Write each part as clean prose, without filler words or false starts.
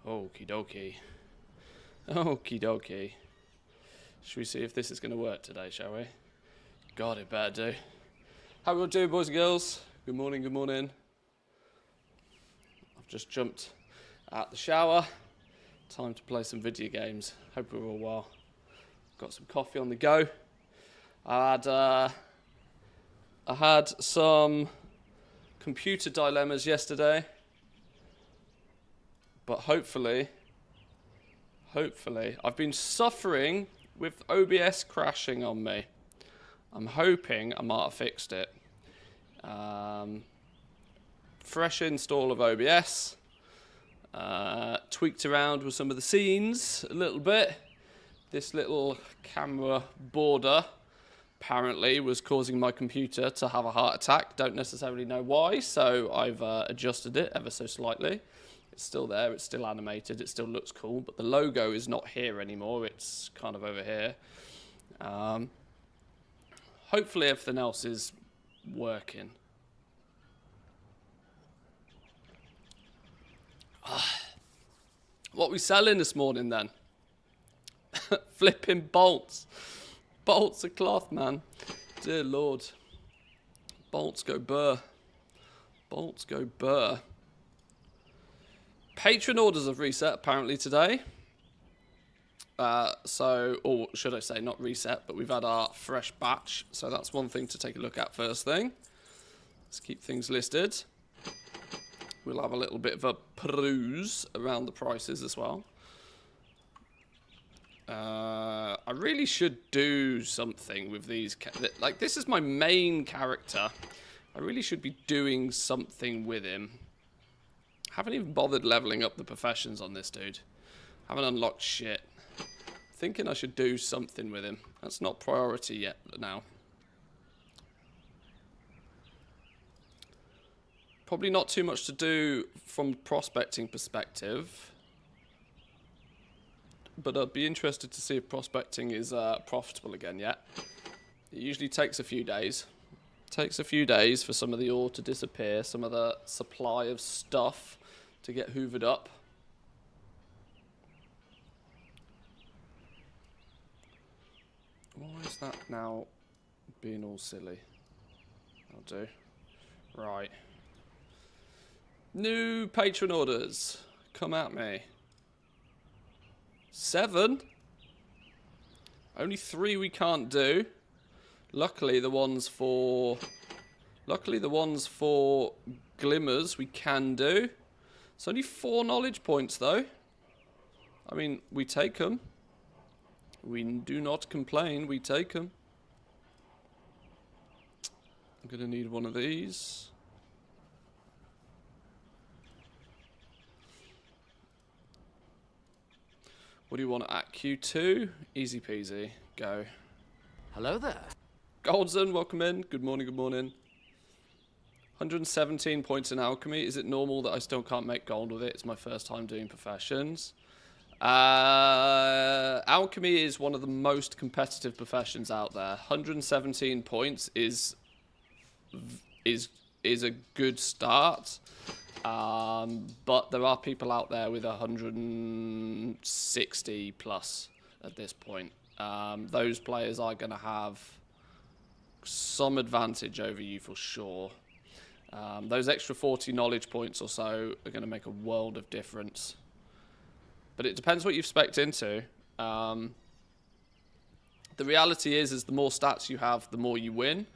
Okie dokie. Okie dokie. Should we see if this is going to work today, shall we? God, it better do. How we all doing, boys and girls? Good morning, good morning. I've just jumped out the shower. Time to play some video games. Hope we're all well. Got some coffee on the go. I had some computer dilemmas yesterday. But hopefully, I've been suffering with OBS crashing on me. I'm hoping I might have fixed it. Fresh install of OBS. Tweaked around with some of the scenes a little bit. This little camera border apparently was causing my computer to have a heart attack. Don't necessarily know why, so I've adjusted it ever so slightly. It's still there, it's still animated, it still looks cool, but the logo is not here anymore, it's kind of over here. Hopefully everything else is working. What we selling this morning then? Flipping bolts. Bolts of cloth, man. Dear Lord. Bolts go burr. Bolts go burr. Patron orders have reset apparently today. Or should I say not reset, but we've had our fresh batch. So that's one thing to take a look at first thing. Let's keep things listed. We'll have a little bit of a peruse around the prices as well. I really should do something with these. Like, this is my main character. I really should be doing something with him. Haven't even bothered leveling up the professions on this dude. Haven't unlocked shit. Thinking I should do something with him. That's not priority yet now. Probably not too much to do from prospecting perspective. But I'd be interested to see if prospecting is profitable again yet. It usually takes a few days. Takes a few days for some of the ore to disappear, some of the supply of stuff to get hoovered up. Why is that now being all silly? I'll do. Right. New patron orders. Come at me. 7? Only 3 we can't do. Luckily the ones for glimmers we can do. It's only 4 knowledge points though. I mean, we take them. We do not complain, we take them. I'm gonna need one of these. What do you want at Q2? Easy peasy. Go. Hello there. Goldson, welcome in. Good morning, good morning. 117 points in Alchemy. Is it normal that I still can't make gold with it? It's my first time doing professions. Alchemy is one of the most competitive professions out there. 117 points is a good start. But there are people out there with 160 plus at this point. Those players are going to have some advantage over you for sure. Those extra 40 knowledge points or so are going to make a world of difference. But it depends what you've spec'd into. The reality is the more stats you have, the more you win.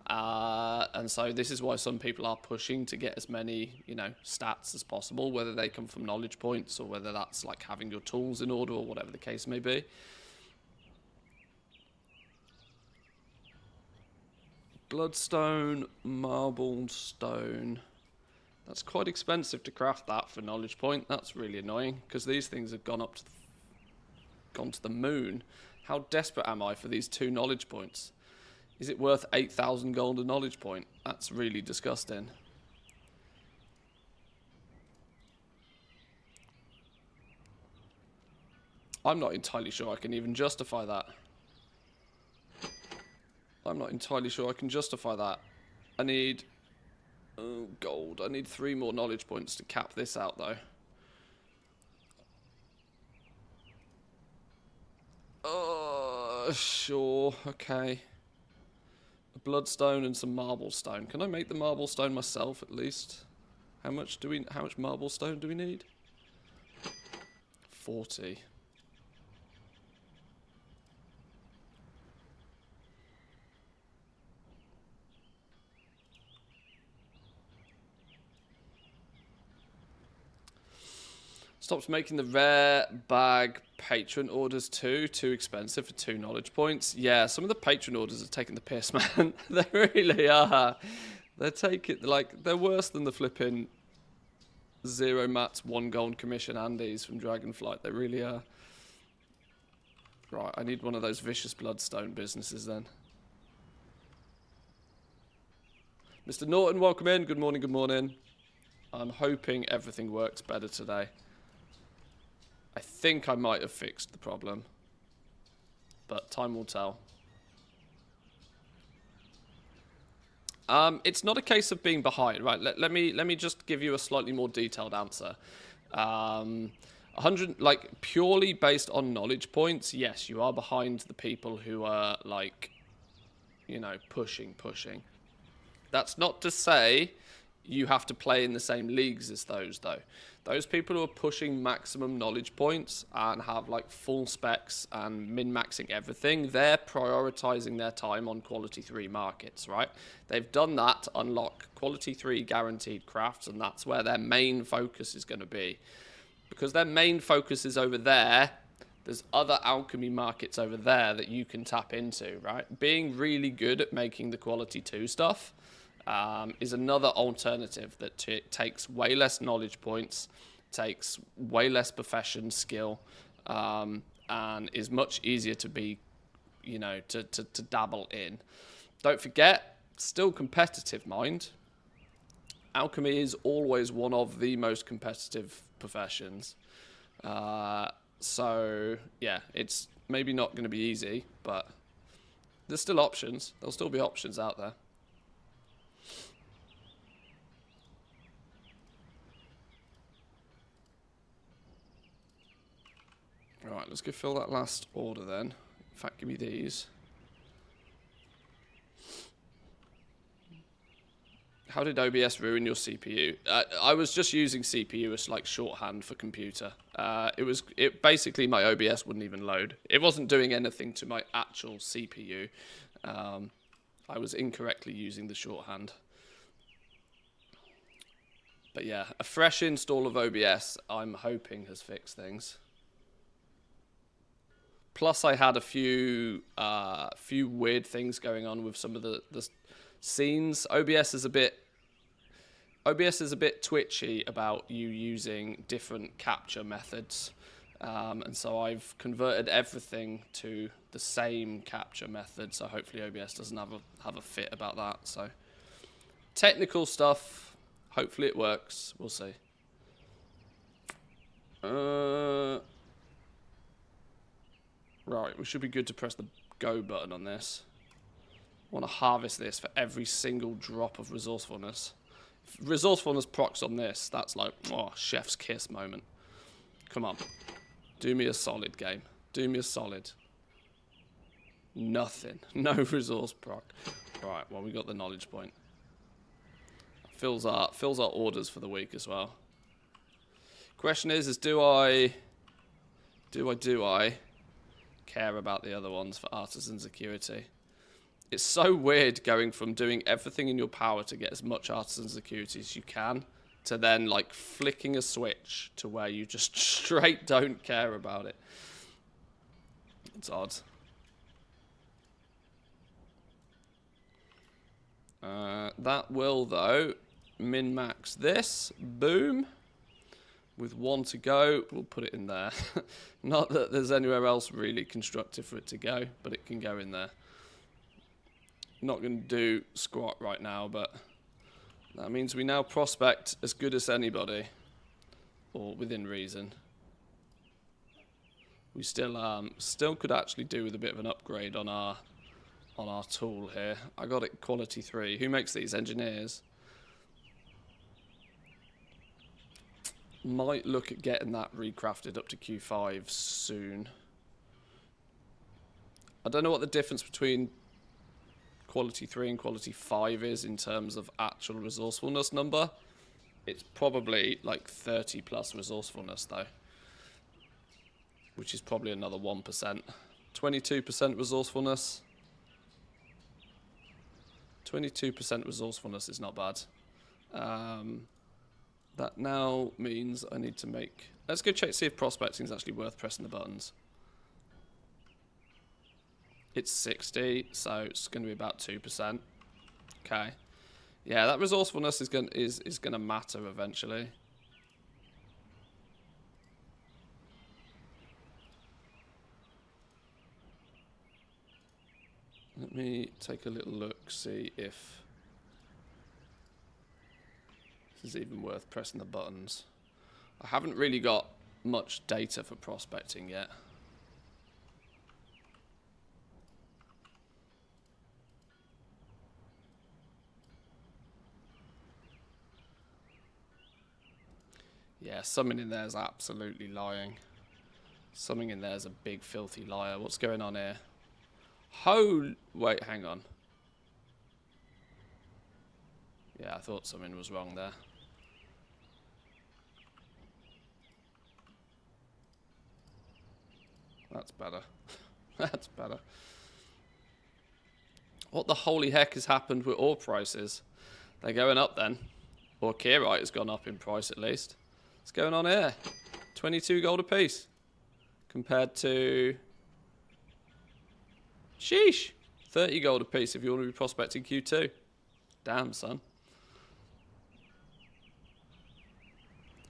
And so this is why some people are pushing to get as many, stats as possible, whether they come from knowledge points or whether that's like having your tools in order or whatever the case may be. Bloodstone, marble stone. That's quite expensive to craft that for knowledge point. That's really annoying because these things have gone to the moon. How desperate am I for these 2 knowledge points? Is it worth 8,000 gold a knowledge point? That's really disgusting. I'm not entirely sure I can even justify that. I'm not entirely sure I can justify that. I need... oh, gold. I need 3 more knowledge points to cap this out, though. Sure, okay. A bloodstone and some marble stone. Can I make the marble stone myself at least? How much marble stone do we need? 40. Stops making the rare bag patron orders too expensive for 2 knowledge points. Yeah, some of the patron orders are taking the piss, man. They really are. They're taking, like, they're worse than the flipping 0 mats, 1 gold commission Andes from Dragonflight. They really are. Right, I need one of those vicious bloodstone businesses then. Mr. Norton, welcome in. Good morning, good morning. I'm hoping everything works better today. I think I might have fixed the problem, but time will tell. It's not a case of being behind, right? Let me just give you a slightly more detailed answer. 100, like, purely based on knowledge points, yes, you are behind the people who are, like, you know, pushing. That's not to say you have to play in the same leagues as those, though. Those people who are pushing maximum knowledge points and have, like, full specs and min-maxing everything, they're prioritizing their time on quality 3 markets, right? They've done that to unlock quality 3 guaranteed crafts, and that's where their main focus is going to be. Because their main focus is over there, there's other alchemy markets over there that you can tap into, right? Being really good at making the quality 2 stuff is another alternative that takes way less knowledge points, takes way less profession skill, and is much easier to be, you know, to dabble in. Don't forget, still competitive, mind. Alchemy is always one of the most competitive professions. So, yeah, it's maybe not going to be easy, but there's still options. There'll still be options out there. Alright, let's go fill that last order then. In fact, give me these. How did OBS ruin your CPU? I was just using CPU as like shorthand for computer. It basically, my OBS wouldn't even load. It wasn't doing anything to my actual CPU. I was incorrectly using the shorthand. But yeah, a fresh install of OBS, I'm hoping, has fixed things. Plus, I had a few weird things going on with some of the scenes. OBS is a bit twitchy about you using different capture methods, and so I've converted everything to the same capture method. So hopefully OBS doesn't have a fit about that. So technical stuff. Hopefully it works. We'll see. Right, we should be good to press the go button on this. I want to harvest this for every single drop of resourcefulness. If resourcefulness procs on this, that's like, oh, chef's kiss moment. Come on. Do me a solid, game. Do me a solid. Nothing. No resource proc. Right, well, we got the knowledge point. Fills our orders for the week as well. Question is do I care about the other ones for artisan security? It's so weird going from doing everything in your power to get as much artisan security as you can to then like flicking a switch to where you just straight don't care about it. It's odd. That will, though, min-max this. Boom. With 1 to go, we'll put it in there. Not that there's anywhere else really constructive for it to go, but it can go in there. Not going to do squat right now, but that means we now prospect as good as anybody, or within reason. We still could actually do with a bit of an upgrade on our tool here. I got it quality 3. Who makes these? Engineers. Might look at getting that recrafted up to Q5 soon. I don't know what the difference between quality 3 and quality 5 is in terms of actual resourcefulness number. It's probably like 30 plus resourcefulness though, which is probably another 1%. 22% resourcefulness. 22% resourcefulness is not bad. That now means I need to make... Let's go check, see if prospecting is actually worth pressing the buttons. It's 60, so it's going to be about 2%. Okay. Yeah, that resourcefulness is going to matter eventually. Let me take a little look, see if this is even worth pressing the buttons. I haven't really got much data for prospecting yet. Yeah, something in there is absolutely lying. Something in there is a big filthy liar. What's going on here? Wait, hang on. Yeah, I thought something was wrong there. That's better. That's better. What the holy heck has happened with ore prices? They're going up then. Or Kyrite has gone up in price at least. What's going on here? 22 gold a piece. Compared to... Sheesh. 30 gold a piece if you want to be prospecting Q2. Damn, son.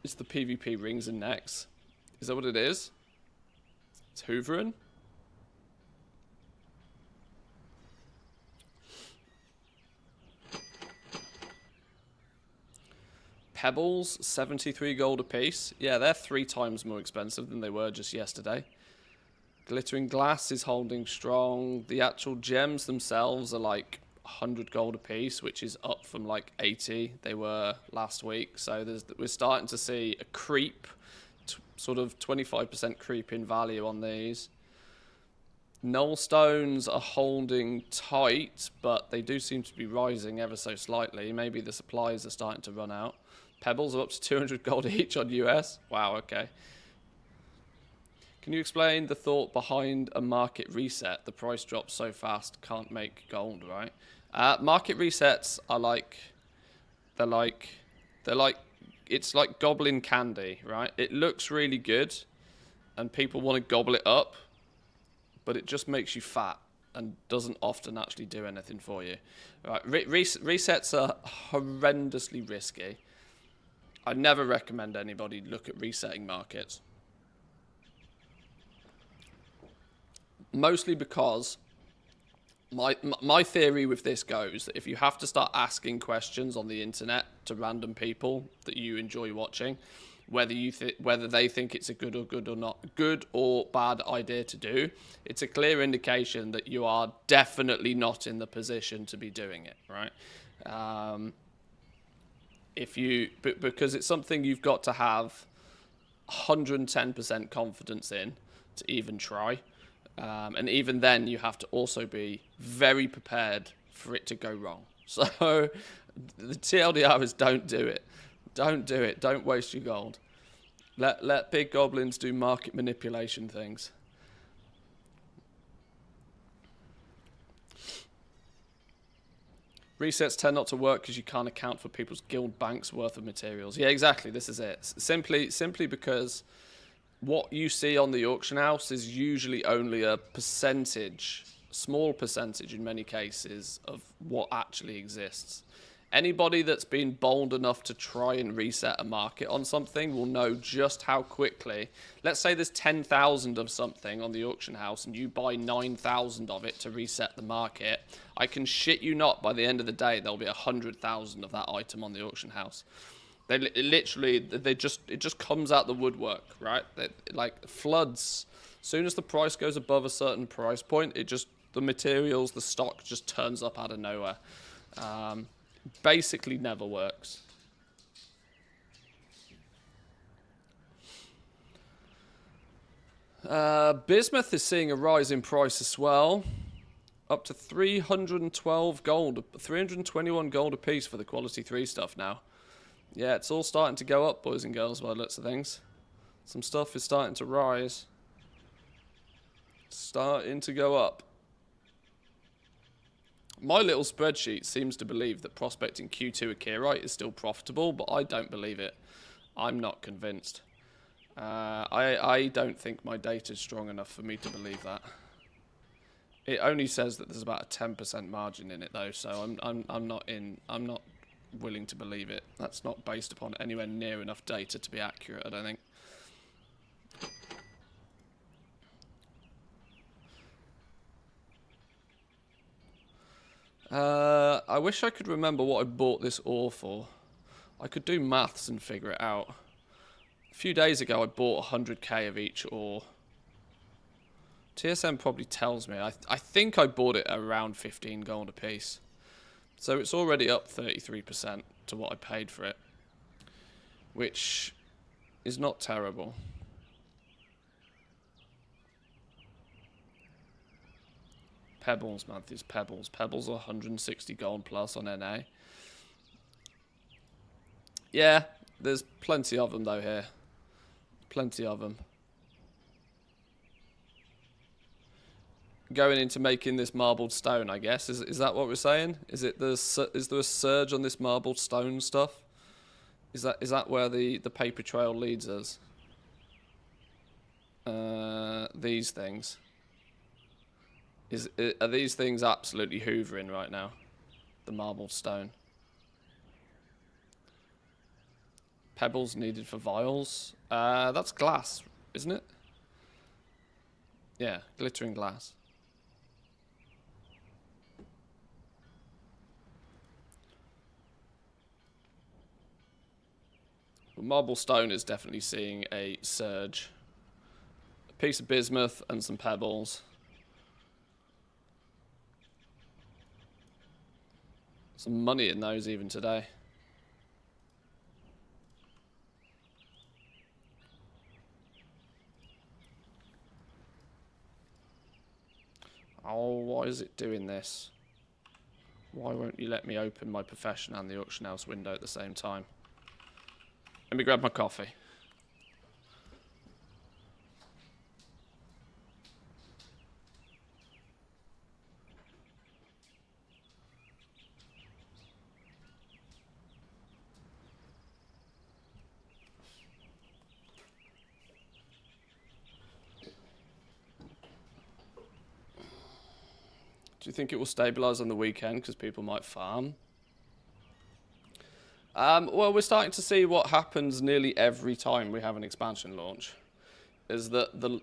It's the PvP rings and necks. Is that what it is? It's hoovering. Pebbles, 73 gold a piece. Yeah, they're 3 times more expensive than they were just yesterday. Glittering glass is holding strong. The actual gems themselves are like 100 gold a piece, which is up from like 80 they were last week. So we're starting to see a creep, sort of 25% creep in value on these. Null stones are holding tight, but they do seem to be rising ever so slightly. Maybe the supplies are starting to run out. Pebbles are up to 200 gold each on US. Wow, okay. Can you explain the thought behind a market reset? The price drops so fast, can't make gold, right? Market resets are like, it's like goblin candy, right? It looks really good and people want to gobble it up, but it just makes you fat and doesn't often actually do anything for you. Right? Resets are horrendously risky. I never recommend anybody look at resetting markets. Mostly because my theory with this goes that if you have to start asking questions on the internet to random people that you enjoy watching, whether they think it's a good or bad idea to do, it's a clear indication that you are definitely not in the position to be doing it, right? Because it's something you've got to have 110% confidence in to even try. And even then, you have to also be very prepared for it to go wrong. So the TLDR is don't do it. Don't do it. Don't waste your gold. Let big goblins do market manipulation things. Resets tend not to work because you can't account for people's guild banks worth of materials. Yeah, exactly. This is it. Simply because what you see on the auction house is usually only a percentage, small percentage in many cases, of what actually exists. Anybody that's been bold enough to try and reset a market on something will know just how quickly. Let's say there's 10,000 of something on the auction house and you buy 9,000 of it to reset the market. I can shit you not, by the end of the day, there'll be 100,000 of that item on the auction house. It just comes out the woodwork, right? Like floods. As soon as the price goes above a certain price point, the materials, the stock just turns up out of nowhere. Basically never works. Bismuth is seeing a rise in price as well. Up to 312 gold, 321 gold a piece for the quality 3 stuff now. Yeah, it's all starting to go up, boys and girls, by the looks of things. Some stuff is starting to rise. Starting to go up. My little spreadsheet seems to believe that prospecting Q2 Akirite is still profitable, but I don't believe it. I'm not convinced. I don't think my data is strong enough for me to believe that. It only says that there's about a 10% margin in it though, so I'm not willing to believe it. That's not based upon anywhere near enough data to be accurate, I don't think. I wish I could remember what I bought this ore for. I could do maths and figure it out. A few days ago I bought 100k of each ore. TSM probably tells me. I think I bought it around 15 gold a piece. So it's already up 33% to what I paid for it. Which is not terrible. Pebbles, man, these pebbles. Pebbles are 160 gold plus on NA. Yeah, there's plenty of them though here. Plenty of them. Going into making this marbled stone, I guess. Is that what we're saying? Is there a surge on this marbled stone stuff? Is that where the paper trail leads us? These things. Are these things absolutely hoovering right now? The marbled stone. Pebbles needed for vials. That's glass, isn't it? Yeah, glittering glass. Marble stone is definitely seeing a surge. A piece of bismuth and some pebbles. Some money in those even today. Oh, why is it doing this? Why won't you let me open my profession and the auction house window at the same time? Let me grab my coffee. Do you think it will stabilize on the weekend because people might farm? Well, we're starting to see what happens nearly every time we have an expansion launch. Is that the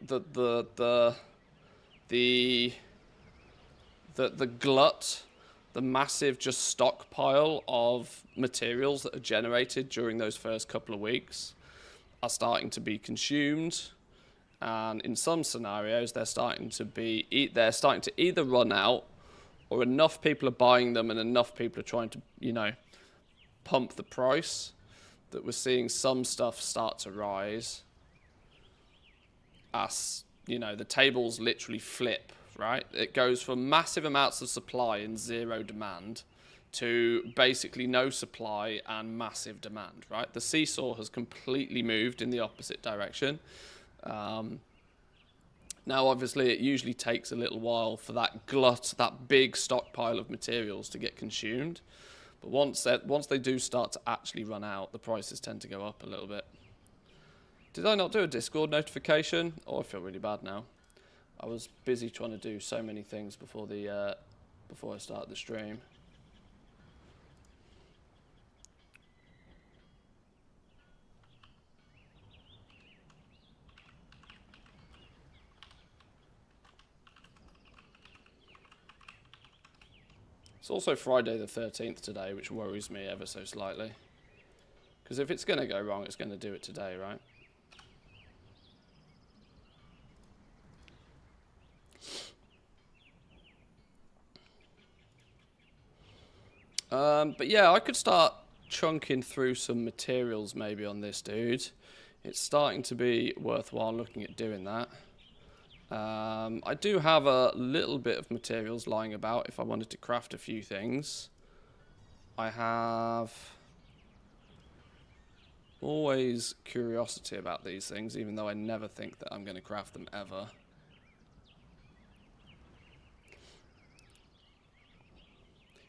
glut, the massive just stockpile of materials that are generated during those first couple of weeks are starting to be consumed, and in some scenarios they're starting to either run out, or enough people are buying them and enough people are trying to, you know, pump the price that we're seeing some stuff start to rise. As you know, the tables literally flip, right? It goes from massive amounts of supply and zero demand to basically no supply and massive demand, right? The seesaw has completely moved in the opposite direction. Now, obviously, it usually takes a little while for that glut, that big stockpile of materials to get consumed. But once they do start to actually run out, the prices tend to go up a little bit. Did I not do a Discord notification? Oh, I feel really bad now. I was busy trying to do so many things before I started the stream. It's also Friday the 13th today, which worries me ever so slightly. Because if it's going to go wrong, it's going to do it today, right? But yeah, I could start chunking through some materials maybe on this dude. It's starting to be worthwhile looking at doing that. I do have a little bit of materials lying about if I wanted to craft a few things. I have always curiosity about these things, even though I never think that I'm going to craft them ever.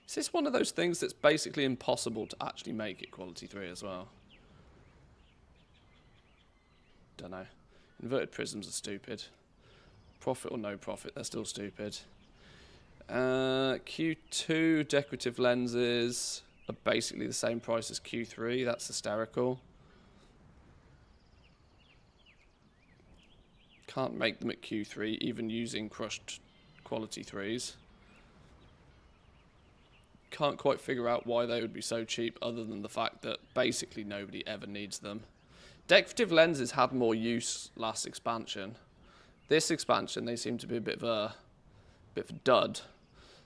Is this one of those things that's basically impossible to actually make at quality 3 as well? Don't know. Inverted prisms are stupid. Profit or no profit, they're still stupid. Q2 decorative lenses are basically the same price as Q3. That's hysterical. Can't make them at Q3 even using crushed quality 3s. Can't quite figure out why they would be so cheap other than the fact that basically nobody ever needs them. Decorative lenses had more use last expansion. This expansion they seem to be a bit of a dud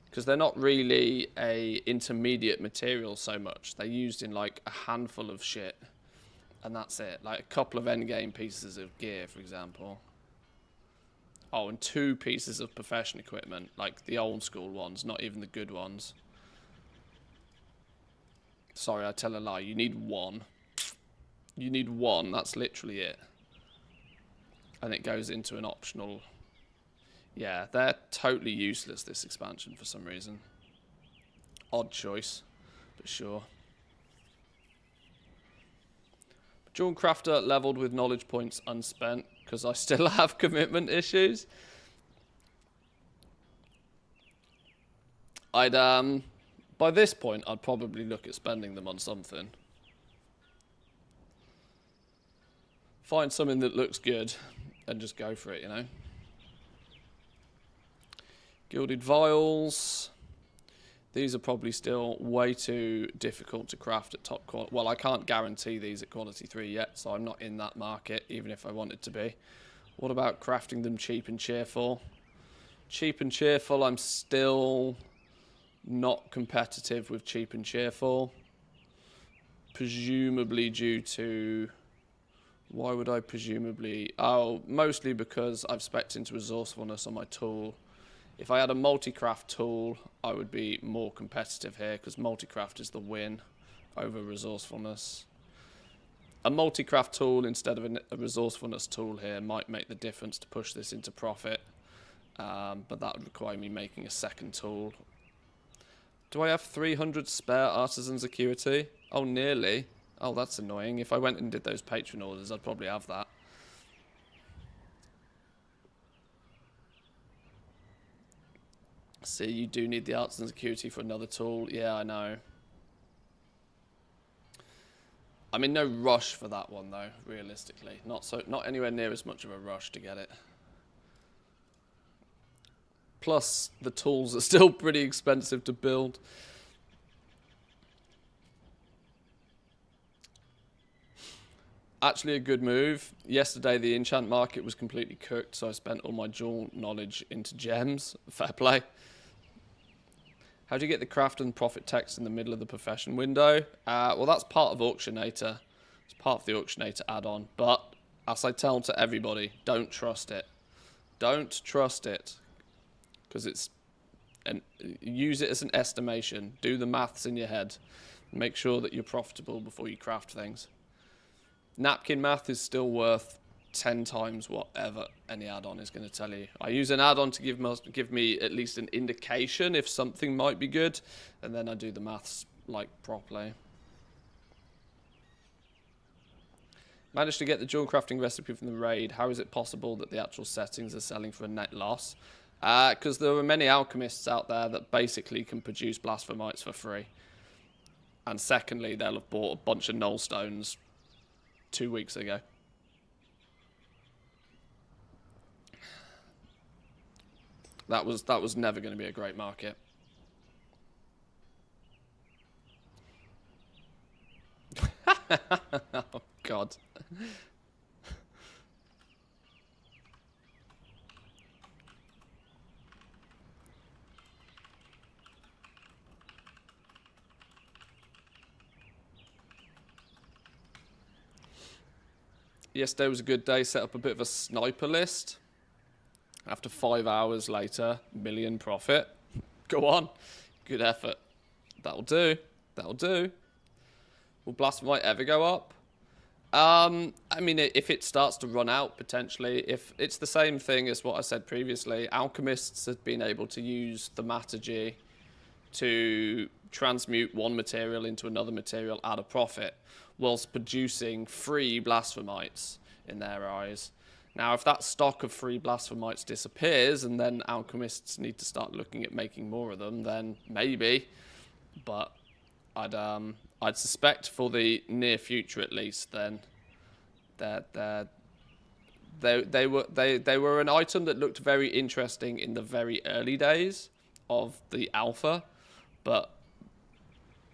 because they're not really a intermediate material so much. They're used in like a handful of shit and that's it. Like a couple of endgame pieces of gear, for example. Oh, and 2 pieces of profession equipment, like the old school ones, not even the good ones. Sorry, I tell a lie. You need 1. You need 1. That's literally it. And it goes into an optional. Yeah, they're totally useless, this expansion, for some reason. Odd choice, but sure. Jewel Crafter leveled with knowledge points unspent, because I still have commitment issues. By this point, I'd probably look at spending them on something. Find something that looks good and just go for it, you know. Gilded vials. These are probably still way too difficult to craft at top quality. Well, I can't guarantee these at quality 3 yet, so I'm not in that market, even if I wanted to be. What about crafting them cheap and cheerful? Cheap and cheerful, I'm still not competitive with cheap and cheerful. Presumably due to... Why would I presumably... Oh, mostly because I've spec'd into resourcefulness on my tool. If I had a multi-craft tool, I would be more competitive here, because multi-craft is the win over resourcefulness. A multi-craft tool instead of a resourcefulness tool here might make the difference to push this into profit. But that would require me making a second tool. Do I have 300 spare artisans acuity? Oh, nearly. Oh, that's annoying. If I went and did those Patron orders, I'd probably have that. See, you do need the artisan's acuity for another tool. Yeah, I know. I'm in no rush for that one, though, realistically. Not anywhere near as much of a rush to get it. Plus, the tools are still pretty expensive to build. Actually a good move. Yesterday the enchant market was completely cooked, so I spent all my jewel knowledge into gems. Fair play. How do you get the craft and profit text in the middle of the profession window? Well, that's part of Auctionator. It's part of the Auctionator add-on. But, as I tell to everybody, don't trust it. Don't trust it. Because it's... use it as an estimation. Do the maths in your head. Make sure that you're profitable before you craft things. Napkin math is still worth 10 times whatever any add-on is going to tell you. I use an add-on to give me at least an indication if something might be good, and then I do the maths like properly. Managed to get the jewel crafting recipe from the raid. How is it possible that the actual settings are selling for a net loss? Because there are many alchemists out there that basically can produce blasphemites for free. And secondly, they'll have bought a bunch of null stones 2 weeks ago. That was never going to be a great market. Oh God. Yesterday was a good day. Set up a bit of a sniper list. After 5 hours later, million profit. Go on. Good effort. That'll do. That'll do. Will Blasphemite ever go up? I mean, if it starts to run out, potentially. If it's the same thing as what I said previously, alchemists have been able to use thaumaturgy to transmute one material into another material at a profit, whilst producing free Blasphemites in their eyes. Now, if that stock of free Blasphemites disappears, and then alchemists need to start looking at making more of them, then maybe. But I'd suspect for the near future, at least, then they were an item that looked very interesting in the very early days of the alpha, but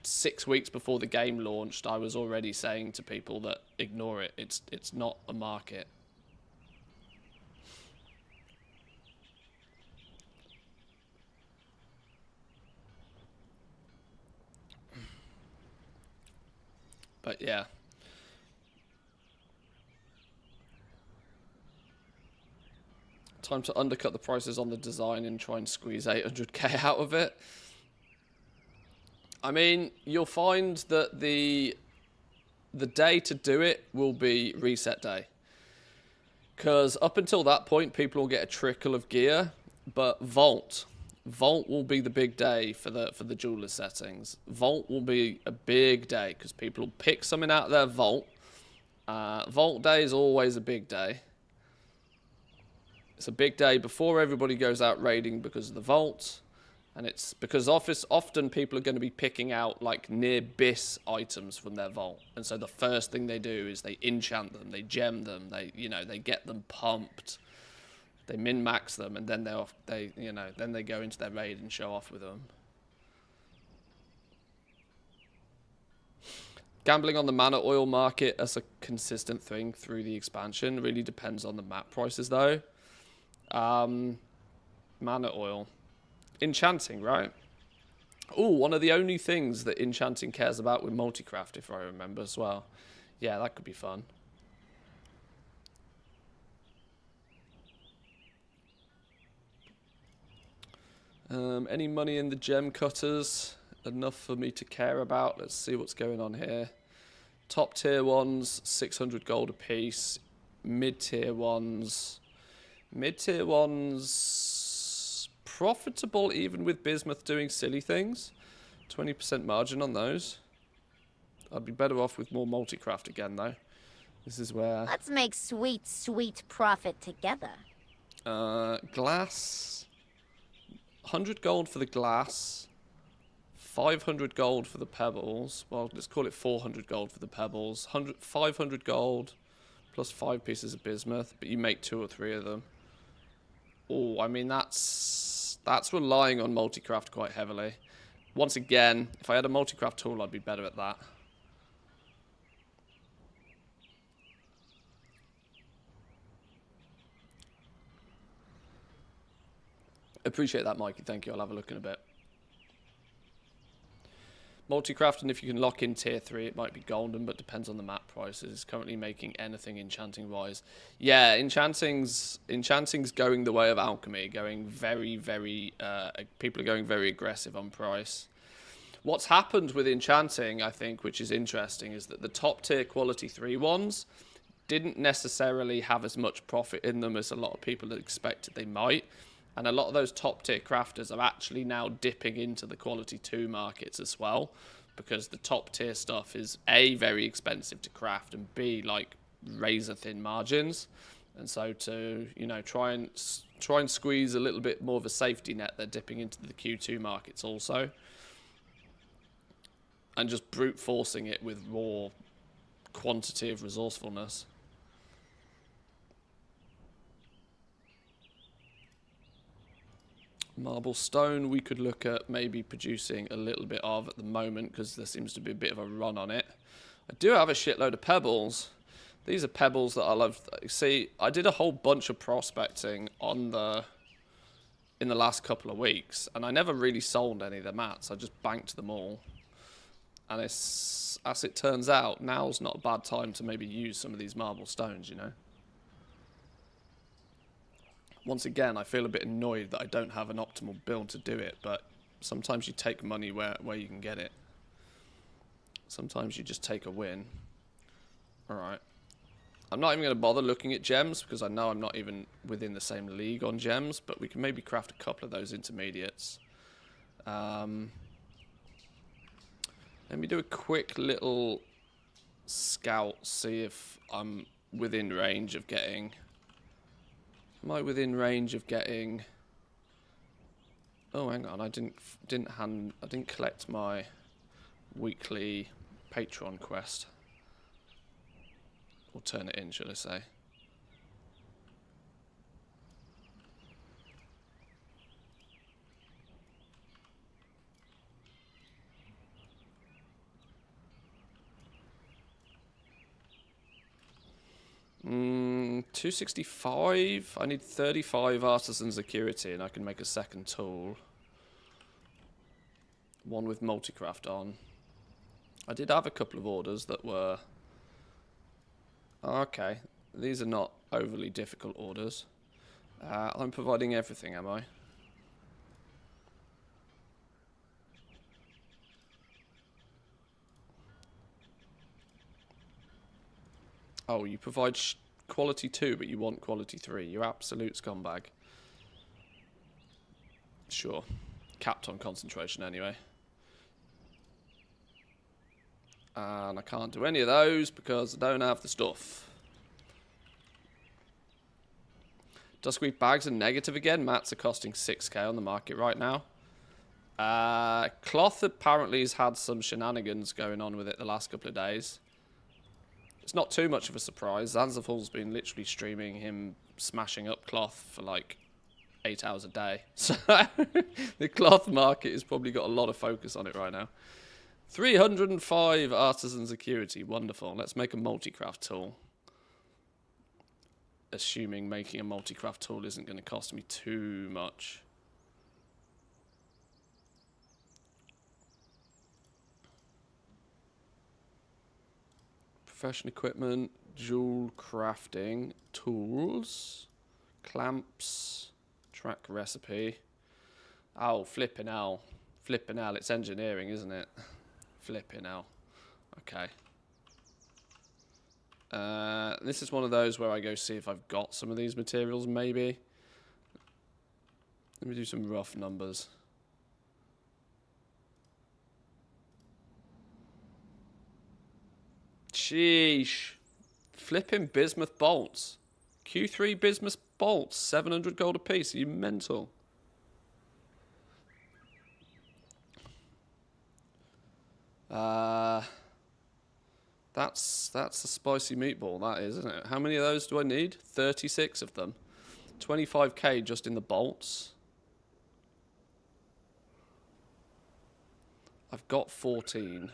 6 weeks before the game launched, I was already saying to people that ignore it. It's not a market. But yeah. Time to undercut the prices on the design and try and squeeze 800k out of it. I mean, you'll find that the day to do it will be reset day. Because up until that point, people will get a trickle of gear. But Vault will be the big day for the jeweler settings. Vault will be a big day because people will pick something out of their vault. Vault day is always a big day. It's a big day before everybody goes out raiding because of the vault, and it's because often people are going to be picking out like near BIS items from their vault, and so the first thing they do is they enchant them, they gem them, they get them pumped. They min-max them, and then they go into their raid and show off with them. Gambling on the mana oil market as a consistent thing through the expansion really depends on the map prices, though. Mana oil. Enchanting, right? Oh, one of the only things that enchanting cares about with multicraft, if I remember as well. Yeah, that could be fun. Any money in the gem cutters? Enough for me to care about. Let's see what's going on here. Top tier ones, 600 gold a piece. Mid tier ones, profitable even with bismuth doing silly things. 20% margin on those. I'd be better off with more multicraft again, though. This is where... Let's make sweet, sweet profit together. Glass... 100 gold for the glass, 500 gold for the pebbles. Well, let's call it 400 gold for the pebbles. 500 gold plus 5 pieces of bismuth, but you make 2 or 3 of them. Oh, I mean, that's relying on multicraft quite heavily. Once again, if I had a multicraft tool, I'd be better at that. Appreciate that, Mikey. Thank you. I'll have a look in a bit. Multicraft, and if you can lock in tier 3, it might be golden, but depends on the map prices. It's currently making anything enchanting-wise. Yeah, enchanting's going the way of alchemy, going very, very... people are going very aggressive on price. What's happened with enchanting, I think, which is interesting, is that the top-tier quality 3 ones didn't necessarily have as much profit in them as a lot of people had expected they might. And a lot of those top-tier crafters are actually now dipping into the quality 2 markets as well, because the top-tier stuff is A, very expensive to craft, and B, like razor-thin margins. And so to, try and squeeze a little bit more of a safety net, they're dipping into the Q2 markets also. And just brute forcing it with raw quantity of resourcefulness. Marble stone, we could look at maybe producing a little bit of at the moment because there seems to be a bit of a run on it. I do have a shitload of pebbles. These are pebbles that I love. See, I did a whole bunch of prospecting in the last couple of weeks, and I never really sold any of the mats. I just banked them all. And as it turns out, now's not a bad time to maybe use some of these marble stones, Once again, I feel a bit annoyed that I don't have an optimal build to do it, but sometimes you take money where you can get it. Sometimes you just take a win. Alright. I'm not even going to bother looking at gems, because I know I'm not even within the same league on gems, but we can maybe craft a couple of those intermediates. Let me do a quick little scout, see if I'm within range of getting... Am I within range of getting... Oh, hang on, I didn't collect my weekly Patron quest. Or turn it in, should I say. Mm, 265. I need 35 artisan security and I can make a second tool. One with multicraft on. I did have a couple of orders that were... Okay, these are not overly difficult orders. I'm providing everything, am I? Oh, you provide quality 2, but you want quality 3. You absolute scumbag. Sure. Capped on concentration anyway. And I can't do any of those because I don't have the stuff. Duskweed bags are negative again. Mats are costing 6k on the market right now. Cloth apparently has had some shenanigans going on with it the last couple of days. It's not too much of a surprise. Zanzaful's been literally streaming him smashing up cloth for like 8 hours a day. So the cloth market has probably got a lot of focus on it right now. 305 artisan security. Wonderful. Let's make a multi-craft tool. Assuming making a multi-craft tool isn't going to cost me too much. Profession equipment, jewel crafting, tools, clamps, track recipe. Oh, flipping hell. Flipping hell. It's engineering, isn't it? Flipping hell. Okay. This is one of those where I go see if I've got some of these materials, maybe. Let me do some rough numbers. Sheesh. Flipping bismuth bolts. Q3 bismuth bolts. 700 gold a piece. Are you mental? That's a spicy meatball, that is, isn't it? How many of those do I need? 36 of them. 25k just in the bolts. I've got 14.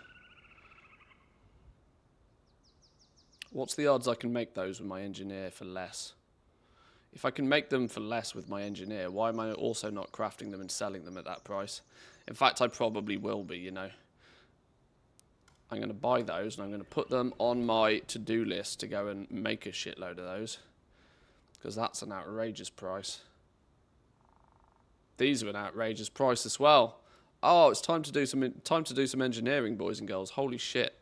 What's the odds I can make those with my engineer for less? If I can make them for less with my engineer, why am I also not crafting them and selling them at that price? In fact, I probably will be, you know. I'm going to buy those and I'm going to put them on my to-do list to go and make a shitload of those. Because that's an outrageous price. These are an outrageous price as well. Oh, it's time to do some engineering, boys and girls. Holy shit.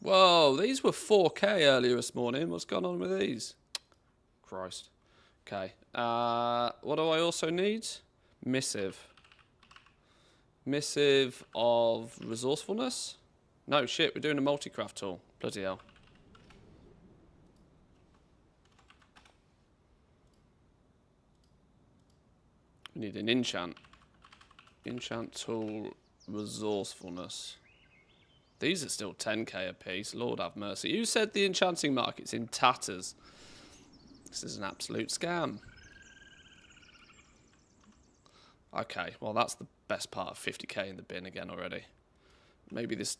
Whoa, these were 4k earlier this morning. What's going on with these? Christ. Okay. What do I also need? Missive. Missive of resourcefulness? No, shit, we're doing a multi-craft tool. Bloody hell. We need an enchant. Enchant tool, resourcefulness. These are still 10k a piece. Lord have mercy. Who said the enchanting market's in tatters? This is an absolute scam. Okay, well that's the best part of 50k in the bin again already. Maybe this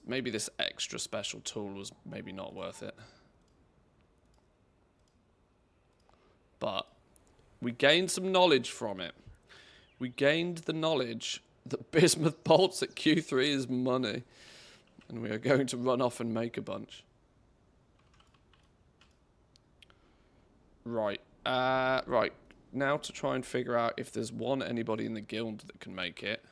extra special tool was maybe not worth it. But We gained some knowledge from it. We gained the knowledge that bismuth bolts at Q3 is money. And we are going to run off and make a bunch. Right. Right. Now to try and figure out if there's anybody in the guild that can make it.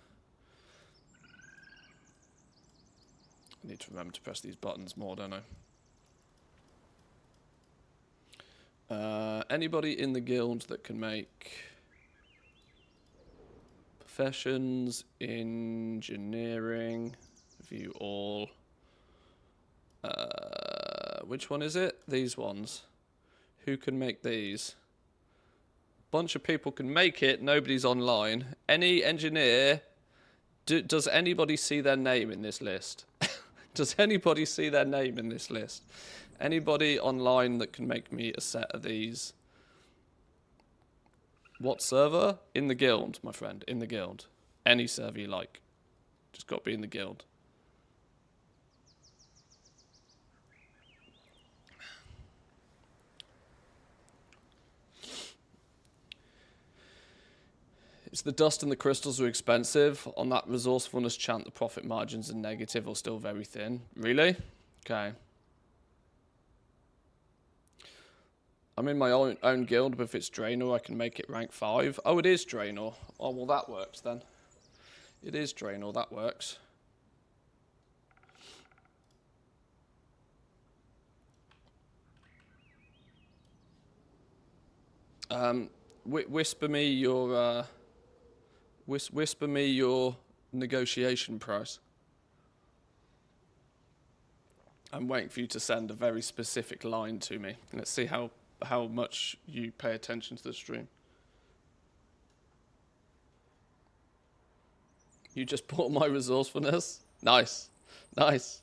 I need to remember to press these buttons more, don't I? Anybody in the guild that can make professions, engineering, view all. Which one is it? These ones. Who can make these? Bunch of people can make it. Nobody's online. Any engineer? Does anybody see their name in this list? Does anybody see their name in this list? Anybody online that can make me a set of these? What server? In the guild, my friend. In the guild. Any server you like. Just got to be in the guild. It's the dust and the crystals are expensive. On that resourcefulness chant, the profit margins are negative or still very thin. Really? Okay. I'm in my own guild, but if it's Draenor, I can make it rank 5. Oh, it is Draenor. Oh, well, that works then. It is Draenor. That works. Whisper me your... Whisper me your negotiation price. I'm waiting for you to send a very specific line to me. Let's see how much you pay attention to the stream. You just bought my resourcefulness? Nice. Nice.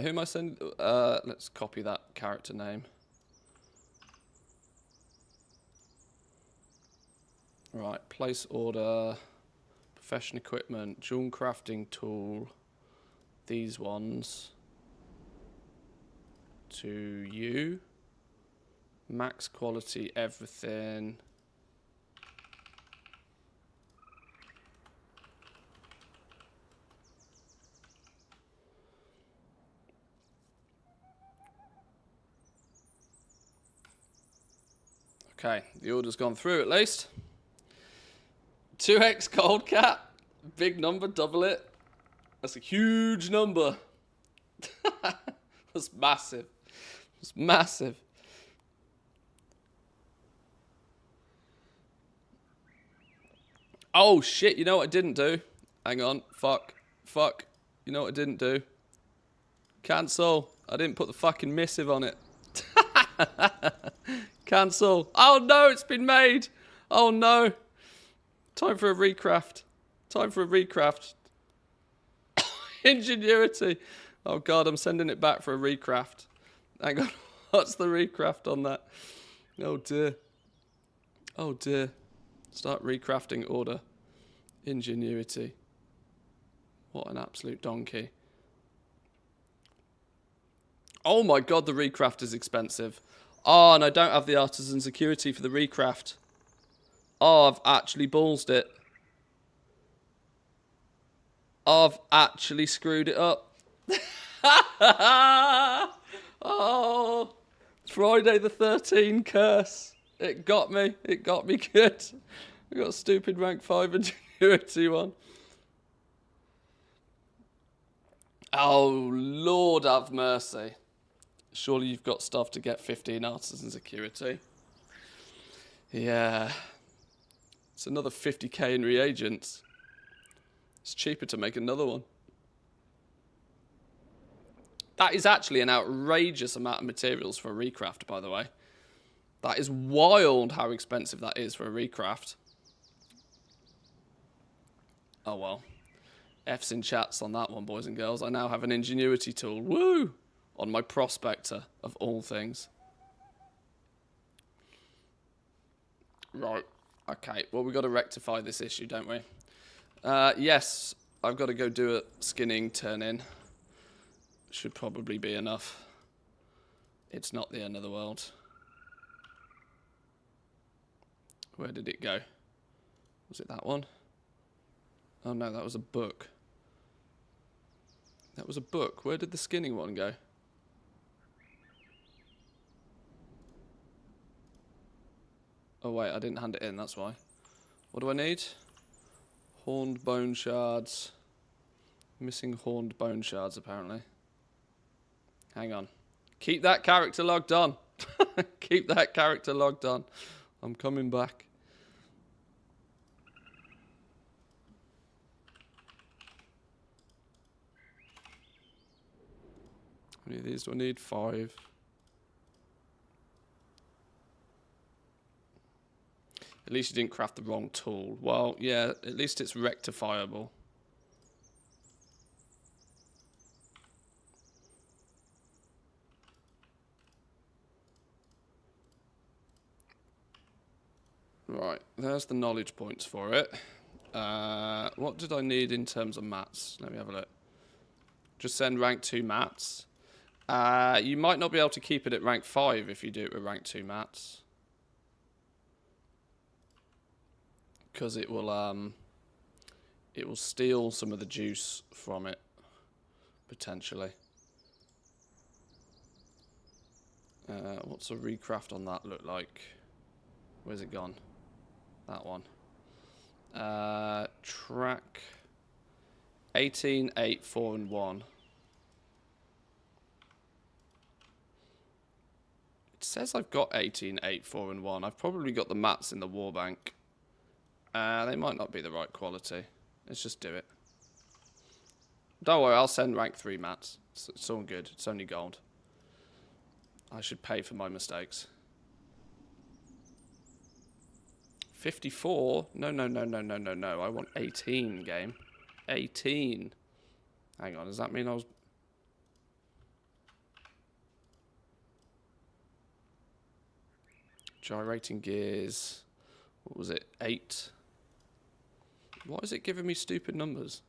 Who am I sending? Let's copy that character name. Right, place order, profession equipment, jewel crafting tool, these ones to you. Max quality, everything. Okay, the order's gone through at least. 2x cold cap. Big number, double it. That's a huge number. That's massive. That's massive. Oh shit, you know what I didn't do? Hang on, fuck. You know what I didn't do? Cancel. I didn't put the fucking missive on it. Cancel. Oh no, it's been made. Oh no. Time for a recraft. Time for a recraft. Ingenuity. Oh god, I'm sending it back for a recraft. Hang on. What's the recraft on that? Oh dear. Oh dear. Start recrafting order. Ingenuity. What an absolute donkey. Oh my god, the recraft is expensive. Oh, and I don't have the artisan security for the recraft. Oh, I've actually ballsed it. I've actually screwed it up. Oh, Friday the 13th curse. It got me. It got me good. I got a stupid rank 5 ingenuity one. Oh, Lord have mercy. Surely you've got stuff to get 15 artisan security. Yeah. It's another 50k in reagents. It's cheaper to make another one. That is actually an outrageous amount of materials for a recraft, by the way. That is wild how expensive that is for a recraft. Oh well. F's in chats on that one, boys and girls. I now have an ingenuity tool. Woo! on my prospector of all things. Right. Okay. Well, we've got to rectify this issue, don't we? Yes, I've got to go do a skinning turn-in. Should probably be enough. It's not the end of the world. Where did it go? Was it that one? Oh no, that was a book. That was a book. Where did the skinning one go? Oh wait, I didn't hand it in, that's why. What do I need? Horned bone shards. Missing horned bone shards, apparently. Hang on. Keep that character logged on. Keep that character logged on. I'm coming back. How many of these do I need? 5. At least you didn't craft the wrong tool. Well, yeah, at least it's rectifiable. Right, there's the knowledge points for it. What did I need in terms of mats? Let me have a look. Just send rank 2 mats. You might not be able to keep it at rank 5 if you do it with rank 2 mats. Because it will steal some of the juice from it, potentially. What's a recraft on that look like? Where's it gone? That one. Track 18, 8, 4, and 1. It says I've got 18, 8, 4, and 1. I've probably got the mats in the war bank. They might not be the right quality. Let's just do it. Don't worry, I'll send rank 3 mats. It's all good. It's only gold. I should pay for my mistakes. 54? No. I want 18, game. 18. Hang on, does that mean I was... Gyrating gears. What was it? 8. Why is it giving me stupid numbers?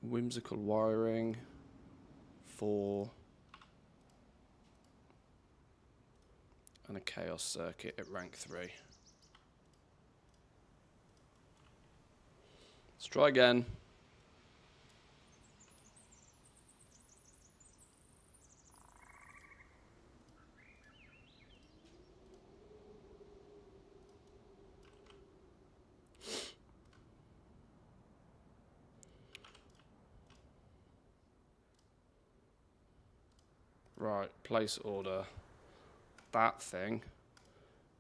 Whimsical wiring. 4. And a chaos circuit at rank 3. Let's try again. Right, place order that thing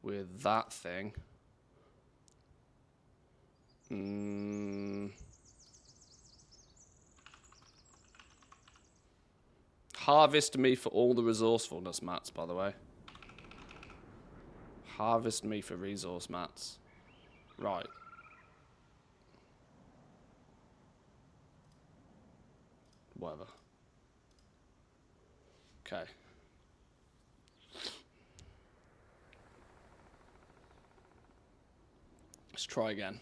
with that thing. Harvest me for all the resourcefulness mats, by the way. Harvest me for resource mats. Right. Whatever. Okay. Let's try again.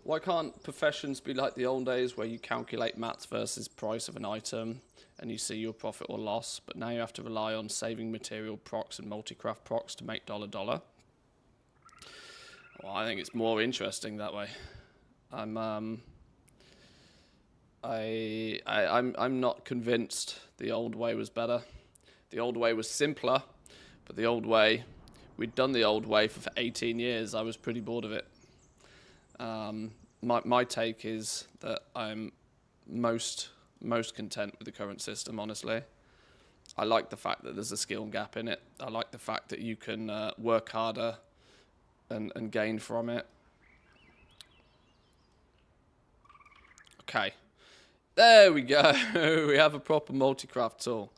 Why can't professions be like the old days where you calculate mats versus price of an item and you see your profit or loss, but now you have to rely on saving material procs and multi-craft procs to make $. Well, I think it's more interesting that way. I'm not convinced the old way was better. The old way was simpler, but the old way, we'd done the old way for 18 years. I was pretty bored of it. My take is that I'm most content with the current system, honestly. I like the fact that there's a skill gap in it. I like the fact that you can work harder and gain from it. Okay. There we go. We have a proper multi-craft tool.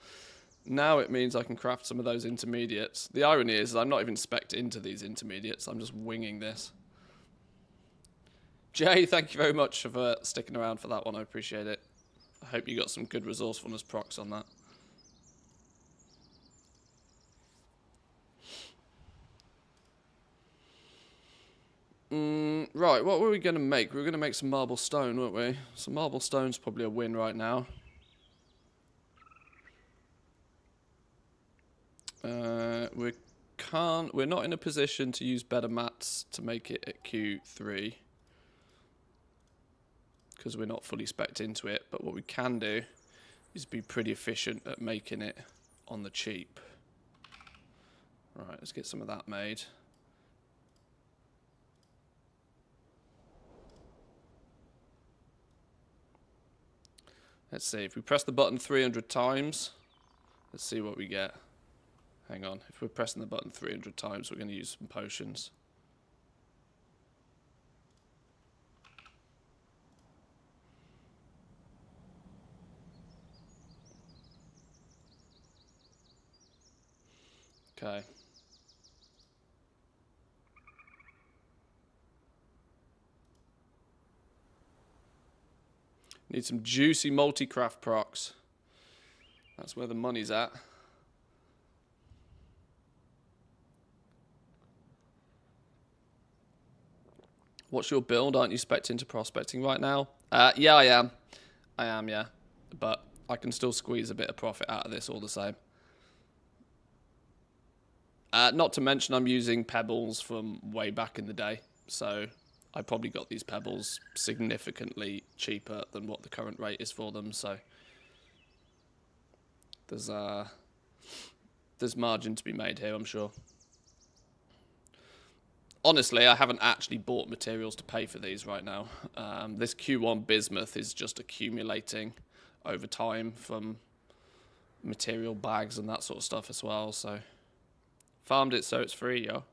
Now it means I can craft some of those intermediates. The irony is I'm not even spec'd into these intermediates. I'm just winging this. Jay, thank you very much for sticking around for that one. I appreciate it. I hope you got some good resourcefulness procs on that. Right, what were we going to make? We were going to make some marble stone, weren't we? So marble stone's probably a win right now. We're not in a position to use better mats to make it at Q3. Because we're not fully spec'd into it. But what we can do is be pretty efficient at making it on the cheap. Right, let's get some of that made. Let's see, if we press the button 300 times, let's see what we get. Hang on, if we're pressing the button 300 times, we're going to use some potions. Okay. Need some juicy multi-craft procs. That's where the money's at. What's your build? Aren't you spec'd into prospecting right now? Yeah, I am. I am, yeah. But I can still squeeze a bit of profit out of this all the same. Not to mention I'm using pebbles from way back in the day. So I probably got these pebbles significantly cheaper than what the current rate is for them. So there's margin to be made here, I'm sure. Honestly, I haven't actually bought materials to pay for these right now. This Q1 bismuth is just accumulating over time from material bags and that sort of stuff as well. So farmed it so it's free, yo.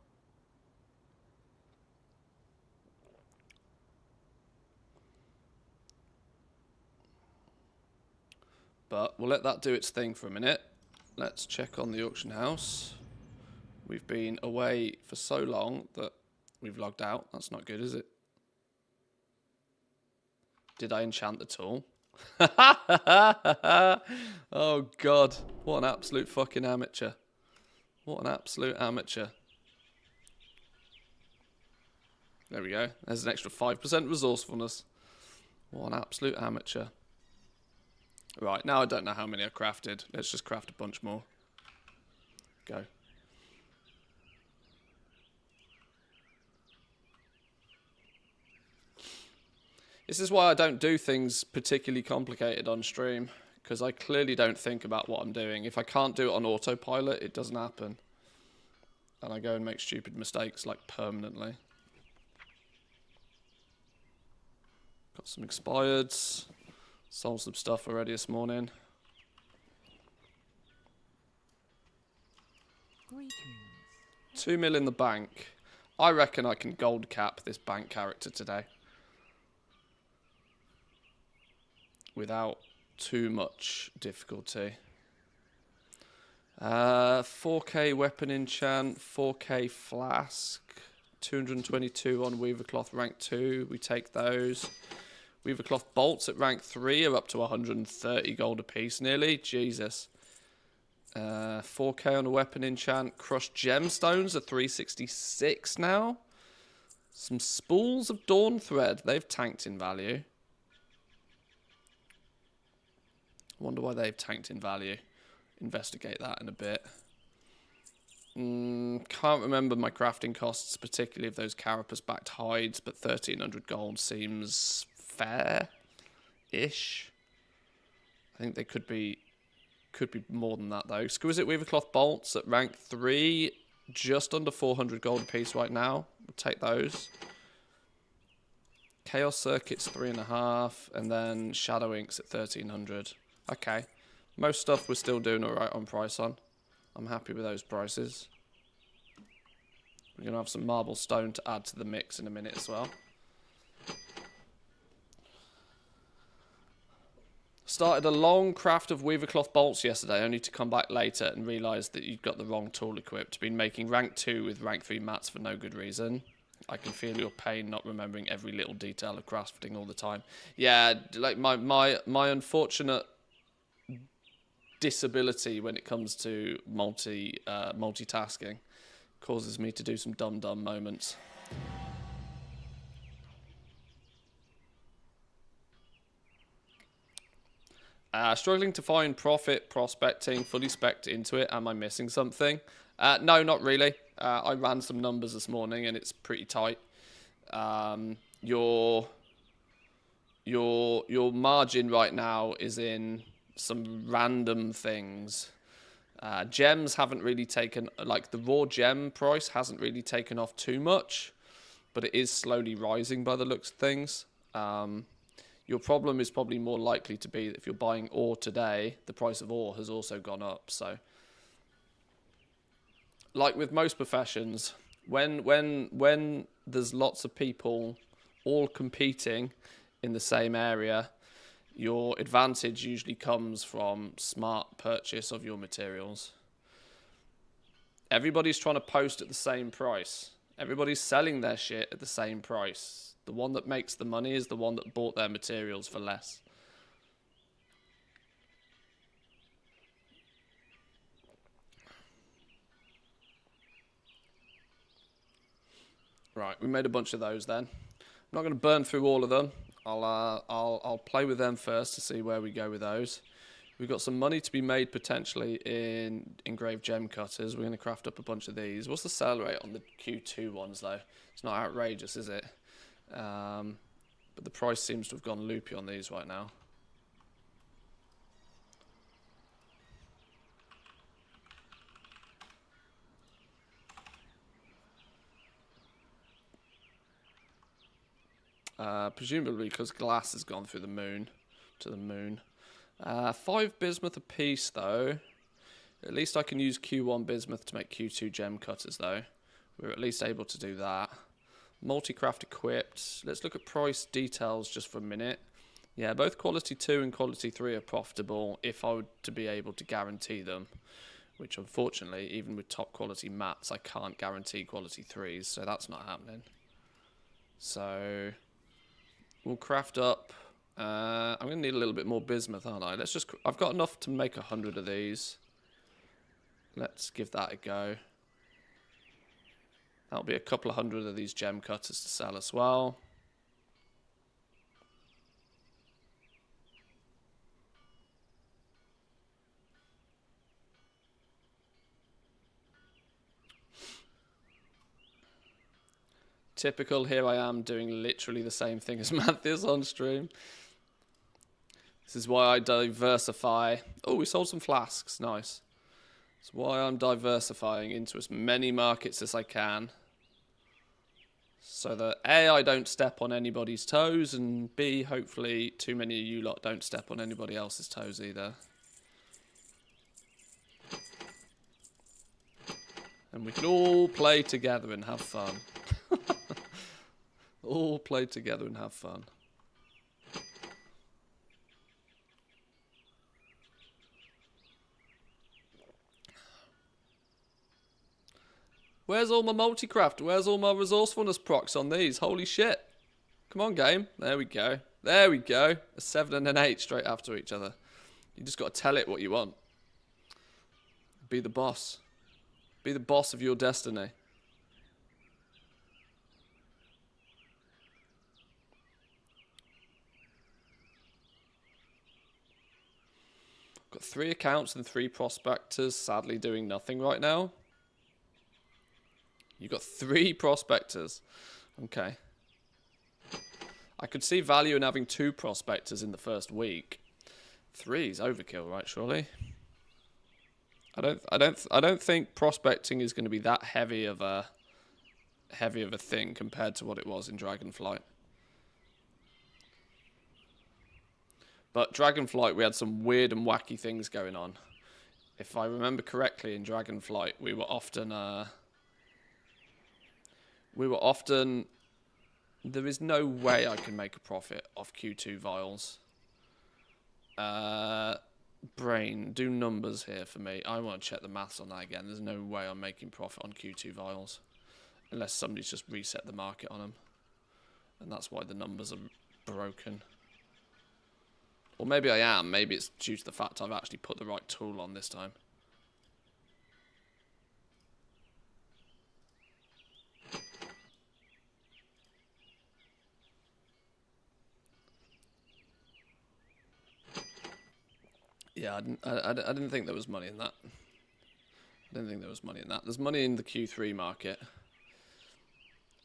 But we'll let that do its thing for a minute. Let's check on the auction house. We've been away for so long that we've logged out. That's not good, is it? Did I enchant the tool? Oh, God. What an absolute fucking amateur. What an absolute amateur. There we go. There's an extra 5% resourcefulness. What an absolute amateur. Right, now I don't know how many I crafted. Let's just craft a bunch more. Go. This is why I don't do things particularly complicated on stream, because I clearly don't think about what I'm doing. If I can't do it on autopilot, it doesn't happen. And I go and make stupid mistakes, like, permanently. Got some expireds. Sold some stuff already this morning. Greetings. 2 mil in the bank. I reckon I can gold cap this bank character today. Without too much difficulty. 4k weapon enchant, 4k flask, 222 on Weavercloth rank 2. We take those. Weavercloth bolts at rank 3 are up to 130 gold apiece nearly. Jesus. 4k on a weapon enchant. Crushed gemstones are 366 now. Some spools of dawn thread. They've tanked in value. Wonder why they've tanked in value. Investigate that in a bit. Can't remember my crafting costs, particularly of those carapace-backed hides, but 1300 gold seems fair-ish. I think they could be more than that, though. Exquisite Weavercloth bolts at rank 3, just under 400 gold a piece right now. We'll take those. Chaos Circuits 3.5, and then Shadow Inks at 1300. Okay. Most stuff we're still doing alright on price on. I'm happy with those prices. We're going to have some marble stone to add to the mix in a minute as well. Started a long craft of Weavercloth bolts yesterday, only to come back later and realise that you've got the wrong tool equipped. Been making rank 2 with rank 3 mats for no good reason. I can feel your pain not remembering every little detail of crafting all the time. Yeah, like my unfortunate disability when it comes to multitasking causes me to do some dumb moments. Struggling to find profit prospecting, fully spec'd into it. Am I missing something? No, not really. I ran some numbers this morning and it's pretty tight. Your margin right now is in some random things. Gems haven't really taken, like the raw gem price hasn't really taken off too much, but it is slowly rising by the looks of things. Your problem is probably more likely to be that if you're buying ore today, the price of ore has also gone up. So, like with most professions, when there's lots of people all competing in the same area, your advantage usually comes from smart purchase of your materials. Everybody's trying to post at the same price. Everybody's selling their shit at the same price. The one that makes the money is the one that bought their materials for less. Right, we made a bunch of those then. I'm not going to burn through all of them. I'll play with them first to see where we go with those. We've got some money to be made potentially in engraved gem cutters. We're going to craft up a bunch of these. What's the sell rate on the Q2 ones though? It's not outrageous, is it? But the price seems to have gone loopy on these right now. Presumably because glass has gone through the moon, to the moon. 5 bismuth a piece though. At least I can use Q1 bismuth to make Q2 gem cutters though. We're at least able to do that. Multi-craft equipped. Let's look at price details just for a minute. Yeah, both quality 2 and quality 3 are profitable if I were to be able to guarantee them. Which unfortunately, even with top quality mats, I can't guarantee quality 3s, so that's not happening. So we'll craft up. I'm going to need a little bit more bismuth, aren't I? I've got enough to make 100 of these. Let's give that a go. That'll be a couple of hundred of these gem cutters to sell as well. Typical, here I am doing literally the same thing as Matthias on stream. This is why I diversify. Oh, we sold some flasks, nice. That's why I'm diversifying into as many markets as I can. So that A, I don't step on anybody's toes, and B, hopefully too many of you lot don't step on anybody else's toes either. And we can all play together and have fun. All play together and have fun. Where's all my multi-craft? Where's all my resourcefulness procs on these? Holy shit. Come on, game. There we go. There we go. A 7 and an 8 straight after each other. You just got to tell it what you want. Be the boss. Be the boss of your destiny. Got 3 accounts and 3 prospectors sadly doing nothing right now. You got 3 prospectors. Okay. I could see value in having 2 prospectors in the first week. 3 is overkill, right? Surely. I don't think prospecting is going to be that heavy of a thing compared to what it was in Dragonflight. But Dragonflight, we had some weird and wacky things going on. If I remember correctly, in Dragonflight, we were often. There is no way I can make a profit off Q2 vials. Brain, do numbers here for me. I want to check the maths on that again. There's no way I'm making profit on Q2 vials. Unless somebody's just reset the market on them. And that's why the numbers are broken. Or maybe I am. Maybe it's due to the fact I've actually put the right tool on this time. Yeah, I didn't think there was money in that. I didn't think there was money in that. There's money in the Q3 market.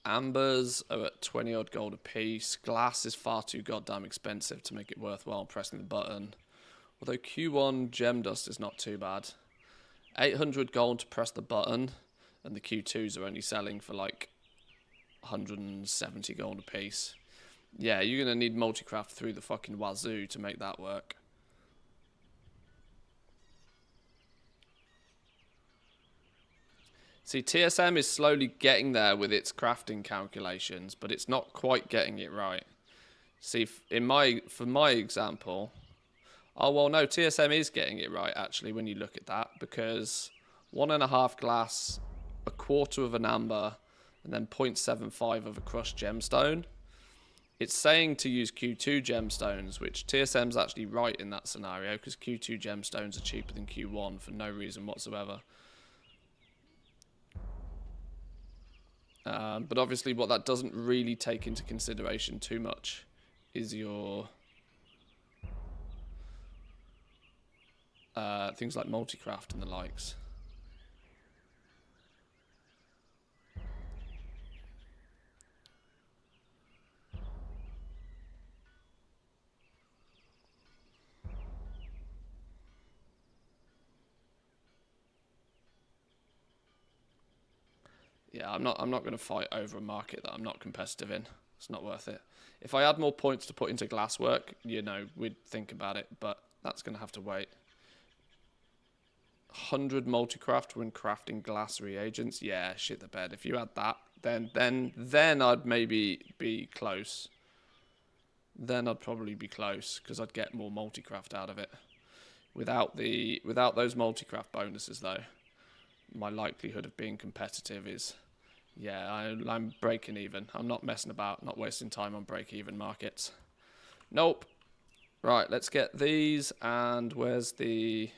Ambers are at 20 odd gold a piece. Glass is far too goddamn expensive to make it worthwhile pressing the button. Although Q1 gem dust is not too bad. 800 gold to press the button, and the Q2s are only selling for like 170 gold a piece. Yeah, you're going to need multicraft through the fucking wazoo to make that work. See, TSM is slowly getting there with its crafting calculations, but it's not quite getting it right. See, for my example, oh well, no, TSM is getting it right actually when you look at that, because 1.5 glass, a quarter of an amber, and then 0.75 of a crushed gemstone. It's saying to use Q2 gemstones, which TSM's actually right in that scenario, because Q2 gemstones are cheaper than Q1 for no reason whatsoever. But obviously what that doesn't really take into consideration too much is your things like multicraft and the likes. Yeah, I'm not going to fight over a market that I'm not competitive in. It's not worth it. If I had more points to put into glasswork, you know, we'd think about it, but that's going to have to wait. 100 multicraft when crafting glass reagents. Yeah, shit the bed. If you had that, then I'd maybe be close. Then I'd probably be close because I'd get more multicraft out of it. Without those multicraft bonuses though, my likelihood of being competitive is, yeah, I'm breaking even. I'm not messing about, not wasting time on break-even markets. Nope. Right, let's get these, and where's the...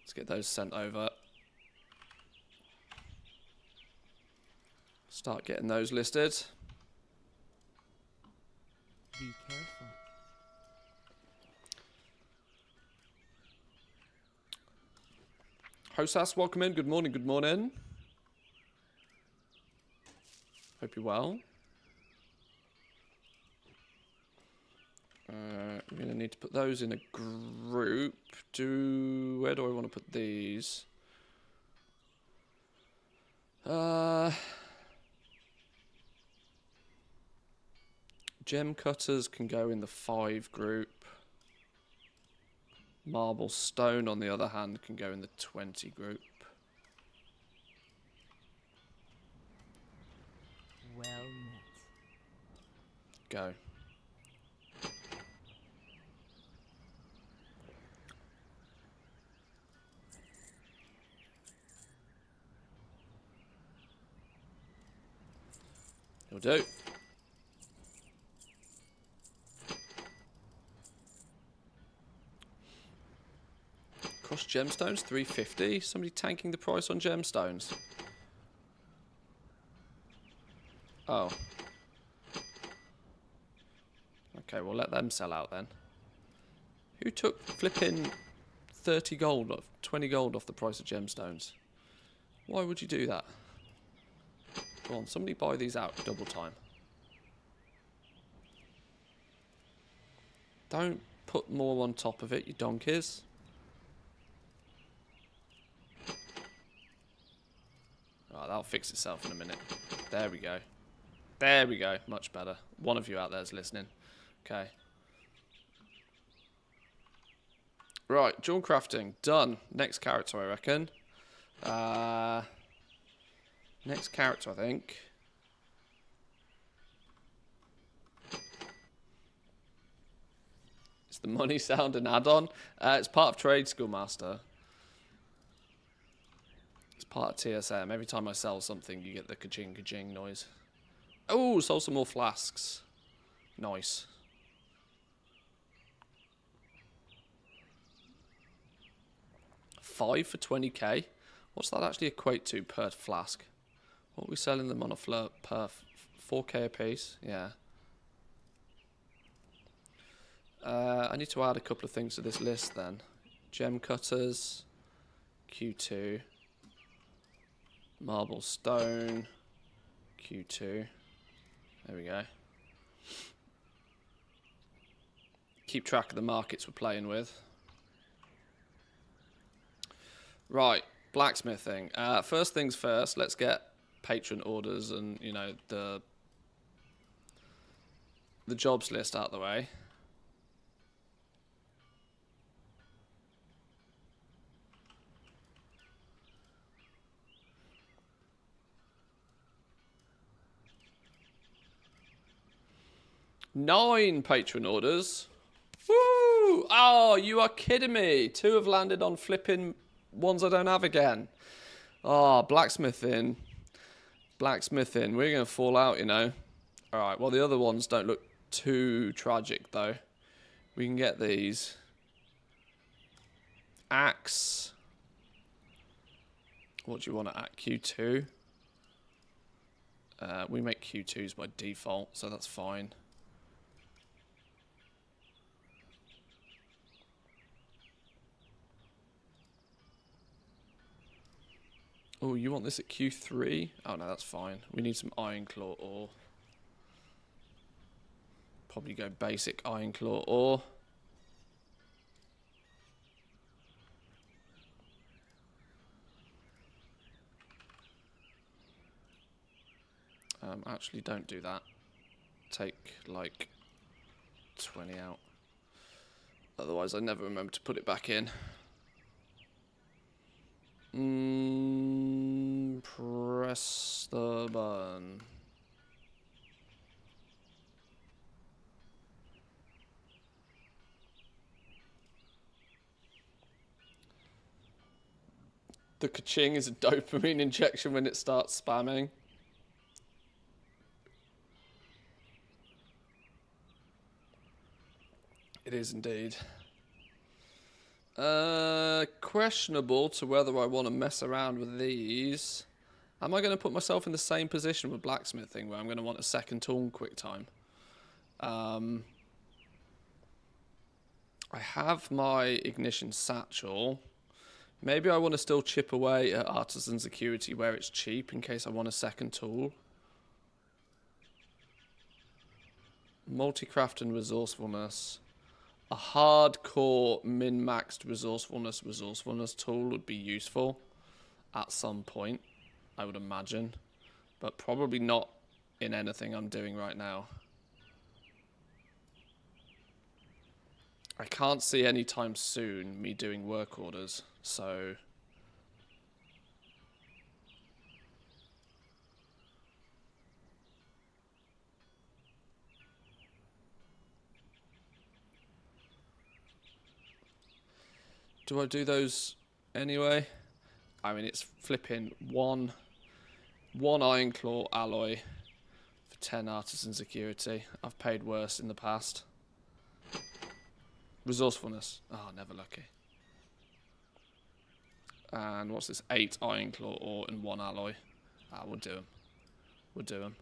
Let's get those sent over. Start getting those listed. Be careful. Hosas, welcome in. Good morning, good morning. Hope you're well. We're going to need to put those in a group. Where do I want to put these? Gem cutters can go in the 5 group. Marble stone, on the other hand, can go in the 20 group. Well met. Go. You'll do. Cost gemstones, 350. Somebody tanking the price on gemstones. Oh. Okay, we'll let them sell out then. Who took flipping 30 gold off, 20 gold off the price of gemstones? Why would you do that? Go on, somebody buy these out double time. Don't put more on top of it, you donkeys. Right, that'll fix itself in a minute. There we go. There we go. Much better. One of you out there is listening. Okay. Right, jewel crafting. Done. Next character, I reckon. Next character, I think. Is the money sound an add-on? It's part of Trade Schoolmaster. part of TSM. Every time I sell something, you get the ka-ching, ka-ching noise. Oh, sold some more flasks. Nice. $5 for 20k. What's that actually equate to per flask? What are we selling them on a per 4k a piece? Yeah. I need to add a couple of things to this list then. Gem cutters, Q2, marble stone, Q2. There we go. Keep track of the markets we're playing with. Right, blacksmithing. First things first, let's get patron orders and, you know, the jobs list out of the way. Nine patron orders. Woo! Oh, you are kidding me. 2 have landed on flipping ones I don't have again. Oh, blacksmithing. Blacksmithing. We're going to fall out, you know. Alright, well, the other ones don't look too tragic, though. We can get these. Axe. What do you want at Q2? We make Q2s by default, so that's fine. Oh, you want this at Q3? Oh, no, that's fine. We need some iron claw ore. Probably go basic iron claw ore. Actually, don't do that. Take, like, 20 out. Otherwise, I never remember to put it back in. Press the button. The ka-ching is a dopamine injection when it starts spamming. It is indeed. Questionable to whether I want to mess around with these. Am I going to put myself in the same position with blacksmithing where I'm going to want a second tool in quick time? I have my ignition satchel. Maybe I want to still chip away at artisan security where it's cheap in case I want a second tool. Multi-craft and resourcefulness. A hardcore min-maxed resourcefulness tool would be useful at some point, I would imagine, but probably not in anything I'm doing right now. I can't see anytime soon me doing work orders, so do I do those anyway? I mean, it's flipping one iron claw alloy for 10 artisan security. I've paid worse in the past. Resourcefulness. Oh, never lucky. And what's this? 8 iron claw ore and 1 alloy. Ah, we'll do them. We'll do them.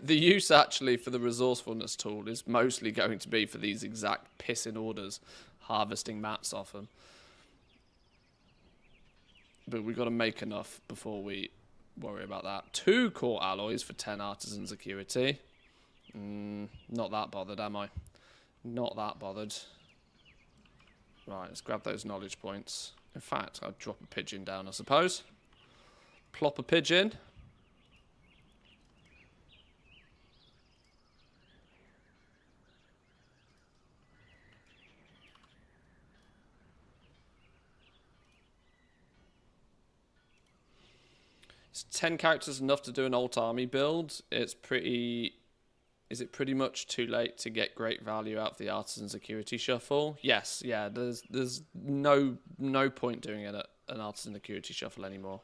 The use actually for the resourcefulness tool is mostly going to be for these exact pissing orders, harvesting mats off them. But we've got to make enough before we worry about that. 2 core alloys for 10 artisan security. Not that bothered, am I? Not that bothered. Right, let's grab those knowledge points. In fact, I'll drop a pigeon down, I suppose. Plop a pigeon. Is 10 characters enough to do an alt army build? It's pretty Is it pretty much too late to get great value out of the Artisan Security Shuffle? Yes, yeah, there's no point doing it at an Artisan Security Shuffle anymore.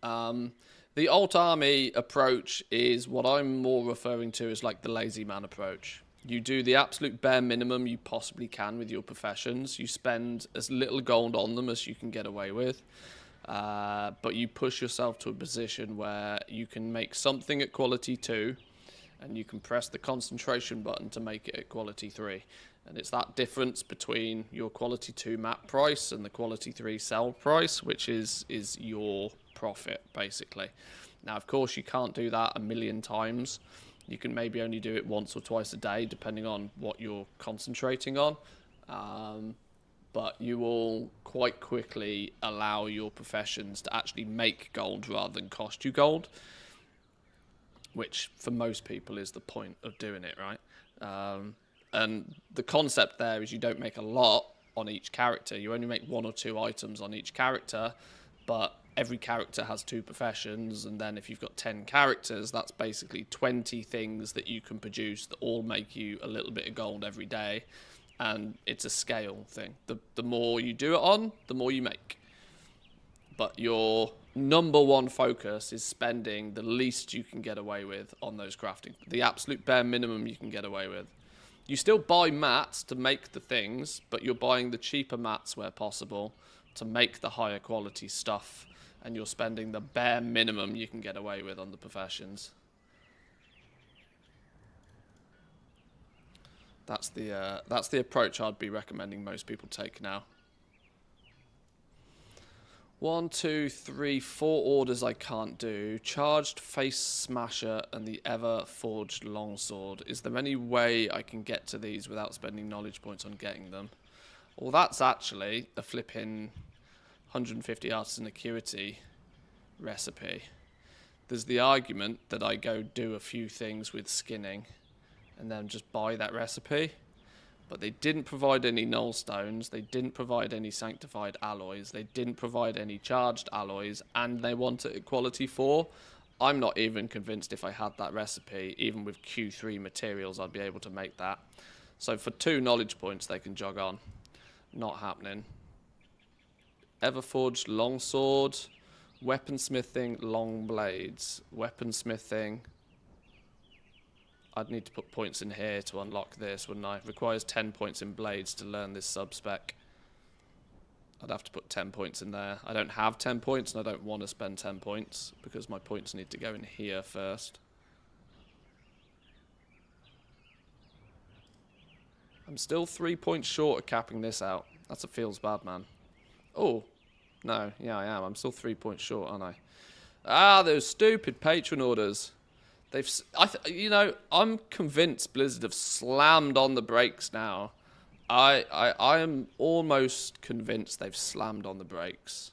The alt army approach is what I'm more referring to as like the lazy man approach. You do the absolute bare minimum you possibly can with your professions. You spend as little gold on them as you can get away with. But you push yourself to a position where you can make something at quality 2 and you can press the concentration button to make it at quality 3. And it's that difference between your quality 2 map price and the quality 3 sell price, which is your profit, basically. Now, of course, you can't do that a million times. You can maybe only do it once or twice a day, depending on what you're concentrating on. But you will quite quickly allow your professions to actually make gold rather than cost you gold, which for most people is the point of doing it, right? And the concept there is you don't make a lot on each character. You only make 1 or 2 items on each character, but every character has 2 professions, and then if you've got 10 characters, that's basically 20 things that you can produce that all make you a little bit of gold every day. And it's a scale thing. The more you do it on, the more you make. But your number one focus is spending the least you can get away with on those crafting. The absolute bare minimum you can get away with. You still buy mats to make the things, but you're buying the cheaper mats where possible to make the higher quality stuff. And you're spending the bare minimum you can get away with on the professions. That's the approach I'd be recommending most people take now. 1, 2, 3, 4 orders I can't do. Charged Face Smasher and the Ever Forged Longsword. Is there any way I can get to these without spending knowledge points on getting them? Well, that's actually a flipping 150 Artisan Acuity recipe. There's the argument that I go do a few things with skinning and then just buy that recipe, but they didn't provide any null stones, they didn't provide any sanctified alloys, they didn't provide any charged alloys, and they want it at quality 4. I'm not even convinced if I had that recipe, even with Q3 materials, I'd be able to make that. So for 2 knowledge points they can jog on. Not happening. Everforged longsword, weaponsmithing, long blades. Weaponsmithing, I'd need to put points in here to unlock this, wouldn't I? Requires 10 points in blades to learn this sub-spec. I'd have to put 10 points in there. I don't have 10 points, and I don't want to spend 10 points, because my points need to go in here first. I'm still 3 points short of capping this out. That feels bad, man. Oh, no, yeah, I am. I'm still 3 points short, aren't I? Ah, those stupid Patron orders. You know, I'm convinced Blizzard have slammed on the brakes now. I am almost convinced they've slammed on the brakes.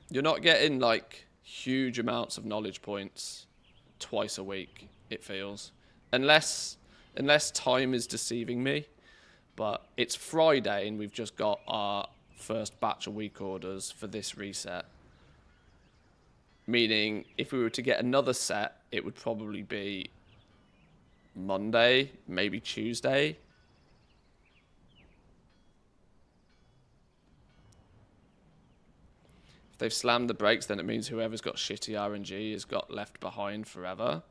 You're not getting, like, huge amounts of knowledge points twice a week, it feels. Unless time is deceiving me. But it's Friday, and we've just got our first batch of week orders for this reset. Meaning, if we were to get another set, it would probably be Monday, maybe Tuesday. If they've slammed the brakes, then it means whoever's got shitty RNG has got left behind forever.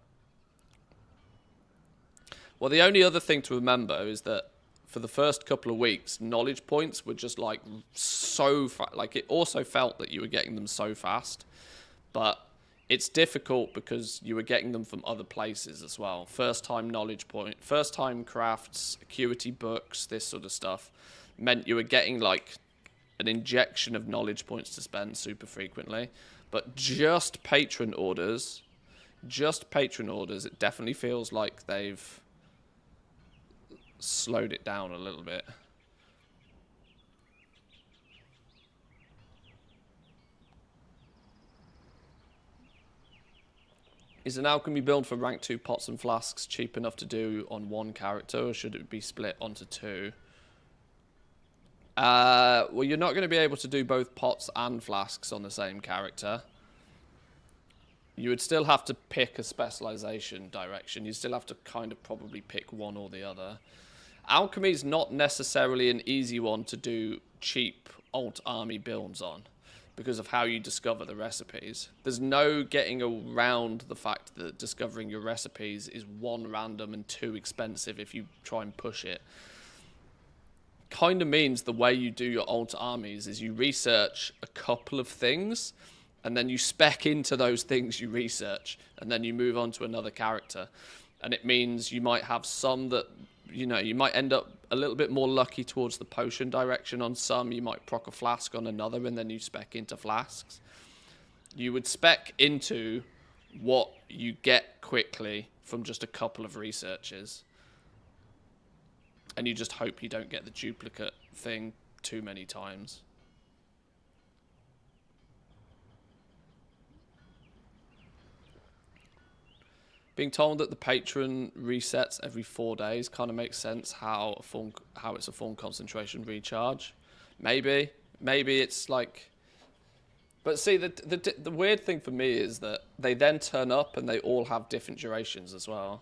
Well, the only other thing to remember is that for the first couple of weeks, knowledge points were just like so fast. Like, it also felt that you were getting them so fast. But it's difficult because you were getting them from other places as well. First time knowledge point, first time crafts, acuity books, this sort of stuff meant you were getting like an injection of knowledge points to spend super frequently. But just patron orders, it definitely feels like they've slowed it down a little bit. Is an alchemy build for rank 2 pots and flasks cheap enough to do on one character, or should it be split onto 2? Well, you're not going to be able to do both pots and flasks on the same character. You would still have to pick a specialization direction. You still have to kind of probably pick one or the other. Alchemy is not necessarily an easy one to do cheap alt army builds on because of how you discover the recipes. There's no getting around the fact that discovering your recipes is 1, random, and 2, expensive if you try and push it. Kind of means the way you do your alt armies is you research a couple of things and then you spec into those things you research and then you move on to another character. And it means you might have some that, you know, you might end up a little bit more lucky towards the potion direction on some. You might proc a flask on another and then you spec into flasks. You would spec into what you get quickly from just a couple of researches. And you just hope you don't get the duplicate thing too many times. Being told that the Patron resets every 4 days kind of makes sense how it's a full concentration recharge. Maybe it's like... But see, the weird thing for me is that they then turn up and they all have different durations as well.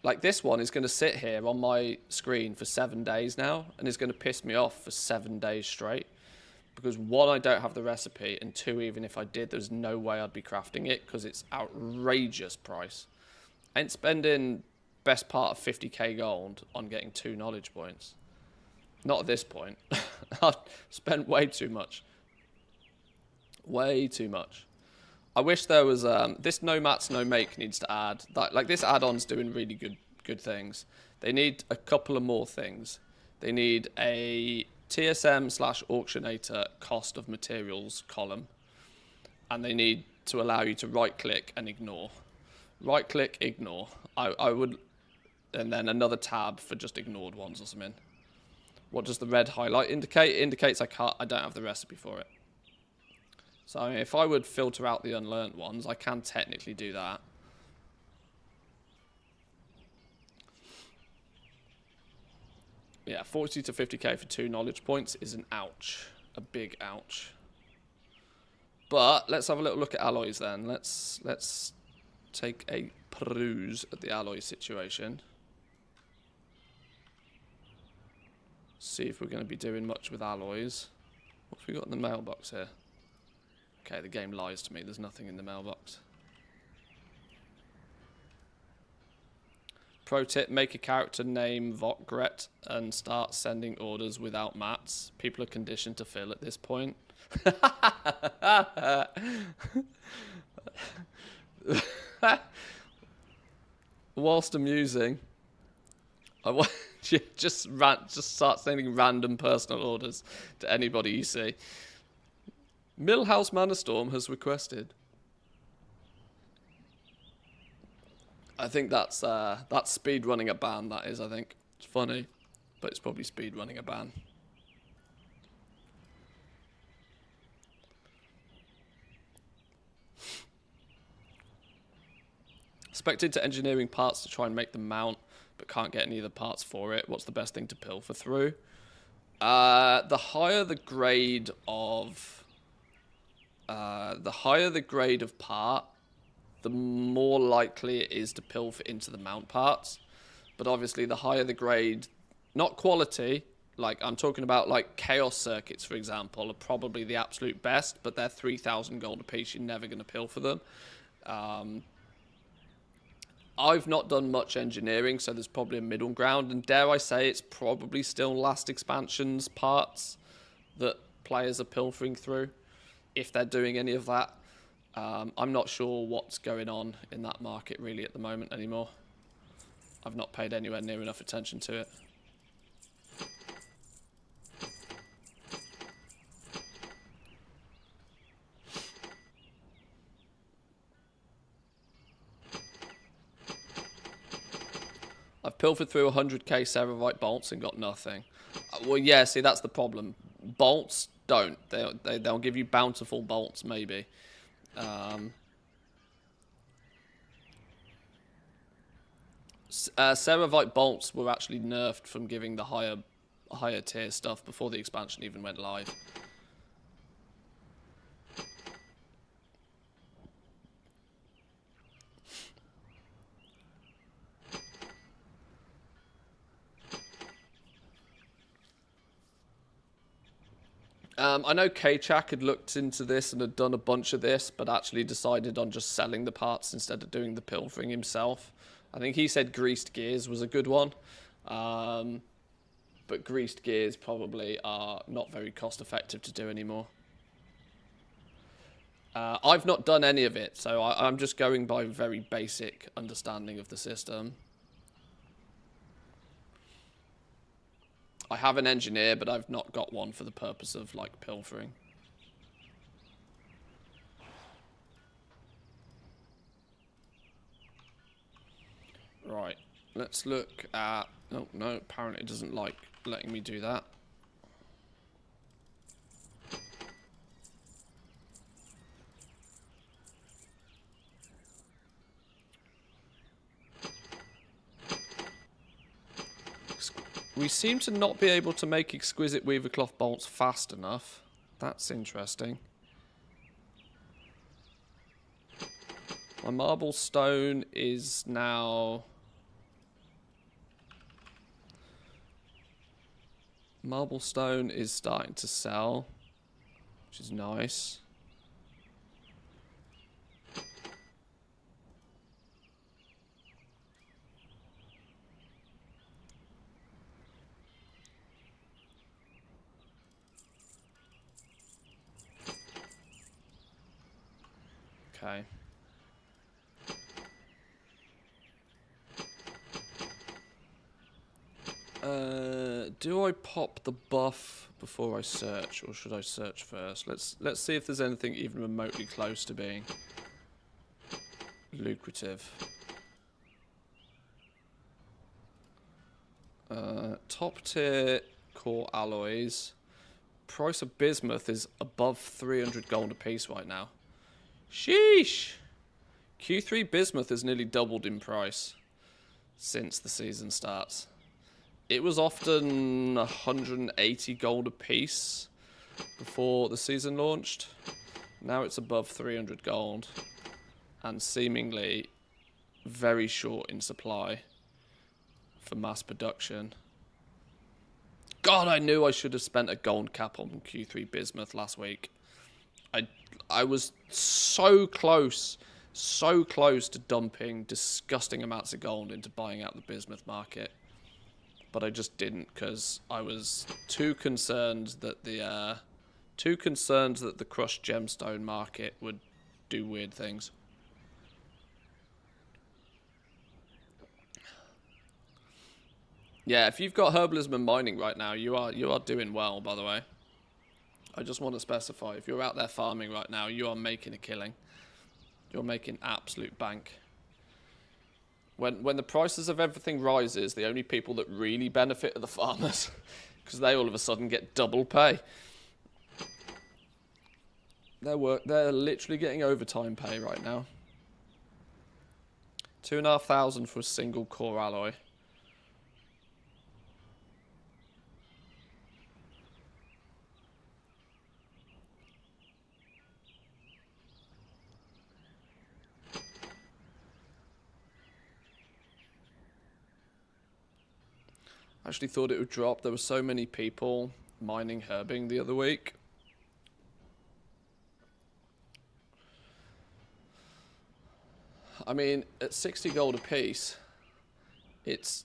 Like this one is going to sit here on my screen for 7 days now and is going to piss me off for 7 days straight. Because 1, I don't have the recipe, and 2, even if I did, there's no way I'd be crafting it because it's outrageous price. I ain't spending best part of 50k gold on getting 2 knowledge points. Not at this point. I've spent way too much. Way too much. I wish there was this no mats no make needs to add that, like this add-on's doing really good things. They need a couple of more things. They need a TSM/auctionator cost of materials column, and they need to allow you to right click and ignore. Right click, ignore. I would, and then another tab for just ignored ones or something. What does the red highlight indicate? It indicates I don't have the recipe for it. So I mean, if I would filter out the unlearned ones, I can technically do that. Yeah, 40 to 50k for 2 knowledge points is an ouch. A big ouch. But let's have a little look at alloys then. Let's take a peruse at the alloy situation. See if we're going to be doing much with alloys. What have we got in the mailbox here? Okay, the game lies to me. There's nothing in the mailbox. Pro tip, make a character name Vokgret and start sending orders without mats. People are conditioned to fill at this point. Whilst amusing, I want you just start sending random personal orders to anybody you see. Millhouse Manostorm has requested. I think that's speed running a ban. That is, I think it's funny, but it's probably speed running a ban. Expected to engineering parts to try and make the mount, but can't get any of the parts for it. What's the best thing to pilfer through? The higher the grade of part, the more likely it is to pilfer into the mount parts. But obviously the higher the grade, not quality, like I'm talking about like chaos circuits, for example, are probably the absolute best, but they're 3,000 gold a piece. You're never going to pilfer them. I've not done much engineering, so there's probably a middle ground, and dare I say it's probably still last expansion's parts that players are pilfering through, if they're doing any of that. I'm not sure what's going on in that market really at the moment anymore. I've not paid anywhere near enough attention to it. I've pilfered through 100k Ceravite bolts and got nothing. Well, yeah, see, that's the problem. Bolts don't. They'll give you bountiful bolts, maybe. Ceravite bolts were actually nerfed from giving the higher higher tier stuff before the expansion even went live. I know K-Chak had looked into this and had done a bunch of this, but actually decided on just selling the parts instead of doing the pilfering himself. I think he said greased gears was a good one. But greased gears probably are not very cost effective to do anymore. I've not done any of it, so I'm just going by very basic understanding of the system. I have an engineer, but I've not got one for the purpose of, like, pilfering. Right, let's look at... Oh, no, apparently it doesn't like letting me do that. We seem to not be able to make exquisite weaver cloth bolts fast enough. That's interesting. My marble stone is now... Marble stone is starting to sell, which is nice. Okay. Do I pop the buff before I search, or should I search first? Let's see if there's anything even remotely close to being lucrative. Top tier core alloys. Price of bismuth is above 300 gold a piece right now. Sheesh! Q3 bismuth has nearly doubled in price since the season starts. It was often 180 gold a piece before the season launched. Now it's above 300 gold and seemingly very short in supply for mass production. God, I knew I should have spent a gold cap on Q3 bismuth last week. I was so close to dumping disgusting amounts of gold into buying out the bismuth market. But I just didn't because I was too concerned that the crushed gemstone market would do weird things. Yeah, if you've got herbalism and mining right now, you are doing well, by the way. I just want to specify, if you're out there farming right now, you are making a killing. You're making absolute bank. When the prices of everything rises, the only people that really benefit are the farmers, because they all of a sudden get double pay. They're literally getting overtime pay right now. 2,500 for a single core alloy. I actually thought it would drop. There were so many people mining herbing the other week. I mean, at 60 gold a piece, it's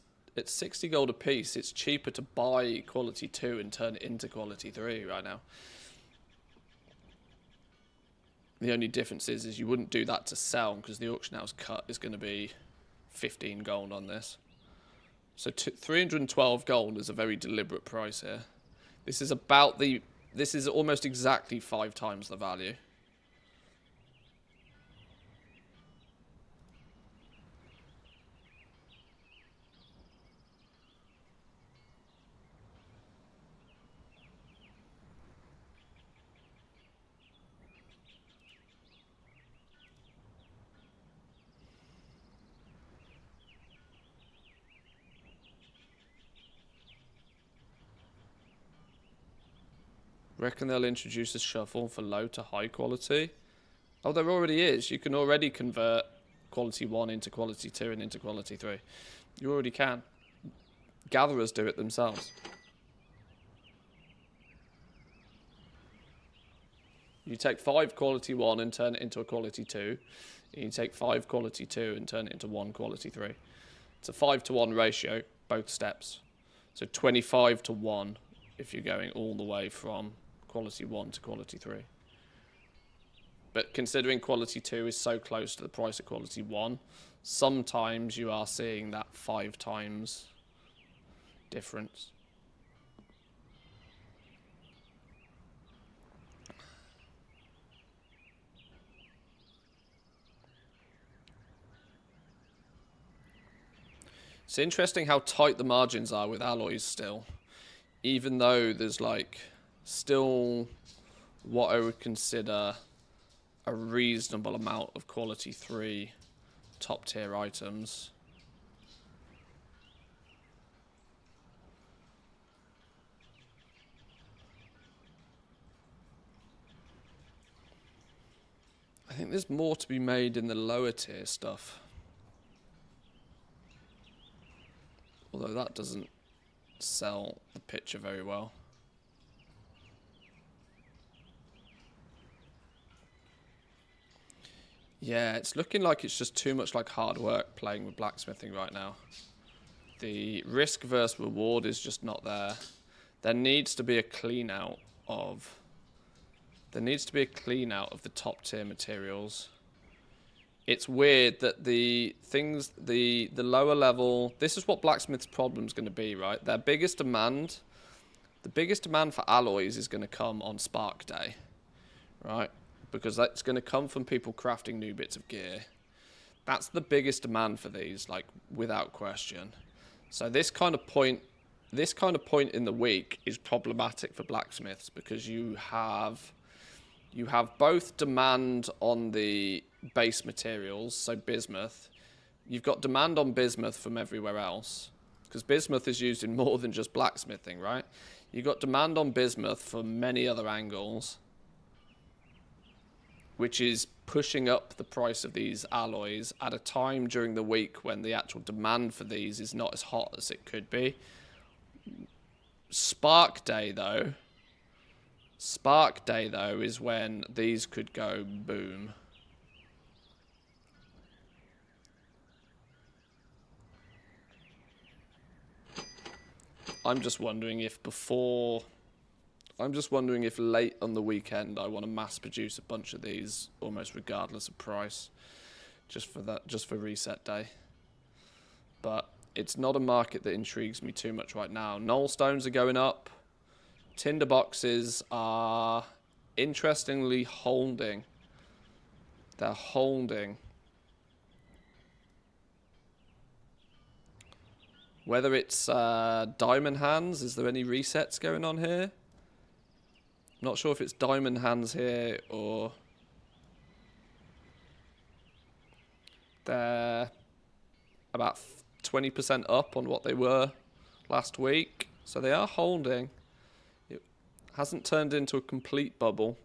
cheaper to buy quality 2 and turn it into quality 3 right now. The only difference is you wouldn't do that to sell because the auction house cut is going to be 15 gold on this. So 312 gold is a very deliberate price here. This is almost exactly 5 times the value. Reckon they'll introduce a shuffle for low to high quality. Oh, there already is. You can already convert quality 1 into quality 2 and into quality 3. You already can. Gatherers do it themselves. You take 5 quality 1 and turn it into a quality 2. And you take 5 quality 2 and turn it into 1 quality 3. It's a 5-to-1 ratio, both steps. So 25 to 1 if you're going all the way from quality 1 to quality 3. But considering quality 2 is so close to the price of quality 1, sometimes you are seeing that 5 times difference. It's interesting how tight the margins are with alloys still. Even though there's like still what I would consider a reasonable amount of quality 3 top tier items. I think there's more to be made in the lower tier stuff. Although that doesn't sell the picture very well. Yeah, it's looking like it's just too much like hard work playing with blacksmithing right now. The risk versus reward is just not there. There needs to be a clean out of... There needs to be a clean out of the top tier materials. It's weird that the things, the lower level... This is what blacksmith's problem is going to be, right? Their biggest demand... The biggest demand for alloys is going to come on Spark Day, right? Because that's going to come from people crafting new bits of gear. That's the biggest demand for these, like, without question. So this kind of point in the week is problematic for blacksmiths because you have both demand on the base materials, so bismuth. You've got demand on bismuth from everywhere else because bismuth is used in more than just blacksmithing, right? You've got demand on bismuth from many other angles, which is pushing up the price of these alloys at a time during the week when the actual demand for these is not as hot as it could be. Spark Day, though, is when these could go boom. I'm just wondering if late on the weekend I want to mass produce a bunch of these almost regardless of price, just for reset day. But it's not a market that intrigues me too much right now. Knoll stones are going up. Tinder boxes are interestingly holding. They're holding. Whether it's diamond hands, is there any resets going on here? Not sure if it's diamond hands here or they're about 20% up on what they were last week. So they are holding. It hasn't turned into a complete bubble.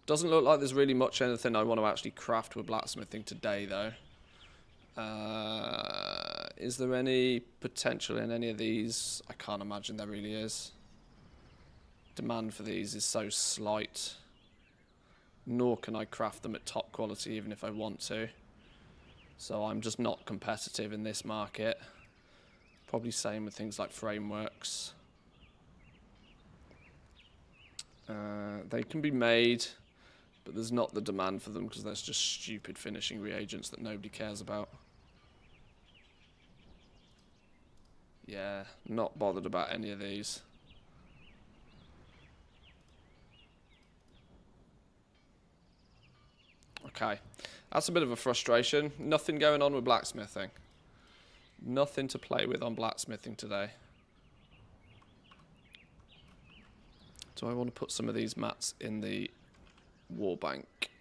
Doesn't look like there's really much anything I want to actually craft with blacksmithing today, though. Is there any potential in any of these? I can't imagine there really is. Demand for these is so slight. Nor can I craft them at top quality even if I want to. So I'm just not competitive in this market. Probably same with things like frameworks. They can be made, but there's not the demand for them because there's just stupid finishing reagents that nobody cares about. Yeah, not bothered about any of these. Okay, that's a bit of a frustration. Nothing going on with blacksmithing. Nothing to play with on blacksmithing today. Do I want to put some of these mats in the wall bank?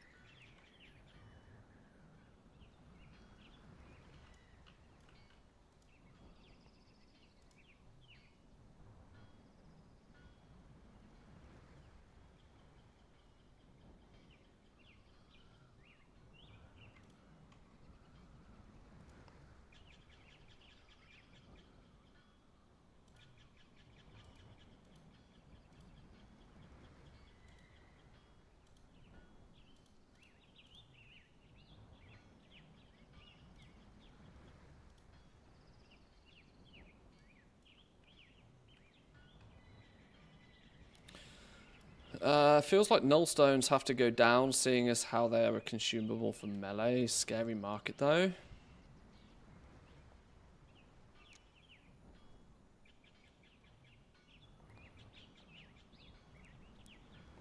Feels like null stones have to go down, seeing as how they are a consumable for melee. Scary market, though.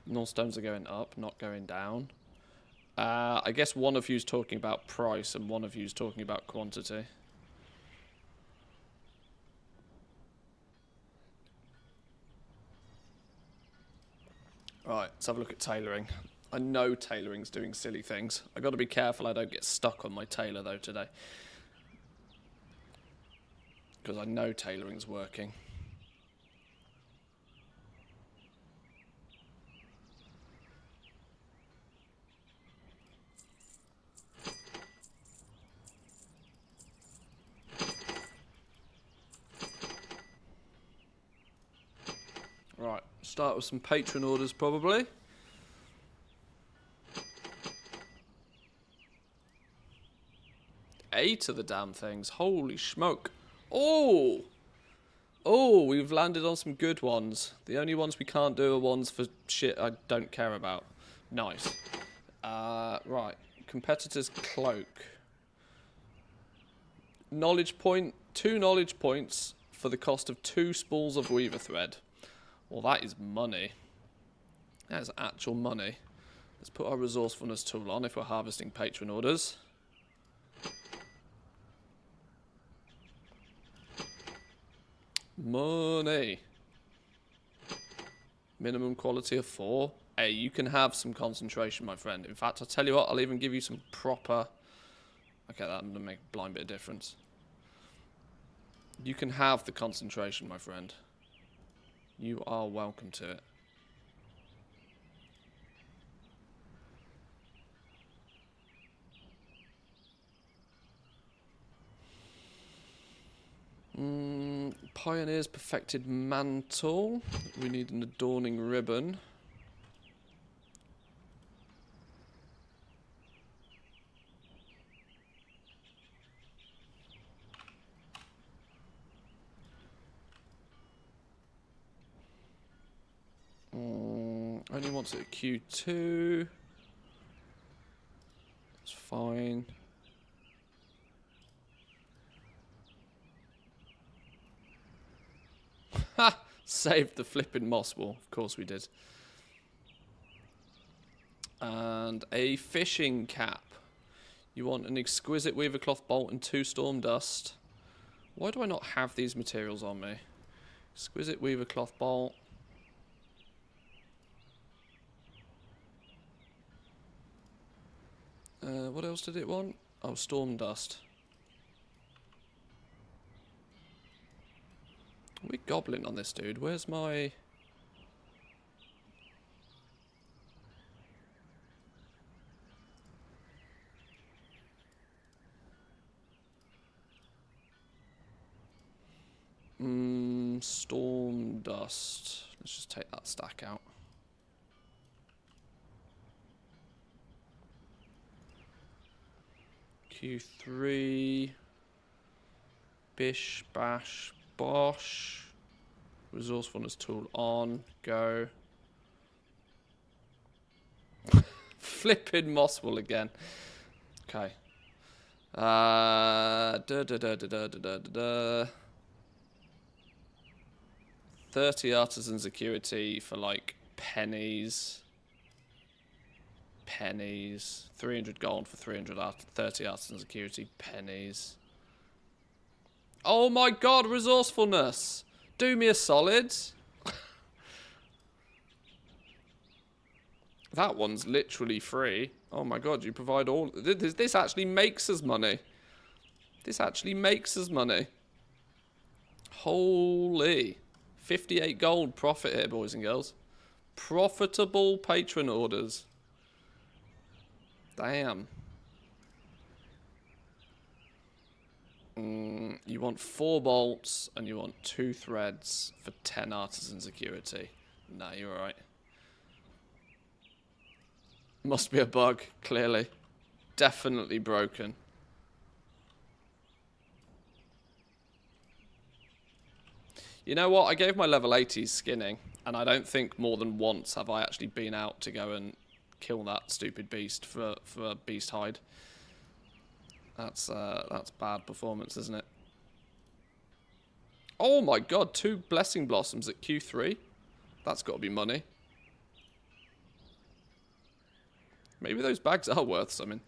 Null stones are going up, not going down. I guess one of you's talking about price and one of you's talking about quantity. Right, let's have a look at tailoring. I know tailoring's doing silly things. I've got to be careful I don't get stuck on my tailor, though, today. Because I know tailoring's working. Right, start with some patron orders, probably. Eight of the damn things. Holy smoke. Oh! Oh, we've landed on some good ones. The only ones we can't do are ones for shit I don't care about. Nice. Right. Competitor's cloak. Knowledge point. 2 knowledge points for the cost of 2 spools of weaver thread. Well, that is money. That is actual money. Let's put our resourcefulness tool on if we're harvesting patron orders. Money. Minimum quality of 4. Hey, you can have some concentration, my friend. In fact, I'll tell you what, I'll even give you some proper... Okay, that doesn't make a blind bit of difference. You can have the concentration, my friend. You are welcome to it. Pioneer's perfected mantle. We need an adorning ribbon. Only wants it at Q2. That's fine. Ha! Saved the flipping moss wall. Of course we did. And a fishing cap. You want an exquisite weaver cloth bolt and 2 storm dust. Why do I not have these materials on me? Exquisite weaver cloth bolt. What else did it want? Oh, storm dust. We're gobbling on this dude. Where's my... storm dust. Let's just take that stack out. Q3. Bish, bash, bosh. Resourcefulness tool on. Go. Flipping moss wool again. Okay. 30 artisan security for like pennies. Pennies. 300 gold for 30 artisan security. Pennies. Oh my god, resourcefulness! Do me a solid. That one's literally free. Oh my god, you provide all... This actually makes us money. This actually makes us money. Holy. 58 gold profit here, boys and girls. Profitable patron orders. Damn. You want 4 bolts and you want 2 threads for 10 artisan security. Nah, you're alright. Must be a bug, clearly. Definitely broken. You know what? I gave my level 80s skinning. And I don't think more than once have I actually been out to go and kill that stupid beast for a beast hide. That's bad performance, isn't it? Oh my god, 2 blessing blossoms at Q3. That's got to be money. Maybe those bags are worth something.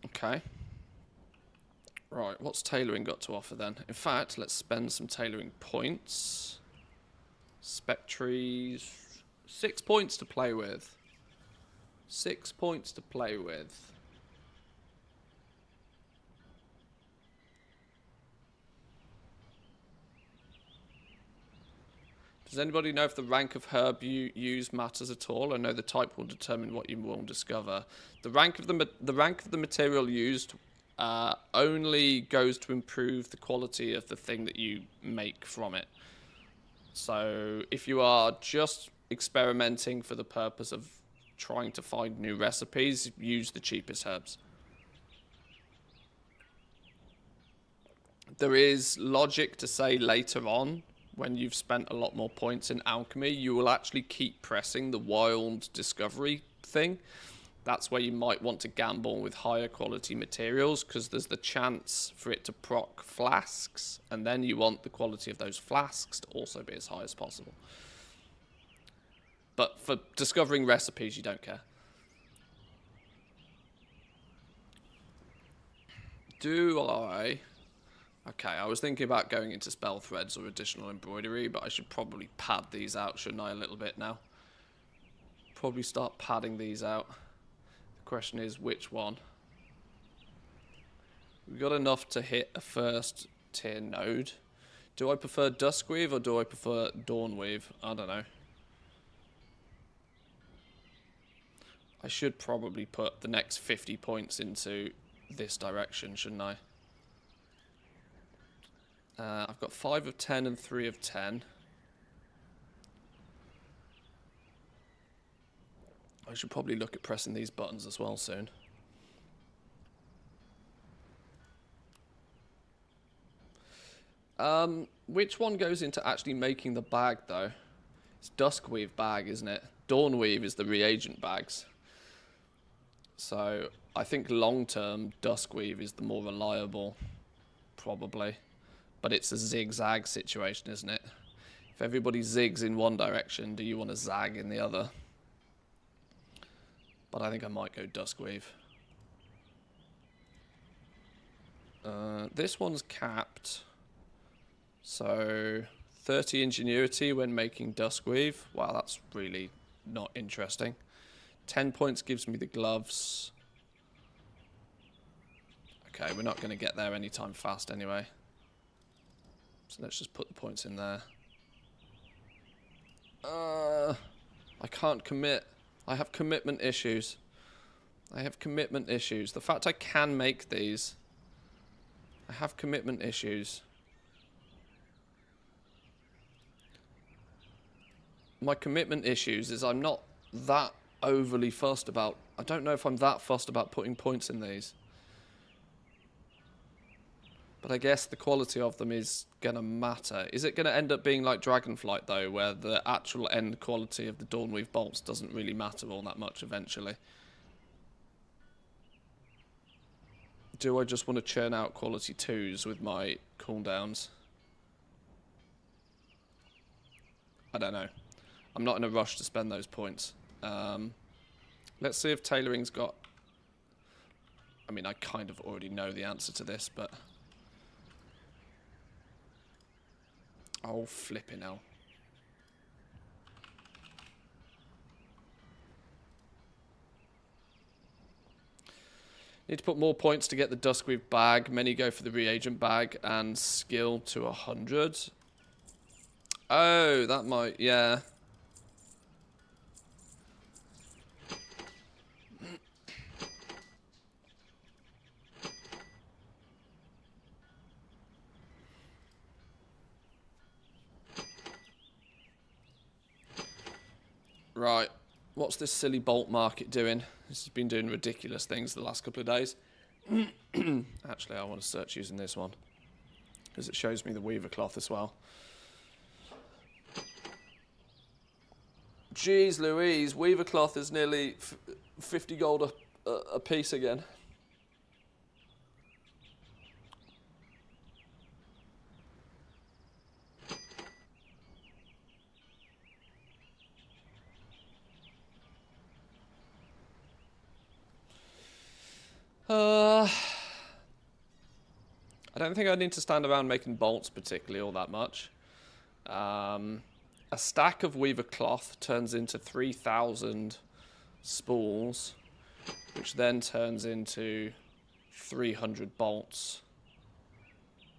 Okay. Right, what's tailoring got to offer then? In fact, let's spend some tailoring points. Spectries. 6 points to play with. 6 points to play with. Does anybody know if the rank of herb you use matters at all? I know the type will determine what you will discover. The rank of the material used only goes to improve the quality of the thing that you make from it. So if you are just experimenting for the purpose of trying to find new recipes, use the cheapest herbs. There is logic to say later on, when you've spent a lot more points in alchemy, you will actually keep pressing the wild discovery thing. That's where you might want to gamble with higher quality materials, because there's the chance for it to proc flasks, and then you want the quality of those flasks to also be as high as possible. But for discovering recipes, you don't care. Do I... Okay, I was thinking about going into spell threads or additional embroidery, but I should probably pad these out, shouldn't I, a little bit now? Probably start padding these out. The question is, which one? We've got enough to hit a first tier node. Do I prefer Duskweave or do I prefer Dawnweave? I don't know. I should probably put the next 50 points into this direction, shouldn't I? I've got 5 of 10 and 3 of 10. I should probably look at pressing these buttons as well soon. Which one goes into actually making the bag, though? It's Duskweave bag, isn't it? Dawnweave is the reagent bags. So I think long-term, Duskweave is the more reliable, probably. But it's a zigzag situation, isn't it? If everybody zigs in one direction, do you want to zag in the other? But I think I might go Duskweave. This one's capped. So 30 ingenuity when making Duskweave. Wow, that's really not interesting. 10 points gives me the gloves. Okay, we're not going to get there anytime fast anyway. So let's just put the points in there. I can't commit. I have commitment issues. I have commitment issues. The fact I can make these. I have commitment issues. My commitment issues is I'm not that overly fussed about... I don't know if I'm that fussed about putting points in these. But I guess the quality of them is going to matter. Is it going to end up being like Dragonflight, though, where the actual end quality of the Dawnweave bolts doesn't really matter all that much eventually? Do I just want to churn out quality 2s with my cooldowns? I don't know. I'm not in a rush to spend those points. Let's see if Tailoring's got... I mean, I kind of already know the answer to this, but... Oh, flipping hell. Need to put more points to get the Duskweave bag. Many go for the reagent bag and skill to 100. Oh, that might... yeah. Right. What's this silly bolt market doing? This has been doing ridiculous things the last couple of days. Actually, I want to search using this one because it shows me the weaver cloth as well. Jeez Louise, weaver cloth is nearly 50 gold a piece again. I don't think I need to stand around making bolts particularly all that much. A stack of weaver cloth turns into 3,000 spools, which then turns into 300 bolts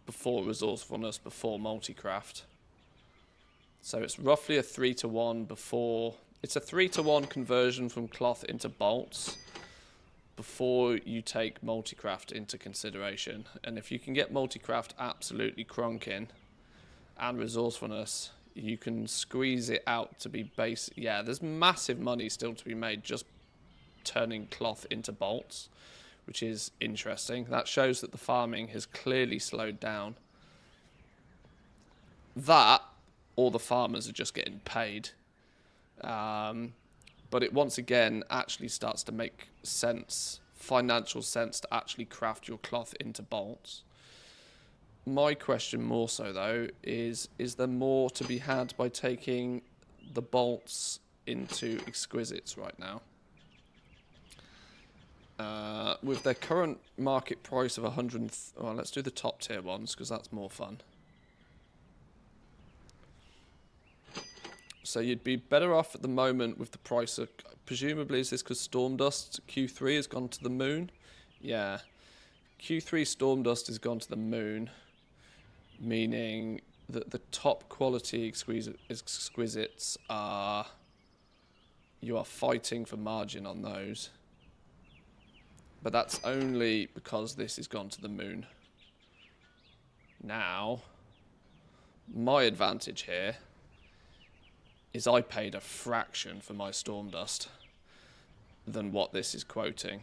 before resourcefulness, before multicraft. So it's roughly a 3-to-1 before. It's a 3-to-1 conversion from cloth into bolts before you take multicraft into consideration. And if you can get multicraft absolutely crunking and resourcefulness, you can squeeze it out to be base. Yeah, there's massive money still to be made just turning cloth into bolts, which is interesting. That shows that the farming has clearly slowed down. That, or the farmers are just getting paid. But it once again actually starts to make sense, financial sense, to actually craft your cloth into bolts. My question more so though is there more to be had by taking the bolts into exquisites right now? With their current market price of 100, well, let's do the top tier ones because that's more fun. So you'd be better off at the moment with the price of, presumably is this because Stormdust Q3 has gone to the moon? Yeah. Q3 Stormdust has gone to the moon, meaning that the top quality exquisites are, you are fighting for margin on those. But that's only because this has gone to the moon. Now, my advantage here is I paid a fraction for my Stormdust than what this is quoting.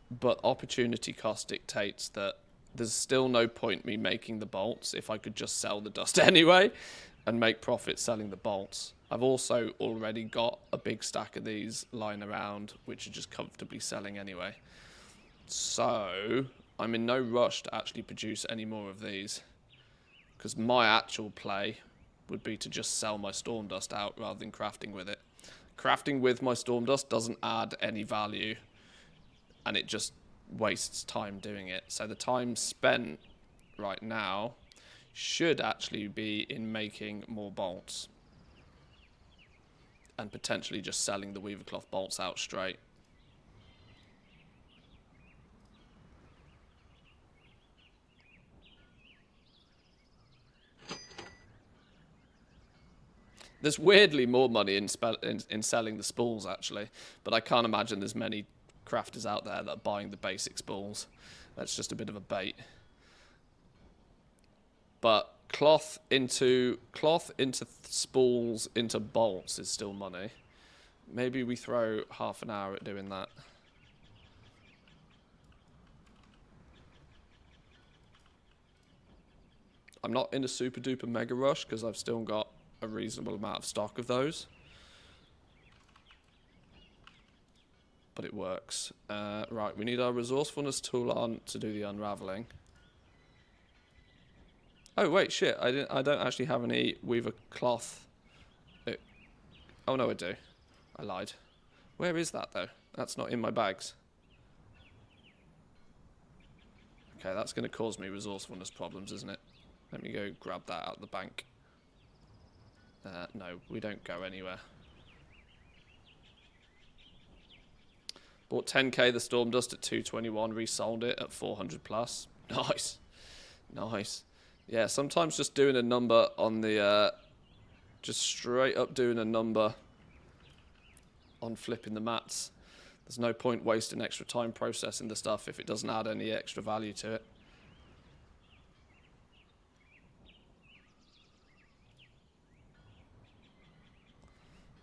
But opportunity cost dictates that there's still no point me making the bolts if I could just sell the dust anyway and make profit selling the bolts. I've also already got a big stack of these lying around which are just comfortably selling anyway. So I'm in no rush to actually produce any more of these because my actual play would be to just sell my Stormdust out rather than crafting with it. Crafting with my Stormdust doesn't add any value and it just wastes time doing it. So the time spent right now should actually be in making more bolts and potentially just selling the weaver cloth bolts out straight. There's weirdly more money in selling the spools, actually. But I can't imagine there's many crafters out there that are buying the basic spools. That's just a bit of a bait. But cloth into spools into bolts is still money. Maybe we throw half an hour at doing that. I'm not in a super duper mega rush because I've still got a reasonable amount of stock of those, but it works. Right, we need our resourcefulness tool on to do the unraveling. Oh wait, shit! I don't actually have any weaver cloth. Oh no, I do. I lied. Where is that though? That's not in my bags. Okay, that's going to cause me resourcefulness problems, isn't it? Let me go grab that out of the bank. No, we don't go anywhere. Bought 10k the Stormdust at 221, resold it at 400 plus. Nice. Nice. Yeah, sometimes just doing a number on the, just straight up doing a number on flipping the mats. There's no point wasting extra time processing the stuff if it doesn't add any extra value to it.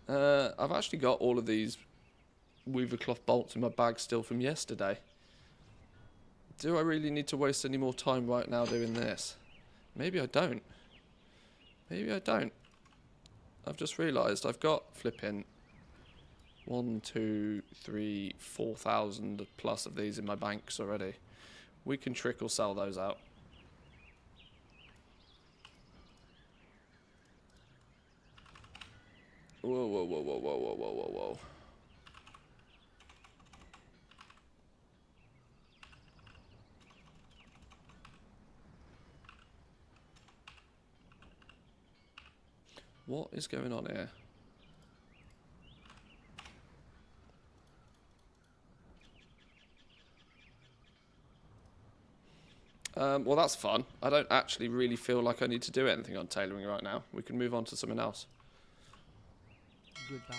I've actually got all of these weaver cloth bolts in my bag still from yesterday. Do I really need to waste any more time right now doing this? Maybe I don't. Maybe I don't. I've just realised I've got flipping 1, 2, 3, 4,000 plus of these in my banks already. We can trickle sell those out. Whoa, whoa, whoa, whoa, whoa, whoa, whoa, whoa, whoa. What is going on here? Well, that's fun. I don't actually really feel like I need to do anything on tailoring right now. We can move on to something else. Goodbye.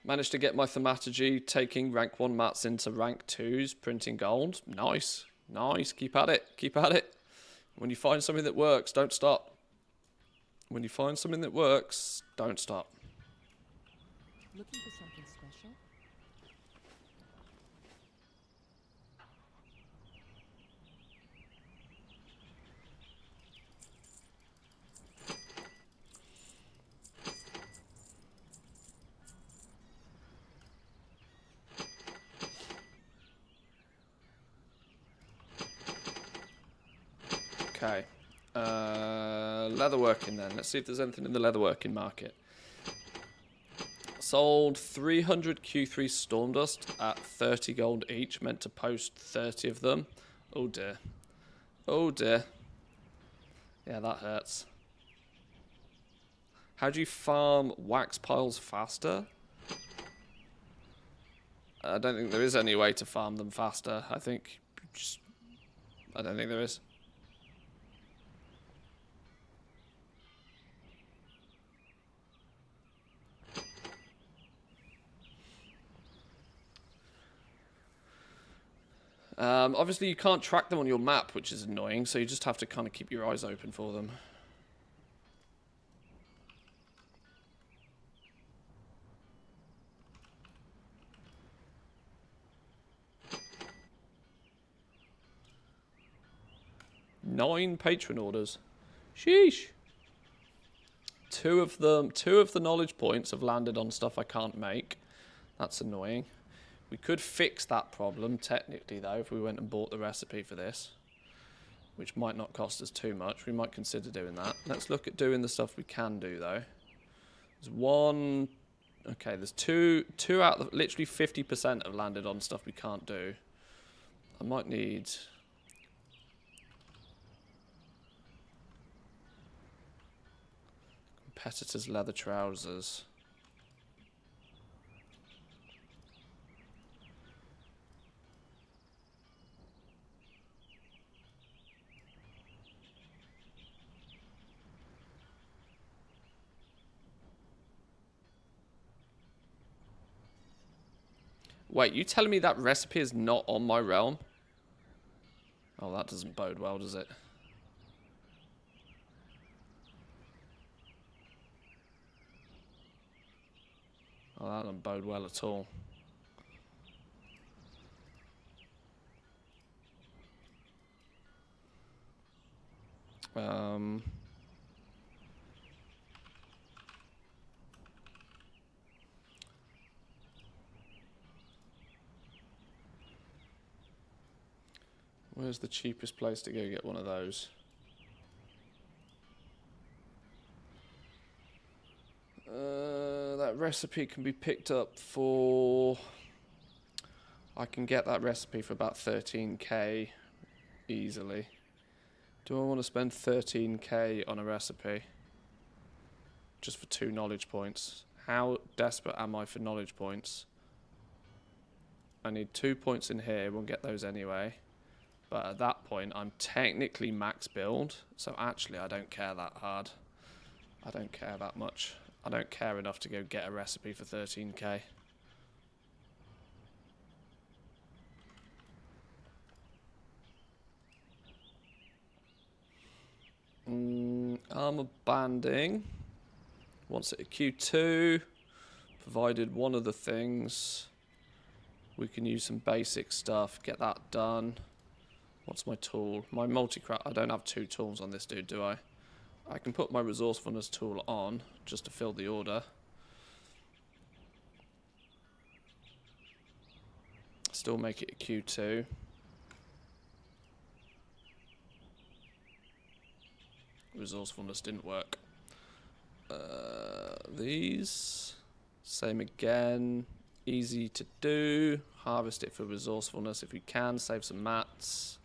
Managed to get my thaumaturgy, taking rank 1 mats into rank 2s, printing gold. Nice. Nice. Keep at it. Keep at it. When you find something that works, don't stop. When you find something that works, don't stop. Looking for something special? Okay. Leatherworking then. Let's see if there's anything in the leatherworking market. Sold 300 Q3 storm dust at 30 gold each. Meant to post 30 of them. Oh dear. Oh dear. Yeah, that hurts. How do you farm wax piles faster? I don't think there is any way to farm them faster. I don't think there is. Obviously you can't track them on your map, which is annoying, so you just have to kind of keep your eyes open for them. Nine patron orders. Sheesh. Two of the knowledge points have landed on stuff I can't make. That's annoying. We could fix that problem, technically, though, if we went and bought the recipe for this. Which might not cost us too much. We might consider doing that. Let's look at doing the stuff we can do, though. There's one... Okay, there's two out of... Literally 50% have landed on stuff we can't do. I might need... Competitor's leather trousers. Wait, you telling me that recipe is not on my realm? Oh, that doesn't bode well, does it? Oh, that doesn't bode well at all. Where's the cheapest place to go get one of those? That recipe can be picked up for... I can get that recipe for about 13k easily. Do I want to spend 13k on a recipe? Just for 2 knowledge points. How desperate am I for knowledge points? I need 2 points in here, we'll get those anyway. But at that point, I'm technically max build, so actually I don't care that hard. I don't care that much. I don't care enough to go get a recipe for 13k. Armor banding. Wants it at Q2. Provided one of the things. We can use some basic stuff. Get that done. What's my tool? My multi-craft. I don't have 2 tools on this dude, do I? I can put my resourcefulness tool on just to fill the order. Still make it a Q2. Resourcefulness didn't work. These. Same again. Easy to do. Harvest it for resourcefulness if we can. Save some mats.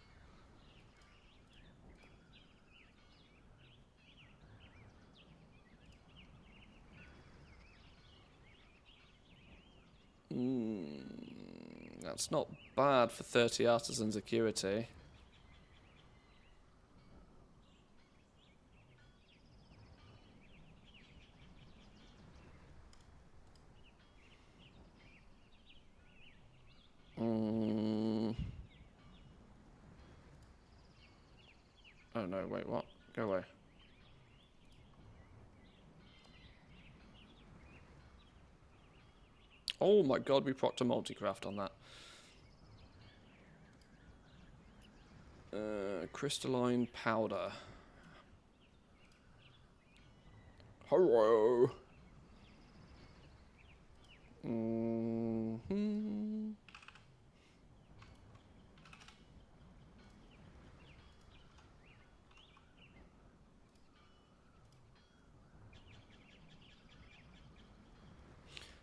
That's not bad for 30 artisan security. Oh no, wait, what? Go away. Oh my god, we procced a multi-craft on that. Crystalline powder. Hello.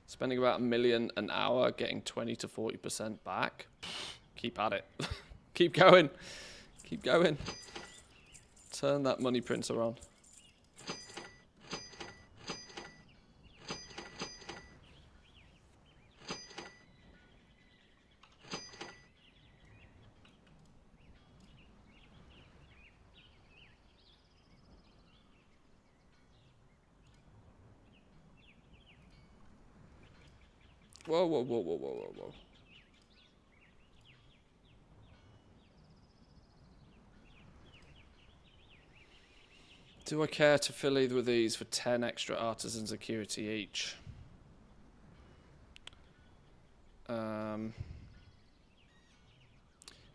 Spending about $1 million an hour, getting 20 to 40% back. Keep at it. Keep going. Keep going. Turn that money printer on. Whoa, whoa, whoa, whoa, whoa, whoa, whoa. Do I care to fill either of these for 10 extra artisan security each?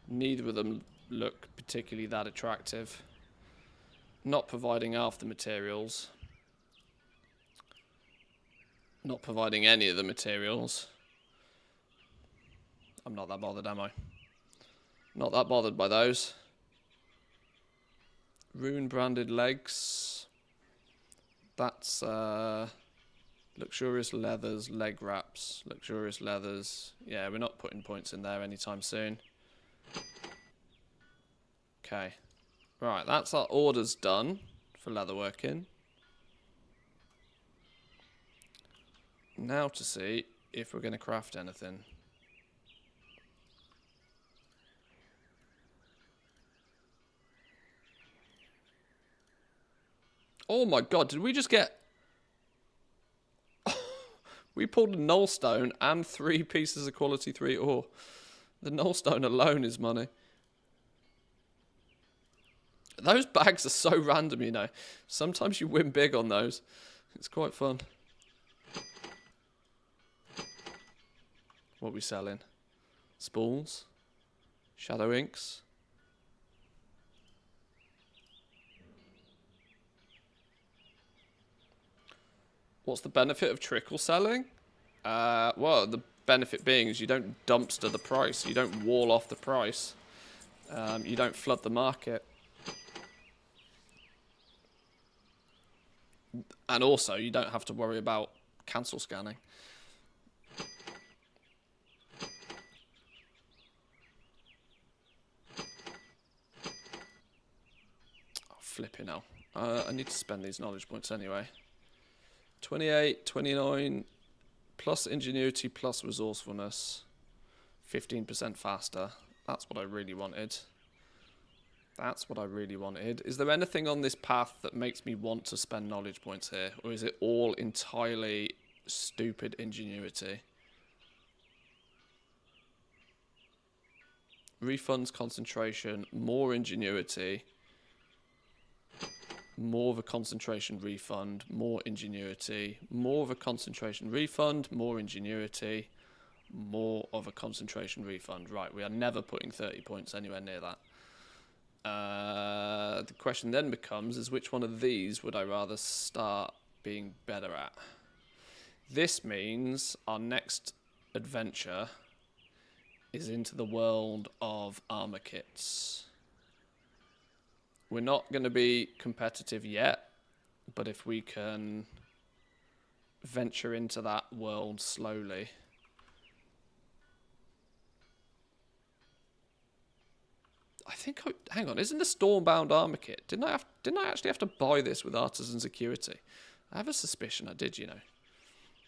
Neither of them look particularly that attractive. Not providing half the materials. Not providing any of the materials. I'm not that bothered, am I? Not that bothered by those. Rune branded legs. That's luxurious leathers, leg wraps, luxurious leathers. Yeah, we're not putting points in there anytime soon. Okay. Right, that's our orders done for leatherworking. Now to see if we're going to craft anything. Oh my god, did we just get... We pulled a nullstone and 3 pieces of quality 3 ore. The nullstone alone is money. Those bags are so random, you know. Sometimes you win big on those. It's quite fun. What are we selling? Spools? Shadow inks? What's the benefit of trickle selling? Well, the benefit being is you don't dumpster the price. You don't wall off the price. You don't flood the market. And also, you don't have to worry about cancel scanning. Flipping hell. I need to spend these knowledge points anyway. 28, 29, plus ingenuity, plus resourcefulness. 15% faster. That's what I really wanted. That's what I really wanted. Is there anything on this path that makes me want to spend knowledge points here? Or is it all entirely stupid ingenuity? Refunds, concentration, more ingenuity. more of a concentration refund, more ingenuity, more of a concentration refund, more ingenuity, more of a concentration refund. Right, we are never putting 30 points anywhere near that. The question then becomes, is which one of these would I rather start being better at? This means our next adventure is into the world of armor kits. We're not going to be competitive yet, but if we can venture into that world slowly. I think, hang on, isn't the Stormbound armor kit? Didn't I actually have to buy this with Artisan Security? I have a suspicion I did, you know.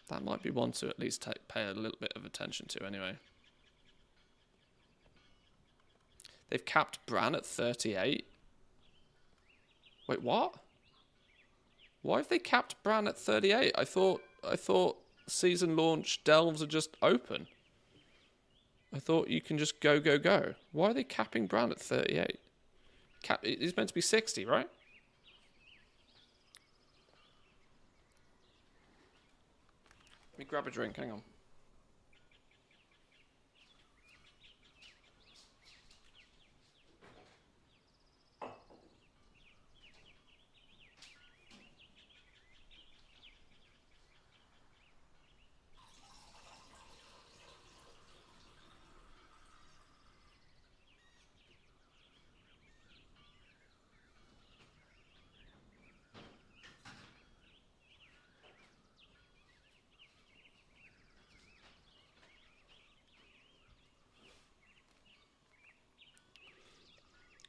That might be one to at least pay a little bit of attention to anyway. They've capped Bran at 38. Wait, what? Why have they capped Bran at 38? I thought season launch delves are just open. I thought you can just go. Why are they capping Bran at 38? It's meant to be 60, right? Let me grab a drink, hang on.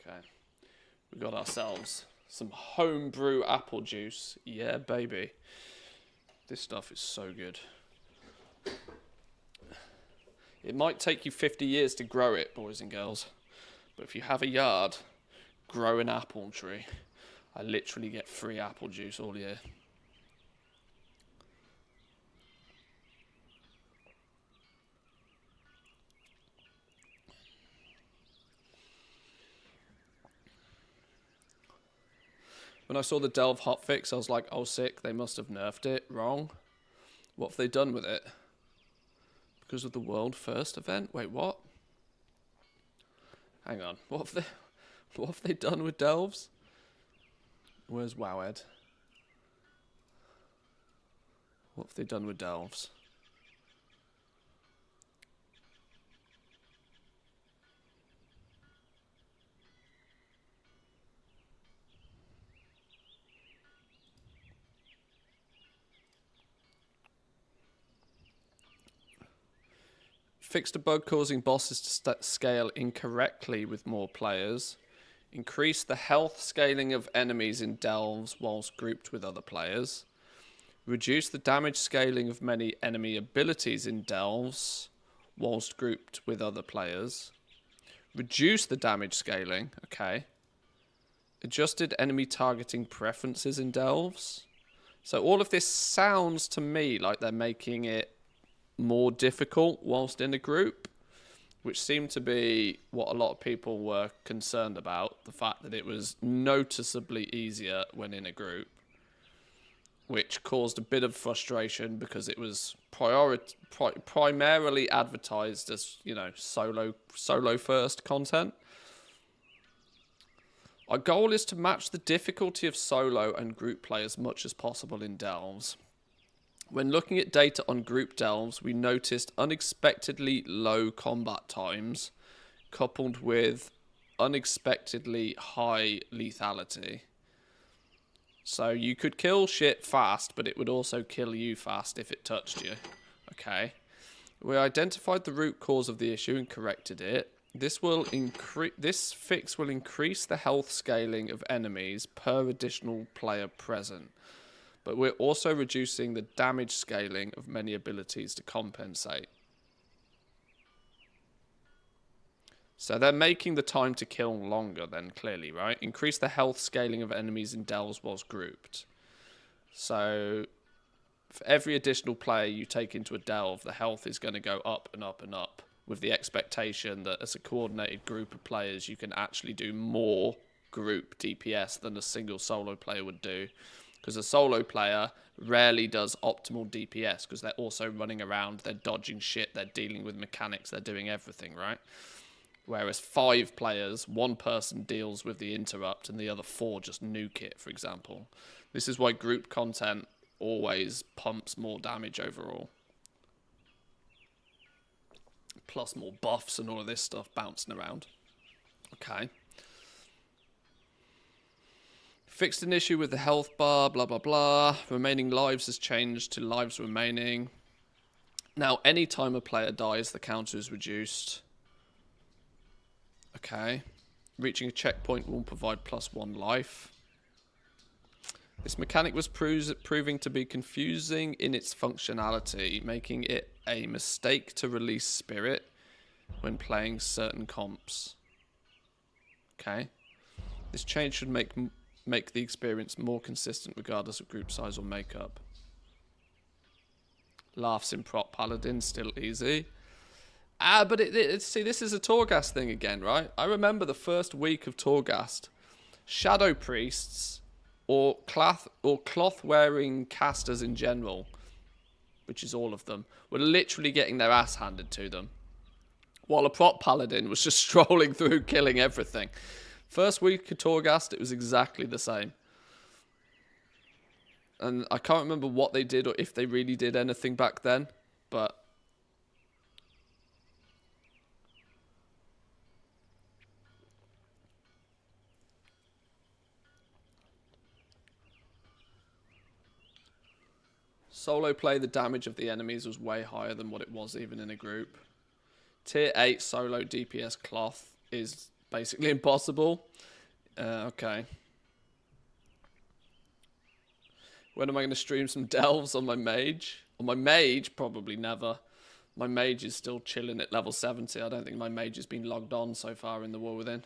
Okay, we got ourselves some homebrew apple juice. Yeah, baby. This stuff is so good. It might take you 50 years to grow it, boys and girls. But if you have a yard, grow an apple tree. I literally get free apple juice all year. When I saw the Delve hotfix, I was like, oh, sick, they must have nerfed it. Wrong. What have they done with it? Because of the world first event? Wait, what? Hang on. What have they done with Delves? Where's Wowed? What have they done with Delves? Fixed a bug causing bosses to scale incorrectly with more players. Increase the health scaling of enemies in delves whilst grouped with other players. Reduce the damage scaling of many enemy abilities in delves whilst grouped with other players. Reduce the damage scaling, okay. Adjusted enemy targeting preferences in delves. So all of this sounds to me like they're making it more difficult whilst in a group, which seemed to be what a lot of people were concerned about, the fact that it was noticeably easier when in a group, which caused a bit of frustration because it was primarily advertised as, you know, solo first content. Our goal is to match the difficulty of solo and group play as much as possible in delves. When looking at data on group delves, we noticed unexpectedly low combat times, coupled with unexpectedly high lethality. So you could kill shit fast, but it would also kill you fast if it touched you. Okay. We identified the root cause of the issue and corrected it. This fix will increase the health scaling of enemies per additional player present. But we're also reducing the damage scaling of many abilities to compensate. So they're making the time to kill longer then, clearly, right? Increase the health scaling of enemies in delves whilst grouped. So for every additional player you take into a delve, the health is going to go up and up and up, with the expectation that as a coordinated group of players, you can actually do more group DPS than a single solo player would do. Because a solo player rarely does optimal DPS because they're also running around, they're dodging shit, they're dealing with mechanics, they're doing everything, right? Whereas 5 players, 1 person deals with the interrupt and the other 4 just nuke it, for example. This is why group content always pumps more damage overall. Plus more buffs and all of this stuff bouncing around. Okay. Fixed an issue with the health bar, blah, blah, blah. Remaining lives has changed to lives remaining. Now, anytime a player dies, the counter is reduced. Okay. Reaching a checkpoint will provide +1 life. This mechanic was proving to be confusing in its functionality, making it a mistake to release spirit when playing certain comps. Okay. This change should make the experience more consistent regardless of group size or makeup. Laughs in prop paladin, still easy. But see, this is a Torghast thing again, right? I remember the first week of Torghast, shadow priests or cloth-wearing casters in general, which is all of them, were literally getting their ass handed to them, while a prop paladin was just strolling through killing everything. First week of Torghast, it was exactly the same. And I can't remember what they did or if they really did anything back then, but solo play, the damage of the enemies was way higher than what it was even in a group. Tier 8 solo DPS cloth is basically impossible. Okay. When am I going to stream some delves on my mage? On my mage, probably never. My mage is still chilling at level 70. I don't think my mage has been logged on so far in the War Within.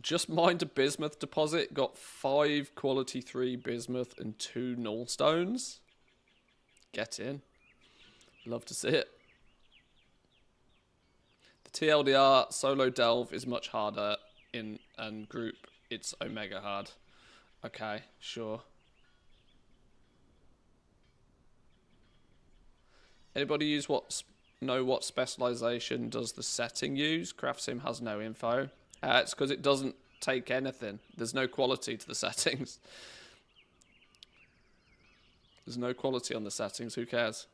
Just mined a bismuth deposit. Got 5 quality 3 bismuth and 2 null stones. Get in. Love to see it. The TLDR solo delve is much harder in and group. It's omega hard. Okay, sure. Anybody know what specialization does the setting use? CraftSim has no info. It's because it doesn't take anything. There's no quality to the settings. There's no quality on the settings. Who cares?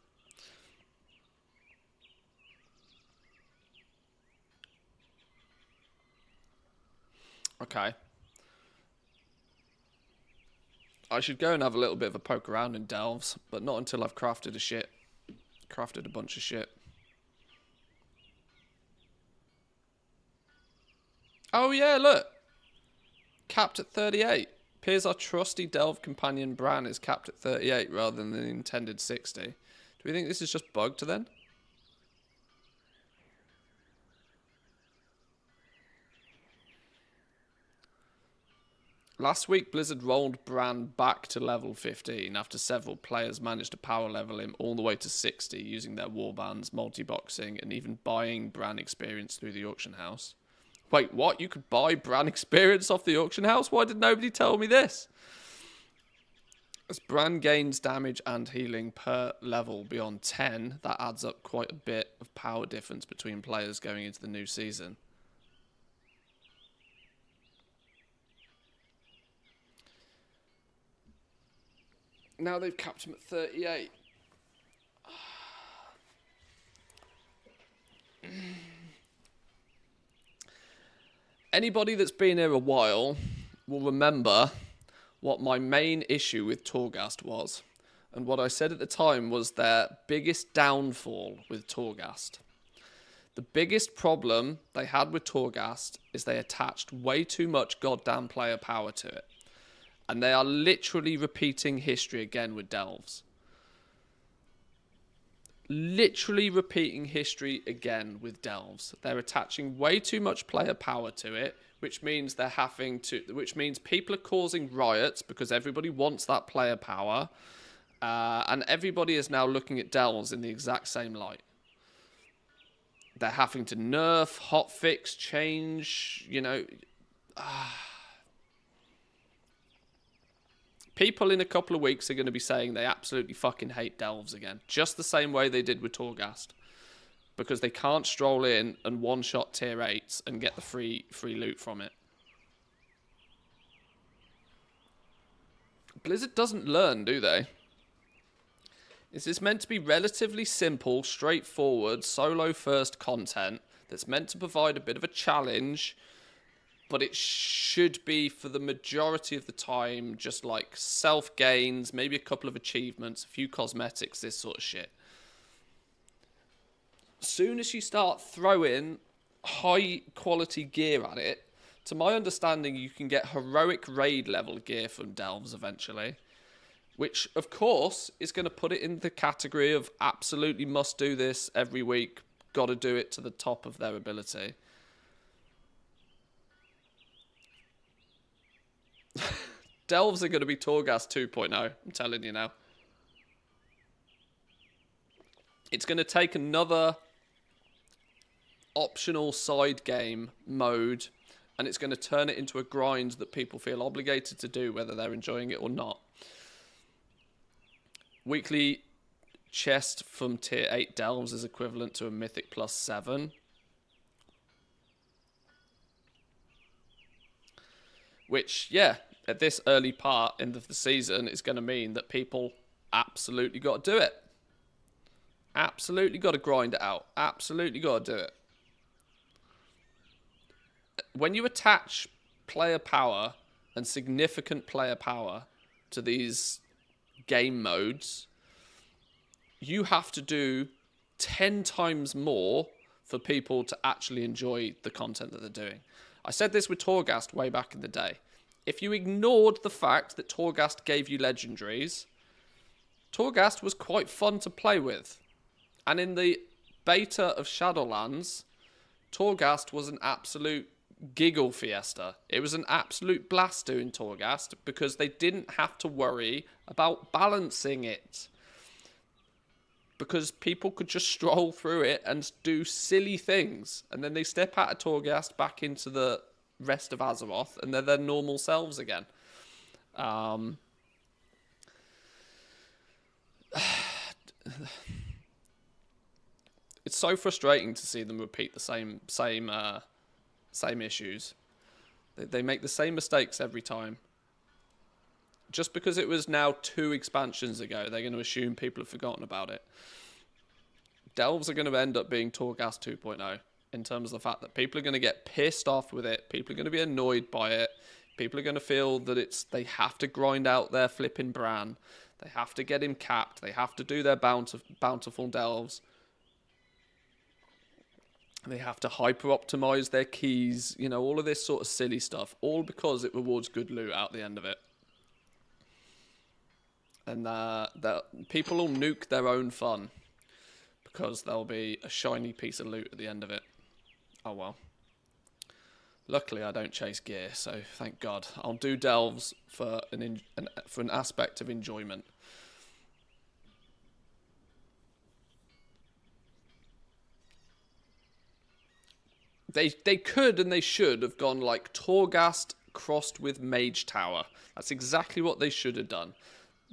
Okay. I should go and have a little bit of a poke around in delves, but not until I've crafted a bunch of shit. Oh yeah, look. Capped at 38. Appears our trusty delve companion Bran is capped at 38 rather than the intended 60. Do we think this is just bugged then? Last week, Blizzard rolled Bran back to level 15 after several players managed to power level him all the way to 60 using their warbands, multi-boxing, and even buying Bran experience through the auction house. Wait, what? You could buy Bran experience off the auction house? Why did nobody tell me this? As Bran gains damage and healing per level beyond 10, that adds up quite a bit of power difference between players going into the new season. Now they've capped him at 38. Anybody that's been here a while will remember what my main issue with Torghast was. And what I said at the time was their biggest downfall with Torghast. The biggest problem they had with Torghast is they attached way too much goddamn player power to it. And they are literally repeating history again with delves. Literally repeating history again with delves. They're attaching way too much player power to it, which means people are causing riots because everybody wants that player power, and everybody is now looking at delves in the exact same light. They're having to nerf, hotfix, change, you know. People in a couple of weeks are going to be saying they absolutely fucking hate Delves again. Just the same way they did with Torghast. Because they can't stroll in and one-shot tier 8s and get the free loot from it. Blizzard doesn't learn, do they? Is this meant to be relatively simple, straightforward, solo-first content that's meant to provide a bit of a challenge, but it should be, for the majority of the time, just like self-gains, maybe a couple of achievements, a few cosmetics, this sort of shit. Soon as you start throwing high-quality gear at it, to my understanding, you can get heroic raid level gear from Delves eventually. Which, of course, is going to put it in the category of absolutely must do this every week. Got to do it to the top of their ability. Delves are going to be Torghast 2.0, I'm telling you now. It's going to take another optional side game mode, and it's going to turn it into a grind that people feel obligated to do, whether they're enjoying it or not. Weekly chest from tier 8 Delves is equivalent to a Mythic plus 7. Which, yeah, at this early part end of the season, is going to mean that people absolutely got to do it. Absolutely got to grind it out. Absolutely got to do it. When you attach player power and significant player power to these game modes, you have to do 10 times more for people to actually enjoy the content that they're doing. I said this with Torghast way back in the day. If you ignored the fact that Torghast gave you legendaries, Torghast was quite fun to play with. And in the beta of Shadowlands, Torghast was an absolute giggle fiesta. It was an absolute blast doing Torghast because they didn't have to worry about balancing it. Because people could just stroll through it and do silly things. And then they step out of Torghast back into the rest of Azeroth and they're their normal selves again. It's so frustrating to see them repeat the same issues. They make the same mistakes every time. Just because it was now 2 expansions ago, they're going to assume people have forgotten about it. Delves are going to end up being Torghast 2.0 in terms of the fact that people are going to get pissed off with it. People are going to be annoyed by it. People are going to feel that they have to grind out their flipping Bran. They have to get him capped. They have to do their bountiful Delves. They have to hyper-optimize their keys. You know, all of this sort of silly stuff. All because it rewards good loot out the end of it. And people will nuke their own fun because there'll be a shiny piece of loot at the end of it. Oh well. Luckily, I don't chase gear, so thank God. I'll do Delves for an aspect of enjoyment. They could and they should have gone like Torghast crossed with Mage Tower. That's exactly what they should have done.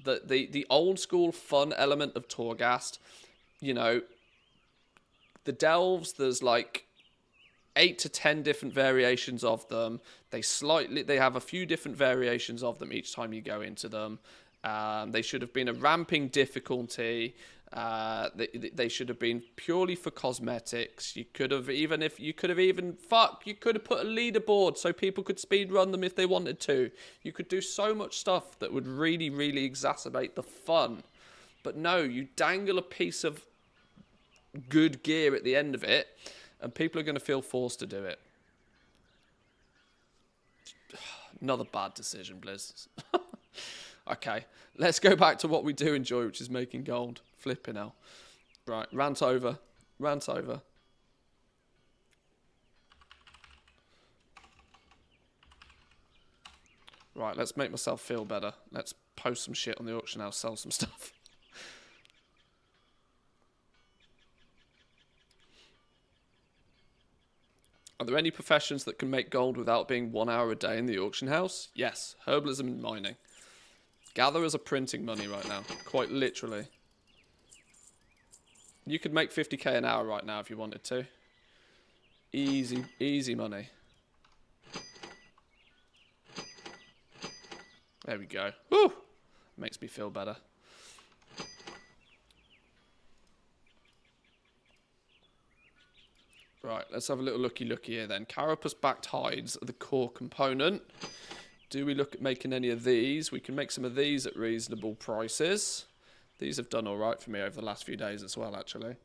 The old school fun element of Torghast, you know, the Delves, there's like 8 to 10 different variations of them. They have a few different variations of them each time you go into them. They should have been a ramping difficulty. They should have been purely for cosmetics. You could have put a leaderboard so people could speedrun them if they wanted to. You could do so much stuff that would really, really exacerbate the fun. But no, you dangle a piece of good gear at the end of it, and people are going to feel forced to do it. Another bad decision, Blizz. Okay, let's go back to what we do enjoy, which is making gold. Flipping hell. Right, rant over. Rant over. Right, let's make myself feel better. Let's post some shit on the auction house, sell some stuff. Are there any professions that can make gold without being 1 hour a day in the auction house? Yes. Herbalism and mining. Gatherers are printing money right now. Quite literally. You could make 50k an hour right now if you wanted to. Easy, easy money. There we go. Whew! Makes me feel better. Right, let's have a little looky here then. Carapace-backed hides are the core component. Do we look at making any of these? We can make some of these at reasonable prices. These have done alright for me over the last few days as well, actually.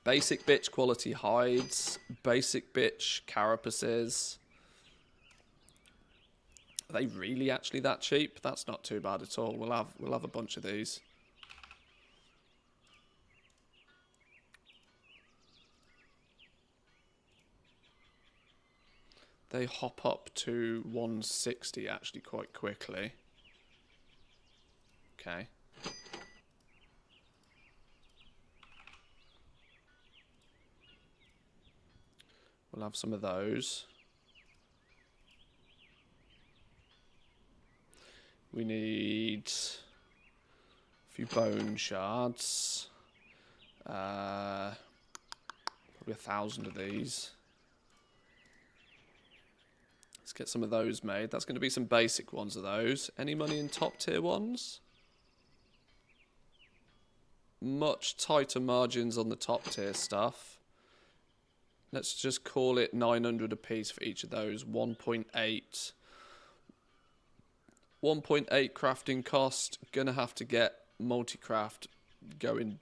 Basic bitch quality hides. Basic bitch carapaces. Are they really actually that cheap? That's not too bad at all. We'll have a bunch of these. They hop up to 160 actually quite quickly. Okay. We'll have some of those. We need a few bone shards. Probably 1,000 of these. Let's get some of those made. That's going to be some basic ones of those. Any money in top tier ones? Much tighter margins on the top tier stuff. Let's just call it 900 a piece for each of those. 1.8 crafting cost. Gonna have to get multi-craft going.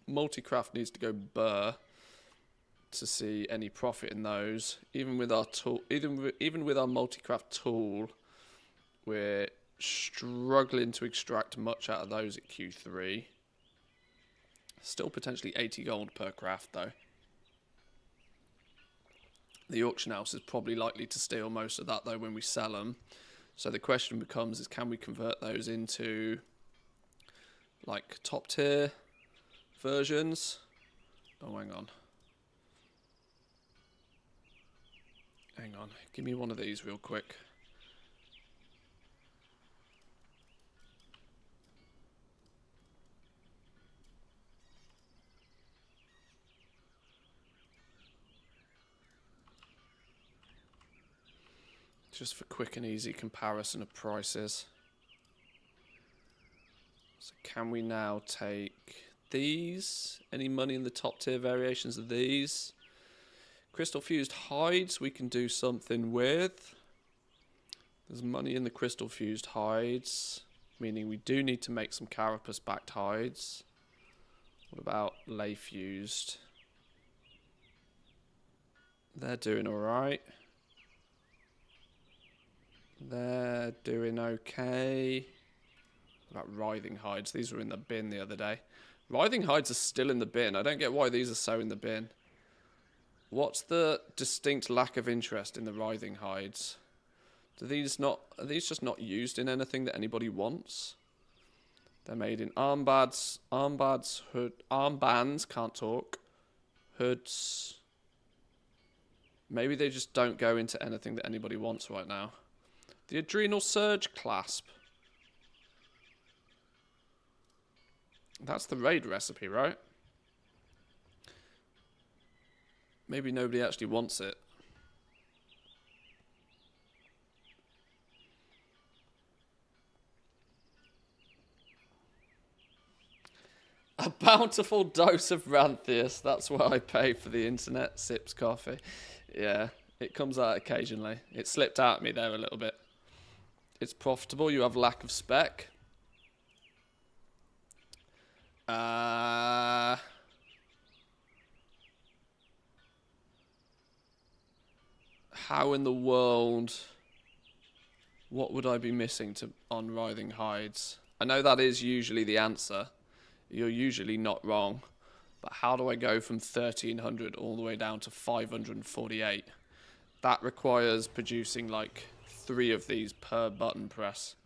Multi-craft needs to go burr to see any profit in those. Even with our tool, even with our multi-craft tool, we're struggling to extract much out of those at Q3. Still potentially 80 gold per craft though. The auction house is probably likely to steal most of that though when we sell them. So the question becomes is can we convert those into like top tier versions? Oh, hang on. Hang on. Give me one of these real quick. Just for quick and easy comparison of prices. So can we now take these? Any money in the top tier variations of these? Crystal fused hides we can do something with. There's money in the crystal fused hides, meaning we do need to make some carapace backed hides. What about lay fused? They're doing alright. They're doing okay. What about writhing hides? These were in the bin the other day. Writhing hides are still in the bin. I don't get why these are so in the bin. What's the distinct lack of interest in the writhing hides? Are these just not used in anything that anybody wants? They're made in armbands, can't talk, hoods. Maybe they just don't go into anything that anybody wants right now. The adrenal surge clasp. That's the raid recipe, right? Maybe nobody actually wants it. A bountiful dose of Ranthius. That's what I pay for the internet. Sips coffee. Yeah, it comes out occasionally. It slipped out at me there a little bit. It's profitable. You have lack of spec. How in the world? What would I be missing on writhing hides? I know that is usually the answer. You're usually not wrong. But how do I go from 1300 all the way down to 548? That requires producing like 3 of these per button press.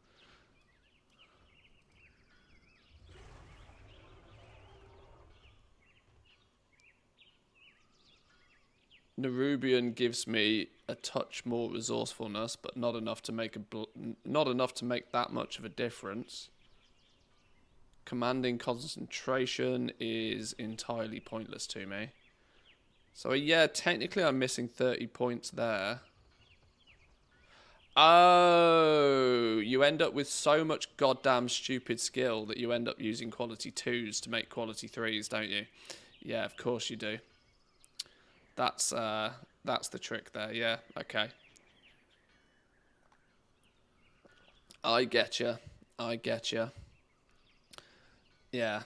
Nerubian gives me a touch more resourcefulness, but not enough to make that much of a difference. Commanding concentration is entirely pointless to me. So yeah, technically I'm missing 30 points there. Oh, you end up with so much goddamn stupid skill that you end up using quality 2s to make quality 3s, don't you? Yeah, of course you do. That's the trick there, yeah, okay. I get you. I get you. Yeah.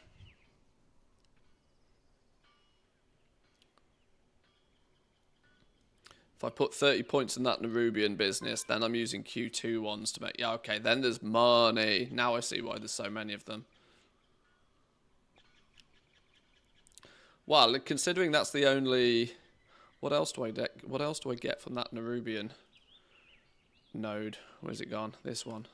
If I put 30 points in that Nerubian business, then I'm using Q2 ones to make... Yeah, okay, then there's money. Now I see why there's so many of them. Well, considering that's the only... What else do I get from that Nerubian node? Where's it gone? This one.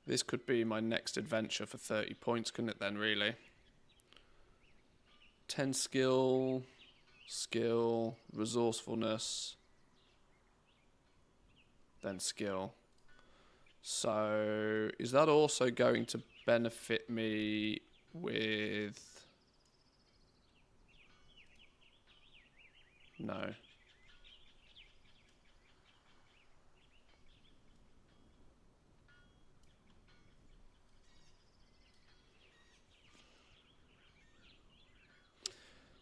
This could be my next adventure for 30 points, couldn't it then, really? 10 skill, resourcefulness, then skill. So, is that also going to benefit me with... No.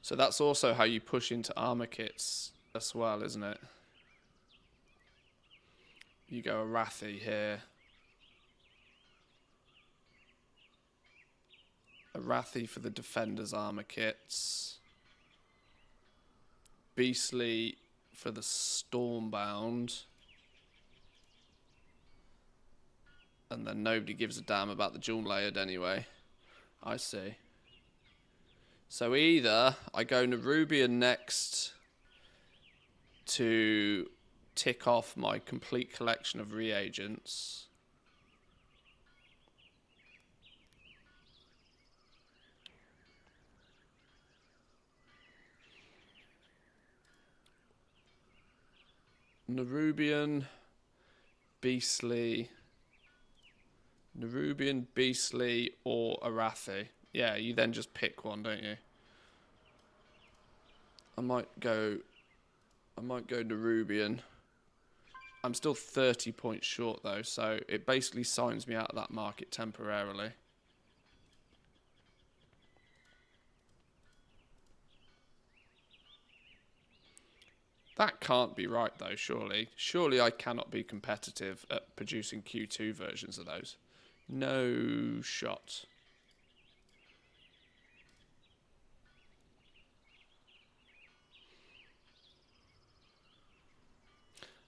So that's also how you push into armor kits as well, isn't it? You go Arathi here. Arathi for the Defender's armor kits. Beastly for the Stormbound. And then nobody gives a damn about the Jewel Layered anyway. I see. So either I go Nerubian next to tick off my complete collection of reagents. Nerubian, Beastly, or Arathi. Yeah, you then just pick one, don't you? I might go Nerubian. I'm still 30 points short though, so it basically signs me out of that market temporarily. That can't be right though, surely. Surely I cannot be competitive at producing Q2 versions of those. No shot.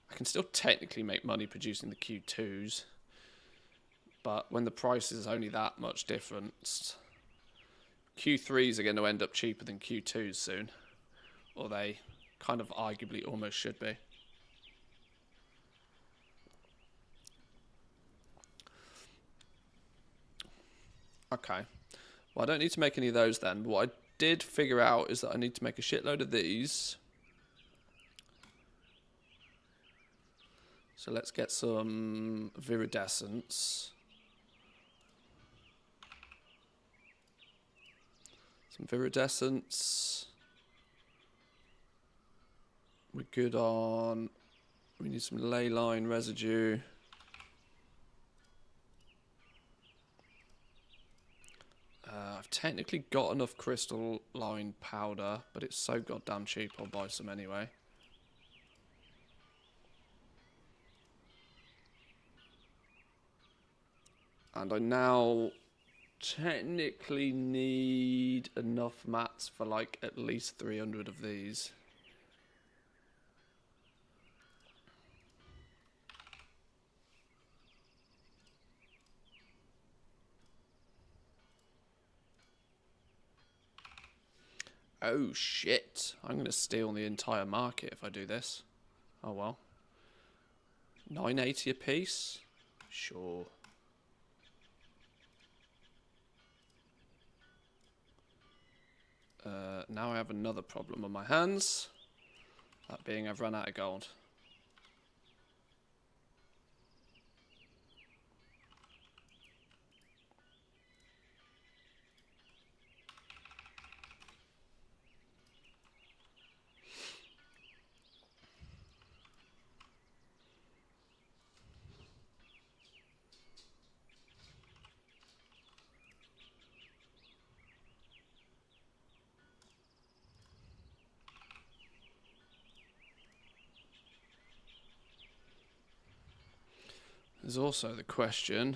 I can still technically make money producing the Q2s, but when the price is only that much difference, Q3s are going to end up cheaper than Q2s soon, or they kind of arguably almost should be. Okay, well I don't need to make any of those then, but what I did figure out is that I need to make a shitload of these. So let's get some viridescence. Some viridescence. We're good on... We need some ley line residue. I've technically got enough crystalline powder, but it's so goddamn cheap I'll buy some anyway. And I now technically need enough mats for like at least 300 of these. Oh shit, I'm going to steal the entire market if I do this. Oh well. 980 a piece? Sure. Now I have another problem on my hands. That being I've run out of gold. There's also the question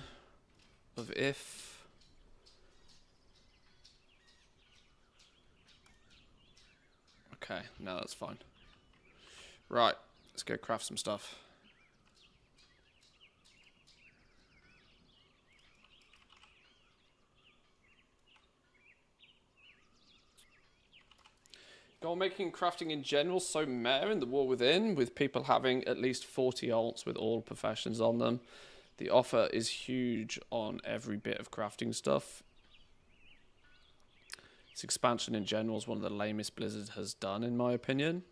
of if okay, no, that's fine. Right, let's go craft some stuff. Goldmaking and crafting in general so meh in the War Within, with people having at least 40 alts with all professions on them. The offer is huge on every bit of crafting stuff. This expansion in general is one of the lamest Blizzard has done, in my opinion.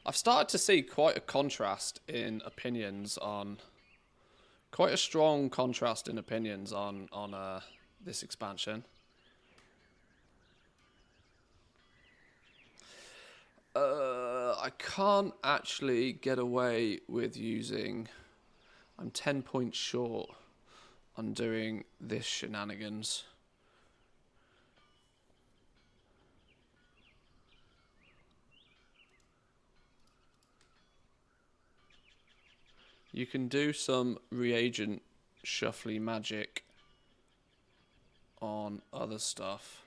I've started to see quite a contrast in opinions on... Quite a strong contrast in opinions on this expansion. I can't actually get away with using... I'm 10 points short on doing this shenanigans. You can do some reagent shuffly magic on other stuff.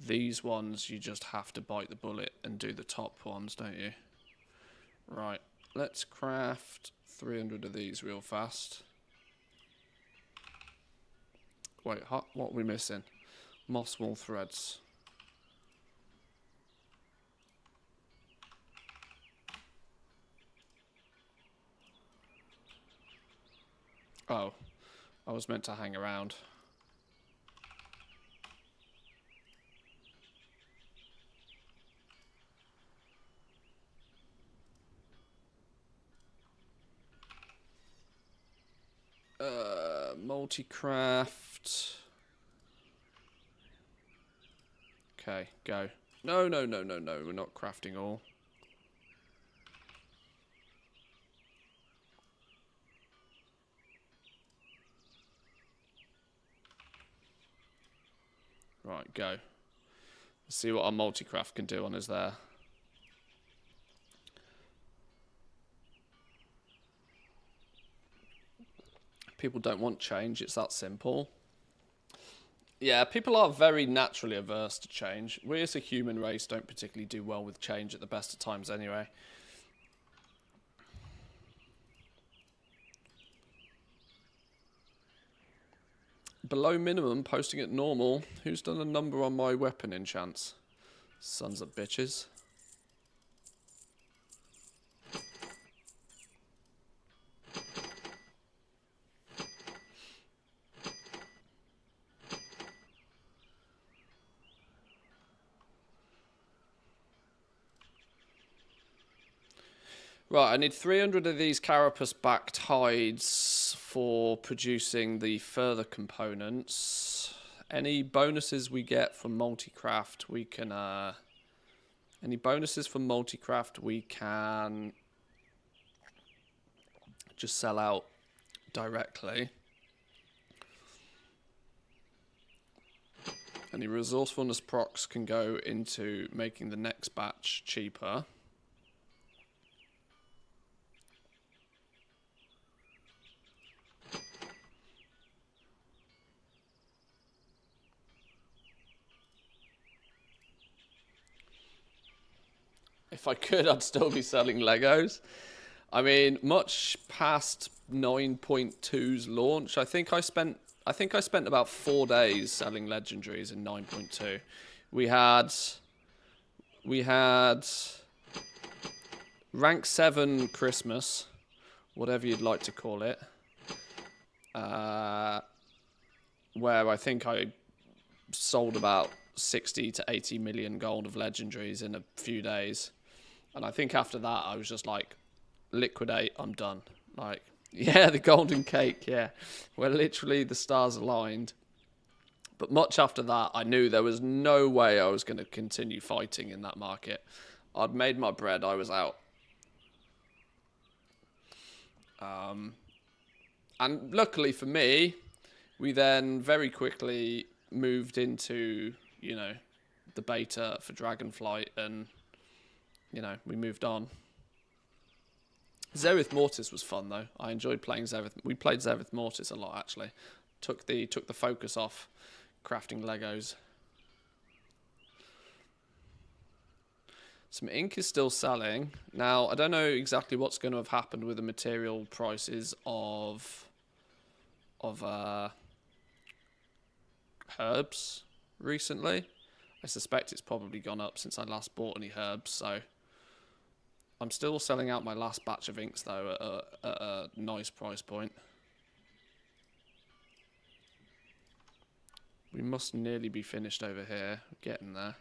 These ones, you just have to bite the bullet and do the top ones, don't you? Right, let's craft 300 of these real fast. Wait, what are we missing? Moss wool threads. Oh, I was meant to hang around. Multi-craft. Okay, go. No, we're not crafting all. Right, go. Let's see what our multi-craft can do on us there. People don't want change, it's that simple. Yeah, people are very naturally averse to change. We as a human race don't particularly do well with change at the best of times anyway. Below minimum, posting at normal. Who's done a number on my weapon enchants? Sons of bitches. Right, I need 300 of these carapace-backed hides for producing the further components. Any bonuses we get from multi-craft, we can... any bonuses from multi-craft, we can just sell out directly. Any resourcefulness procs can go into making the next batch cheaper. If I could, I'd still be selling Legos. I mean, much past 9.2's launch, I think I spent about 4 days selling legendaries in 9.2. We had rank 7 Christmas, whatever you'd like to call it. where I think I sold about 60 to 80 million gold of legendaries in a few days. And I think after that, I was just like, liquidate, I'm done. Like, yeah, the golden cake, yeah. Where literally the stars aligned. But much after that, I knew there was no way I was going to continue fighting in that market. I'd made my bread, I was out. And luckily for me, we then very quickly moved into, you know, the beta for Dragonflight, and, you know, we moved on. Zereth Mortis was fun though. I enjoyed playing Zereth. We played Zereth Mortis a lot actually. Took the focus off crafting Legos. Some ink is still selling. Now, I don't know exactly what's going to have happened with the material prices of herbs recently. I suspect it's probably gone up since I last bought any herbs, so I'm still selling out my last batch of inks though at a nice price point. We must nearly be finished over here. Getting there.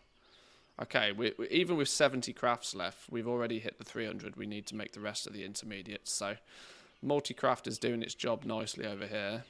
Okay, even with 70 crafts left, we've already hit the 300 we need to make the rest of the intermediates. So, multi-craft is doing its job nicely over here.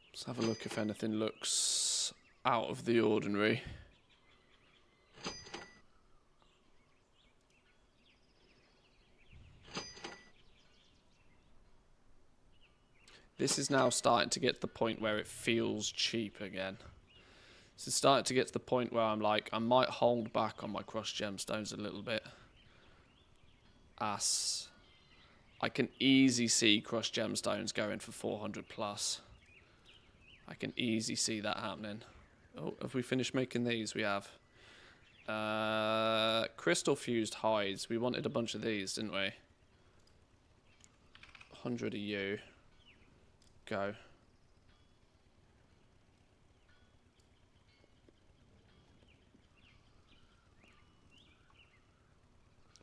Let's have a look if anything looks out of the ordinary. This is now starting to get to the point where it feels cheap again. This is starting to get to the point where I'm like, I might hold back on my crushed gemstones a little bit. As I can easily see crushed gemstones going for 400 plus. I can easily see that happening. Oh, have we finished making these? We have. Crystal fused hides. We wanted a bunch of these, didn't we? 100 of you. Go.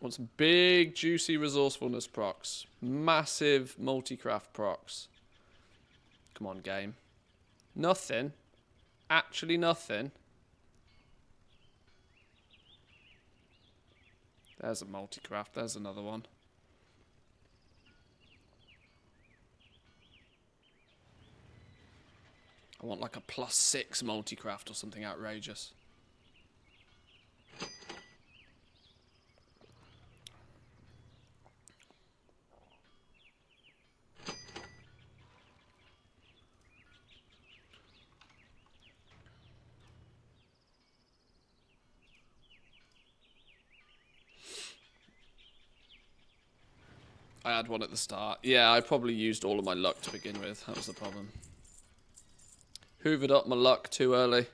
Want some big, juicy resourcefulness procs. Massive multi-craft procs. Come on, game. Nothing. Actually nothing. There's a multi-craft. There's another one. I want like a +6 multi-craft or something outrageous. I had one at the start. Yeah, I probably used all of my luck to begin with. That was the problem. Hoovered up my luck too early.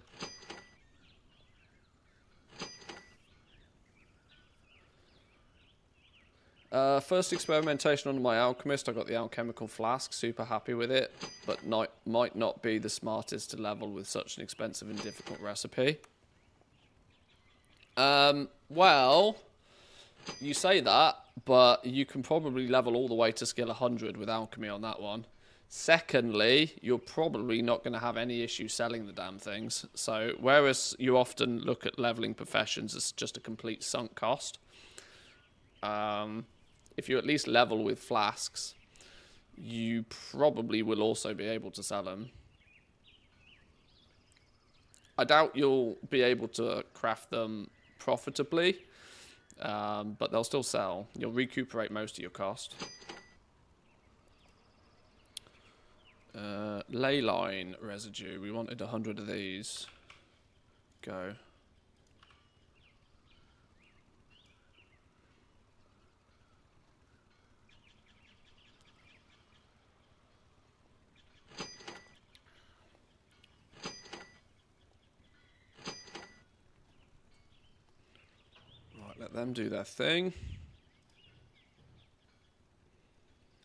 First experimentation on my alchemist. I got the alchemical flask. Super happy with it. But might not be the smartest to level with such an expensive and difficult recipe. Well, you say that, but you can probably level all the way to skill 100 with alchemy on that one. Secondly, you're probably not going to have any issue selling the damn things. So, whereas you often look at leveling professions as just a complete sunk cost, if you at least level with flasks, you probably will also be able to sell them. I doubt you'll be able to craft them profitably, but they'll still sell. You'll recuperate most of your cost. Ley line residue. We wanted 100 of these. Go. Let them do their thing.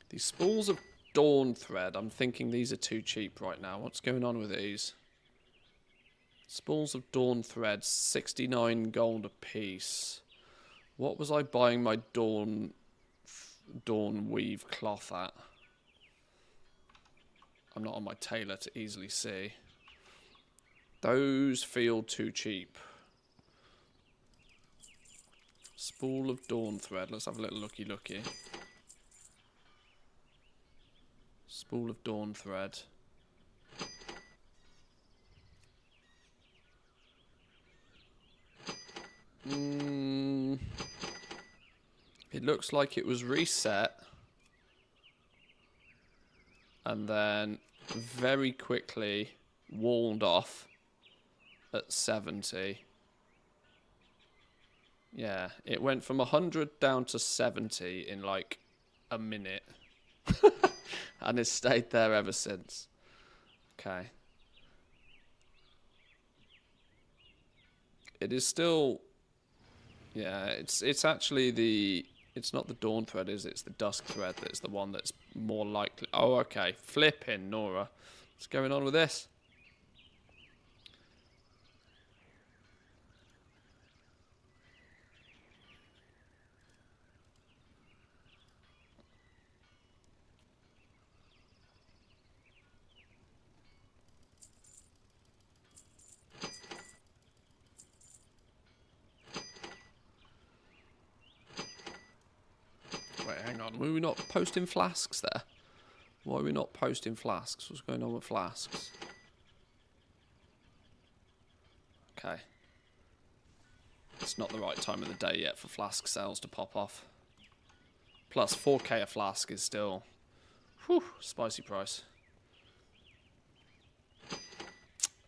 These spools of dawn thread, I'm thinking these are too cheap right now. What's going on with these? Spools of dawn thread, 69 gold a piece. What was I buying my dawn weave cloth at? I'm not on my tailor to easily see. Those feel too cheap. Spool of dawn thread. Let's have a little looky. Spool of dawn thread. It looks like it was reset and then very quickly walled off at 70. Yeah, it went from 100 down to 70 in like a minute. And it's stayed there ever since. Okay. It is still... Yeah, it's actually the... It's not the dawn thread, is it? It's the dusk thread that's the one that's more likely... Oh, okay. Flipping, Nora. What's going on with this? Wait, hang on. Were we not posting flasks there? Why are we not posting flasks? What's going on with flasks? Okay. It's not the right time of the day yet for flask sales to pop off. Plus, 4k a flask is still... Whew, spicy price.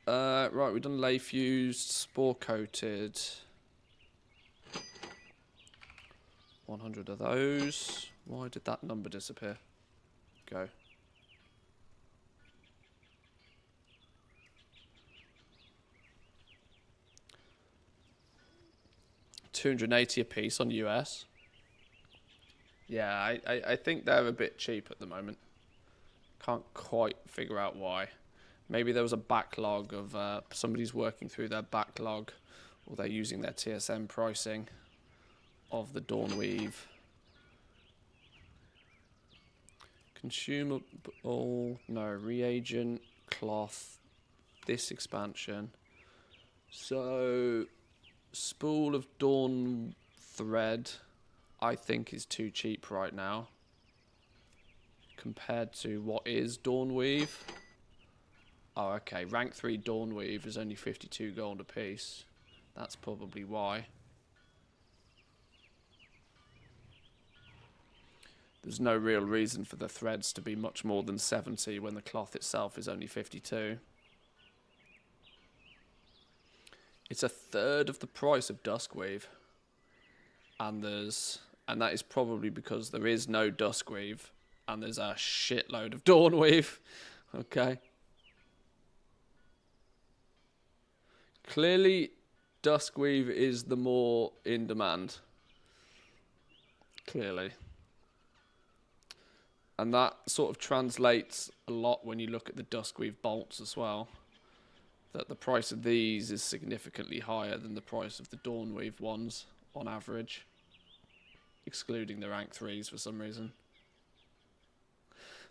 Right, we've done lay fused, spore coated. 100 of those. Why did that number disappear? Go. $280 a piece on US. Yeah, I think they're a bit cheap at the moment. Can't quite figure out why. Maybe there was a backlog of somebody's working through their backlog, or they're using their TSM pricing of the dawn weave. Consumable, no, reagent, cloth, this expansion. So, spool of dawn thread, I think is too cheap right now. Compared to what is dawn weave. Oh, okay, rank 3 dawn weave is only 52 gold a piece. That's probably why. There's no real reason for the threads to be much more than 70 when the cloth itself is only 52. It's a third of the price of dusk weave. And that is probably because there is no dusk weave and there's a shitload of dawn weave. Okay. Clearly dusk weave is the more in demand. Clearly. And that sort of translates a lot when you look at the duskweave bolts as well. That the price of these is significantly higher than the price of the dawnweave ones on average. Excluding the rank 3s for some reason.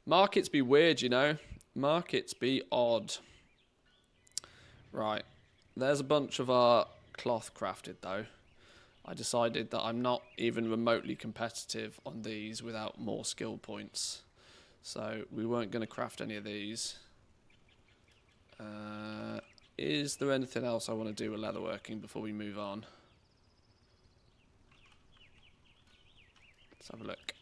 Markets be weird, you know. Markets be odd. Right. There's a bunch of our cloth crafted though. I decided that I'm not even remotely competitive on these without more skill points. So we weren't going to craft any of these. Is there anything else I want to do with leatherworking before we move on? Let's have a look.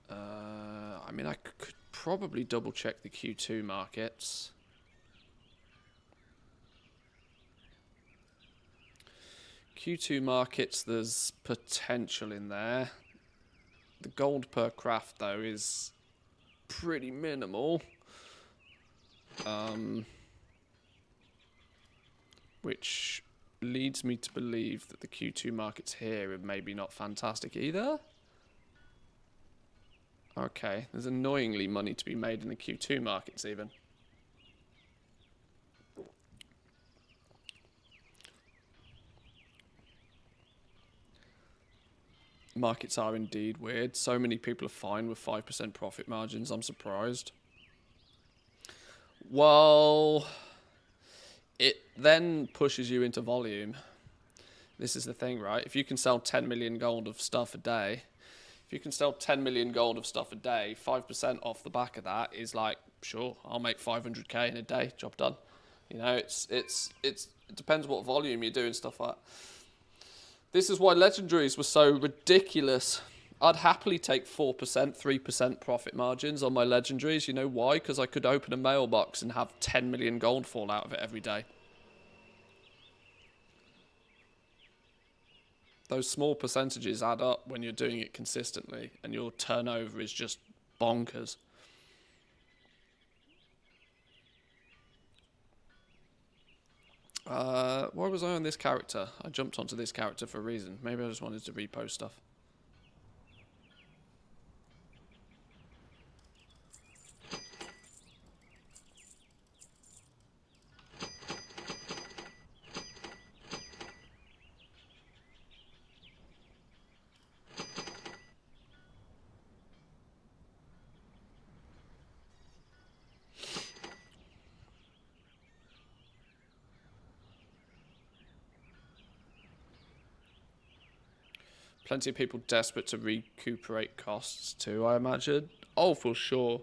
I mean, I could probably double check the Q2 markets. Q2 markets, there's potential in there. The gold per craft, though, is pretty minimal. which leads me to believe that the Q2 markets here are maybe not fantastic either. Okay, there's annoyingly money to be made in the Q2 markets even. Markets are indeed weird. So many people are fine with 5% profit margins. I'm surprised. Well, it then pushes you into volume. This is the thing, right? If you can sell 10 million gold of stuff a day, if you can sell 10 million gold of stuff a day, 5% off the back of that is like, sure, I'll make 500k in a day, job done. You know, it depends what volume you're doing stuff at. This is why legendaries were so ridiculous. I'd happily take 4%, 3% profit margins on my legendaries. You know why? Because I could open a mailbox and have 10 million gold fall out of it every day. Those small percentages add up when you're doing it consistently, and your turnover is just bonkers. Why was I on this character? I jumped onto this character for a reason. Maybe I just wanted to repost stuff. Plenty of people desperate to recuperate costs too, I imagine. Oh, for sure.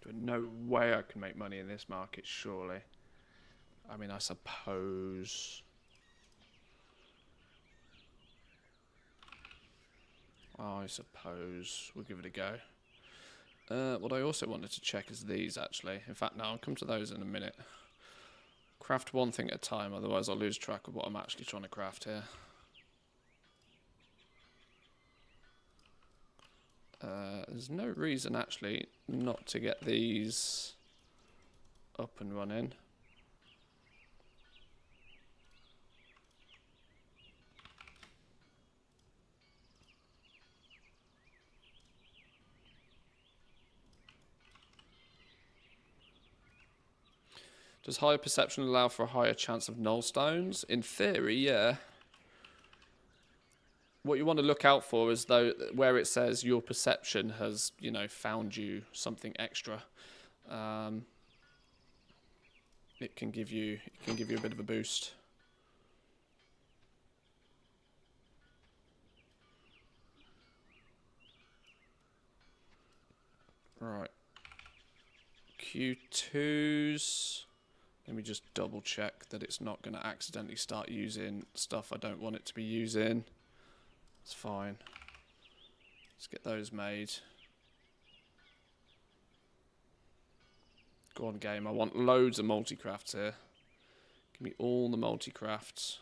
There's no way I can make money in this market, surely. I mean, I suppose. I suppose we'll give it a go. What I also wanted to check is these, actually. In fact, no, I'll come to those in a minute. Craft one thing at a time, otherwise I'll lose track of what I'm actually trying to craft here. There's no reason, actually, not to get these up and running. Does higher perception allow for a higher chance of null stones? In theory, yeah. What you want to look out for is though where it says your perception has, you know, found you something extra. It can give you a bit of a boost. Right. Q2s. Let me just double check that it's not going to accidentally start using stuff I don't want it to be using. It's fine. Let's get those made. Go on, game. I want loads of multi-crafts here. Give me all the multi-crafts.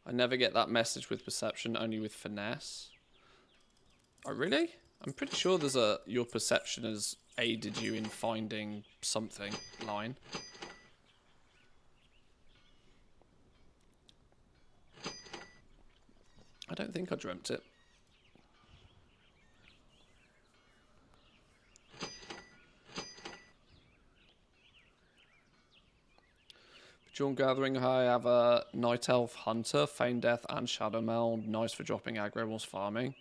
I never get that message with perception, only with finesse. Oh, really? I'm pretty sure there's a your perception has aided you in finding something line. I don't think I dreamt it. Patron gathering, I have a Night Elf Hunter, Feign Death and Shadow Meld, nice for dropping aggro whilst farming.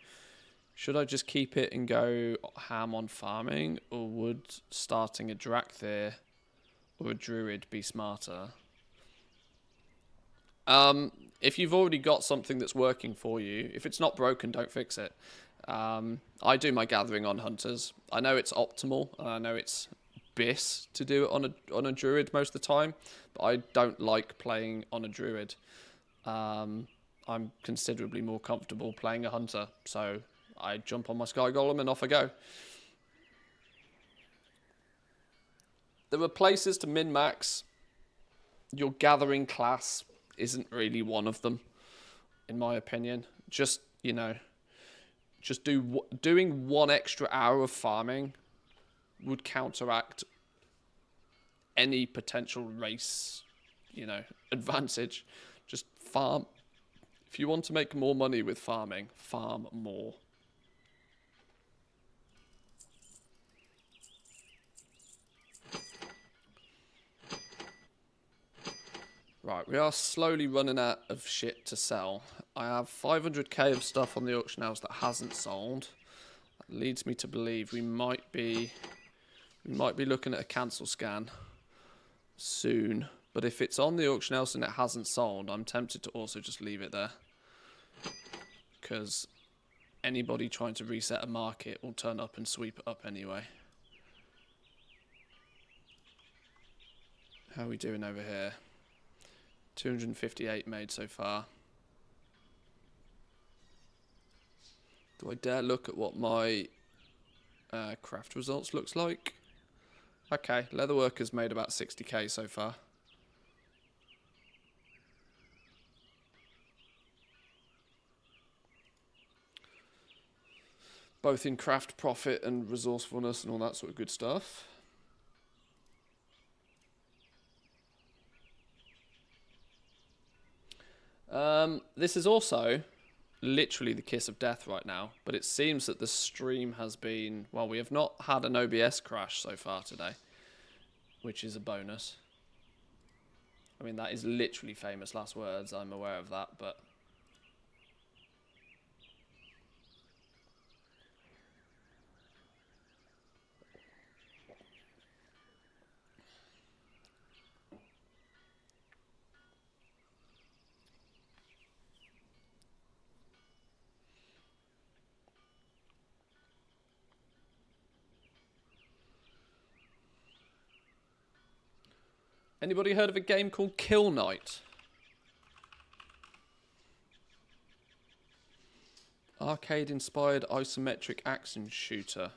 Should I just keep it and go ham on farming, or would starting a Drakthir or a Druid be smarter? If you've already got something that's working for you, if it's not broken, don't fix it. I do my gathering on Hunters. I know it's optimal, and I know it's BIS to do it on a Druid most of the time, but I don't like playing on a Druid. I'm considerably more comfortable playing a Hunter, so I jump on my Sky Golem and off I go. There are places to min-max. Your gathering class isn't really one of them, in my opinion. Just, you know, just doing 1 extra hour of farming would counteract any potential race, you know, advantage. Just farm. If you want to make more money with farming, farm more. Right, we are slowly running out of shit to sell. I have 500k of stuff on the auction house that hasn't sold. That leads me to believe we might be looking at a cancel scan soon. But if it's on the auction house and it hasn't sold, I'm tempted to also just leave it there. Because anybody trying to reset a market will turn up and sweep it up anyway. How are we doing over here? 258 made so far. Do I dare look at what my craft results looks like? Okay, Leatherworker's made about 60k so far. Both in craft profit and resourcefulness and all that sort of good stuff. This is also literally the kiss of death right now, but it seems that the stream has been, well, we have not had an OBS crash so far today, which is a bonus. I mean, that is literally famous last words, I'm aware of that, but anybody heard of a game called Kill Knight? Arcade-inspired isometric action shooter.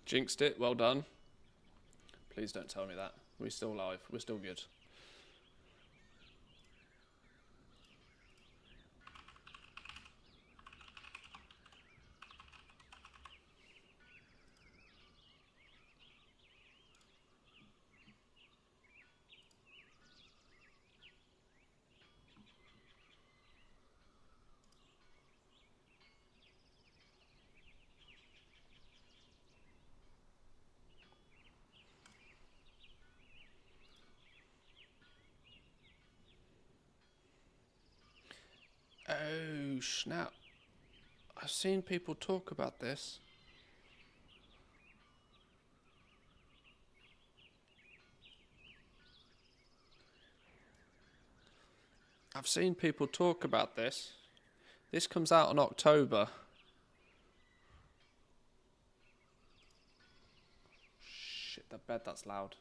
Jinxed it, well done. Please don't tell me that. We're still live, we're still good. Oh, snap. I've seen people talk about this. I've seen people talk about this. This comes out in October. Shit, I bet that's loud.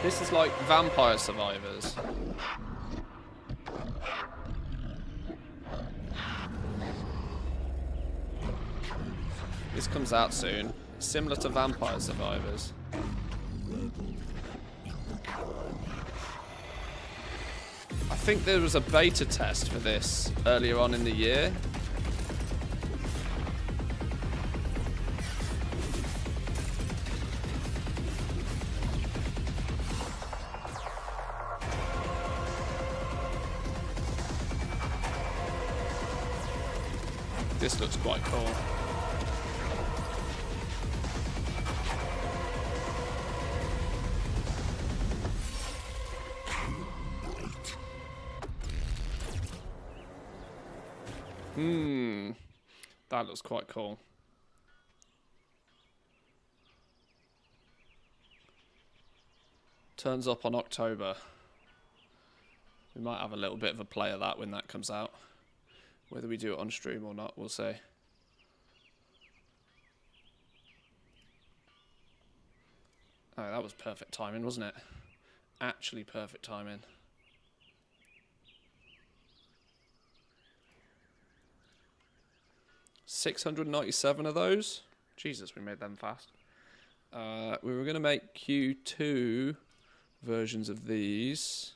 This is like Vampire Survivors. This comes out soon. Similar to Vampire Survivors. I think there was a beta test for this earlier on in the year. This looks quite cool. That looks quite cool. Turns up on October. We might have a little bit of a play of that when that comes out. Whether we do it on stream or not, we'll see. Oh, that was perfect timing, wasn't it? Actually perfect timing. $697 of those. Jesus, we made them fast. We were going to make Q2 versions of these.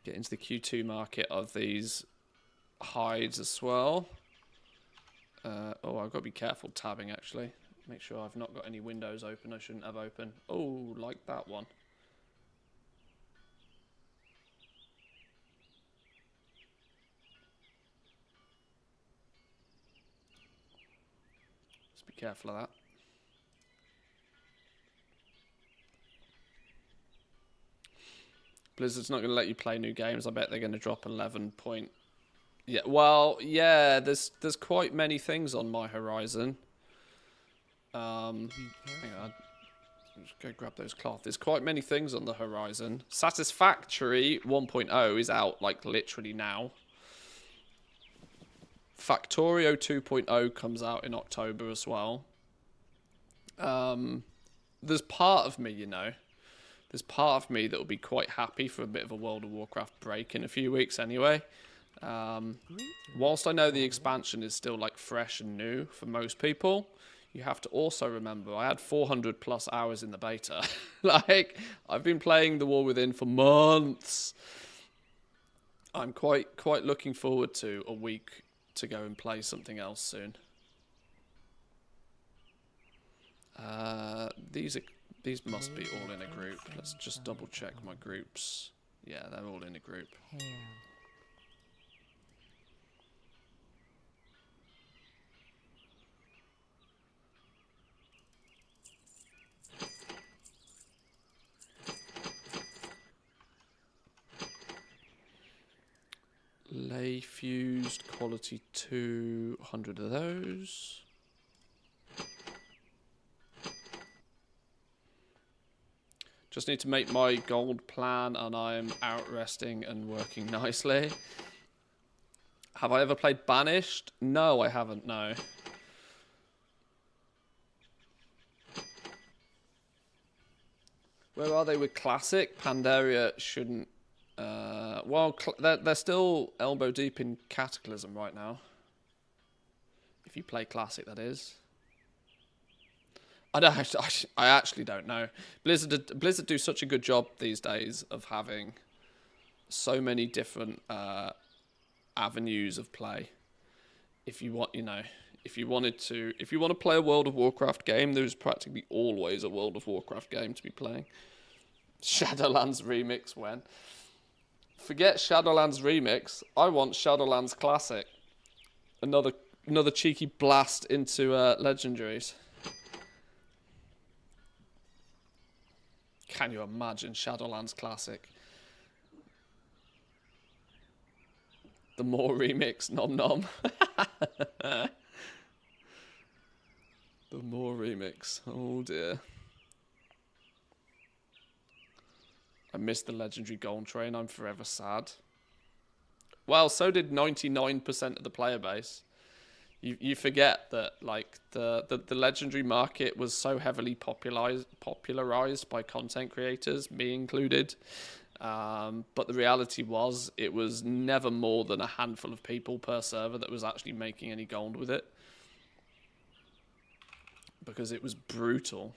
Get into the Q2 market of these hides as well. Oh, I've got to be careful tabbing actually. Make sure I've not got any windows open I shouldn't have open. Oh, like that one. Just be careful of that. Blizzard's not going to let you play new games. I bet they're going to drop 11 point. Yeah, well, yeah, there's quite many things on my horizon. Hang on. Just go grab those cloth. There's quite many things on the horizon. Satisfactory 1.0 is out, like, literally now. Factorio 2.0 comes out in October as well. There's part of me, you know. There's part of me that will be quite happy for a bit of a World of Warcraft break in a few weeks anyway. Whilst I know the expansion is still like fresh and new for most people, you have to also remember I had 400 plus hours in the beta. Like, I've been playing The War Within for months. I'm quite looking forward to a week to go and play something else soon. These must be all in a group. Let's just double check my groups. Yeah, they're all in a group. Lay fused, quality 200 of those. Just need to make my gold plan and I'm out resting and working nicely. Have I ever played Banished? No, I haven't, no. Where are they with Classic? Pandaria shouldn't... well, they're still elbow deep in Cataclysm right now. If you play Classic, that is. I actually don't know. Blizzard do such a good job these days of having so many different avenues of play. If you want, if you want to play a World of Warcraft game, there's practically always a World of Warcraft game to be playing. Shadowlands Remix when? Forget Shadowlands Remix. I want Shadowlands Classic. Another cheeky blast into legendaries. Can you imagine Shadowlands Classic? The more remix, nom nom. The more remix. Oh dear. I missed the legendary gold train. I'm forever sad. Well, so did 99% of the player base. You forget that like the legendary market was so heavily popularized by content creators, me included. But the reality was it was never more than a handful of people per server that was actually making any gold with it. Because it was brutal.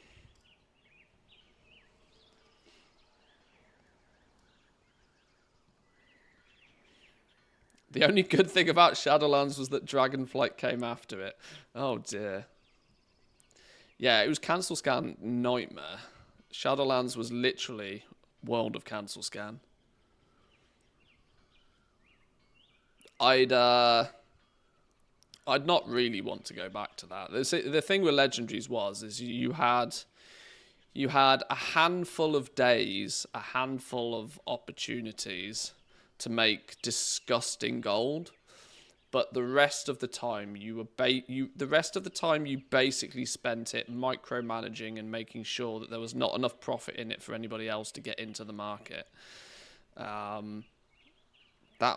The only good thing about Shadowlands was that Dragonflight came after it. Oh dear. Yeah, it was cancel scan nightmare. Shadowlands was literally world of cancel scan. I'd not really want to go back to that. The thing with legendaries is you had a handful of days, a handful of opportunities to make disgusting gold, but the rest of the time you basically spent it micromanaging and making sure that there was not enough profit in it for anybody else to get into the market. That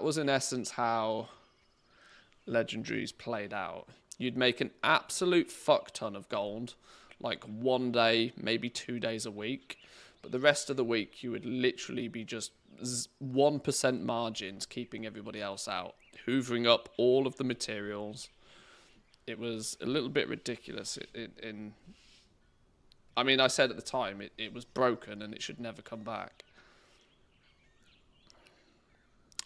was in essence how legendaries played out. You'd make an absolute fuck ton of gold, like one day, maybe 2 days a week, but the rest of the week you would literally be just 1% margins, keeping everybody else out, hoovering up all of the materials. It was a little bit ridiculous. I mean, I said at the time it was broken and it should never come back.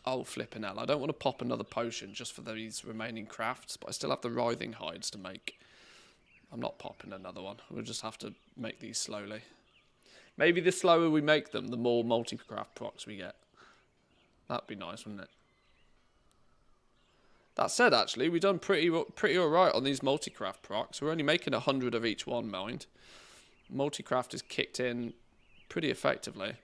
Oh, flipping hell. I don't want to pop another potion just for these remaining crafts, but I still have the writhing hides to make. I'm not popping another one. We'll just have to make these slowly. Maybe the slower we make them, the more multi-craft procs we get. That'd be nice, wouldn't it? That said, actually, we've done pretty alright on these multi-craft procs. We're only making 100 of each one, mind. Multi-craft is kicked in pretty effectively.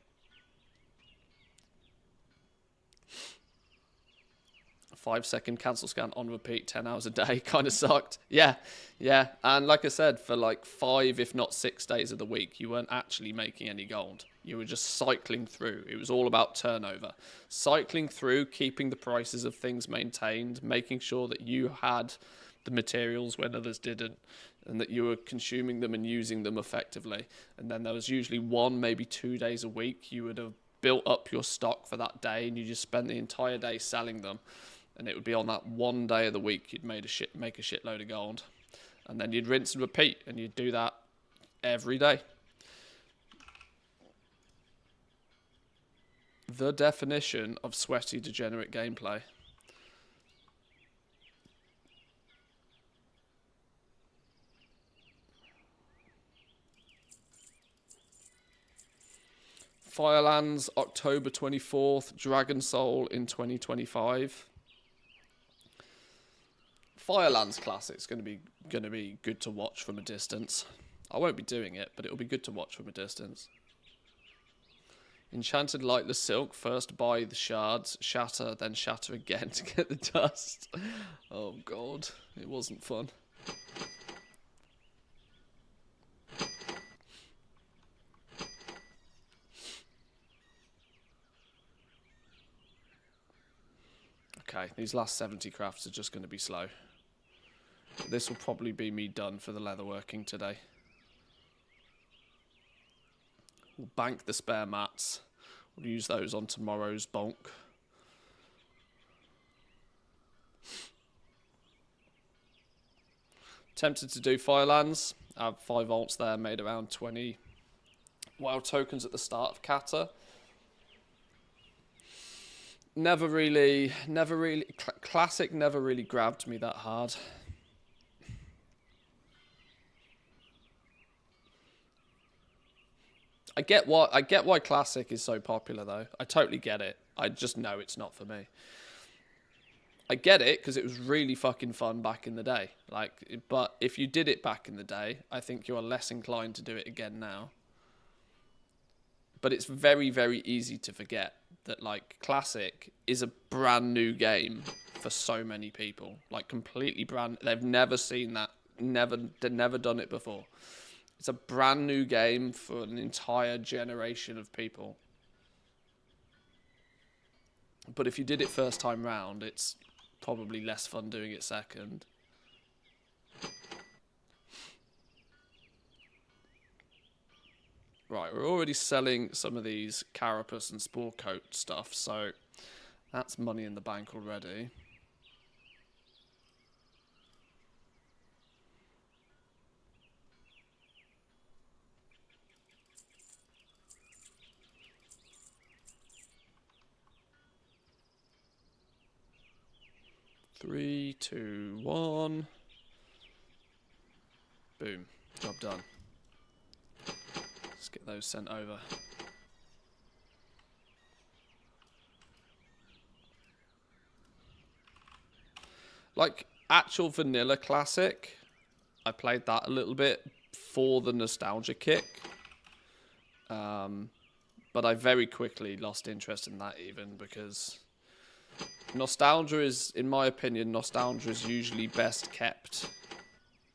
5-second cancel scan on repeat, 10 hours a day, kind of sucked. Yeah. And like I said, for like 5, if not 6 days of the week, you weren't actually making any gold. You were just cycling through. It was all about turnover. Cycling through, keeping the prices of things maintained, making sure that you had the materials when others didn't, and that you were consuming them and using them effectively. And then there was usually 1, maybe 2 days a week. You would have built up your stock for that day, and you just spent the entire day selling them. And it would be on that one day of the week you'd make a shitload of gold. And then you'd rinse and repeat, and you'd do that every day. The definition of sweaty, degenerate gameplay. Firelands, October 24th, Dragon Soul in 2025. Firelands Classic's going to be good to watch from a distance. I won't be doing it, but it'll be good to watch from a distance. Enchanted Lightless Silk, first buy the shards, shatter, then shatter again to get the dust. Oh god, it wasn't fun. Okay, these last 70 crafts are just going to be slow. This will probably be me done for the leatherworking today. We'll bank the spare mats. We'll use those on tomorrow's bulk. Tempted to do Firelands. I have 5 alts there, made around 20 wild tokens at the start of Kata. never really, classic never really grabbed me that hard. I get why classic is so popular though. I totally get it. I just know it's not for me. I get it because it was really fucking fun back in the day. Like, but if you did it back in the day, I think you are less inclined to do it again now. But it's very, very easy to forget that, like, classic is a brand new game for so many people. Like, completely brand. They've never seen that. They've never done it before. It's a brand new game for an entire generation of people. But if you did it first time round, it's probably less fun doing it second. Right, we're already selling some of these carapace and spore coat stuff, so that's money in the bank already. Three, two, one. Boom. Job done. Let's get those sent over. Like, actual vanilla classic, I played that a little bit for the nostalgia kick. But I very quickly lost interest in that even because nostalgia is, in my opinion, nostalgia is usually best kept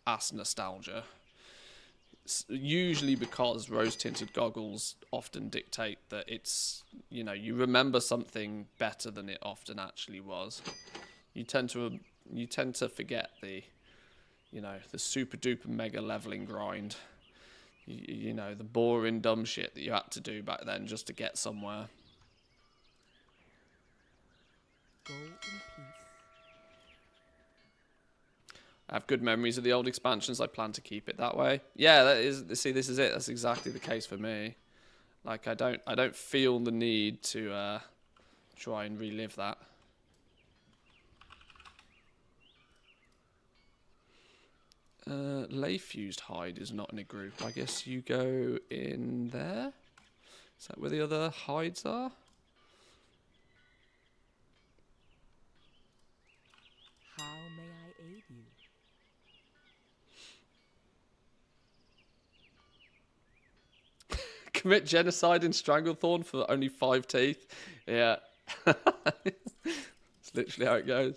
as nostalgia. It's usually because rose-tinted goggles often dictate that it's, you know, you remember something better than it often actually was. You tend to forget the, you know, the super duper mega leveling grind. You know, the boring dumb shit that you had to do back then just to get somewhere. Go in peace. I have good memories of the old expansions. I plan to keep it that way. Yeah, that is. See, this is it. That's exactly the case for me. Like, I don't feel the need to try and relive that. Lay fused hide is not in a group. I guess you go in there. Is that where the other hides are? How may I aid you? Commit genocide in Stranglethorn for only 5 teeth. Yeah. It's literally how it goes.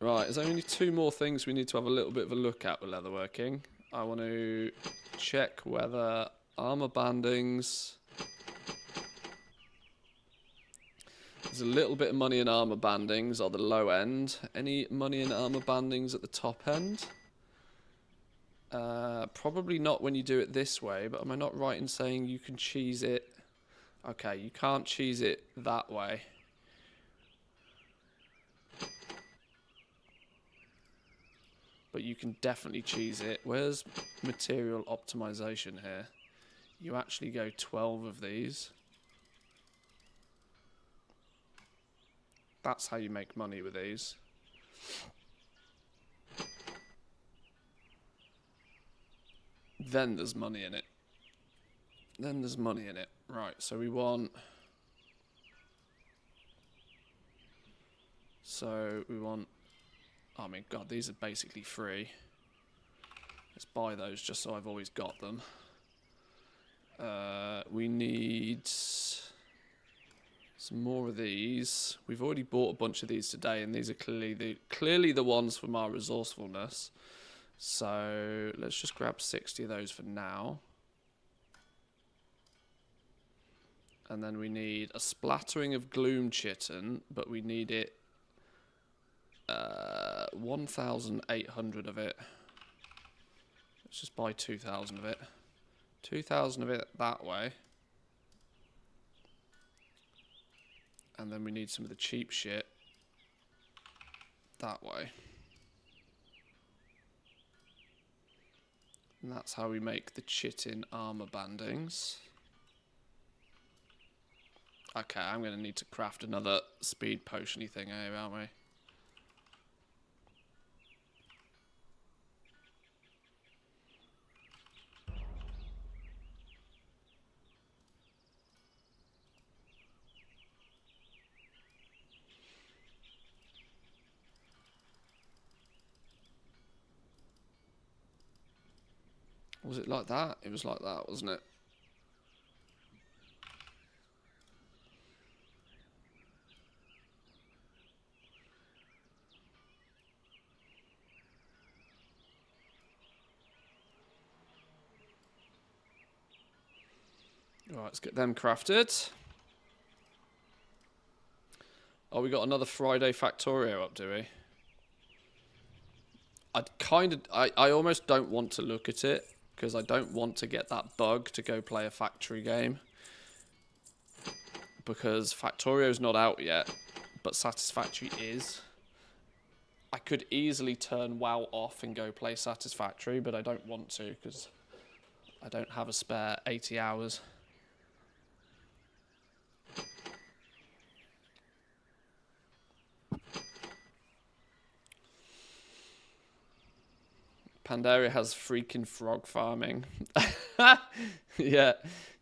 Right, there's only 2 more things we need to have a little bit of a look at with leatherworking. I want to check whether armor bandings... There's a little bit of money in armor bandings on the low end. Any money in armor bandings at the top end? Probably not when you do it this way, but am I not right in saying you can cheese it? Okay, you can't cheese it that way. But you can definitely cheese it. Where's material optimization here? You actually go 12 of these. That's how you make money with these. Then there's money in it. Then there's money in it. Right, so we want... Oh my god, these are basically free. Let's buy those just so I've always got them. We need some more of these. We've already bought a bunch of these today, and these are clearly the ones from our resourcefulness. So let's just grab 60 of those for now. And then we need a splattering of gloom chitin, but we need it 1,800 of it. Let's just buy 2,000 of it. 2,000 of it that way. And then we need some of the cheap shit that way. And that's how we make the chitin armor bandings. Okay, I'm going to need to craft another speed potion-y thing here, aren't we? Was it like that? It was like that, wasn't it? Right, let's get them crafted. Oh, we got another Friday Factorio up, do we? I almost don't want to look at it, because I don't want to get that bug to go play a factory game. Because Factorio's not out yet, but Satisfactory is. I could easily turn WoW off and go play Satisfactory, but I don't want to, because I don't have a spare 80 hours. Pandaria has freaking frog farming. Yeah,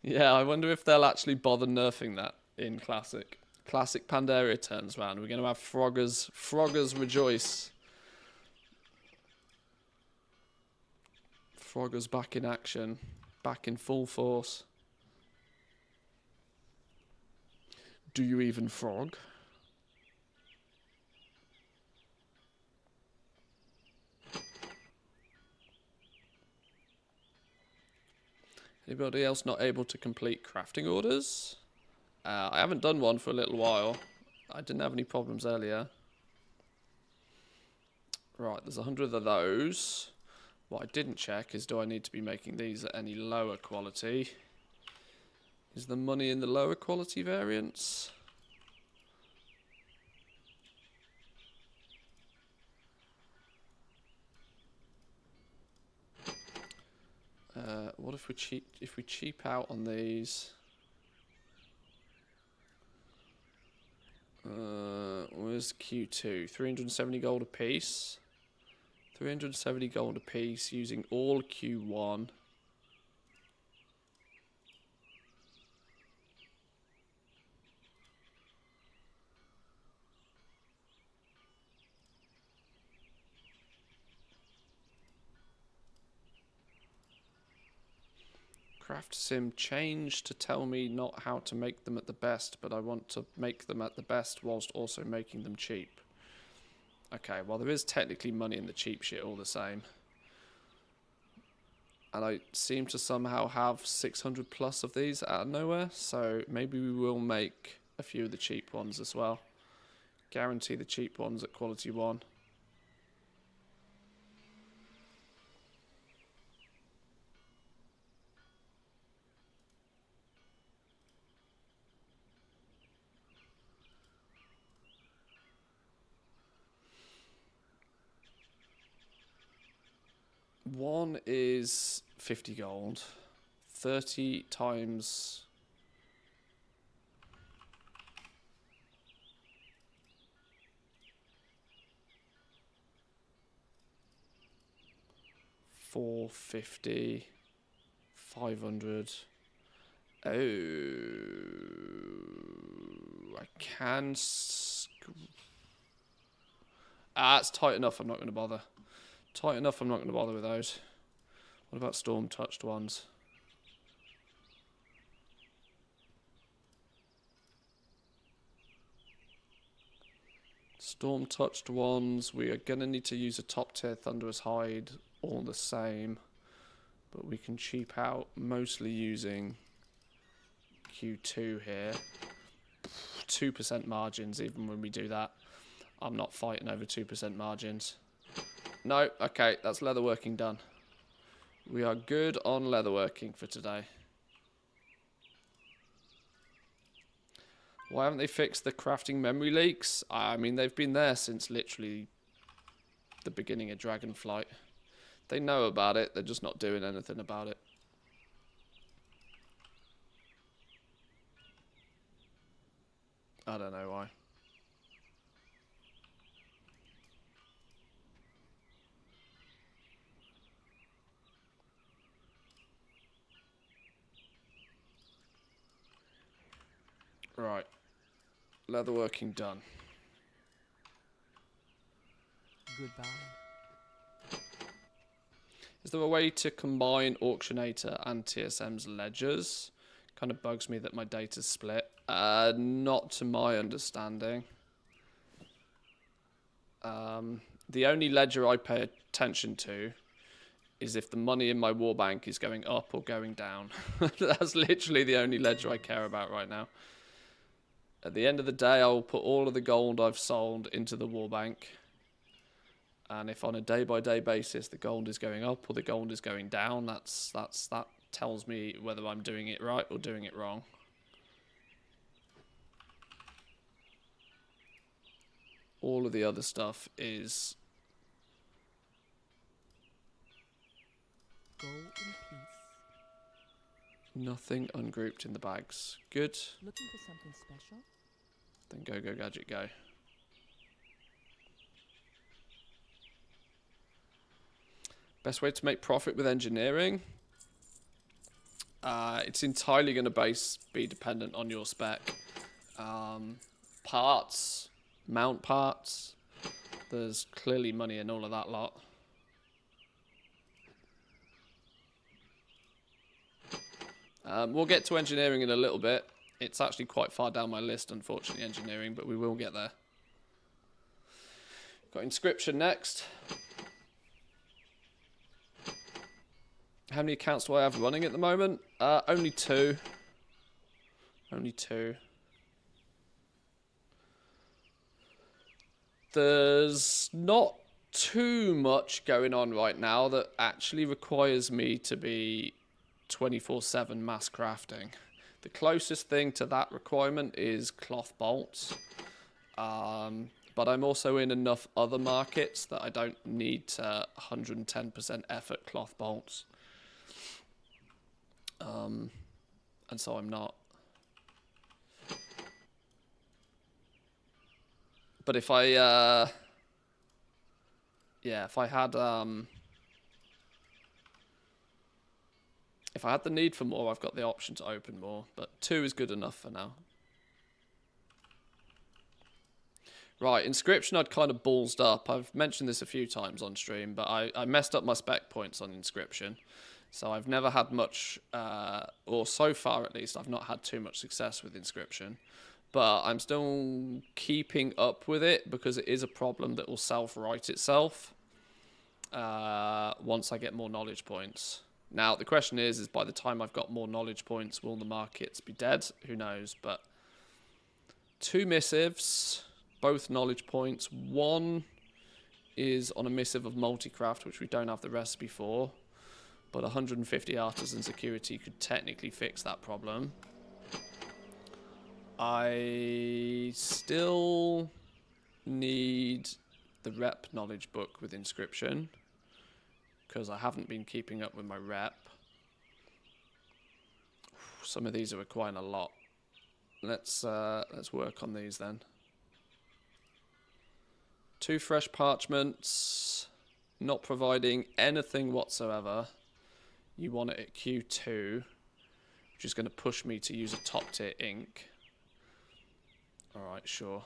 I wonder if they'll actually bother nerfing that in Classic. Classic Pandaria turns round. We're going to have Froggers rejoice. Froggers back in action. Back in full force. Do you even frog? Anybody else not able to complete crafting orders? I haven't done one for a little while. I didn't have any problems earlier. Right, there's 100 of those. What I didn't check is, do I need to be making these at any lower quality? Is the money in the lower quality variants? What if we cheap out on these? Where's Q2? 370 gold a piece. 370 gold a piece using all Q1. Craft sim change to tell me not how to make them at the best, but I want to make them at the best whilst also making them cheap. Okay, well there is technically money in the cheap shit all the same. And I seem to somehow have 600 plus of these out of nowhere, so maybe we will make a few of the cheap ones as well. Guarantee the cheap ones at quality 1. One is 50 gold. 30 times... $450, 500. Oh, I can. It's tight enough. I'm not going to bother. Tight enough. I'm not going to bother with those. What about storm touched ones? Storm touched ones. We are going to need to use a top tier Thunderous Hide. All the same, but we can cheap out mostly using Q2 here. 2% margins even when we do that. I'm not fighting over 2% margins. No, okay, that's leatherworking done. We are good on leatherworking for today. Why haven't they fixed the crafting memory leaks? I mean, they've been there since literally the beginning of Dragonflight. They know about it, they're just not doing anything about it. I don't know why. Right. Leatherworking done. Goodbye. Is there a way to combine Auctionator and TSM's ledgers? Kind of bugs me that my data's split. Not to my understanding. The only ledger I pay attention to is if the money in my war bank is going up or going down. That's literally the only ledger I care about right now. At the end of the day, I will put all of the gold I've sold into the war bank. And if on a day-by-day basis the gold is going up or the gold is going down, that tells me whether I'm doing it right or doing it wrong. All of the other stuff is Go in peace. nothing ungrouped in the bags. Good. Looking for something special? Then go, go, gadget, go. Best way to make profit with engineering? It's entirely going to be dependent on your spec. Parts, mount parts. There's clearly money in all of that lot. We'll get to engineering in a little bit. It's actually quite far down my list, unfortunately, engineering, but we will get there. Got Inscription next. How many accounts do I have running at the moment? Only 2. Only 2. There's not too much going on right now that actually requires me to be 24/7 mass crafting. The closest thing to that requirement is cloth bolts. But I'm also in enough other markets that I don't need to 110% effort cloth bolts. And so I'm not. But if I, if I had the need for more, I've got the option to open more. But 2 is good enough for now. Right, Inscription I'd kind of ballsed up. I've mentioned this a few times on stream, but I messed up my spec points on Inscription. So I've never had much, or so far at least, I've not had too much success with Inscription. But I'm still keeping up with it because it is a problem that will self-right itself once I get more knowledge points. Now, the question is by the time I've got more knowledge points, will the markets be dead? Who knows? But 2 missives, both knowledge points. 1 is on a missive of multi-craft, which we don't have the recipe for. But 150 artisan security could technically fix that problem. I still need the rep knowledge book with Inscription because I haven't been keeping up with my rep. Some of these are requiring a lot. Let's work on these then. 2 fresh parchments, not providing anything whatsoever. You want it at Q2, which is going to push me to use a top tier ink. Alright, sure.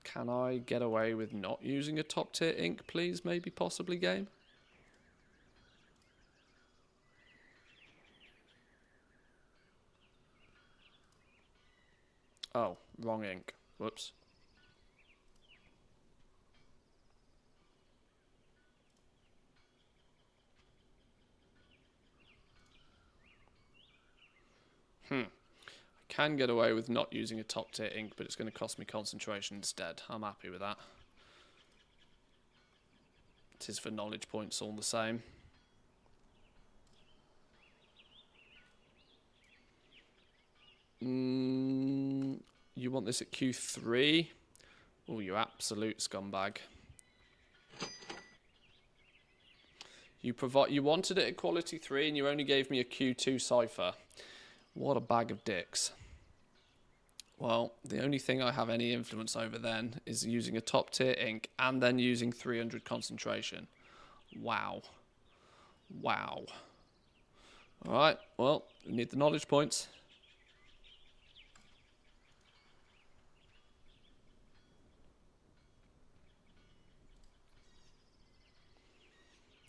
Can I get away with not using a top tier ink, please? Maybe, possibly, game? Oh, wrong ink. Whoops. I can get away with not using a top tier ink, but it's going to cost me concentration instead. I'm happy with that. It is for knowledge points all the same. want this at Q3? Oh, you absolute scumbag. You wanted it at quality 3 and you only gave me a Q2 cipher. What a bag of dicks. Well, the only thing I have any influence over then is using a top tier ink and then using 300 concentration. Wow. Wow. Alright, well, we need the knowledge points.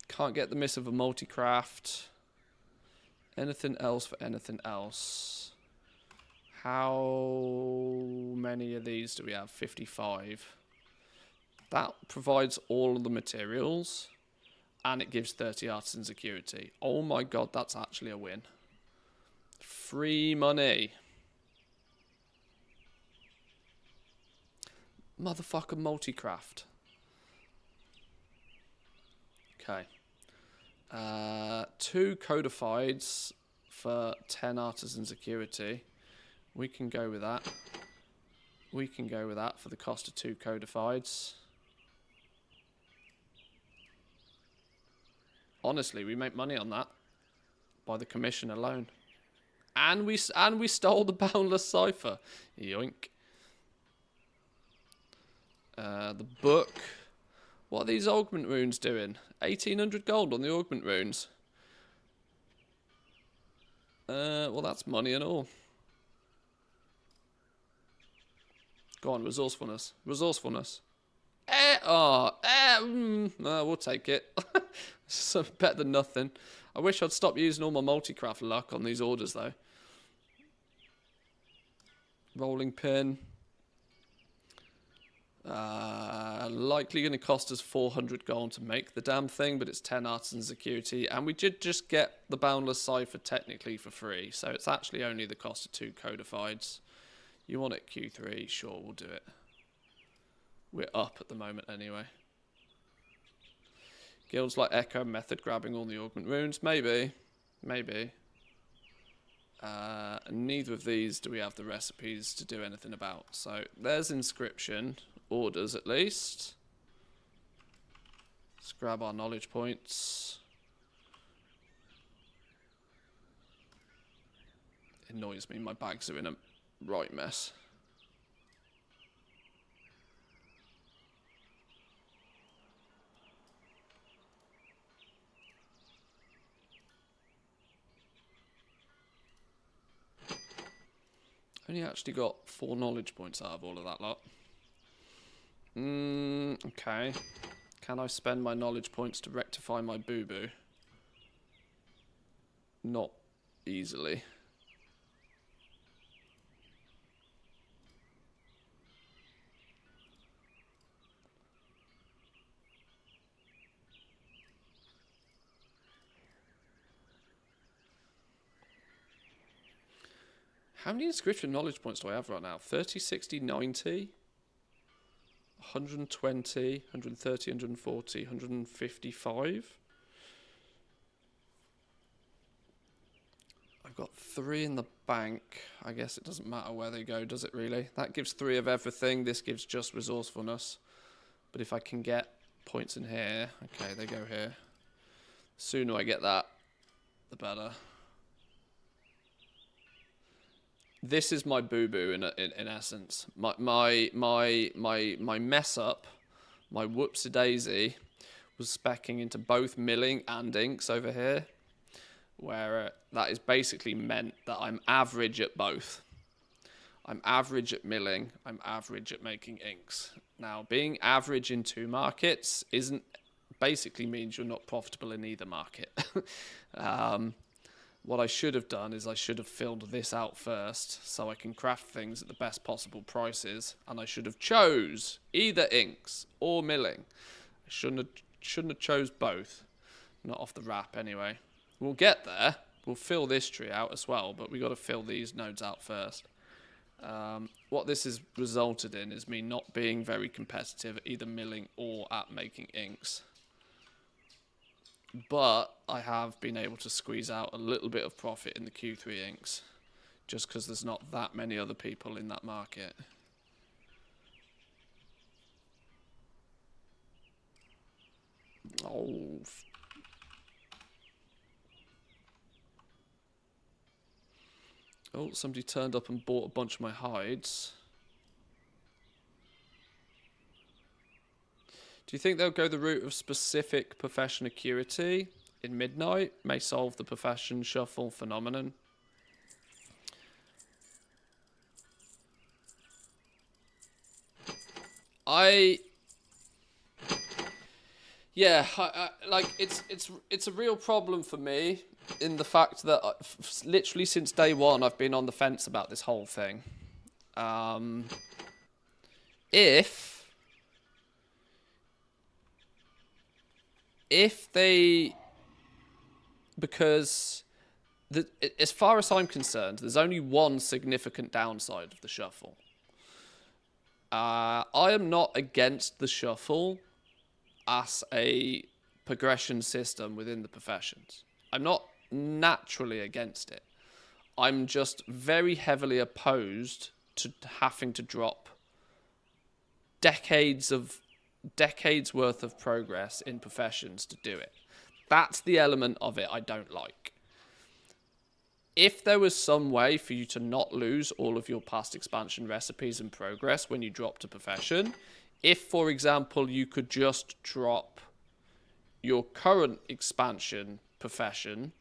Can't get the miss of a multi-craft. Anything else for anything else? How many of these do we have? 55. That provides all of the materials. And it gives 30 artisan security. Oh my god, that's actually a win. Free money. Motherfucker multi-craft. Okay. 2 codifieds for 10 artisan security. We can go with that. We can go with that for the cost of 2 codifieds. Honestly, we make money on that by the commission alone. And we stole the boundless cipher. Yoink. The book. What are these augment runes doing? 1800 gold on the augment runes. Well, that's money and all. Go on, resourcefulness. Resourcefulness. We'll take it. It's better than nothing. I wish I'd stop using all my multi-craft luck on these orders, though. Rolling pin. Likely going to cost us 400 gold to make the damn thing, but it's 10 artisan security, and we did just get the boundless cipher technically for free, so it's actually only the cost of 2 codifieds. You want it Q3? Sure, we'll do it. We're up at the moment anyway. Guilds like Echo method grabbing all the augment runes? Maybe. Maybe. Neither of these do we have the recipes to do anything about. So there's Inscription. Orders at least. Let's grab our knowledge points. It annoys me. My bags are in a right mess. Only actually got 4 knowledge points out of all of that lot. Okay. Can I spend my knowledge points to rectify my boo-boo? Not easily. How many inscription knowledge points do I have right now? 30, 60, 90? 120, 130, 140, 155? I've got 3 in the bank. I guess it doesn't matter where they go, does it really? That gives 3 of everything. This gives just resourcefulness. But if I can get points in here... Okay, they go here. The sooner I get that, the better. This is my boo-boo in essence. My mess up, my whoopsie-daisy, was speccing into both milling and inks over here, where that is basically meant that I'm average at both. I'm average at milling, I'm average at making inks. Now, being average in 2 markets basically means you're not profitable in either market. What I should have done is I should have filled this out first so I can craft things at the best possible prices, and I should have chose either inks or milling. I shouldn't have chose both. Not off the wrap anyway. We'll get there. We'll fill this tree out as well, but we got to fill these nodes out first. What this has resulted in is me not being very competitive at either milling or at making inks. But I have been able to squeeze out a little bit of profit in the Q3 inks just because there's not that many other people in that market. Oh. Oh, somebody turned up and bought a bunch of my hides. Do you think they'll go the route of specific profession acuity in Midnight? May solve the profession shuffle phenomenon. Yeah, like it's a real problem for me in the fact that literally since day one I've been on the fence about this whole thing. If they, because as far as I'm concerned, there's only one significant downside of the shuffle. I am not against the shuffle as a progression system within the professions. I'm not naturally against it. I'm just very heavily opposed to having to drop decades worth of progress in professions to do it. That's the element of it I don't like. If there was some way for you to not lose all of your past expansion recipes and progress when you drop to profession, if, for example, you could just drop your current expansion profession,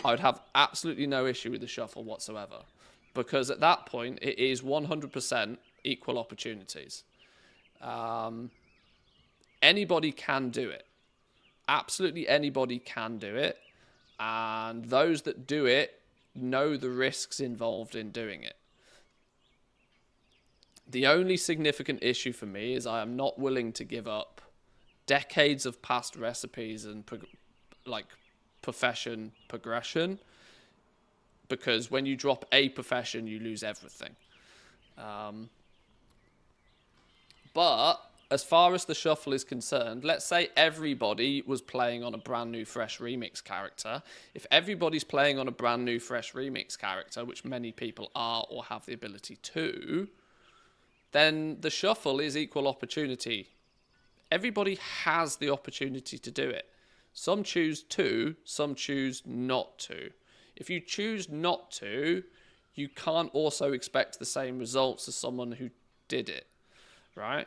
I would have absolutely no issue with the shuffle whatsoever. Because at that point, it is 100% equal opportunities. Anybody can do it. Absolutely anybody can do it. And those that do it know the risks involved in doing it. The only significant issue for me is I am not willing to give up decades of past recipes and profession progression, because when you drop a profession, you lose everything. But as far as the shuffle is concerned, let's say everybody was playing on a brand new fresh remix character. If everybody's playing on a brand new fresh remix character, which many people are or have the ability to, then the shuffle is equal opportunity. Everybody has the opportunity to do it. Some choose to, some choose not to. If you choose not to, you can't also expect the same results as someone who did it, right?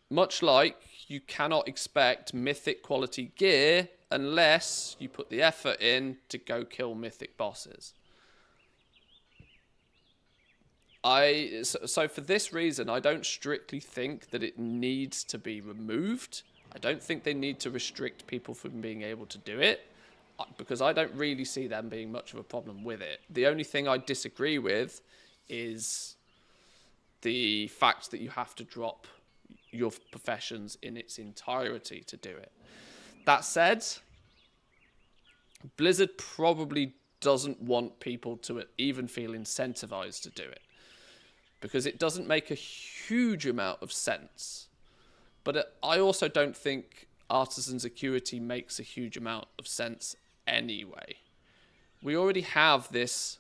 Much like you cannot expect mythic quality gear unless you put the effort in to go kill mythic bosses. So for this reason, I don't strictly think that it needs to be removed. I don't think they need to restrict people from being able to do it, because I don't really see them being much of a problem with it. The only thing I disagree with is the fact that you have to drop your professions in its entirety to do it. That said, Blizzard probably doesn't want people to even feel incentivized to do it, because it doesn't make a huge amount of sense. But I also don't think Artisan's Acuity makes a huge amount of sense anyway. We already have this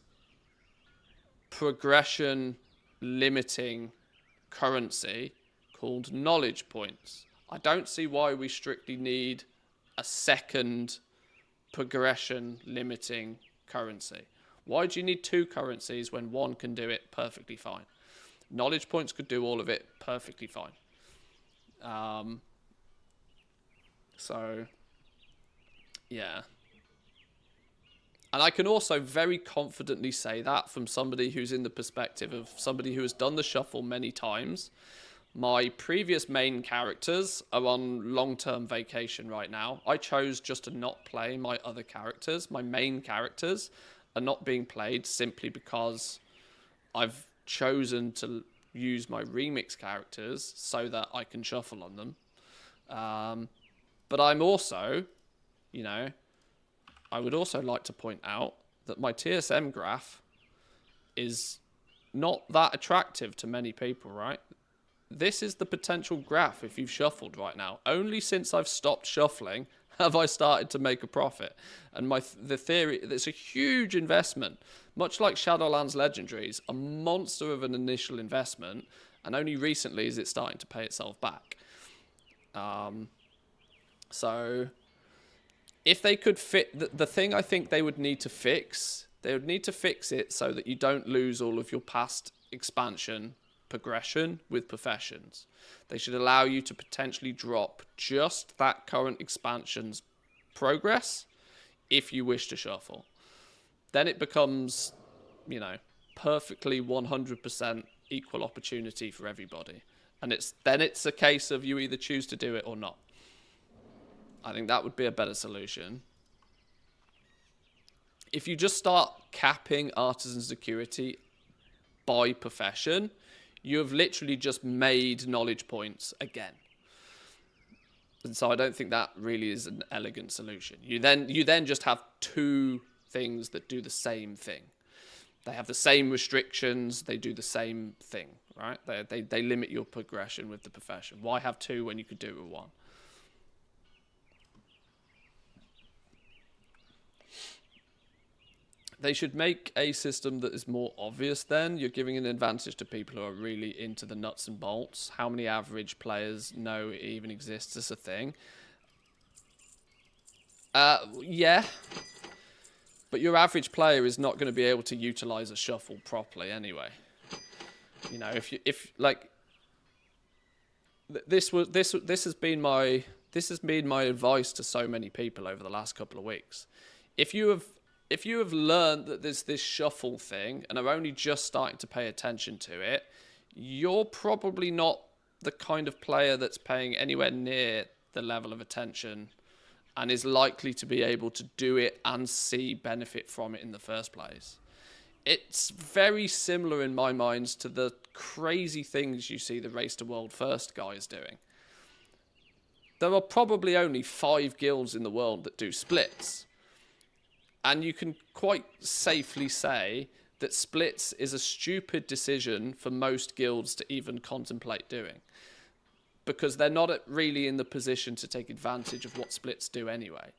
progression limiting currency called knowledge points. I don't see why we strictly need a second progression limiting currency. Why do you need two currencies when one can do it perfectly fine? Knowledge points could do all of it perfectly fine. So, yeah. And I can also very confidently say that from somebody who's in the perspective of somebody who has done the shuffle many times. My previous main characters are on long-term vacation right now. I chose just to not play my other characters. My main characters are not being played simply because I've chosen to use my remix characters so that I can shuffle on them. But I'm also, I would also like to point out that my TSM graph is not that attractive to many people, right? This is the potential graph if you've shuffled right now. Only since I've stopped shuffling have I started to make a profit. And the theory, it's a huge investment. Much like Shadowlands Legendaries, a monster of an initial investment, and only recently is it starting to pay itself back. So if they could fit, the thing I think they would need to fix, it so that you don't lose all of your past expansion progression with professions. They should allow you to potentially drop just that current expansion's progress if you wish to shuffle. Then it becomes, you know, perfectly 100% equal opportunity for everybody. And it's a case of you either choose to do it or not. I think that would be a better solution. If you just start capping artisan security by profession, you have literally just made knowledge points again. And so I don't think that really is an elegant solution. You then just have two things that do the same thing. They have the same restrictions, they do the same thing, right? They limit your progression with the profession. Why have two when you could do it with one? They should make a system that is more obvious then. You're giving an advantage to people who are really into the nuts and bolts. How many average players know it even exists as a thing? Yeah. But your average player is not going to be able to utilize a shuffle properly anyway. You know, this has been my advice to so many people over the last couple of weeks. If you have learned that there's this shuffle thing and are only just starting to pay attention to it, you're probably not the kind of player that's paying anywhere near the level of attention and is likely to be able to do it and see benefit from it in the first place. It's very similar in my mind to the crazy things you see the Race to World First guys doing. There are probably only 5 guilds in the world that do splits. And you can quite safely say that splits is a stupid decision for most guilds to even contemplate doing. Because they're not really in the position to take advantage of what splits do anyway.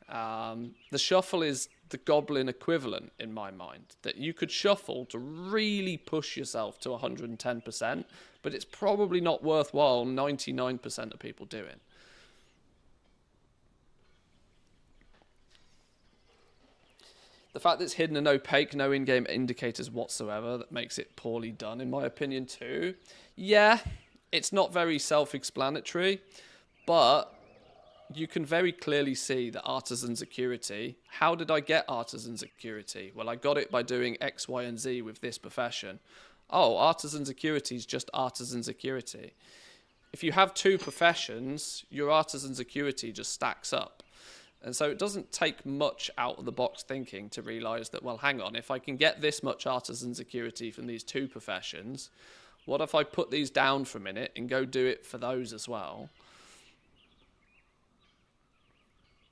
The shuffle is the goblin equivalent in my mind. That you could shuffle to really push yourself to 110%, but it's probably not worthwhile 99% of people doing. The fact that it's hidden and opaque, no in-game indicators whatsoever, that makes it poorly done, in my opinion, too. Yeah, it's not very self-explanatory, but you can very clearly see that artisan security. How did I get artisan security? Well, I got it by doing X, Y, and Z with this profession. Oh, artisan security is just artisan security. If you have 2 professions, your artisan security just stacks up. And so it doesn't take much out of the box thinking to realise that, well, hang on, if I can get this much artisan security from these 2 professions, what if I put these down for a minute and go do it for those as well?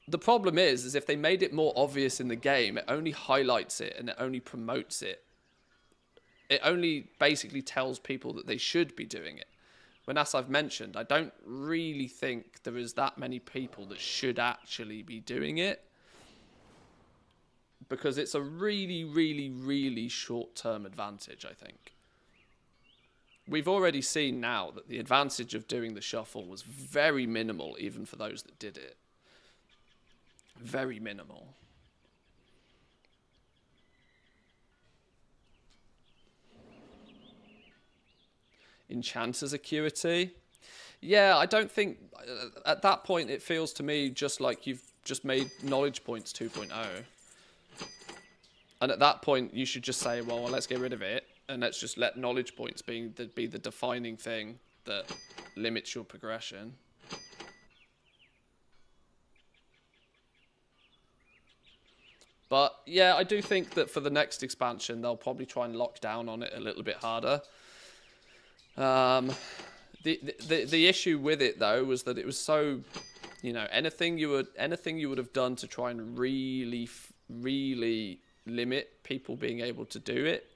The problem is if they made it more obvious in the game, it only highlights it and it only promotes it. It only basically tells people that they should be doing it. When, as I've mentioned, I don't really think there is that many people that should actually be doing it. Because it's a really, really, really short-term advantage, I think. We've already seen now that the advantage of doing the shuffle was very minimal, even for those that did it. Very minimal. Enchanter security. Yeah, I don't think at that point it feels to me just like you've just made knowledge points 2.0. And at that point you should just say, well, let's get rid of it and let's just let knowledge points be the defining thing that limits your progression. But yeah, I do think that for the next expansion they'll probably try and lock down on it a little bit harder. The issue with it though was that it was so, you know, anything you would have done to try and really limit people being able to do it,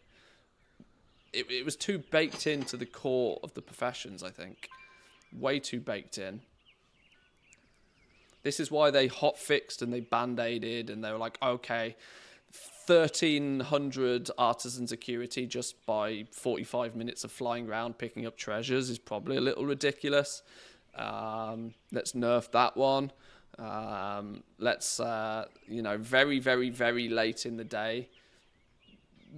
it was too baked into the core of the professions, I think. Way too baked in. This is why they hot fixed and they band-aided, and they were like, okay, 1,300 artisan security just by 45 minutes of flying around picking up treasures is probably a little ridiculous. Let's nerf that one. Let's you know, very, very, very late in the day.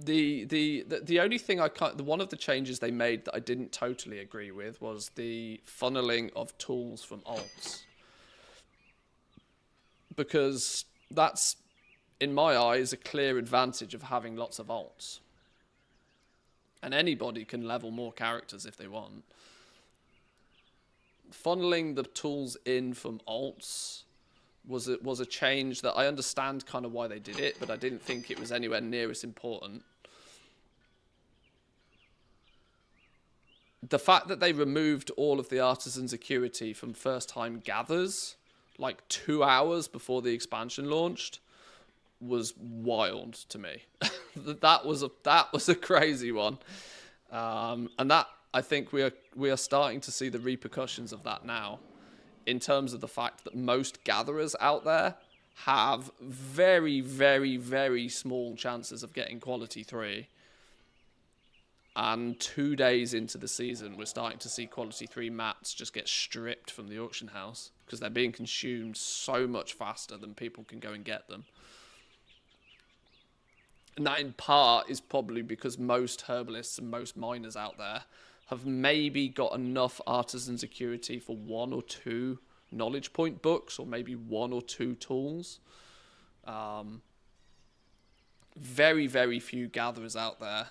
The only thing one of the changes they made that I didn't totally agree with was the funneling of tools from alts, because that's, in my eyes, a clear advantage of having lots of alts. And anybody can level more characters if they want. Funneling the tools in from alts was a change that I understand kind of why they did it, but I didn't think it was anywhere near as important. The fact that they removed all of the artisan security from first-time gathers, like 2 hours before the expansion launched, was wild to me. that was a crazy one, and that, I think we are starting to see the repercussions of that now, in terms of the fact that most gatherers out there have very, very, very small chances of getting quality 3. And 2 days into the season, we're starting to see quality 3 mats just get stripped from the auction house because they're being consumed so much faster than people can go and get them. And that in part is probably because most herbalists and most miners out there have maybe got enough artisan security for 1 or 2 knowledge point books, or maybe 1 or 2 tools. Very, very few gatherers out there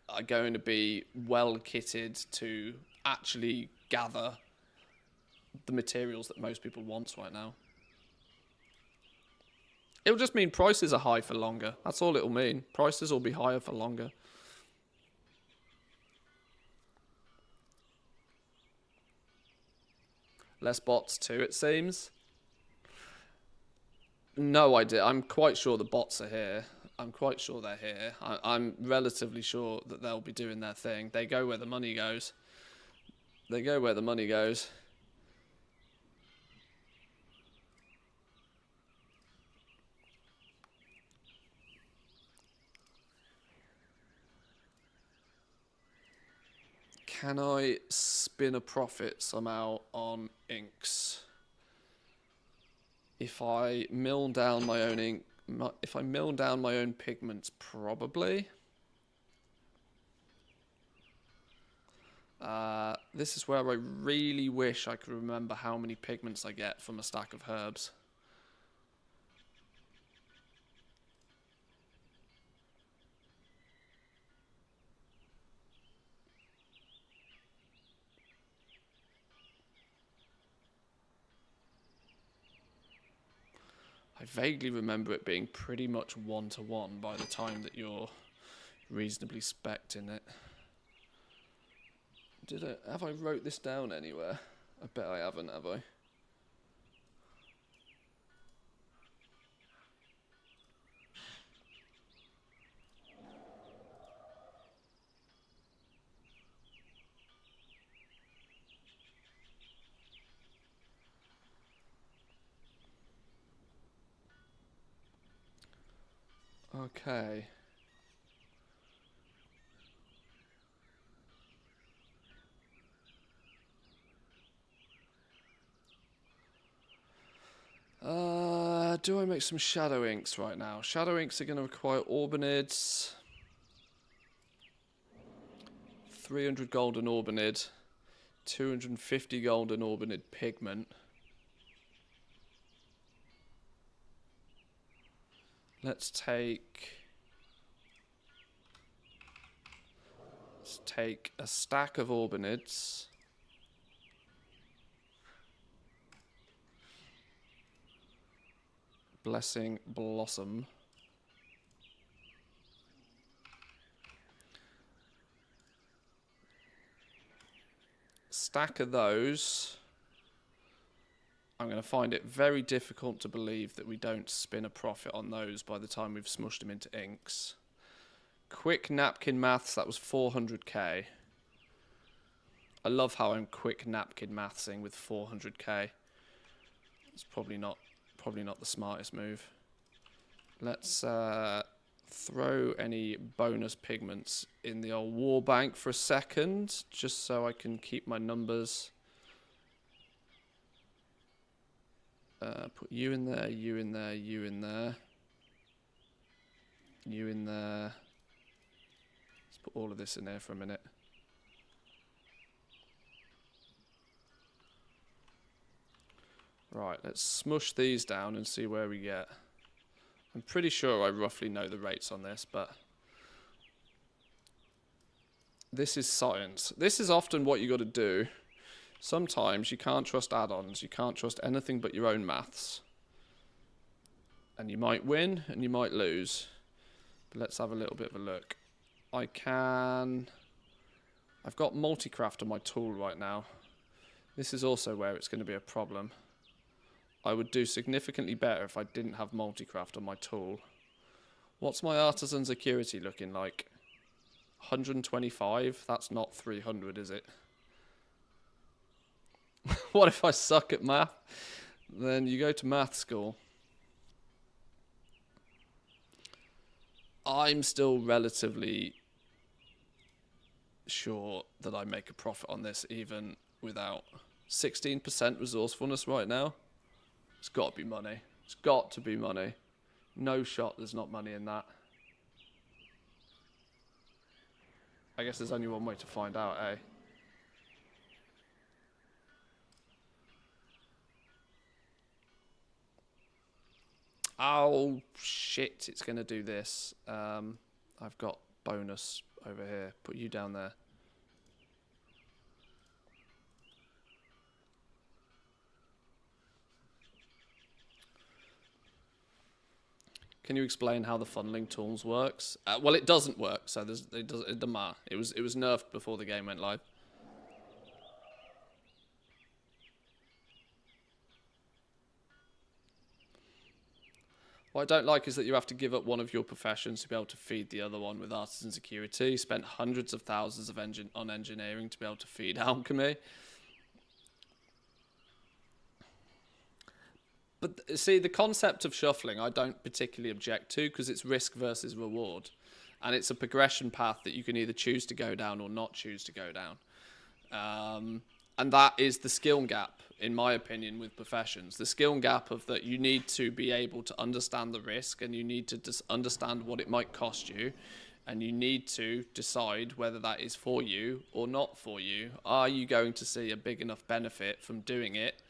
are going to be well kitted to actually gather the materials that most people want right now. It'll just mean prices are high for longer. That's all it'll mean. Prices will be higher for longer. Less bots too, it seems. No idea. I'm quite sure the bots are here. I'm quite sure they're here. I'm relatively sure that they'll be doing their thing. They go where the money goes. They go where the money goes. Can I spin a profit somehow on inks? If I mill down my own ink, if I mill down my own pigments, probably. This is where I really wish I could remember how many pigments I get from a stack of herbs. I vaguely remember it being pretty much 1-to-1 by the time that you're reasonably spec'd in it. Have I wrote this down anywhere? I bet I haven't, have I? Okay. Do I make some shadow inks right now? Shadow inks are going to require Orbanids. 300 golden Orbanid. 250 golden Orbanid pigment. Let's take a stack of Orbanids. Blessing Blossom. Stack of those. I'm going to find it very difficult to believe that we don't spin a profit on those by the time we've smushed them into inks. Quick napkin maths, that was 400k. I love how I'm quick napkin mathsing with 400k. It's probably not the smartest move. Let's throw any bonus pigments in the old war bank for a second, just so I can keep my numbers. Put you in there, you in there, you in there, you in there. Let's put all of this in there for a minute. Right, let's smush these down and see where we get. I'm pretty sure I roughly know the rates on this, but this is science. This is often what you got to do. Sometimes you can't trust add-ons. You can't trust anything but your own maths. And you might win and you might lose. But let's have a little bit of a look. I've got multicraft on my tool right now. This is also where it's going to be a problem. I would do significantly better if I didn't have multicraft on my tool. What's my artisan security looking like? 125? That's not 300, is it? What if I suck at math? Then you go to math school. I'm still relatively sure that I make a profit on this even without 16% resourcefulness right now. It's got to be money. It's got to be money. No shot there's not money in that. I guess there's only one way to find out, eh? Oh, shit, it's going to do this. I've got bonus over here. Put you down there. Can you explain how the funneling tools works? Well, it doesn't work, so it doesn't matter. It was nerfed before the game went live. What I don't like is that you have to give up one of your professions to be able to feed the other one with artisan security. Spent hundreds of thousands of on engineering to be able to feed alchemy. But see, the concept of shuffling I don't particularly object to, because it's risk versus reward. And it's a progression path that you can either choose to go down or not choose to go down. And that is the skill gap, in my opinion, with professions. The skill gap of that you need to be able to understand the risk, and you need to understand what it might cost you. And you need to decide whether that is for you or not for you. Are you going to see a big enough benefit from doing it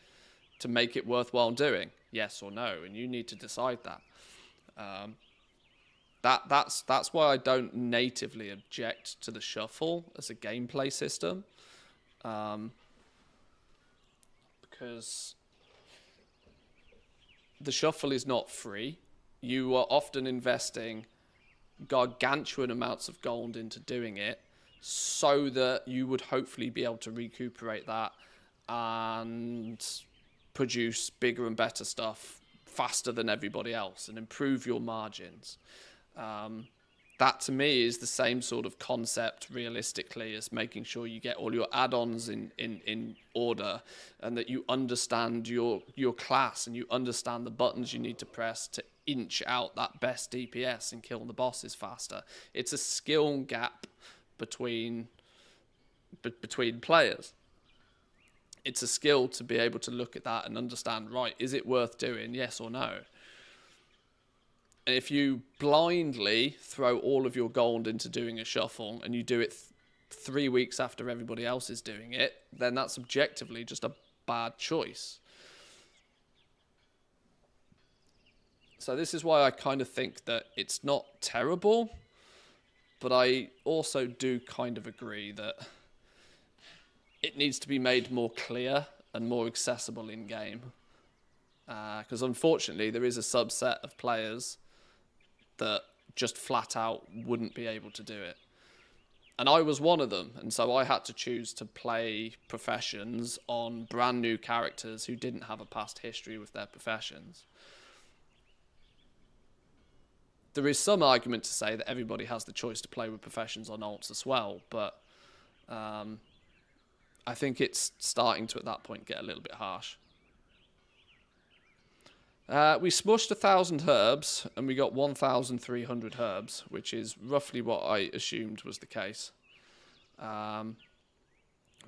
to make it worthwhile doing? Yes or no? And you need to decide that. That's why I don't natively object to the shuffle as a gameplay system. Because the shuffle is not free. You are often investing gargantuan amounts of gold into doing it so that you would hopefully be able to recuperate that and produce bigger and better stuff faster than everybody else and improve your margins. That to me is the same sort of concept realistically as making sure you get all your add-ons in order, and that you understand your class and you understand the buttons you need to press to inch out that best DPS and kill the bosses faster. It's a skill gap between players. It's a skill to be able to look at that and understand, right, is it worth doing, yes or no? And if you blindly throw all of your gold into doing a shuffle and you do it 3 weeks after everybody else is doing it, then that's objectively just a bad choice. So this is why I kind of think that it's not terrible, but I also do kind of agree that it needs to be made more clear and more accessible in game. Because unfortunately there is a subset of players that just flat out wouldn't be able to do it. And I was one of them, and so I had to choose to play professions on brand new characters who didn't have a past history with their professions. There is some argument to say that everybody has the choice to play with professions on alts as well, but I think it's starting to, at that point, get a little bit harsh. We smushed 1,000 herbs and we got 1,300 herbs, which is roughly what I assumed was the case.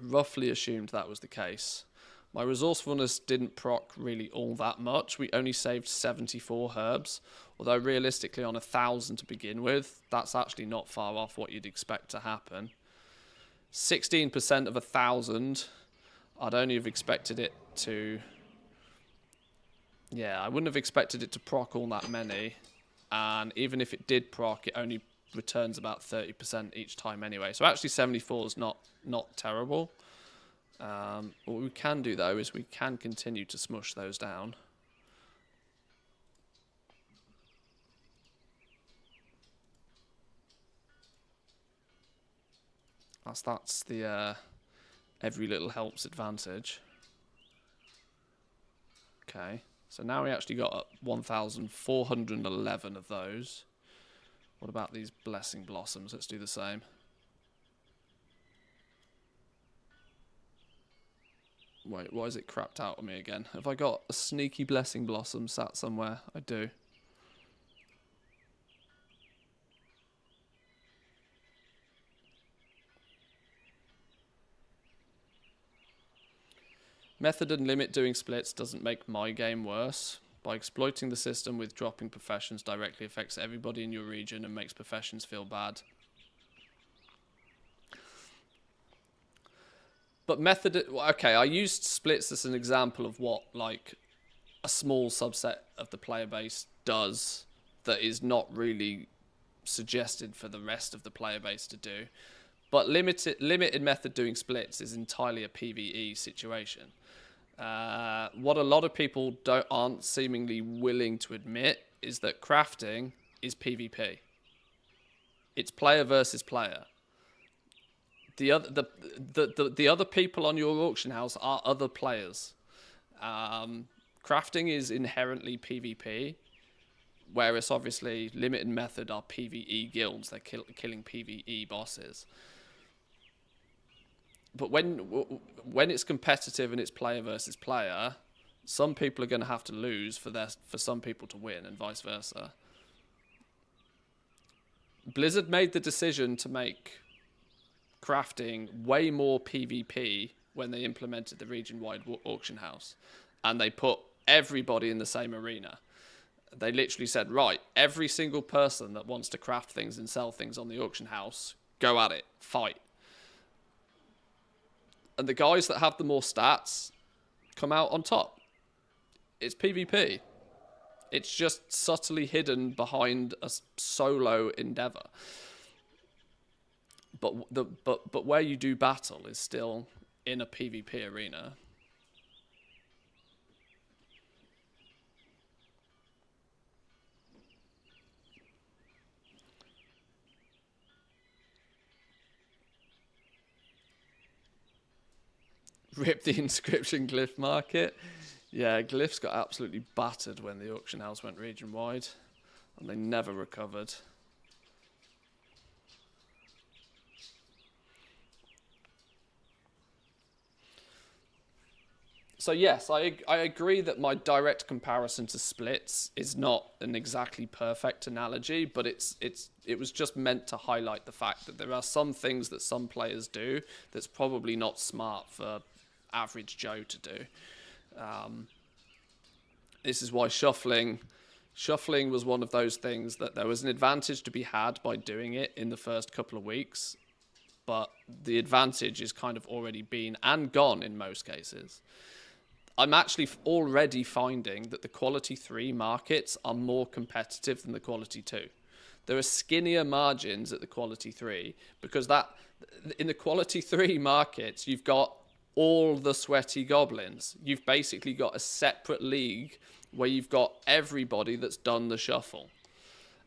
Roughly assumed that was the case. My resourcefulness didn't proc really all that much. We only saved 74 herbs, although realistically on 1,000 to begin with, that's actually not far off what you'd expect to happen. 16% of 1,000, I'd only have expected it to... Yeah, I wouldn't have expected it to proc all that many, and even if it did proc, it only returns about 30% each time anyway. So actually 74 is not terrible. What we can do though is we can continue to smush those down. That's the every little helps advantage. Okay, so now we actually got 1,411 of those. What about these blessing blossoms? Let's do the same. Wait, why is it crapped out on me again? Have I got a sneaky blessing blossom sat somewhere? I do. Method and limit doing splits doesn't make my game worse. By exploiting the system with dropping professions directly affects everybody in your region and makes professions feel bad. But method, okay, I used splits as an example of what like a small subset of the player base does that is not really suggested for the rest of the player base to do. But limited method doing splits is entirely a PvE situation. What a lot of people aren't seemingly willing to admit is that crafting is PvP. It's player versus player. The other people on your auction house are other players. Crafting is inherently PvP, whereas obviously limit and method are PvE guilds. They're killing PvE bosses. But when it's competitive and it's player versus player, some people are going to have to lose for some people to win, and vice versa. Blizzard made the decision to make crafting way more PvP when they implemented the region-wide auction house, and they put everybody in the same arena. They literally said, right, every single person that wants to craft things and sell things on the auction house, go at it, fight. And the guys that have the more stats come out on top. It's PvP. It's just subtly hidden behind a solo endeavor. But where you do battle is still in a PvP arena. Rip the Inscription glyph market. Yeah, glyphs got absolutely battered when the auction house went region wide, and they never recovered. So yes, I agree that my direct comparison to splits is not an exactly perfect analogy, but it was just meant to highlight the fact that there are some things that some players do that's probably not smart for average Joe to do. This is why shuffling was one of those things that there was an advantage to be had by doing it in the first couple of weeks, but the advantage is kind of already been and gone in most cases. I'm actually already finding that the quality 3 markets are more competitive than the quality 2. There are skinnier margins at the quality 3 because that in the quality 3 markets, you've got all the sweaty goblins. You've basically got a separate league where you've got everybody that's done the shuffle.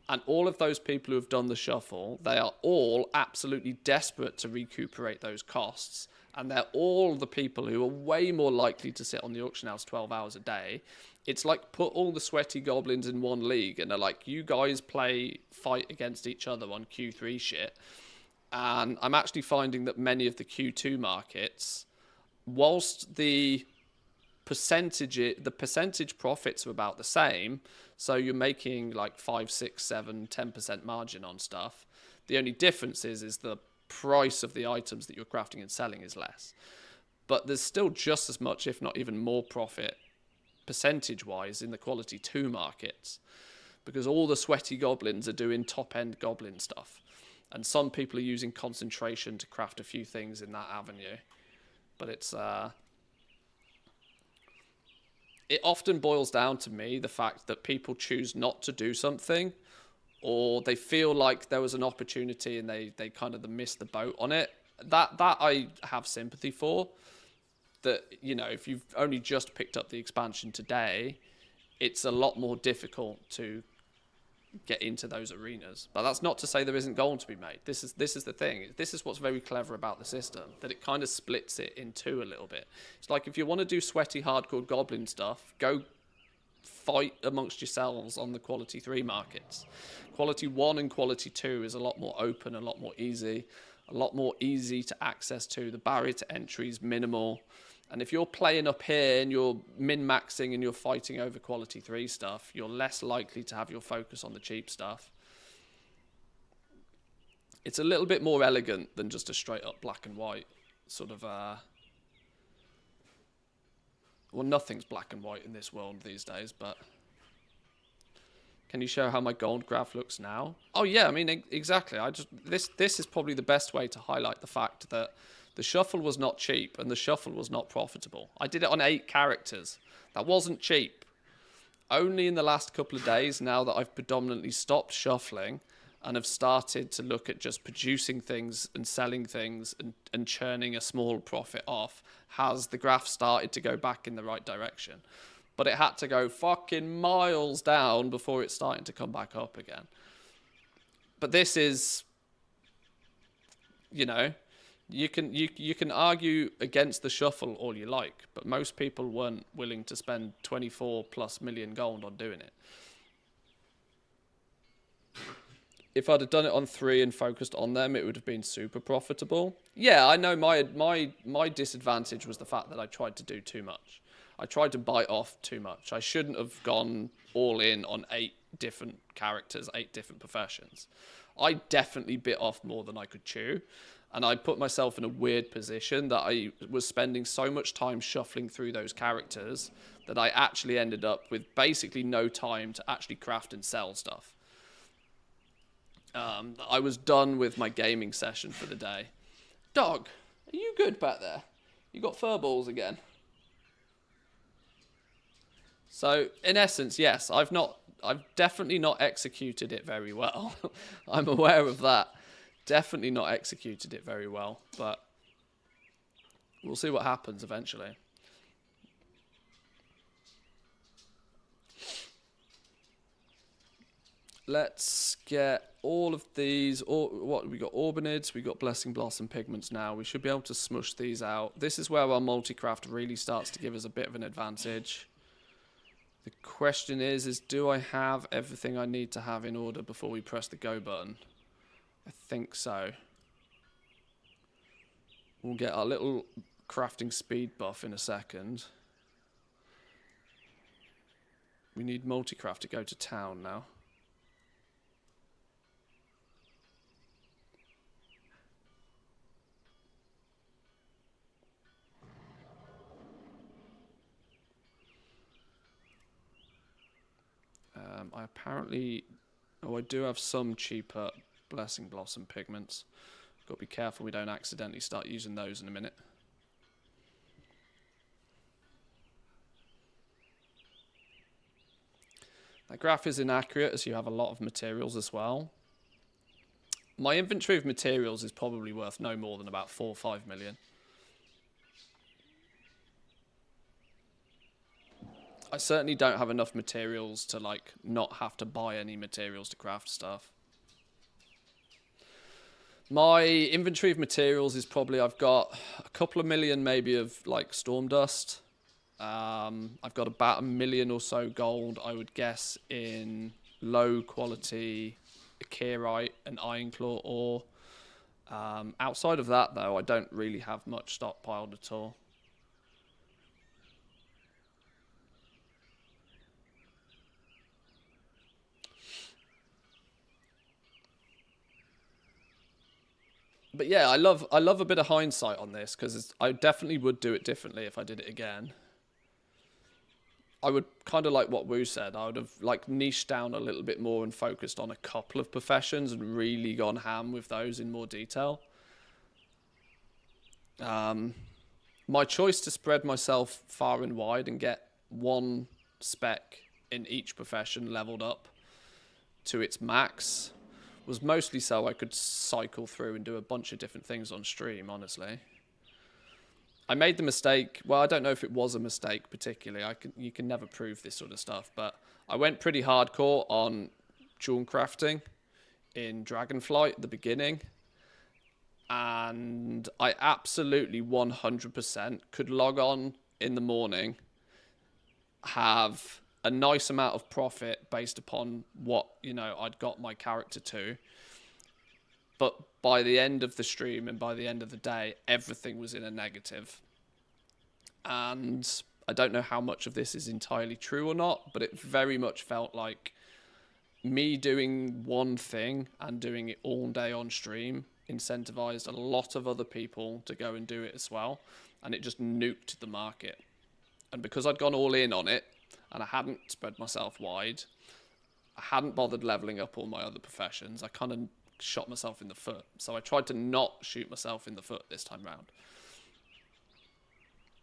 And all of those people who have done the shuffle, they are all absolutely desperate to recuperate those costs. And they're all the people who are way more likely to sit on the auction house 12 hours a day. It's like put all the sweaty goblins in one league and they're like, you guys fight against each other on Q3 shit. And I'm actually finding that many of the Q2 markets, whilst the the percentage profits are about the same. So you're making like 5, 6, 7, 10% margin on stuff. The only difference is the price of the items that you're crafting and selling is less. But there's still just as much, if not even more profit, percentage-wise, in the quality 2 markets. Because all the sweaty goblins are doing top-end goblin stuff. And some people are using concentration to craft a few things in that avenue. But it's... it often boils down to me, the fact that people choose not to do something, or they feel like there was an opportunity and they kind of missed the boat on it. That I have sympathy for. That, you know, if you've only just picked up the expansion today, it's a lot more difficult to get into those arenas. But that's not to say there isn't gold to be made. This is the thing. This is what's very clever about the system, that it kind of splits it in two a little bit. It's like, if you want to do sweaty hardcore goblin stuff, go fight amongst yourselves on the quality 3 markets. Quality 1 and quality 2 is a lot more open, a lot more easy to access to. The barrier to entry is minimal. And if you're playing up here and you're min-maxing and you're fighting over quality 3 stuff, you're less likely to have your focus on the cheap stuff. It's a little bit more elegant than just a straight up black and white sort of... well, nothing's black and white in this world these days, but... Can you show how my gold graph looks now? Oh yeah, I mean, exactly. This is probably the best way to highlight the fact that the shuffle was not cheap and the shuffle was not profitable. I did it on 8 characters. That wasn't cheap. Only in the last couple of days, now that I've predominantly stopped shuffling and have started to look at just producing things and selling things and churning a small profit off, has the graph started to go back in the right direction. But it had to go fucking miles down before it's starting to come back up again. But this is, you know, you can argue against the shuffle all you like, but most people weren't willing to spend 24+ million gold on doing it. If I'd have done it on 3 and focused on them, it would have been super profitable. Yeah, I know my disadvantage was the fact that I tried to do too much. I tried to bite off too much. I shouldn't have gone all in on 8 different characters, 8 different professions. I definitely bit off more than I could chew. And I put myself in a weird position that I was spending so much time shuffling through those characters that I actually ended up with basically no time to actually craft and sell stuff. I was done with my gaming session for the day. Dog, are you good back there? You got fur balls again? So, in essence, yes, I've definitely not executed it very well. I'm aware of that. Definitely not executed it very well, but we'll see what happens eventually. Let's get all of these. What we got? Auburnids, we got Blessing Blossom pigments now. We should be able to smush these out. This is where our multi-craft really starts to give us a bit of an advantage. The question is do I have everything I need to have in order before we press the go button? I think so. We'll get our little crafting speed buff in a second. We need multi-craft to go to town now. I apparently... Oh, I do have some cheaper Blessing Blossom pigments. Got to be careful we don't accidentally start using those in a minute. That graph is inaccurate as you have a lot of materials as well. My inventory of materials is probably worth no more than about 4 or 5 million. I certainly don't have enough materials to like not have to buy any materials to craft stuff. My inventory of materials is probably, I've got a couple of million maybe of like storm dust. I've got about 1 million or so gold, I would guess, in low quality Akirite and Ironclaw ore. Outside of that though, I don't really have much stockpiled at all. But yeah, I love a bit of hindsight on this, because I definitely would do it differently if I did it again. I would kind of like what Wu said. I would have like niched down a little bit more and focused on a couple of professions and really gone ham with those in more detail. My choice to spread myself far and wide and get one spec in each profession leveled up to its max was mostly so I could cycle through and do a bunch of different things on stream, honestly. I made the mistake, well, I don't know if it was a mistake particularly, you can never prove this sort of stuff, but I went pretty hardcore on jewel crafting in Dragonflight at the beginning, and I absolutely 100% could log on in the morning, have a nice amount of profit based upon what, you know, I'd got my character to, but by the end of the stream and by the end of the day, everything was in a negative. And I don't know how much of this is entirely true or not, but it very much felt like me doing one thing and doing it all day on stream incentivized a lot of other people to go and do it as well. And it just nuked the market. And because I'd gone all in on it and I hadn't spread myself wide, I hadn't bothered leveling up all my other professions, I kind of shot myself in the foot. So I tried to not shoot myself in the foot this time round.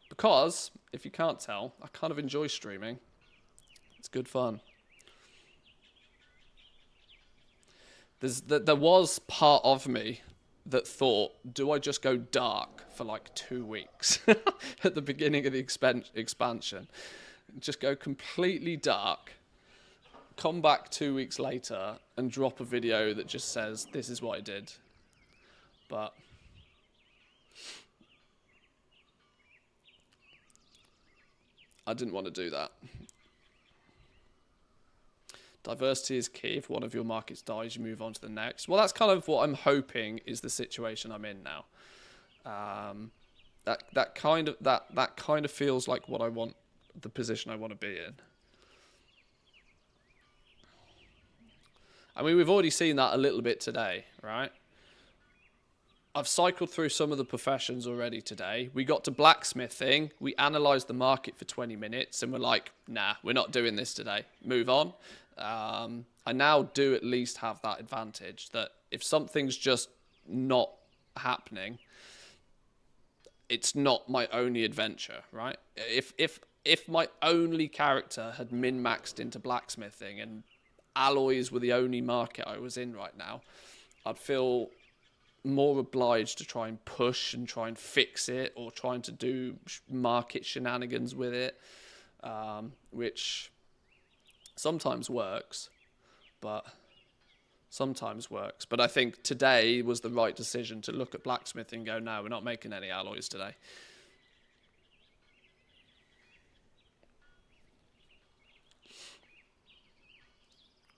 Because, if you can't tell, I kind of enjoy streaming. It's good fun. There was part of me that thought, do I just go dark for like 2 weeks at the beginning of the expansion? Just go completely dark, come back 2 weeks later and drop a video that just says, this is what I did. But I didn't want to do that. Diversity is key. If one of your markets dies, you move on to the next. Well, that's kind of what I'm hoping is the situation I'm in now. That kind of feels like what I want, the position I want to be in. I mean, we've already seen that a little bit today, right? I've cycled through some of the professions already today. We got to blacksmithing. We analysed the market for 20 minutes and we're like, nah, we're not doing this today. Move on. I now do at least have that advantage that if something's just not happening, it's not my only adventure, right? If my only character had min-maxed into blacksmithing and alloys were the only market I was in right now, I'd feel more obliged to try and push and try and fix it or trying to do market shenanigans with it, which sometimes works, but I think today was the right decision to look at blacksmithing and go, no, we're not making any alloys today.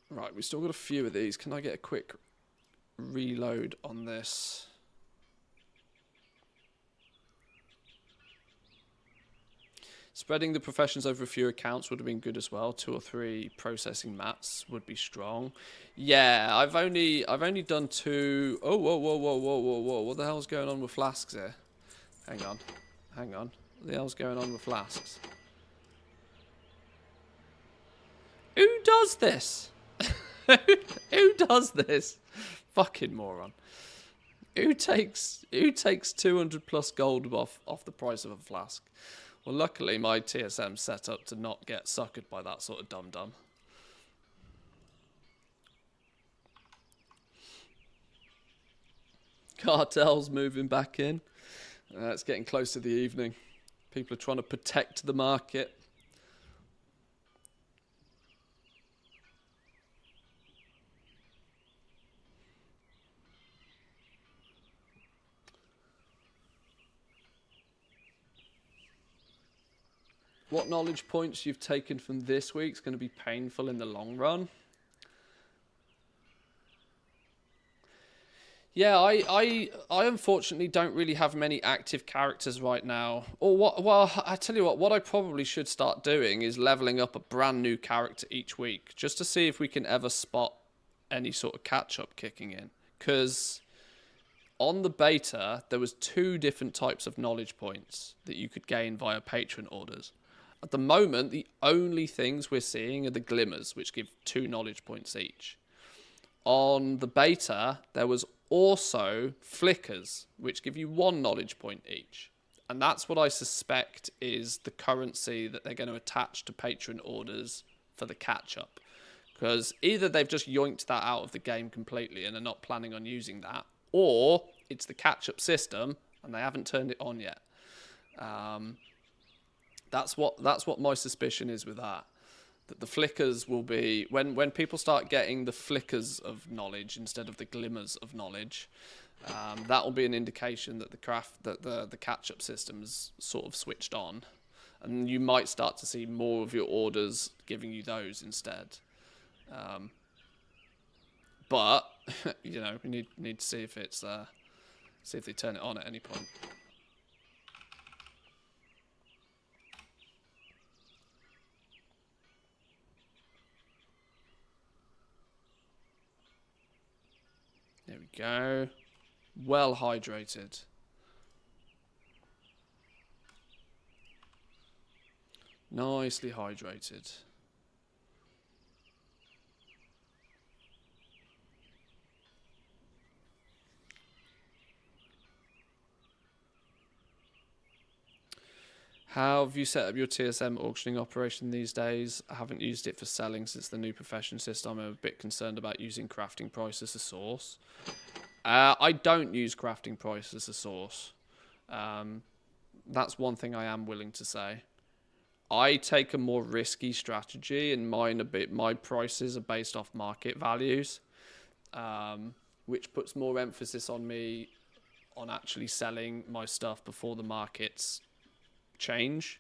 Right, we still got a few of these. Can I get a quick reload on this? Spreading the professions over a few accounts would have been good as well. 2 or 3 processing mats would be strong. Yeah, I've only done 2. Oh, whoa. What the hell's going on with flasks here? Hang on. What the hell's going on with flasks? Who does this? Who does this? Fucking moron. Who takes 200 plus gold off the price of a flask? Well, luckily my TSM's set up to not get suckered by that sort of dum-dum. Cartels moving back in. It's getting close to the evening. People are trying to protect the market. What knowledge points you've taken from this week is going to be painful in the long run? Yeah, I unfortunately don't really have many active characters right now. Or what? Well, I tell you what I probably should start doing is leveling up a brand new character each week, just to see if we can ever spot any sort of catch-up kicking in. Because on the beta, there was 2 different types of knowledge points that you could gain via Patron orders. At the moment, the only things we're seeing are the glimmers, which give 2 knowledge points each. On the beta, there was also flickers, which give you 1 knowledge point each. And that's what I suspect is the currency that they're going to attach to Patron orders for the catch-up. Because either they've just yoinked that out of the game completely and are not planning on using that, or it's the catch-up system and they haven't turned it on yet. That's what my suspicion is with that. That the flickers will be when people start getting the flickers of knowledge instead of the glimmers of knowledge. That will be an indication that the catch-up system is sort of switched on, and you might start to see more of your orders giving you those instead. But you know, we need to see if it's see if they turn it on at any point. There we go. Well hydrated. Nicely hydrated. How have you set up your TSM auctioning operation these days? I haven't used it for selling since the new profession system. I'm a bit concerned about using crafting price as a source. I don't use crafting price as a source. That's one thing I am willing to say. I take a more risky strategy, and my prices are based off market values, which puts more emphasis on me on actually selling my stuff before the markets change.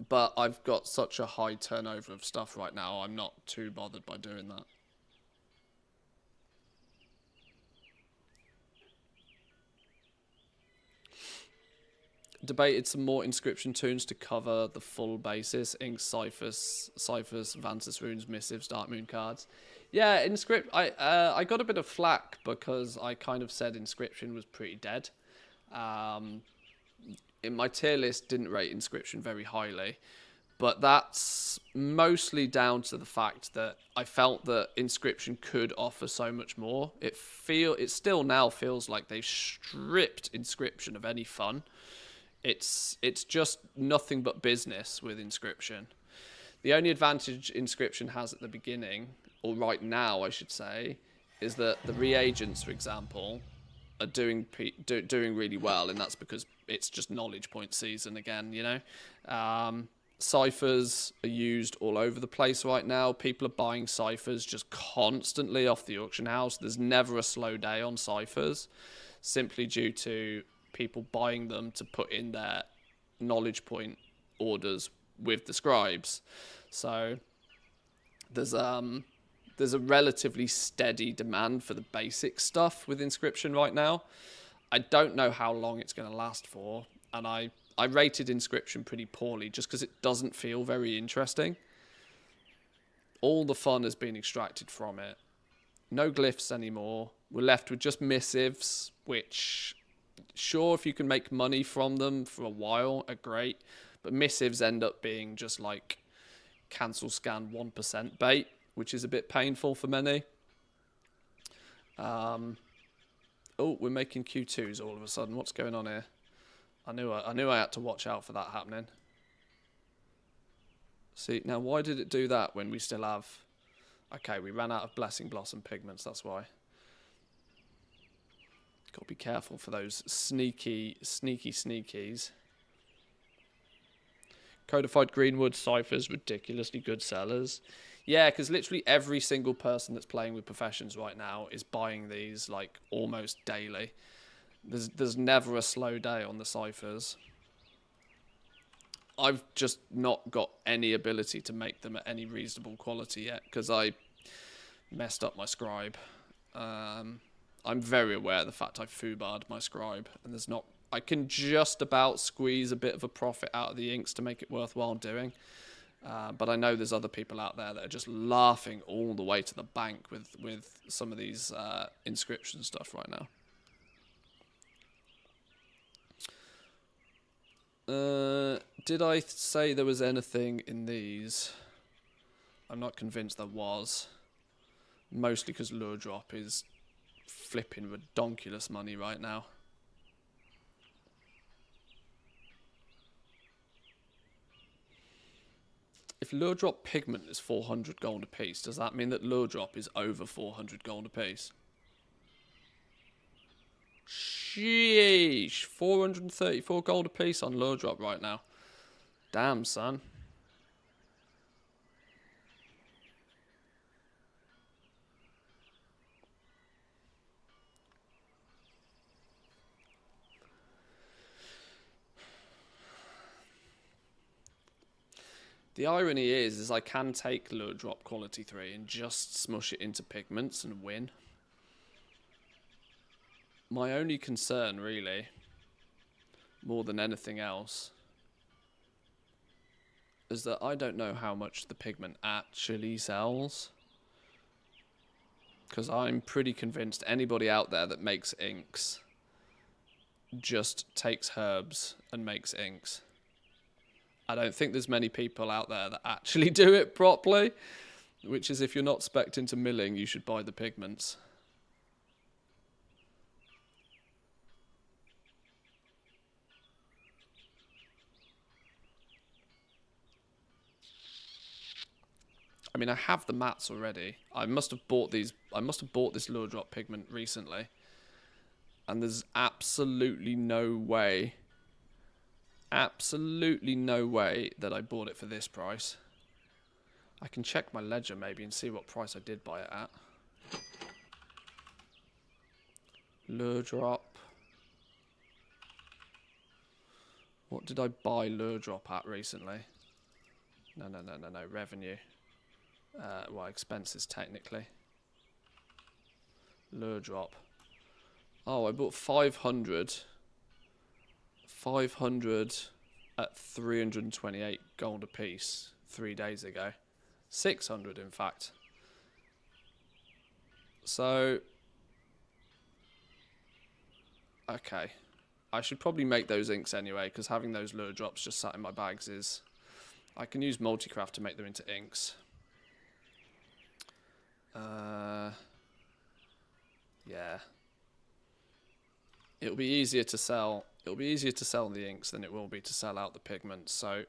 But I've got such a high turnover of stuff right now, I'm not too bothered by doing that. Debated some more Inscription tunes to cover the full basis. Inks, Ciphers, Vansis Runes, Missives, Dark Moon cards. Yeah, I got a bit of flack because I kind of said Inscription was pretty dead. In my tier list, didn't rate Inscription very highly, but that's mostly down to the fact that I felt that Inscription could offer so much more. It still now feels like they've stripped Inscription of any fun. It's just nothing but business with Inscription. The only advantage Inscription has at the beginning, or right now I should say, is that the reagents, for example, are doing really well, and that's because it's just knowledge point season again, you know. Ciphers are used all over the place right now. People are buying ciphers just constantly off the auction house. There's never a slow day on ciphers, simply due to people buying them to put in their knowledge point orders with the scribes. So there's a relatively steady demand for the basic stuff with Inscription right now. I don't know how long it's going to last for, and I rated Inscription pretty poorly just because it doesn't feel very interesting. All the fun has been extracted from it. No glyphs anymore. We're left with just missives, which, sure, if you can make money from them for a while, are great, but missives end up being just like cancel scan 1% bait, which is a bit painful for many. Oh, we're making Q2s all of a sudden. What's going on here? I knew I had to watch out for that happening. See, now why did it do that when we still have... Okay, we ran out of Blessing Blossom pigments, that's why. Got to be careful for those sneakies. Codified Greenwood ciphers, ridiculously good sellers. Yeah, because literally every single person that's playing with professions right now is buying these like almost daily. There's never a slow day on the ciphers. I've just not got any ability to make them at any reasonable quality yet because I messed up my scribe. I'm very aware of the fact I've foobarred my scribe, and I can just about squeeze a bit of a profit out of the inks to make it worthwhile doing. But I know there's other people out there that are just laughing all the way to the bank with some of these inscription stuff right now. Did I say there was anything in these? I'm not convinced there was. Mostly because lure drop is flipping redonkulous money right now. If lure drop pigment is 400 gold a piece, does that mean that lure drop is over 400 gold a piece? Sheesh, 434 gold a piece on lure drop right now. Damn, son. The irony is I can take lure drop quality 3 and just smush it into pigments and win. My only concern, really, more than anything else, is that I don't know how much the pigment actually sells. Because I'm pretty convinced anybody out there that makes inks just takes herbs and makes inks. I don't think there's many people out there that actually do it properly, which is if you're not spec'd into milling, you should buy the pigments. I mean, I have the mats already. I must have bought these. I must have bought this lure drop pigment recently, and there's absolutely no way. Absolutely no way that I bought it for this price. I can check my ledger maybe and see what price I did buy it at. Lure drop. What did I buy lure drop at recently? No. Revenue. Well, expenses technically. Lure drop. Oh, I bought 500. 500 at 328 gold a piece 3 days ago. 600 in fact. So, okay. I should probably make those inks anyway, because having those lure drops just sat in my bags is... I can use multicraft to make them into inks. Yeah. It'll be easier to sell... It'll be easier to sell the inks than it will be to sell out the pigments, so...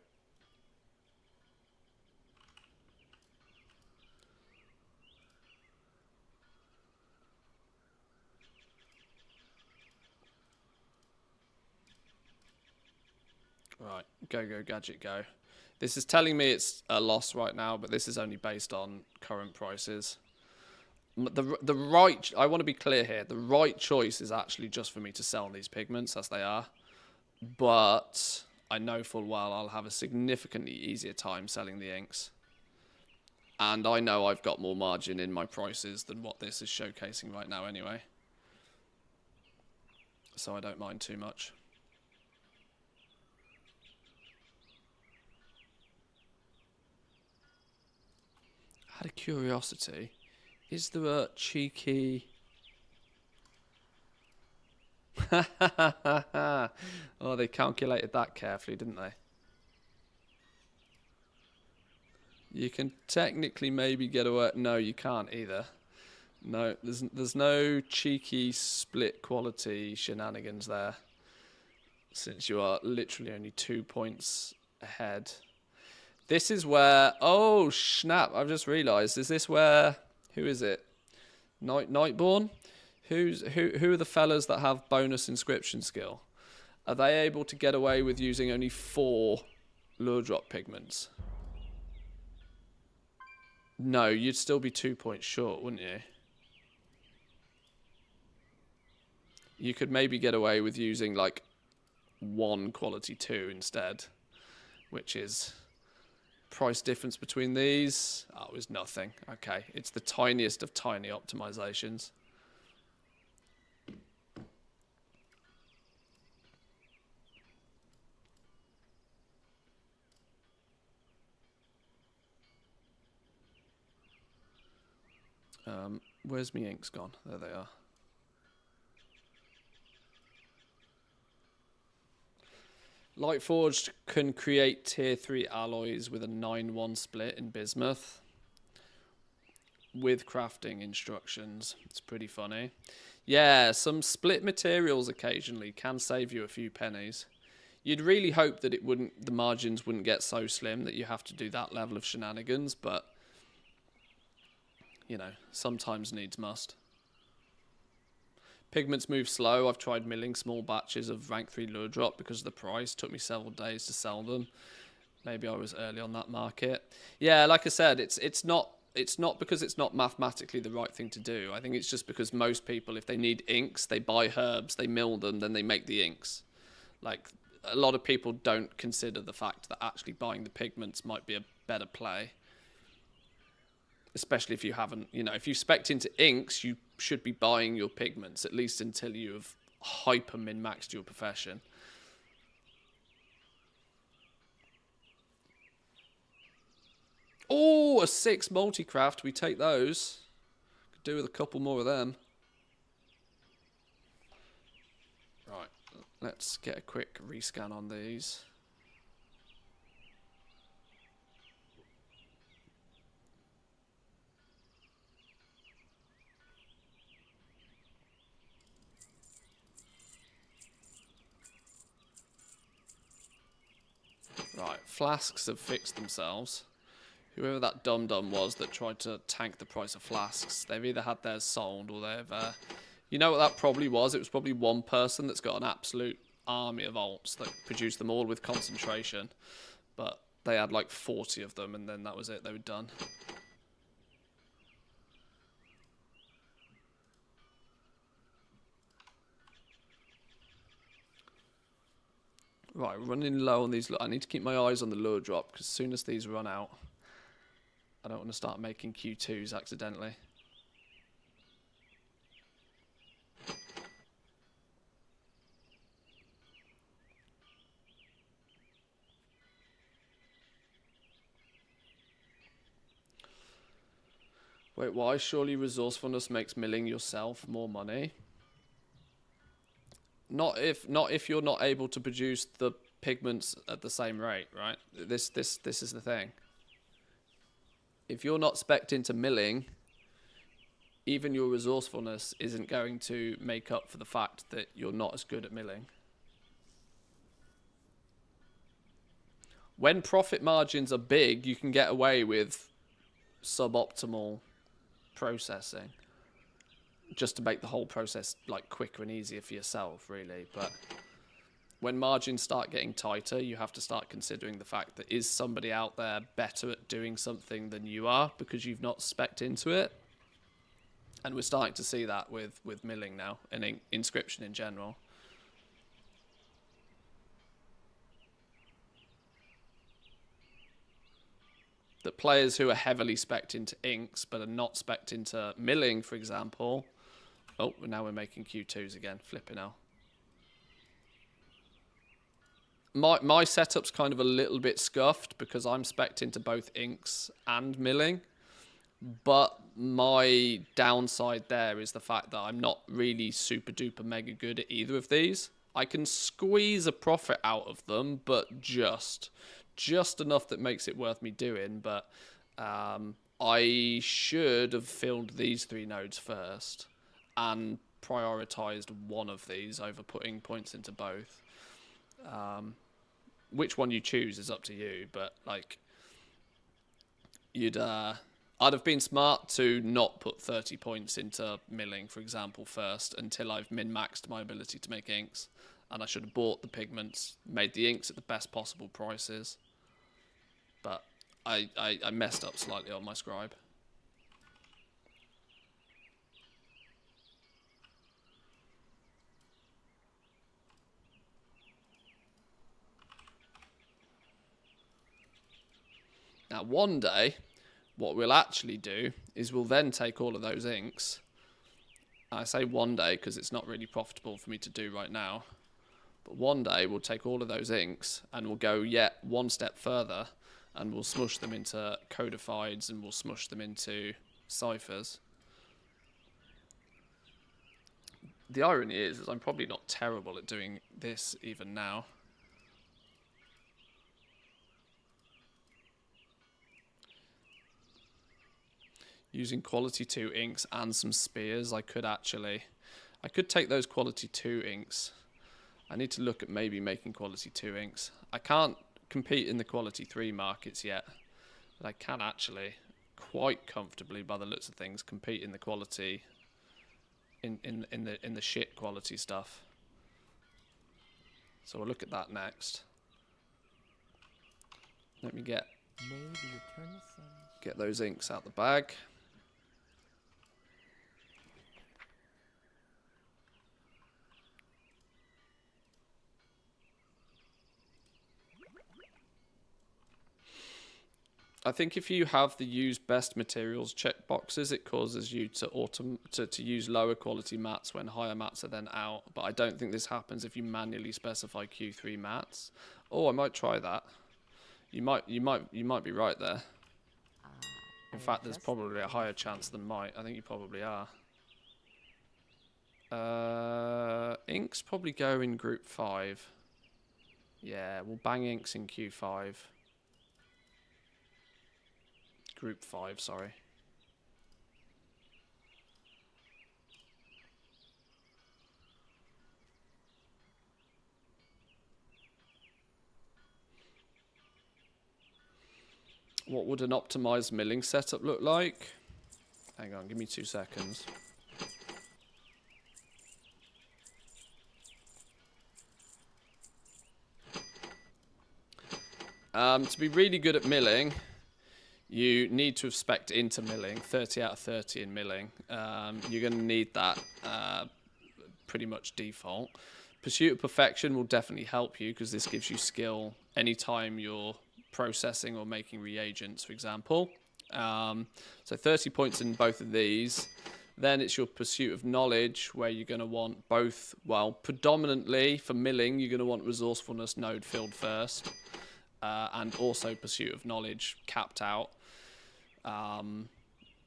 Right, go gadget go. This is telling me it's a loss right now, but this is only based on current prices. The right, I want to be clear here, the right choice is actually just for me to sell these pigments as they are. But I know full well I'll have a significantly easier time selling the inks. And I know I've got more margin in my prices than what this is showcasing right now anyway. So I don't mind too much. Out of curiosity, is there a cheeky... Oh, they calculated that carefully, didn't they? You can technically maybe get away... No, you can't either. No, there's no cheeky split quality shenanigans there. Since you are literally only 2 points ahead. This is where... Oh, snap. I've just realised. Is this where... Who is it? Nightborn? Who are the fellas that have bonus inscription skill? Are they able to get away with using only 4 lure drop pigments? No, you'd still be 2 points short, wouldn't you? You could maybe get away with using like 1 quality 2 instead, which is price difference between these. Oh, it's nothing. Okay, it's the tiniest of tiny optimizations. Where's my inks gone? There they are. Lightforged can create tier 3 alloys with a 9-1 split in bismuth with crafting instructions. It's pretty funny. Yeah, some split materials occasionally can save you a few pennies. You'd really hope that the margins wouldn't get so slim that you have to do that level of shenanigans, but you know, sometimes needs must. Pigments move slow. I've tried milling small batches of rank 3 lure drop because of the price. Took me several days to sell them. Maybe I was early on that market. Yeah, like I said, it's not because it's not mathematically the right thing to do. I think it's just because most people, if they need inks, they buy herbs, they mill them, then they make the inks. Like, a lot of people don't consider the fact that actually buying the pigments might be a better play. Especially if you haven't, you know, if you spec'd into inks, you should be buying your pigments, at least until you have hyper min-maxed your profession. Oh, a 6 multi-craft, we take those. Could do with a couple more of them. Right, let's get a quick rescan on these. Right, flasks have fixed themselves. Whoever that dum-dum was that tried to tank the price of flasks, they've either had theirs sold or they've... you know what that probably was? It was probably one person that's got an absolute army of alts that produced them all with concentration. But they had like 40 of them and then that was it. They were done. Right, running low on these. I need to keep my eyes on the lure drop because as soon as these run out, I don't want to start making Q2s accidentally. Wait, why? Surely resourcefulness makes milling yourself more money. Not if you're not able to produce the pigments at the same rate, right? This is the thing. If you're not spec'd into milling, even your resourcefulness isn't going to make up for the fact that you're not as good at milling. When profit margins are big, you can get away with suboptimal processing. Just to make the whole process like quicker and easier for yourself, really. But when margins start getting tighter, you have to start considering the fact that is somebody out there better at doing something than you are because you've not spec'd into it. And we're starting to see that with milling now and Inscription in general. That players who are heavily spec'd into inks but are not spec'd into milling, for example. Oh, now we're making Q2s again. Flipping hell. My setup's kind of a little bit scuffed because I'm spec'd into both inks and milling. But my downside there is the fact that I'm not really super duper mega good at either of these. I can squeeze a profit out of them, but just enough that makes it worth me doing. But I should have filled these 3 nodes first and prioritized one of these over putting points into both. Which one you choose is up to you, but like I'd have been smart to not put 30 points into milling, for example, first until I've min-maxed my ability to make inks. And I should have bought the pigments, made the inks at the best possible prices. But I messed up slightly on my scribe. Now, one day, what we'll actually do is we'll then take all of those inks. I say one day because it's not really profitable for me to do right now. But one day we'll take all of those inks and we'll go yet one step further and we'll smush them into codifieds and we'll smush them into ciphers. The irony is I'm probably not terrible at doing this even now. Using quality 2 inks and some spears, I could take those quality 2 inks. I need to look at maybe making quality 2 inks. I can't compete in the quality 3 markets yet, but I can actually quite comfortably, by the looks of things, compete in the quality in the shit quality stuff. So we'll look at that next. Let me get those inks out the bag. I think if you have the use best materials checkboxes, it causes you to use lower quality mats when higher mats are then out. But I don't think this happens if you manually specify Q3 mats. Oh, I might try that. You might be right there. In fact, there's probably a higher chance than might. I think you probably are. Inks probably go in group 5. Yeah, we'll bang inks in Q5. Group 5, sorry. What would an optimized milling setup look like? Hang on, give me 2 seconds. To be really good at milling, you need to have spec'd into milling, 30 out of 30 in milling. You're going to need that pretty much default. Pursuit of Perfection will definitely help you because this gives you skill anytime you're processing or making reagents, for example. So 30 points in both of these. Then it's your Pursuit of Knowledge, where you're going to want both, well, predominantly for milling, you're going to want Resourcefulness node filled first. And also Pursuit of Knowledge capped out.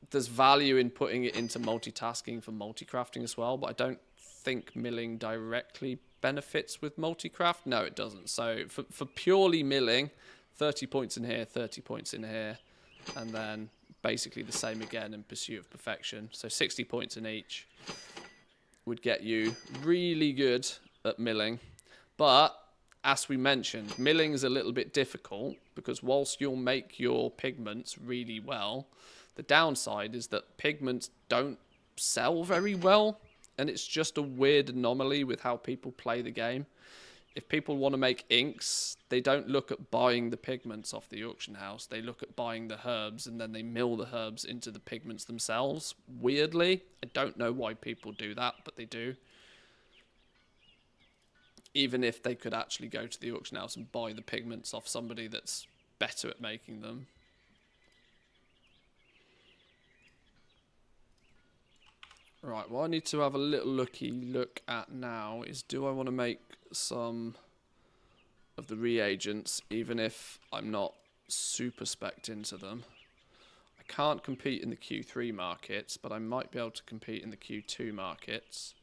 There's value in putting it into multitasking for multi-crafting as well, but I don't think milling directly benefits with multi-craft. No, it doesn't. So for purely milling, 30 points in here, 30 points in here, and then basically the same again in Pursuit of Perfection. So 60 points in each would get you really good at milling. But as we mentioned, milling is a little bit difficult because whilst you'll make your pigments really well, the downside is that pigments don't sell very well, and it's just a weird anomaly with how people play the game. If people want to make inks, they don't look at buying the pigments off the auction house. They look at buying the herbs, and then they mill the herbs into the pigments themselves. Weirdly, I don't know why people do that, but they do. Even if they could actually go to the auction house and buy the pigments off somebody that's better at making them. Right, what I need to have a little look at now is, do I want to make some of the reagents, even if I'm not super spec'd into them? I can't compete in the Q3 markets, but I might be able to compete in the Q2 markets.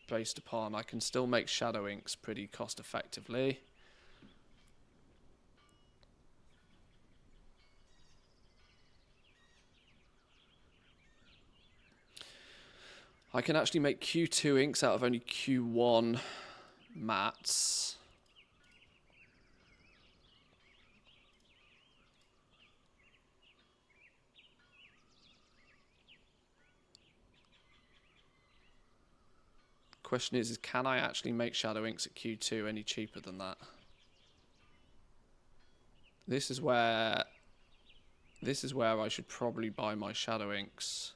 Based upon, I can still make shadow inks pretty cost effectively. I can actually make Q2 inks out of only Q1 mats. Question is can I actually make shadow inks at Q2 any cheaper than that? This is where I should probably buy my shadow inks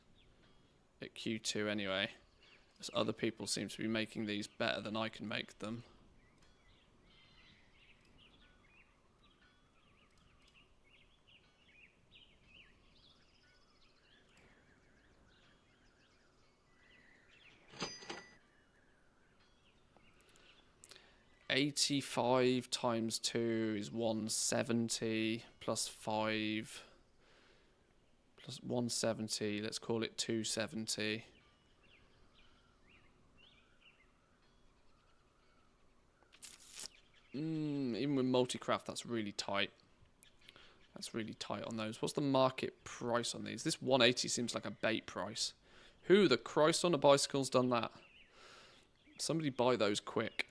at Q2 anyway, as other people seem to be making these better than I can make them. $85 times 2 is 170 plus 5 plus 170, let's call it 270. Even with multi-craft, that's really tight. That's really tight on those. What's the market price on these? This 180 seems like a bait price. Who the Christ on a bicycle's done that? Somebody buy those quick.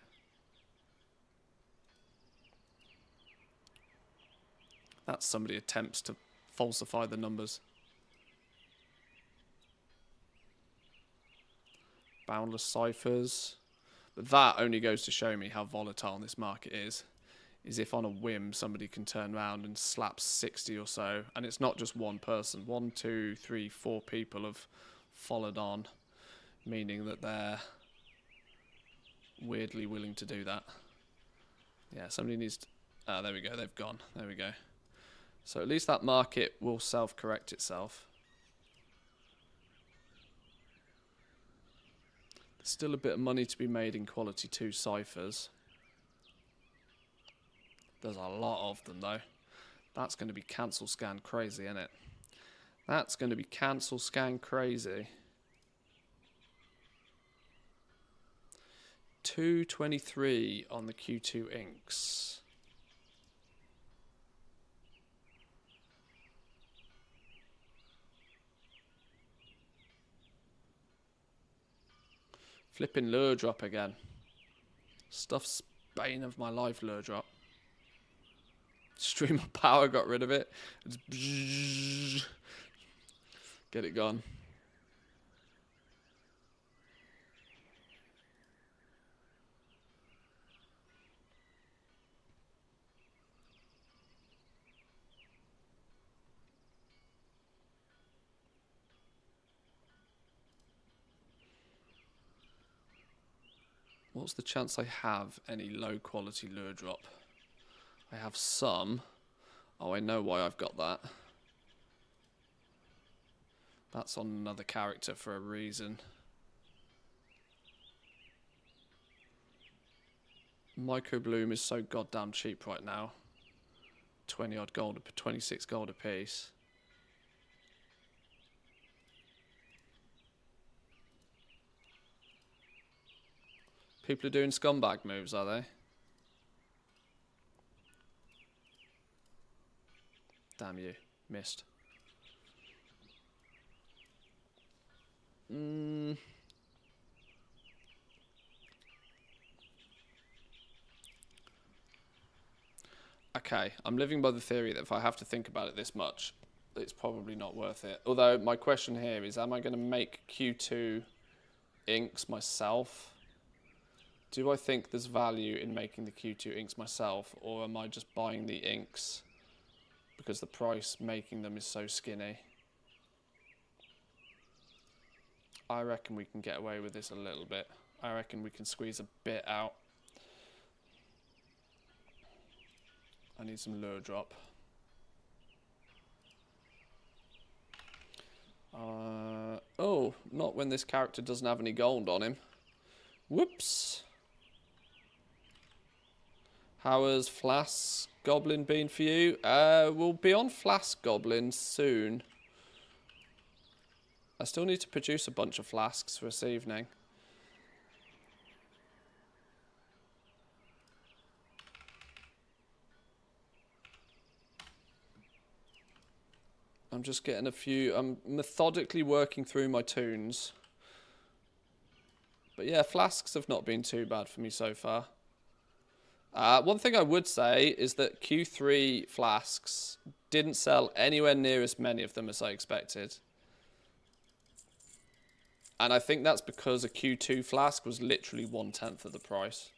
That's somebody attempts to falsify the numbers. Boundless ciphers. But that only goes to show me how volatile this market is if on a whim somebody can turn around and slap 60 or so. And it's not just one person. 1, 2, 3, 4 people have followed on. Meaning that they're weirdly willing to do that. Yeah, somebody needs to... Ah, there we go. They've gone. There we go. So at least that market will self-correct itself. There's still a bit of money to be made in quality 2 ciphers. There's a lot of them though. That's going to be cancel scan crazy, isn't it? That's going to be cancel scan crazy. 223 on the Q2 inks. Flipping lure drop again. Stuff's bane of my life, lure drop. Stream of power got rid of it. It's get it gone. What's the chance I have any low quality lure drop? I have some. Oh, I know why I've got that. That's on another character for a reason. Microbloom is so goddamn cheap right now. 20 odd gold, 26 gold a piece. People are doing scumbag moves, are they? Damn you. Missed. Okay, I'm living by the theory that if I have to think about it this much, it's probably not worth it. Although, my question here is, am I going to make Q2 inks myself? Do I think there's value in making the Q2 inks myself, or am I just buying the inks because the price making them is so skinny? I reckon we can get away with this a little bit. I reckon we can squeeze a bit out. I need some lure drop. Oh, not when this character doesn't have any gold on him. Whoops. How has Flask Goblin been for you? We'll be on Flask Goblin soon. I still need to produce a bunch of flasks for this evening. I'm just getting a few... I'm methodically working through my tunes. But yeah, flasks have not been too bad for me so far. One thing I would say is that Q3 flasks didn't sell anywhere near as many of them as I expected. And I think that's because a Q2 flask was literally 1/10 of the price.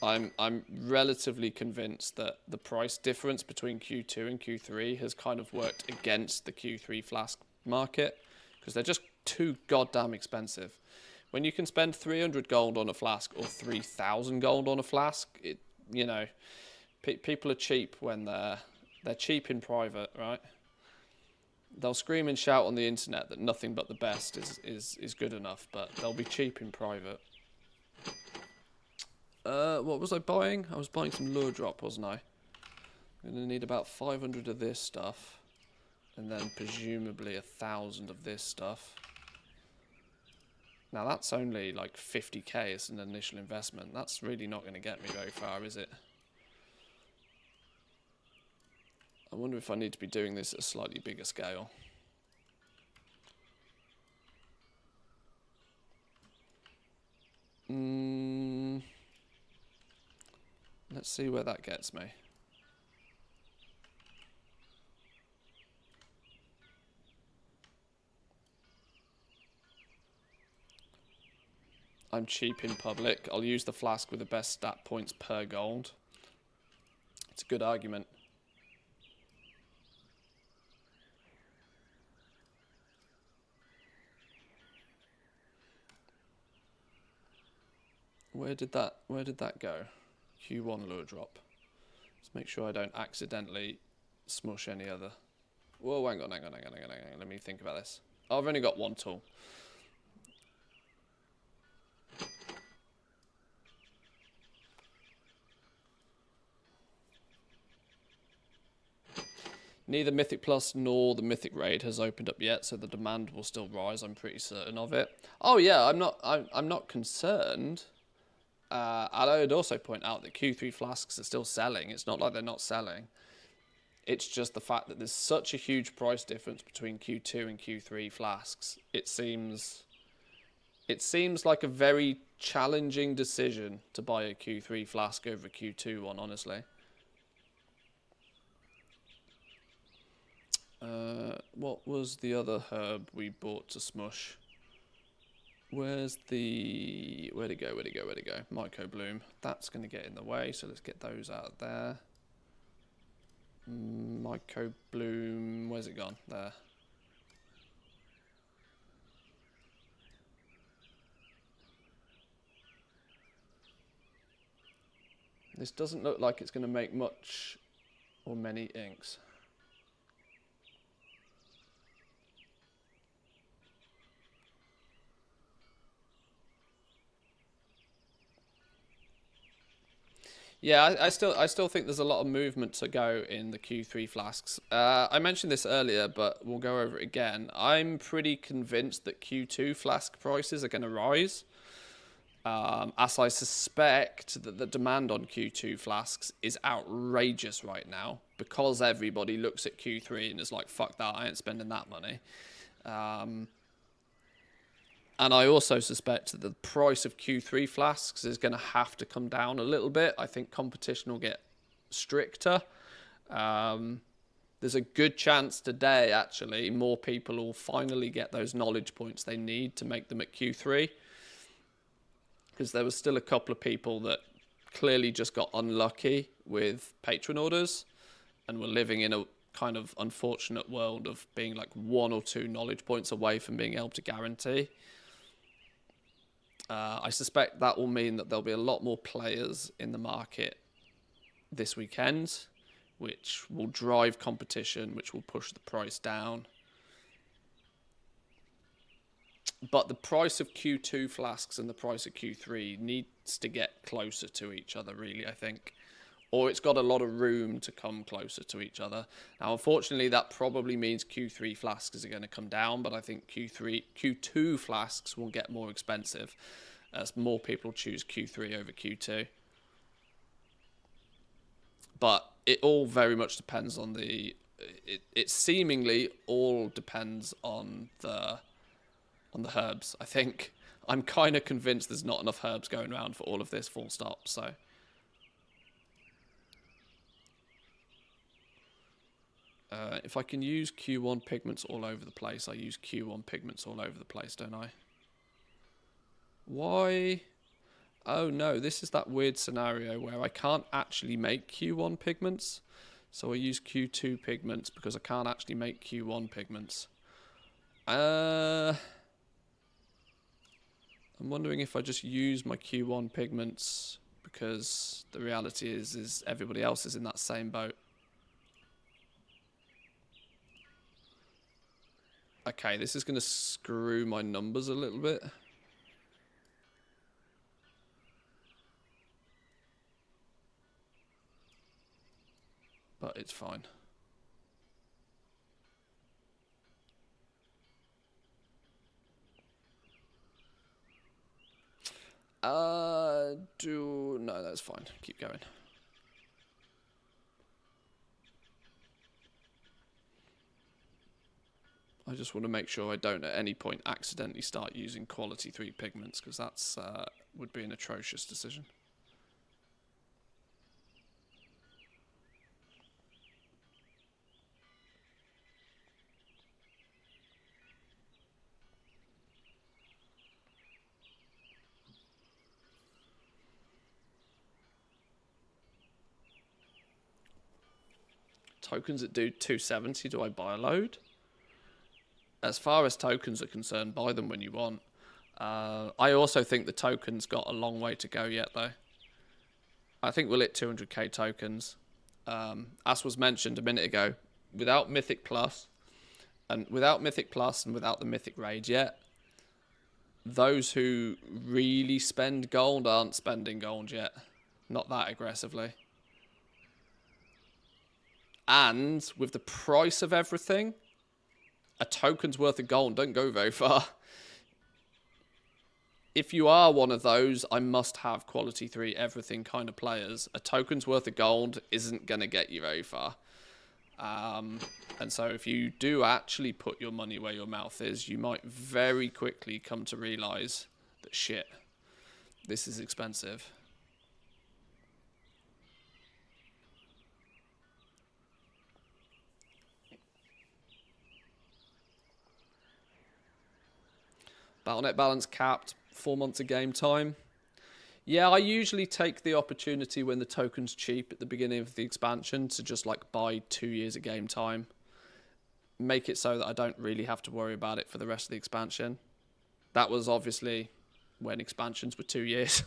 I'm relatively convinced that the price difference between Q2 and Q3 has kind of worked against the Q3 flask market because they're just too goddamn expensive. When you can spend 300 gold on a flask or 3,000 gold on a flask, you know, people are cheap when they're cheap in private, right? They'll scream and shout on the internet that nothing but the best is good enough, but they'll be cheap in private. What was I buying? I was buying some lure drop, wasn't I? I'm going to need about 500 of this stuff, and then presumably 1,000 of this stuff. Now that's only like 50k as an initial investment. That's really not going to get me very far, is it? I wonder if I need to be doing this at a slightly bigger scale. Let's see where that gets me. I'm cheap in public. I'll use the flask with the best stat points per gold. It's a good argument. Where did that go? Q1 lure drop. Let's make sure I don't accidentally smush any other. Whoa, hang on. Let me think about this. Oh, I've only got one tool. Neither Mythic Plus nor the Mythic Raid has opened up yet, so the demand will still rise. I'm pretty certain of it. Oh yeah, I'm not concerned. I would also point out that Q3 flasks are still selling. It's not like they're not selling. It's just the fact that there's such a huge price difference between Q2 and Q3 flasks. It seems like a very challenging decision to buy a Q3 flask over a Q2 one, honestly. What was the other herb we bought to smush? Where'd it go? Myco Bloom. That's going to get in the way, so let's get those out of there. Myco Bloom, where's it gone? There. This doesn't look like it's going to make much or many inks. Yeah, I still think there's a lot of movement to go in the Q3 flasks. I mentioned this earlier, but we'll go over it again. I'm pretty convinced that Q2 flask prices are going to rise. As I suspect that the demand on Q2 flasks is outrageous right now because everybody looks at Q3 and is like, fuck that, I ain't spending that money. And I also suspect that the price of Q3 flasks is going to have to come down a little bit. I think competition will get stricter. There's a good chance today, actually, more people will finally get those knowledge points they need to make them at Q3. Because there was still a couple of people that clearly just got unlucky with Patron orders and were living in a kind of unfortunate world of being like 1 or 2 knowledge points away from being able to guarantee. I suspect that will mean that there'll be a lot more players in the market this weekend, which will drive competition, which will push the price down. But the price of Q2 flasks and the price of Q3 needs to get closer to each other, really, I think. Or it's got a lot of room to come closer to each other. Now, unfortunately, that probably means Q3 flasks are going to come down, but I think Q2 flasks will get more expensive as more people choose Q3 over Q2. But it all very much depends on the... It seemingly all depends on the herbs, I think. I'm kind of convinced there's not enough herbs going around for all of this, full stop, so... if I can use Q1 pigments all over the place, I use Q1 pigments all over the place, don't I? Why? Oh no, this is that weird scenario where I can't actually make Q1 pigments. So I use Q2 pigments because I can't actually make Q1 pigments. I'm wondering if I just use my Q1 pigments because the reality is everybody else is in that same boat. Okay, this is going to screw my numbers a little bit. But it's fine. No, that's fine. Keep going. I just want to make sure I don't at any point accidentally start using quality 3 pigments, because that's would be an atrocious decision. Tokens that do 270, do I buy a load? As far as tokens are concerned, buy them when you want. I also think the tokens got a long way to go yet, though. I think we'll hit 200k tokens. As was mentioned a minute ago, without Mythic Plus, and without the Mythic Raid yet, those who really spend gold aren't spending gold yet. Not that aggressively. And with the price of everything, a token's worth of gold don't go very far. If you are one of those I must have quality 3 everything kind of players, a token's worth of gold isn't going to get you very far. And so if you do actually put your money where your mouth is, you might very quickly come to realize that shit, this is expensive. Battle.net balance capped, 4 months of game time. Yeah, I usually take the opportunity when the token's cheap at the beginning of the expansion to just like buy 2 years of game time. Make it so that I don't really have to worry about it for the rest of the expansion. That was obviously when expansions were 2 years.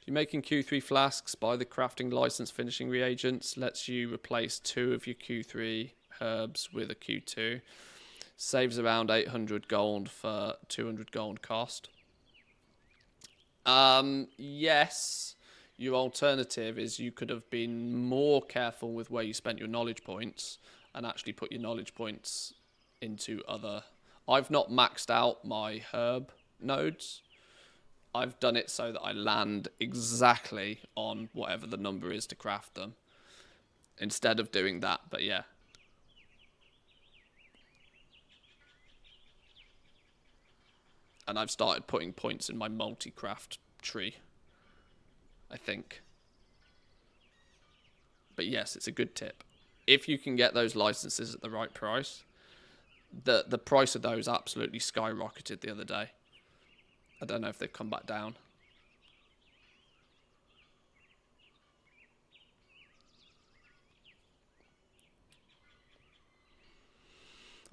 You're making Q3 flasks, buy the crafting license finishing reagents, lets you replace 2 of your Q3 herbs with a Q2. Saves around 800 gold for 200 gold cost. Yes, your alternative is you could have been more careful with where you spent your knowledge points and actually put your knowledge points into other... I've not maxed out my herb nodes. I've done it so that I land exactly on whatever the number is to craft them, instead of doing that, but yeah. And I've started putting points in my multi-craft tree, I think. But yes, it's a good tip. If you can get those licenses at the right price, the price of those absolutely skyrocketed the other day. I don't know if they've come back down.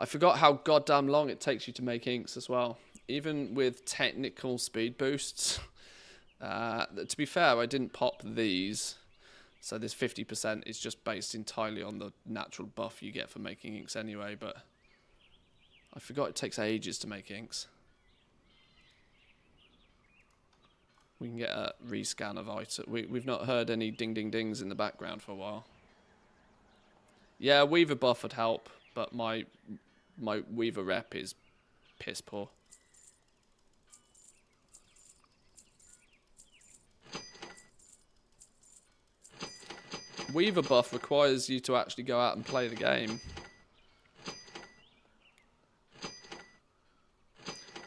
I forgot how goddamn long it takes you to make inks as well. Even with technical speed boosts. To be fair, I didn't pop these. So this 50% is just based entirely on the natural buff you get for making inks anyway. But I forgot it takes ages to make inks. We can get a rescan of item. We've not heard any ding ding dings in the background for a while. Yeah, Weaver buff would help, but my Weaver rep is piss poor. Weaver buff requires you to actually go out and play the game.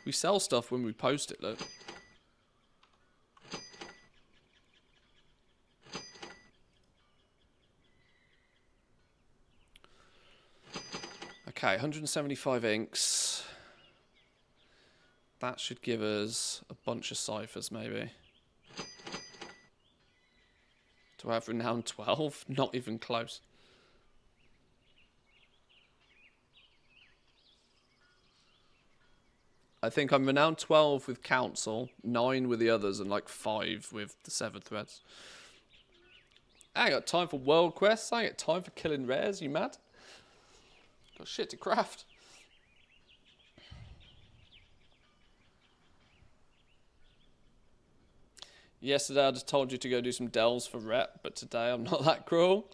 We sell stuff when we post it, look. Okay, 175 inks. That should give us a bunch of ciphers, maybe. Do I have renown 12? Not even close. I think I'm renown 12 with council, 9 with the others, and like 5 with the severed threads. I ain't got time for world quests. I ain't got time for killing rares. You mad? Got shit to craft. Yesterday I just told you to go do some delves for rep, but today I'm not that cruel.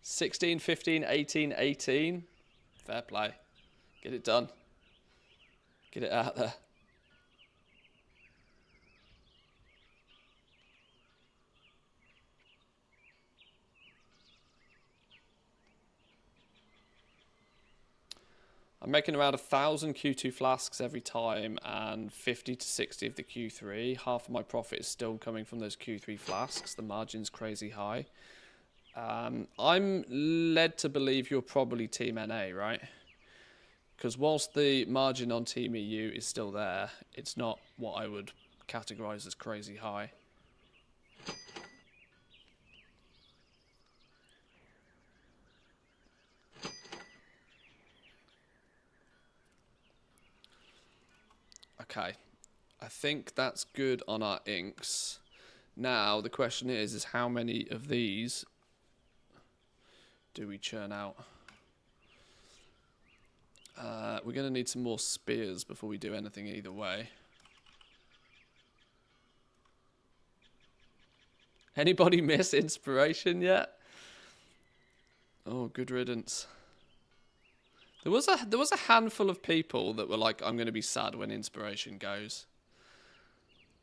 16, 15, 18, 18. Fair play. Get it done. Get it out there. I'm making around 1,000 Q2 flasks every time and 50 to 60 of the Q3. Half of my profit is still coming from those Q3 flasks. The margin's crazy high. I'm led to believe you're probably Team NA, right? Because whilst the margin on Team EU is still there, it's not what I would categorize as crazy high. Okay, I think that's good on our inks. Now the question is how many of these do we churn out? We're going to need some more spears before we do anything either way. Anybody miss inspiration yet? Oh, good riddance. There was a handful of people that were like, I'm going to be sad when inspiration goes.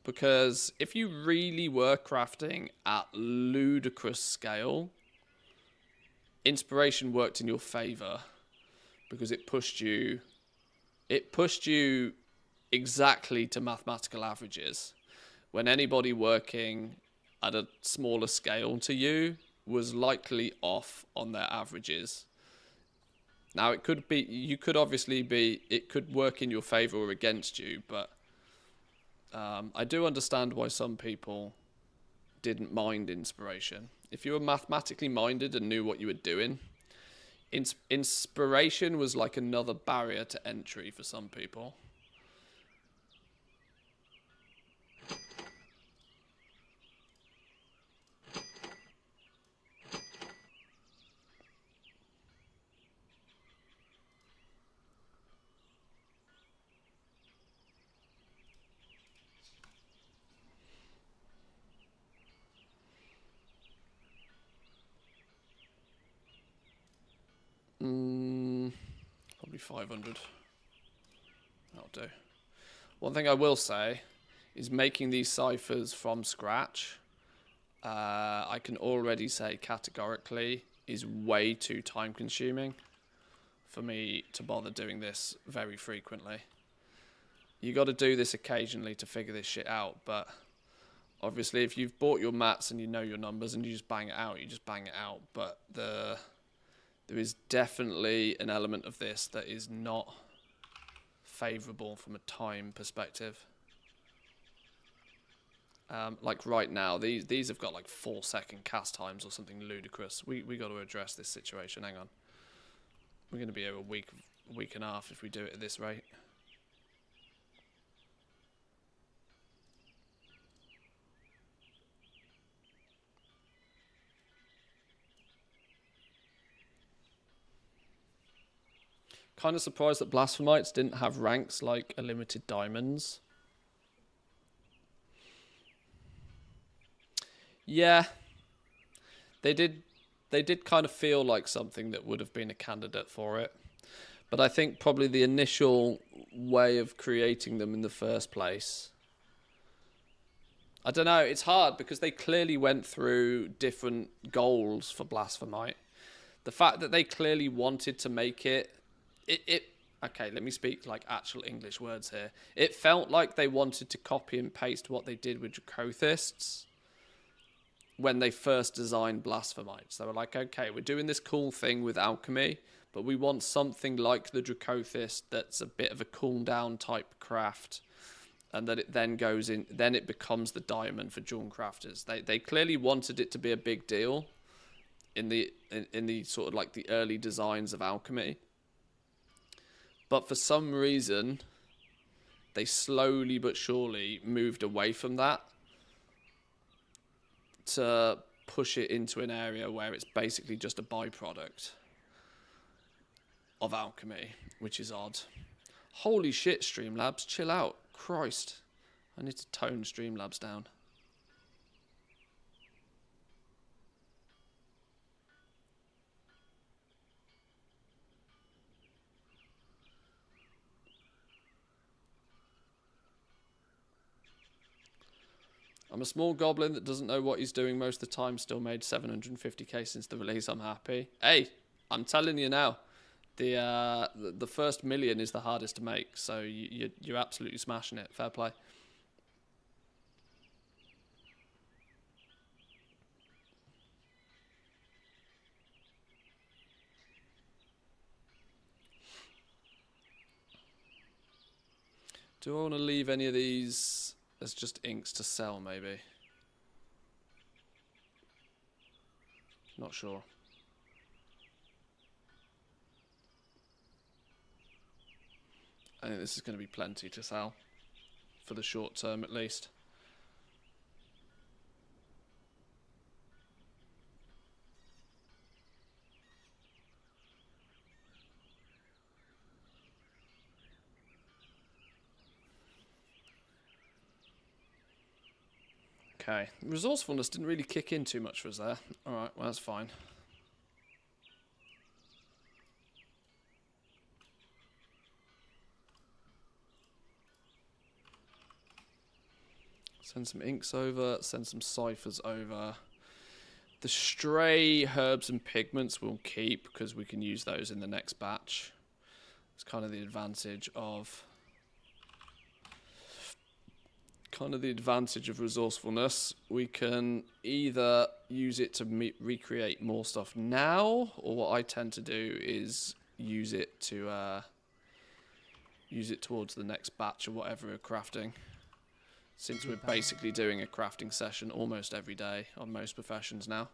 Because if you really were crafting at ludicrous scale, inspiration worked in your favor because it pushed you exactly to mathematical averages. When anybody working at a smaller scale to you was likely off on their averages. Now, it could work in your favor or against you, but I do understand why some people didn't mind inspiration. If you were mathematically minded and knew what you were doing, inspiration was like another barrier to entry for some people. Probably 500. That'll do. One thing I will say is making these ciphers from scratch, I can already say categorically, is way too time consuming for me to bother doing this very frequently. You got to do this occasionally to figure this shit out, but obviously if you've bought your mats and you know your numbers and you just bang it out, you just bang it out. But there is definitely an element of this that is not favourable from a time perspective. Like right now, these have got like 4-second cast times or something ludicrous. We got to address this situation. Hang on, we're going to be here a week and a half if we do it at this rate. Kind of surprised that Blasphemites didn't have ranks like a limited diamonds. Yeah, they did kind of feel like something that would have been a candidate for it. But I think probably the initial way of creating them in the first place, I don't know, it's hard because they clearly went through different goals for Blasphemite. The fact that they clearly wanted to make it okay, let me speak like actual English words here. It felt like they wanted to copy and paste what they did with Dracothists when they first designed Blasphemites. They were like, okay, we're doing this cool thing with Alchemy, but we want something like the Dracothist that's a bit of a cool down type craft, and that it then goes in, then it becomes the diamond for Dawn Crafters. They clearly wanted it to be a big deal in the sort of like the early designs of Alchemy. But for some reason, they slowly but surely moved away from that to push it into an area where it's basically just a byproduct of Alchemy, which is odd. Holy shit, Streamlabs, chill out. Christ, I need to tone Streamlabs down. I'm a small goblin that doesn't know what he's doing most of the time. Still made 750k since the release. I'm happy. Hey, I'm telling you now, the first million is the hardest to make. So you're absolutely smashing it. Fair play. Do I want to leave any of these as just inks to sell, maybe? Not sure. I think this is going to be plenty to sell. For the short term, at least. Okay, resourcefulness didn't really kick in too much for us there. Alright, well that's fine. Send some inks over, send some ciphers over. The stray herbs and pigments we'll keep because we can use those in the next batch. It's kind of the advantage of... resourcefulness. We can either use it to recreate more stuff now, or what I tend to do is use it to use it towards the next batch of whatever we're crafting. Since we're basically doing a crafting session almost every day on most professions now.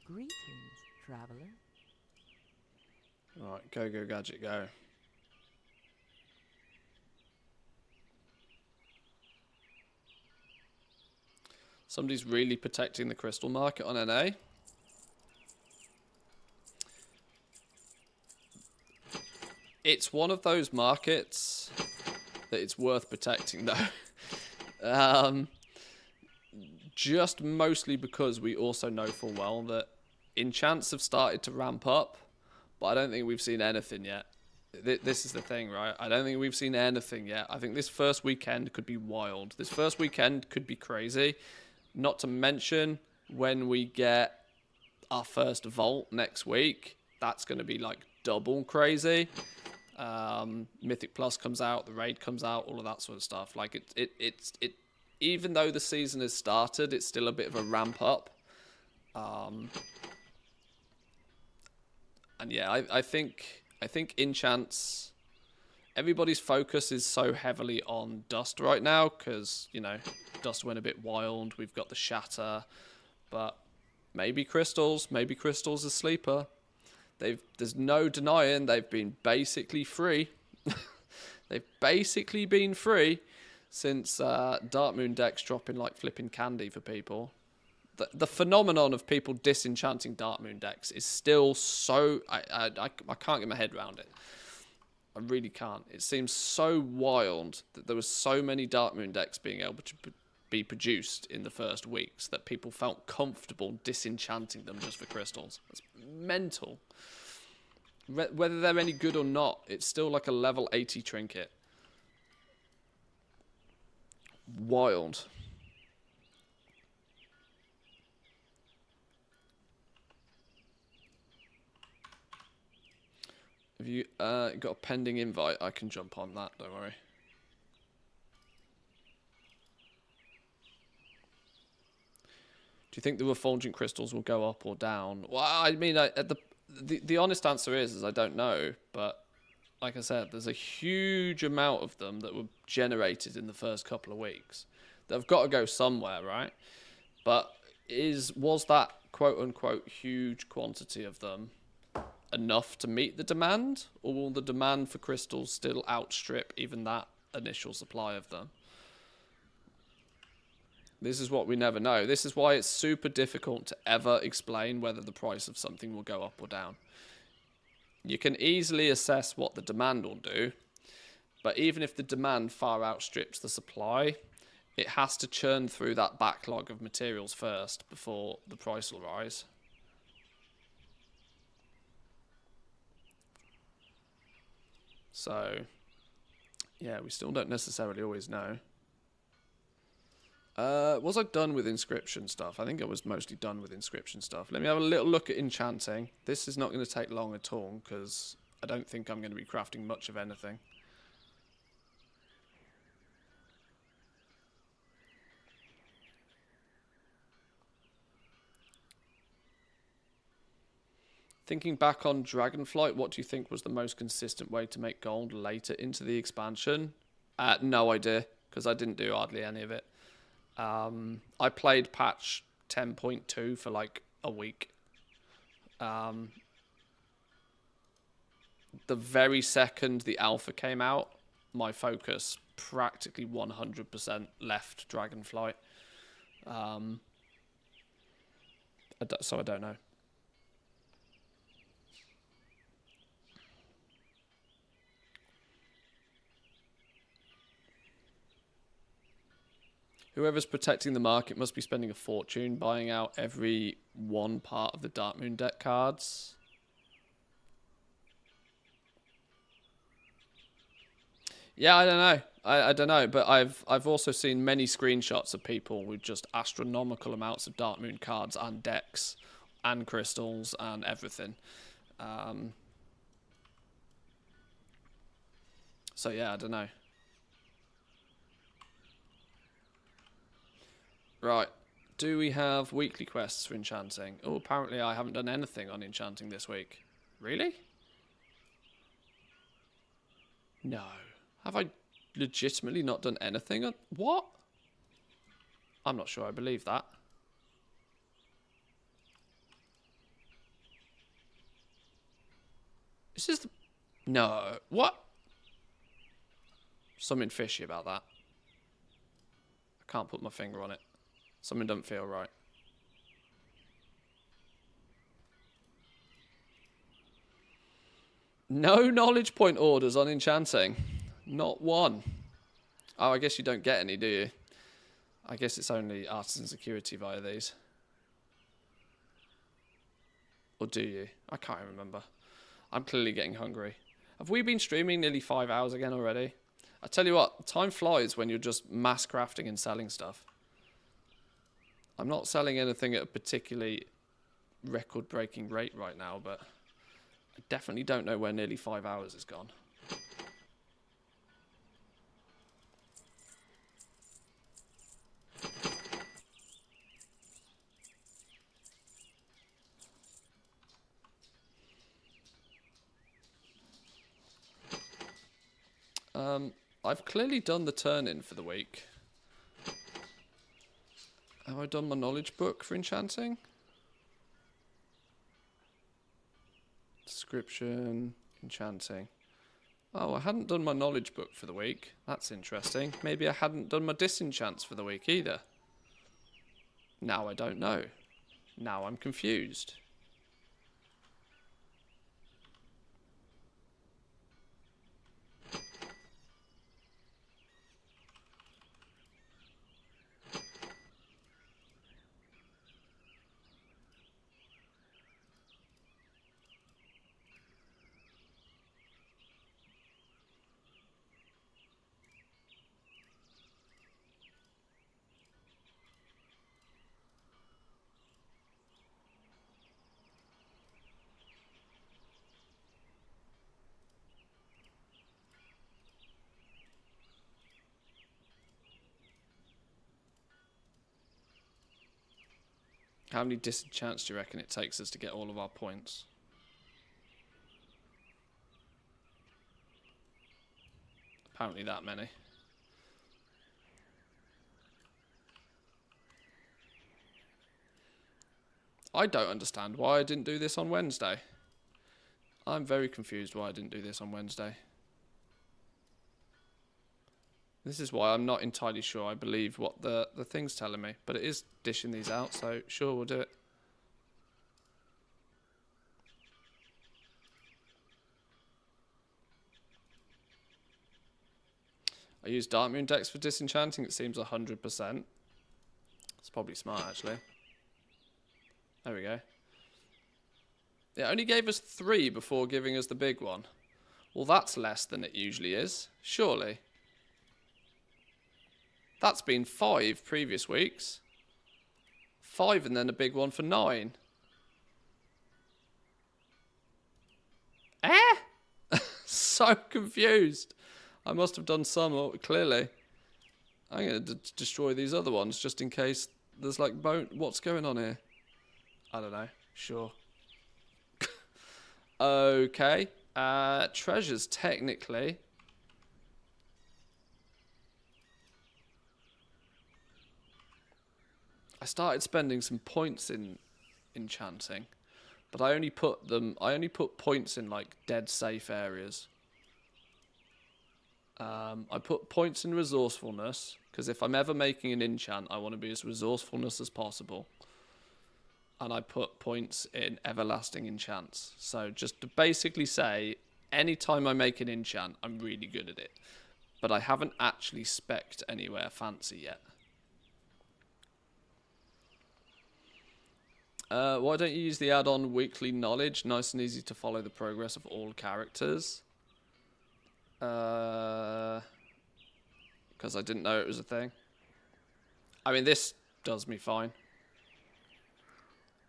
Greetings, traveler. Alright, go, gadget, go. Somebody's really protecting the crystal market on NA. It's one of those markets that it's worth protecting, though. Just mostly because we also know full well that enchants have started to ramp up, but I don't think we've seen anything yet. This is the thing, right? I don't think we've seen anything yet. I think this first weekend could be wild. This first weekend could be crazy. Not to mention when we get our first vault next week, that's going to be like double crazy. Mythic Plus comes out, the raid comes out, all of that sort of stuff. Like it's even though the season has started, it's still a bit of a ramp up. And yeah, I think enchants, everybody's focus is so heavily on dust right now because, you know, dust went a bit wild. We've got the shatter, but maybe crystals a sleeper. There's no denying they've been basically free. They've basically been free since Dark Moon decks dropping like flipping candy for people. The phenomenon of people disenchanting Dark Moon decks is still so... I can't get my head around it. I really can't. It seems so wild that there were so many Dark Moon decks being able to be produced in the first weeks that people felt comfortable disenchanting them just for crystals. It's mental. Whether they're any good or not, it's still like a level 80 trinket. Wild. Have you got a pending invite? I can jump on that, don't worry. Do you think the refulgent crystals will go up or down? Well, I mean, the honest answer is I don't know. But like I said, there's a huge amount of them that were generated in the first couple of weeks. They've got to go somewhere, right? But was that quote-unquote huge quantity of them enough to meet the demand? Or will the demand for crystals still outstrip even that initial supply of them? This is what we never know. This is why it's super difficult to ever explain whether the price of something will go up or down. You can easily assess what the demand will do, but even if the demand far outstrips the supply, it has to churn through that backlog of materials first before the price will rise. So, yeah, we still don't necessarily always know. Was I done with Inscription stuff? I think I was mostly done with Inscription stuff. Let me have a little look at enchanting. This is not going to take long at all, because I don't think I'm going to be crafting much of anything. Thinking back on Dragonflight, what do you think was the most consistent way to make gold later into the expansion? No idea, because I didn't do hardly any of it. I played patch 10.2 for like a week. The very second the alpha came out, my focus practically 100% left Dragonflight. So I don't know. Whoever's protecting the market must be spending a fortune buying out every one part of the Darkmoon deck cards. Yeah, I don't know. I don't know, but I've also seen many screenshots of people with just astronomical amounts of Darkmoon cards and decks and crystals and everything. So yeah, I don't know. Right, do we have weekly quests for enchanting? Oh, apparently I haven't done anything on enchanting this week. Really? No. Have I legitimately not done anything on... What? I'm not sure I believe that. This is the... No. What? Something fishy about that. I can't put my finger on it. Something doesn't feel right. No knowledge point orders on enchanting. Not one. Oh, I guess you don't get any, do you? I guess it's only artisan security via these. Or do you? I can't remember. I'm clearly getting hungry. Have we been streaming nearly 5 hours again already? I tell you what, time flies when you're just mass crafting and selling stuff. I'm not selling anything at a particularly record-breaking rate right now, but I definitely don't know where nearly 5 hours has gone. I've clearly done the turn-in for the week. Have I done my knowledge book for enchanting? Description, enchanting. Oh, I hadn't done my knowledge book for the week. That's interesting. Maybe I hadn't done my disenchants for the week either. Now I don't know. Now I'm confused. How many disenchants do you reckon it takes us to get all of our points? Apparently that many. I don't understand why I didn't do this on Wednesday. I'm very confused why I didn't do this on Wednesday. This is why I'm not entirely sure I believe what the thing's telling me. But it is dishing these out, so sure, we'll do it. I use Dark Moon decks for disenchanting. It seems 100%. It's probably smart, actually. There we go. It only gave us 3 before giving us the big one. Well, that's less than it usually is. Surely. That's been 5 previous weeks. 5 and then a big one for 9. Eh? So confused. I must have done some, clearly. I'm going to destroy these other ones just in case there's like bone. What's going on here? I don't know. Sure. Okay. Treasures, technically. I started spending some points in enchanting, but I only put points in like dead safe areas. I put points in resourcefulness because if I'm ever making an enchant, I want to be as resourcefulness as possible. And I put points in everlasting enchants. So just to basically say, anytime I make an enchant, I'm really good at it. But I haven't actually spec'd anywhere fancy yet. Why don't you use the add-on weekly knowledge? Nice and easy to follow the progress of all characters. Because I didn't know it was a thing. I mean, this does me fine.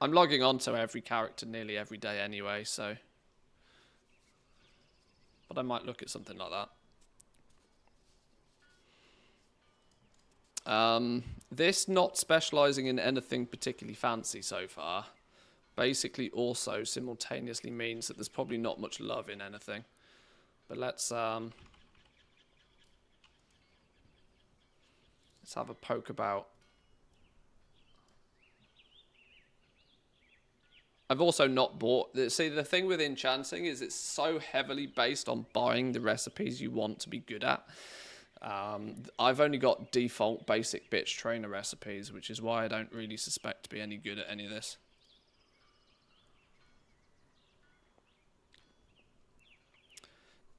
I'm logging on to every character nearly every day anyway, so... But I might look at something like that. This not specialising in anything particularly fancy so far basically also simultaneously means that there's probably not much love in anything. But let's have a poke about. I've also not bought... See, the thing with enchanting is it's so heavily based on buying the recipes you want to be good at. I've only got default basic bitch trainer recipes, which is why I don't really suspect to be any good at any of this.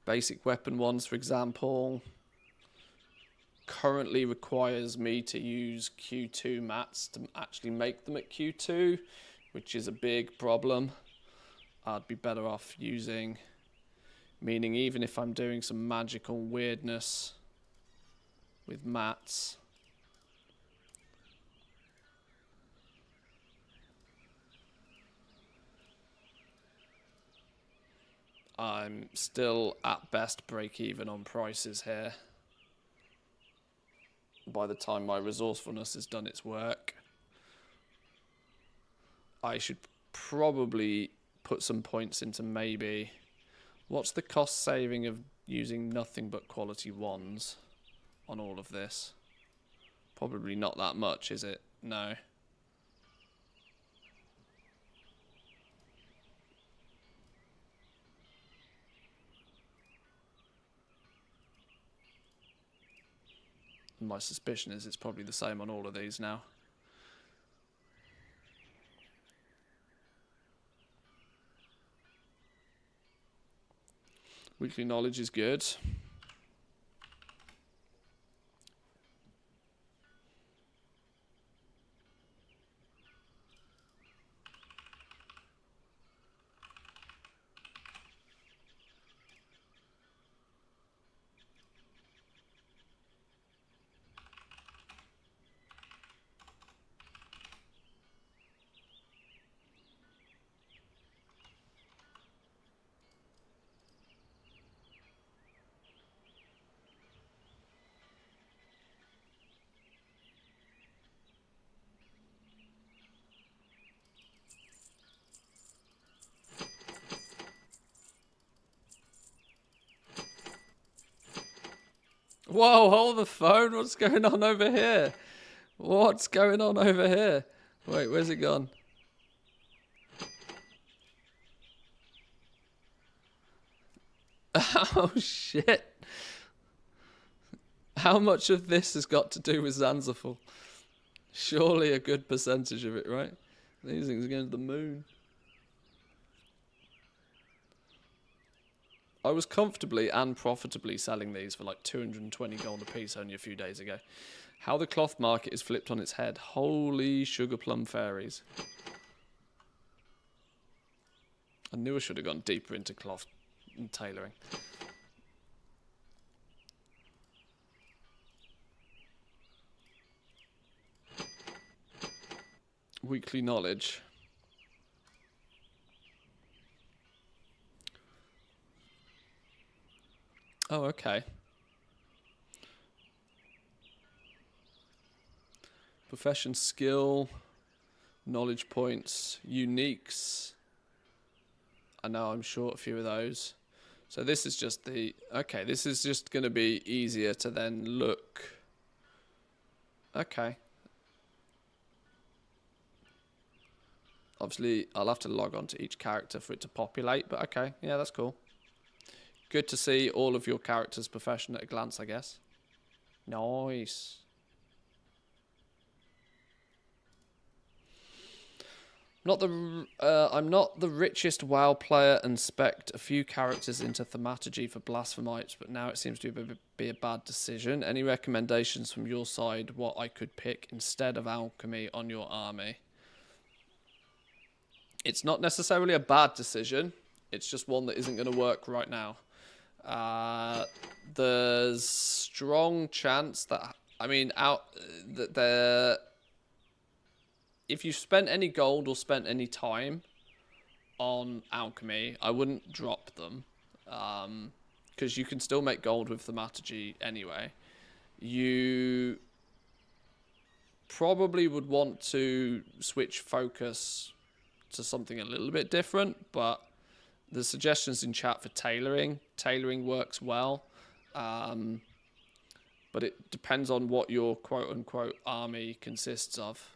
Basic weapon ones, for example, currently requires me to use Q2 mats to actually make them at Q2, which is a big problem. I'd be better off using, meaning even if I'm doing some magical weirdness with mats, I'm still at best break even on prices here by the time my resourcefulness has done its work. I should probably put some points into maybe... What's the cost saving of using nothing but quality wands on all of this? Probably not that much, is it? No. My suspicion is it's probably the same on all of these now. Weekly knowledge is good. Whoa, hold the phone. What's going on over here? What's going on over here? Wait, where's it gone? Oh, shit. How much of this has got to do with Zanzibar? Surely a good percentage of it, right? These things are going to the moon. I was comfortably and profitably selling these for like 220 gold a piece only a few days ago. How the cloth market is flipped on its head. Holy sugar plum fairies. I knew I should have gone deeper into cloth and tailoring. Weekly knowledge. Oh, okay. Profession, skill, knowledge points, uniques. I know I'm short a few of those. So this is just the... Okay, this is just going to be easier to then look. Okay. Obviously, I'll have to log on to each character for it to populate, but okay. Yeah, that's cool. Good to see all of your characters' profession at a glance, I guess. Nice. I'm not the richest WoW player and spec'd a few characters into thaumaturgy for blasphemites, but now it seems to be a bad decision. Any recommendations from your side what I could pick instead of alchemy on your army? It's not necessarily a bad decision. It's just one that isn't going to work right now. There's strong chance that, I mean, if you spent any gold or spent any time on alchemy, I wouldn't drop them, because you can still make gold with thaumaturgy anyway. You probably would want to switch focus to something a little bit different, but the suggestions in chat for tailoring works well, but it depends on what your quote-unquote army consists of.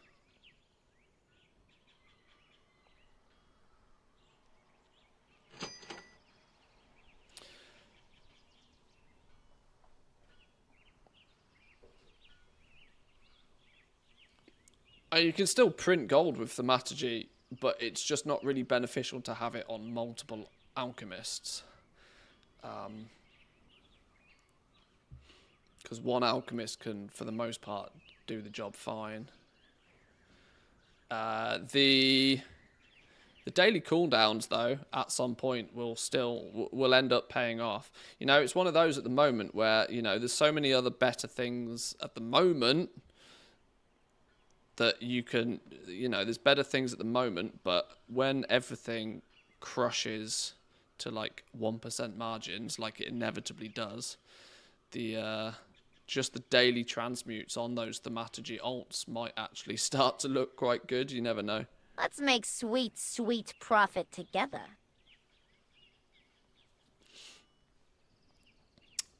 You can still print gold with thaumaturgy, but it's just not really beneficial to have it on multiple alchemists. Because one alchemist can, for the most part, do the job fine. The daily cooldowns, though, at some point will end up paying off. You know, it's one of those at the moment where, you know, there's so many other better things at the moment that you can, you know, there's better things at the moment, but when everything crushes to like 1% margins, like it inevitably does, just the daily transmutes on those thaumaturgy alts might actually start to look quite good. You never know. Let's make sweet, sweet profit together.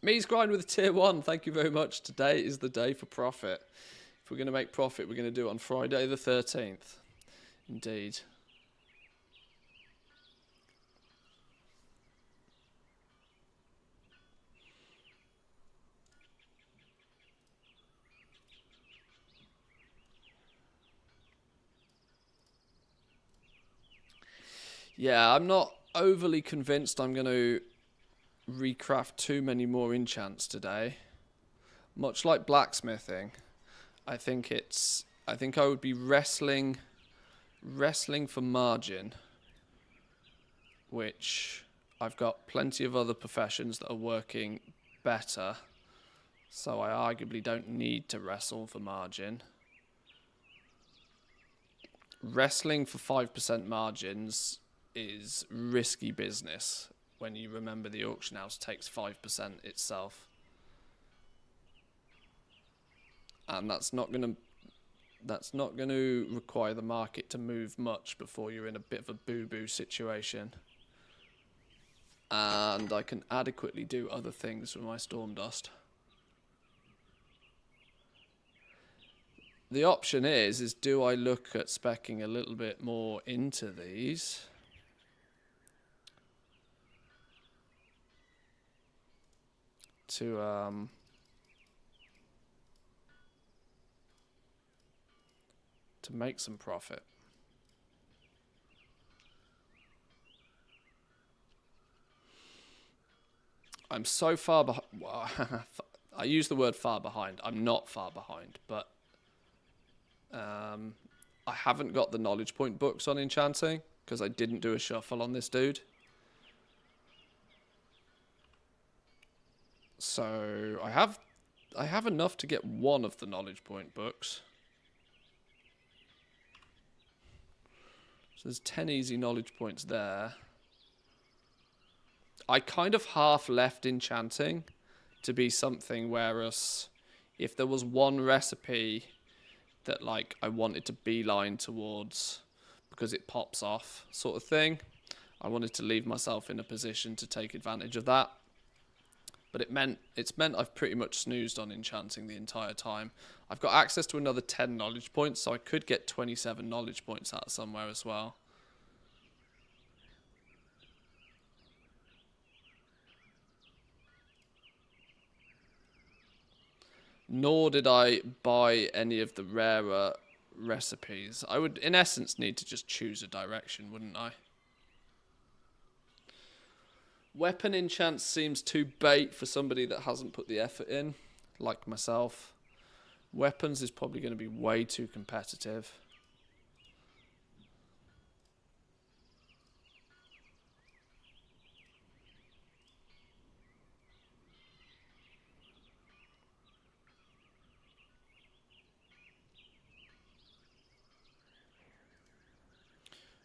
Me's grind with a tier 1. Thank you very much. Today is the day for profit. If we're going to make profit, we're going to do it on Friday the 13th. Indeed. Yeah, I'm not overly convinced I'm going to recraft too many more enchants today. Much like blacksmithing, I think I would be wrestling for margin, which I've got plenty of other professions that are working better, so I arguably don't need to wrestle for margin. Wrestling for 5% margins is risky business when you remember the auction house takes 5% itself. And that's not going to require the market to move much before you're in a bit of a boo-boo situation. And I can adequately do other things with my storm dust. The option is do I look at speccing a little bit more into these? To to make some profit. I'm so far behind. Well, I use the word far behind. I'm not far behind, but I haven't got the knowledge point books on enchanting because I didn't do a shuffle on this dude. So I have enough to get one of the knowledge point books. So there's 10 easy knowledge points there. I kind of half left enchanting to be something, whereas if there was one recipe that like I wanted to beeline towards because it pops off sort of thing, I wanted to leave myself in a position to take advantage of that. But it's meant I've pretty much snoozed on enchanting the entire time. I've got access to another 10 knowledge points, so I could get 27 knowledge points out somewhere as well. Nor did I buy any of the rarer recipes. I would, in essence, need to just choose a direction, wouldn't I? Weapon enchant seems too bait for somebody that hasn't put the effort in, like myself. Weapons is probably going to be way too competitive.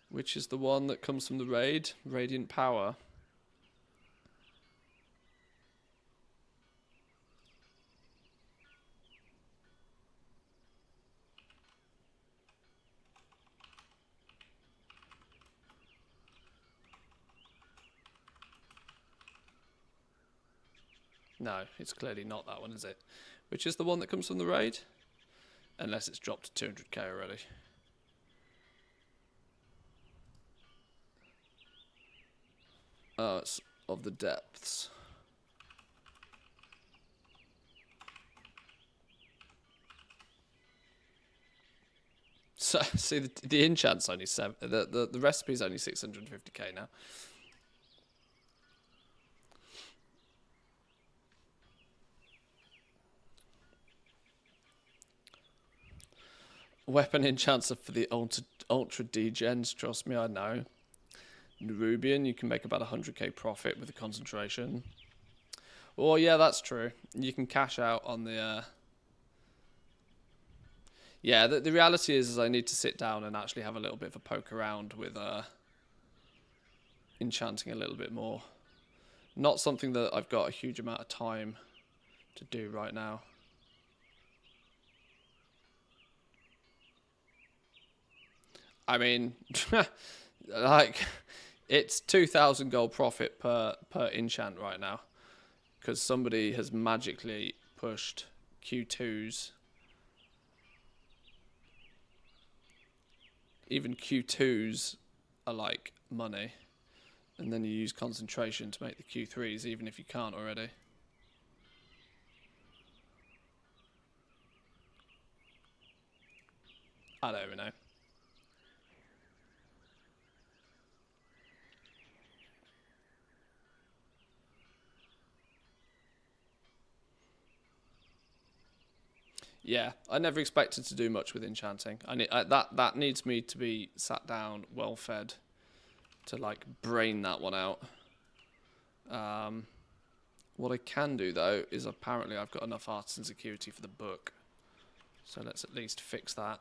Which is the one that comes from the raid? Radiant Power. No, it's clearly not that one, is it? Which is the one that comes from the raid? Unless it's dropped to 200k already. Oh, it's of the depths. So, see, the enchant's only the recipe's only 650k now. Weapon enchants are for the ultra degens, trust me, I know. Nerubian, you can make about 100k profit with the concentration. Oh yeah, that's true. You can cash out on the... Yeah, the reality is I need to sit down and actually have a little bit of a poke around with enchanting a little bit more. Not something that I've got a huge amount of time to do right now. I mean, like, it's 2,000 gold profit per enchant right now. Because somebody has magically pushed Q2s. Even Q2s are like money. And then you use concentration to make the Q3s, even if you can't already. I don't even know. Yeah, I never expected to do much with enchanting. That needs me to be sat down, well fed, to like brain that one out. What I can do though is apparently I've got enough artisan security for the book, so let's at least fix that.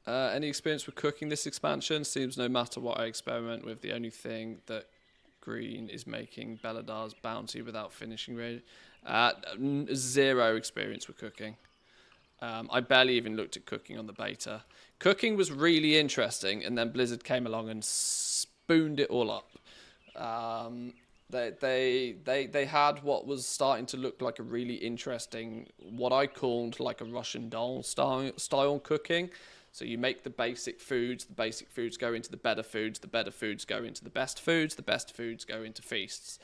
Any experience with cooking this expansion? Seems no matter what I experiment with, the only thing that green is making Beladar's bounty without finishing raid. Zero experience with cooking. I barely even looked at cooking on the beta. Cooking was really interesting, and then Blizzard came along and spooned it all up. They had what was starting to look like a really interesting, what I called like a Russian doll style cooking. So you make the basic foods go into the better foods go into the best foods go into feasts.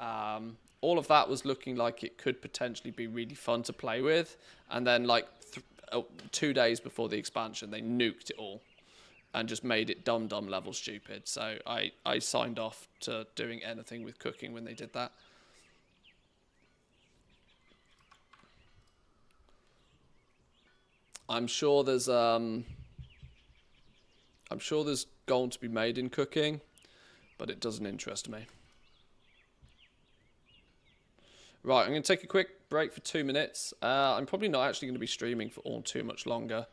All of that was looking like it could potentially be really fun to play with, and then like 2 days before the expansion, they nuked it all and just made it dumb level stupid. So I signed off to doing anything with cooking when they did that. I'm sure there's gold to be made in cooking, but it doesn't interest me. Right, I'm going to take a quick break for 2 minutes. I'm probably not actually going to be streaming for all too much longer,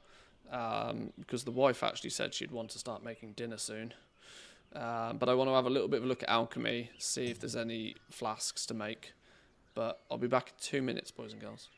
because the wife actually said she'd want to start making dinner soon. But I want to have a little bit of a look at Alchemy, see if there's any flasks to make. But I'll be back in 2 minutes, boys and girls.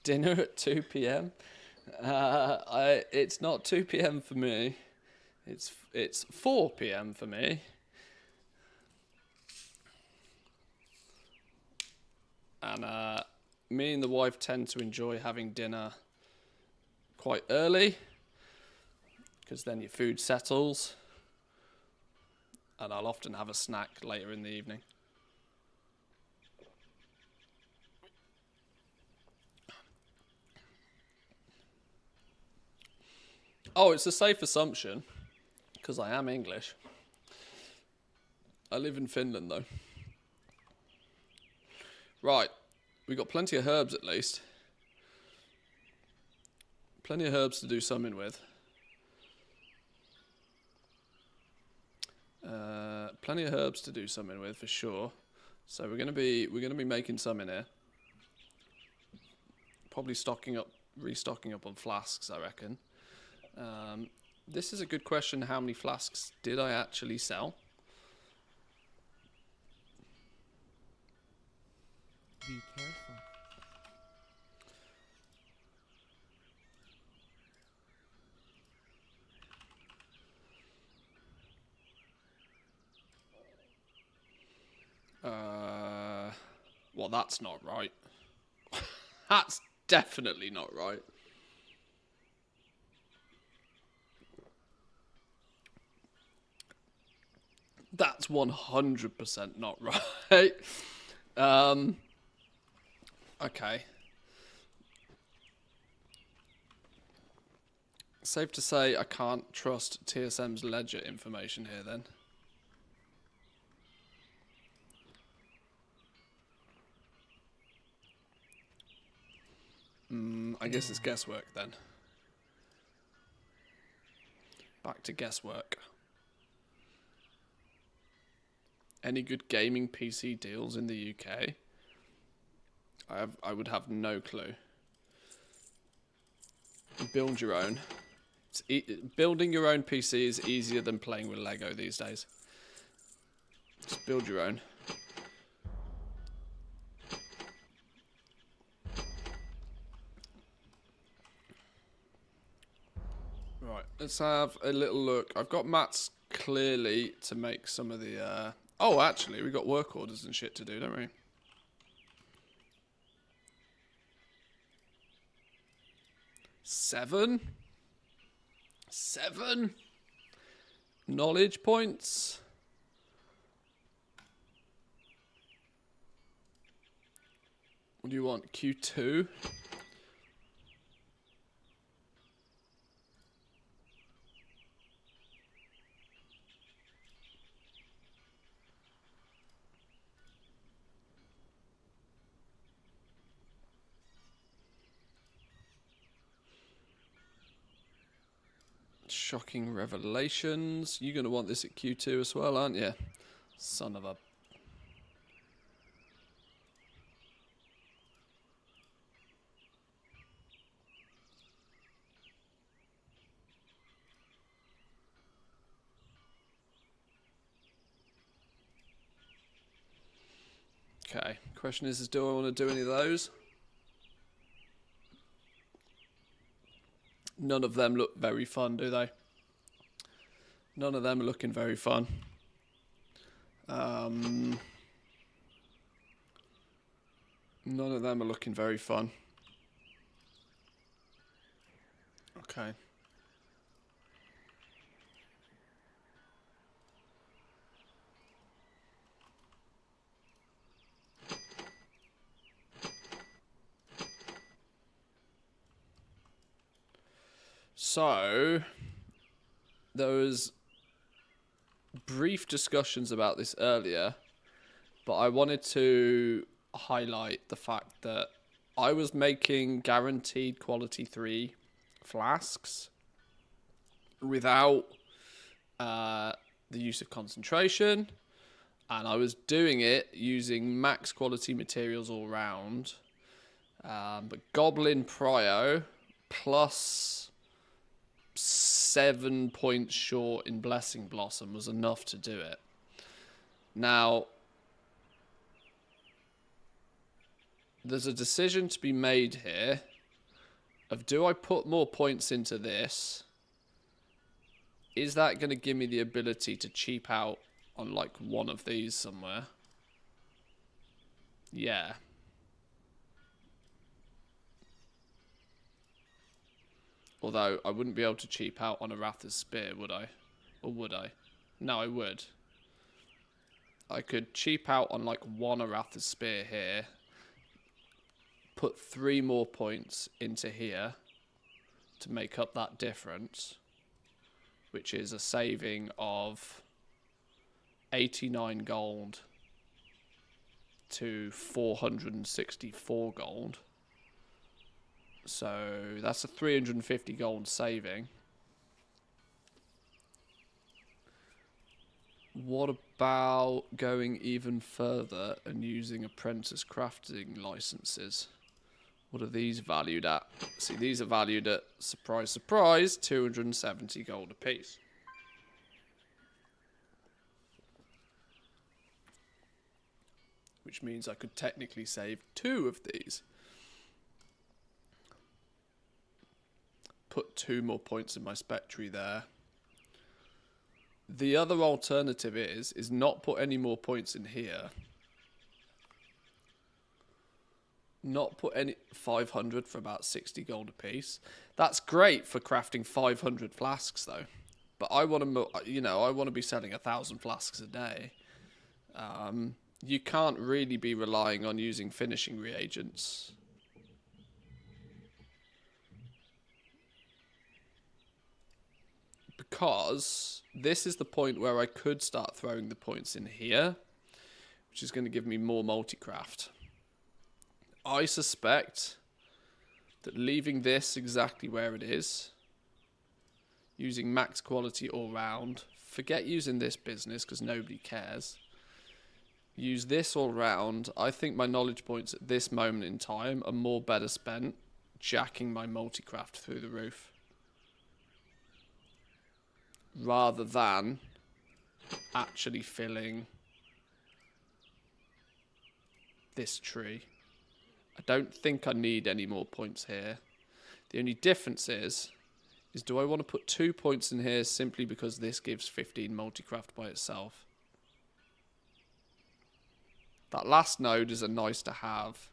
Dinner at 2 p.m. It's not 2 p.m. for me. It's 4 p.m. for me. And me and the wife tend to enjoy having dinner quite early, because then your food settles, and I'll often have a snack later in the evening. Oh, it's a safe assumption, because I am English. I live in Finland, though. Right, we got plenty of herbs at least. Plenty of herbs to do something with. Plenty of herbs to do something with for sure. So we're gonna be making some in here. Probably restocking up on flasks, I reckon. This is a good question. How many flasks did I actually sell? Be careful. Well, that's not right. That's definitely not right. That's 100% not right. Okay. Safe to say I can't trust TSM's ledger information here then. I guess it's guesswork then. Back to guesswork. Any good gaming PC deals in the UK? I would have no clue. Build your own. Building your own PC is easier than playing with Lego these days. Just build your own. Right, let's have a little look. I've got mats clearly to make some of the... Oh, actually, we've got work orders and shit to do, don't we? Seven knowledge points. What do you want? Q2? Shocking revelations. You're going to want this at Q2 as well, aren't you? Son of a... Okay, question is do I want to do any of those? None of them look very fun, do they? None of them are looking very fun. None of them are looking very fun. Okay. So, there was brief discussions about this earlier, but I wanted to highlight the fact that I was making guaranteed quality 3 flasks without the use of concentration, and I was doing it using max quality materials all round, but Goblin Prio plus 7 points short in Blessing Blossom was enough to do it. Now, there's a decision to be made here of do I put more points into this? Is that going to give me the ability to cheap out on like one of these somewhere? Yeah. Although, I wouldn't be able to cheap out on a Ratha's Spear, would I? Or would I? No, I would. I could cheap out on like one Ratha's Spear here. Put 3 more points into here to make up that difference. Which is a saving of 89 gold to 464 gold. So that's a 350 gold saving. What about going even further and using apprentice crafting licenses? What are these valued at? See, these are valued at, surprise, surprise, 270 gold apiece. Which means I could technically save 2 of these. Put 2 more points in my Spectre there. The other alternative is not put any more points in here. Not put any 500 for about 60 gold apiece. That's great for crafting 500 flasks though. But I want to, you know, I want to be selling 1,000 flasks a day. You can't really be relying on using finishing reagents. Because this is the point where I could start throwing the points in here, which is going to give me more multi-craft. I suspect that leaving this exactly where it is, using max quality all round, forget using this business because nobody cares, use this all round, I think my knowledge points at this moment in time are more better spent jacking my multi-craft through the roof. Rather than actually filling this tree. I don't think I need any more points here. The only difference is do I want to put 2 points in here simply because this gives 15 multi-craft by itself? That last node is a nice to have.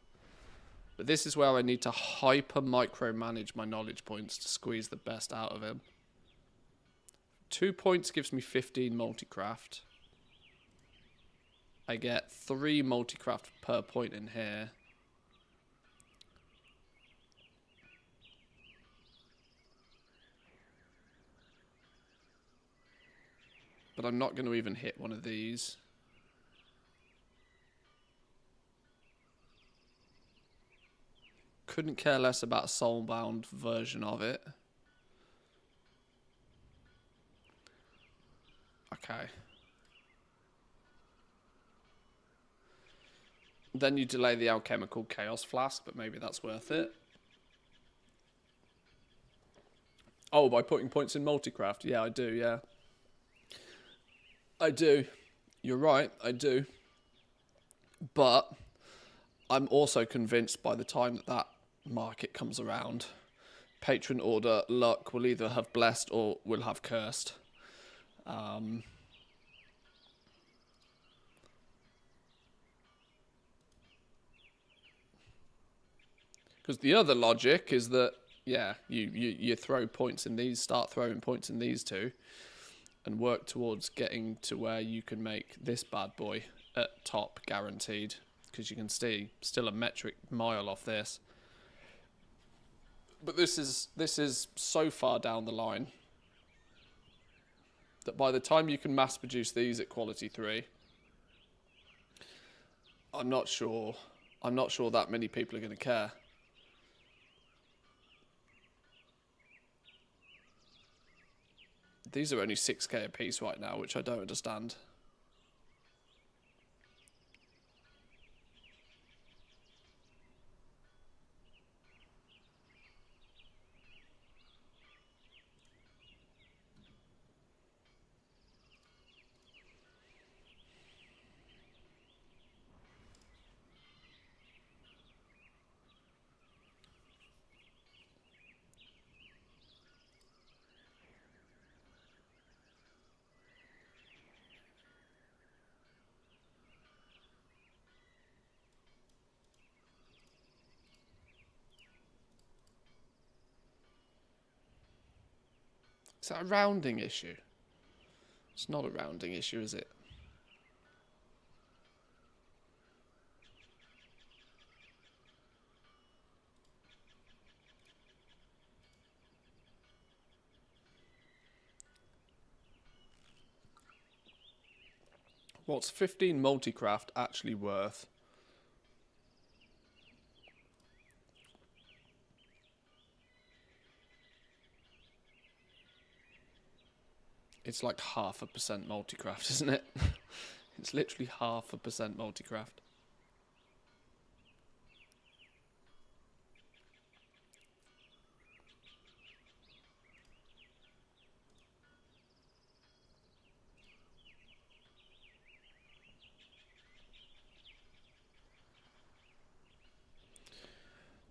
But this is where I need to hyper micromanage my knowledge points to squeeze the best out of him. 2 points gives me 15 multi-craft. I get 3 multi-craft per point in here. But I'm not going to even hit one of these. Couldn't care less about a soulbound version of it. Okay. Then you delay the alchemical chaos flask, but maybe that's worth it. Oh, by putting points in multicraft. Yeah, I do, yeah. I do. You're right, I do. But I'm also convinced by the time that market comes around, patron order luck will either have blessed or will have cursed. Because the other logic is that, yeah, you throw points in these, start throwing points in these two, and work towards getting to where you can make this bad boy at top guaranteed. Because you can see still a metric mile off this. But this is so far down the line that by the time you can mass produce these at quality 3, I'm not sure that many people are going to care. These are only 6k a piece right now, which I don't understand. Is that a rounding issue? It's not a rounding issue, is it? What's 15 multicraft actually worth? It's like 0.5% multicraft, isn't it? It's literally 0.5% multicraft.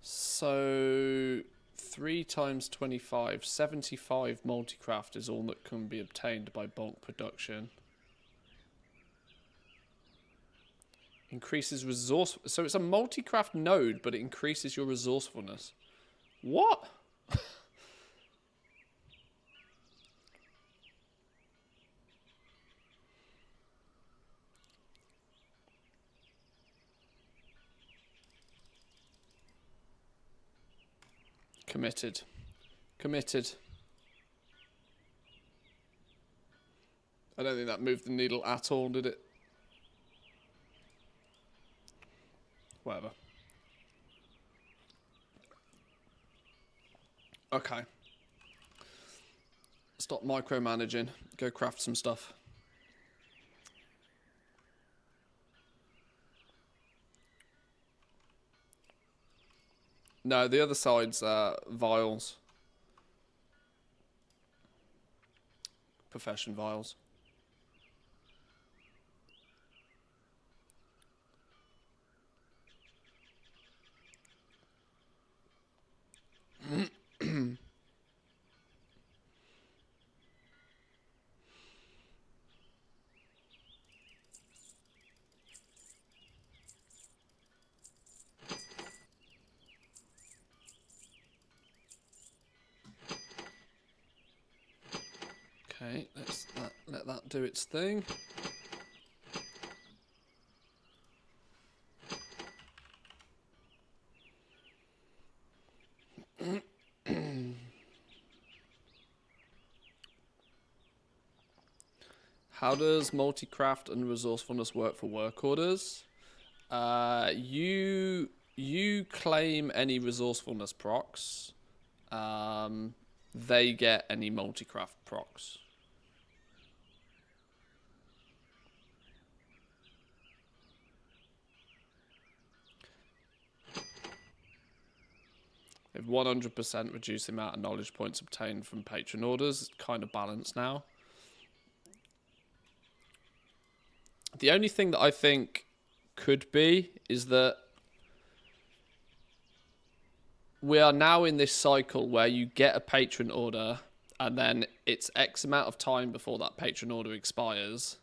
So 3 times 25, 75 multicraft is all that can be obtained by bulk production. Increases resource. So it's a multicraft node, but it increases your resourcefulness. What? Committed. Committed. I don't think that moved the needle at all, did it? Whatever. Okay. Stop micromanaging. Go craft some stuff. No, the other side's vials. Profession vials. Okay, let that do its thing. How does multi-craft and resourcefulness work for work orders? You claim any resourcefulness procs. They get any multi-craft procs. They've 100% reduced the amount of knowledge points obtained from patron orders. It's kind of balanced now. The only thing that I think could be is that we are now in this cycle where you get a patron order and then it's X amount of time before that patron order expires,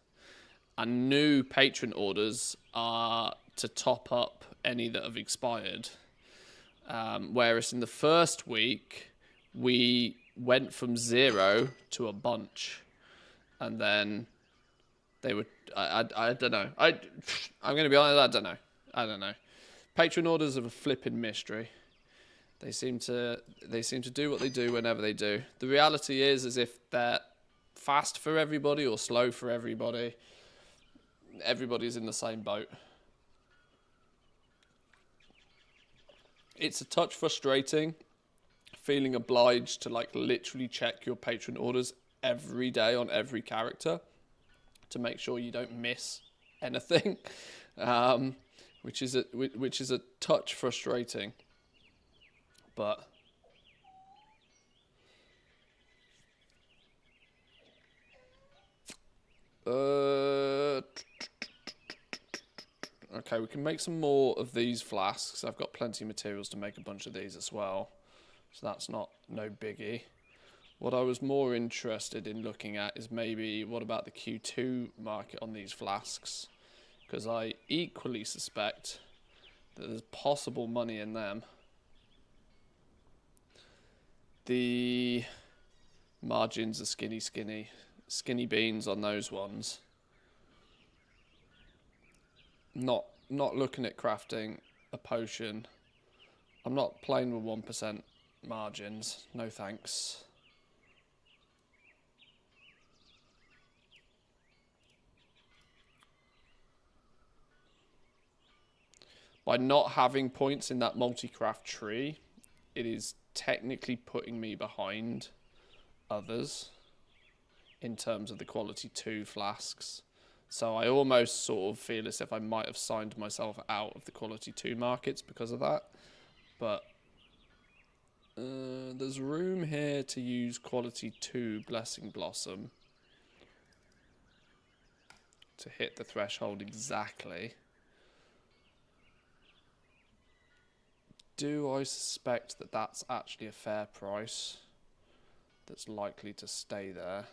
and new patron orders are to top up any that have expired. Whereas in the first week, we went from 0 to a bunch, and then they would. I don't know. I'm going to be honest. I don't know. Patron orders are a flipping mystery. They seem to do what they do whenever they do. The reality is if they're fast for everybody or slow for everybody, everybody's in the same boat. It's a touch frustrating, feeling obliged to like literally check your patron orders every day on every character to make sure you don't miss anything, which is a touch frustrating. But okay, we can make some more of these flasks. I've got plenty of materials to make a bunch of these as well, so that's no biggie. What I was more interested in looking at is maybe what about the Q2 market on these flasks, because I equally suspect that there's possible money in them. The margins are skinny beans on those ones. Not looking at crafting a potion. I'm not playing with 1% margins. No thanks. By not having points in that multi-craft tree, it is technically putting me behind others in terms of the quality 2 flasks. So I almost sort of feel as if I might have signed myself out of the quality 2 markets because of that. But there's room here to use quality 2 Blessing Blossom to hit the threshold exactly. Do I suspect that that's actually a fair price that's likely to stay there?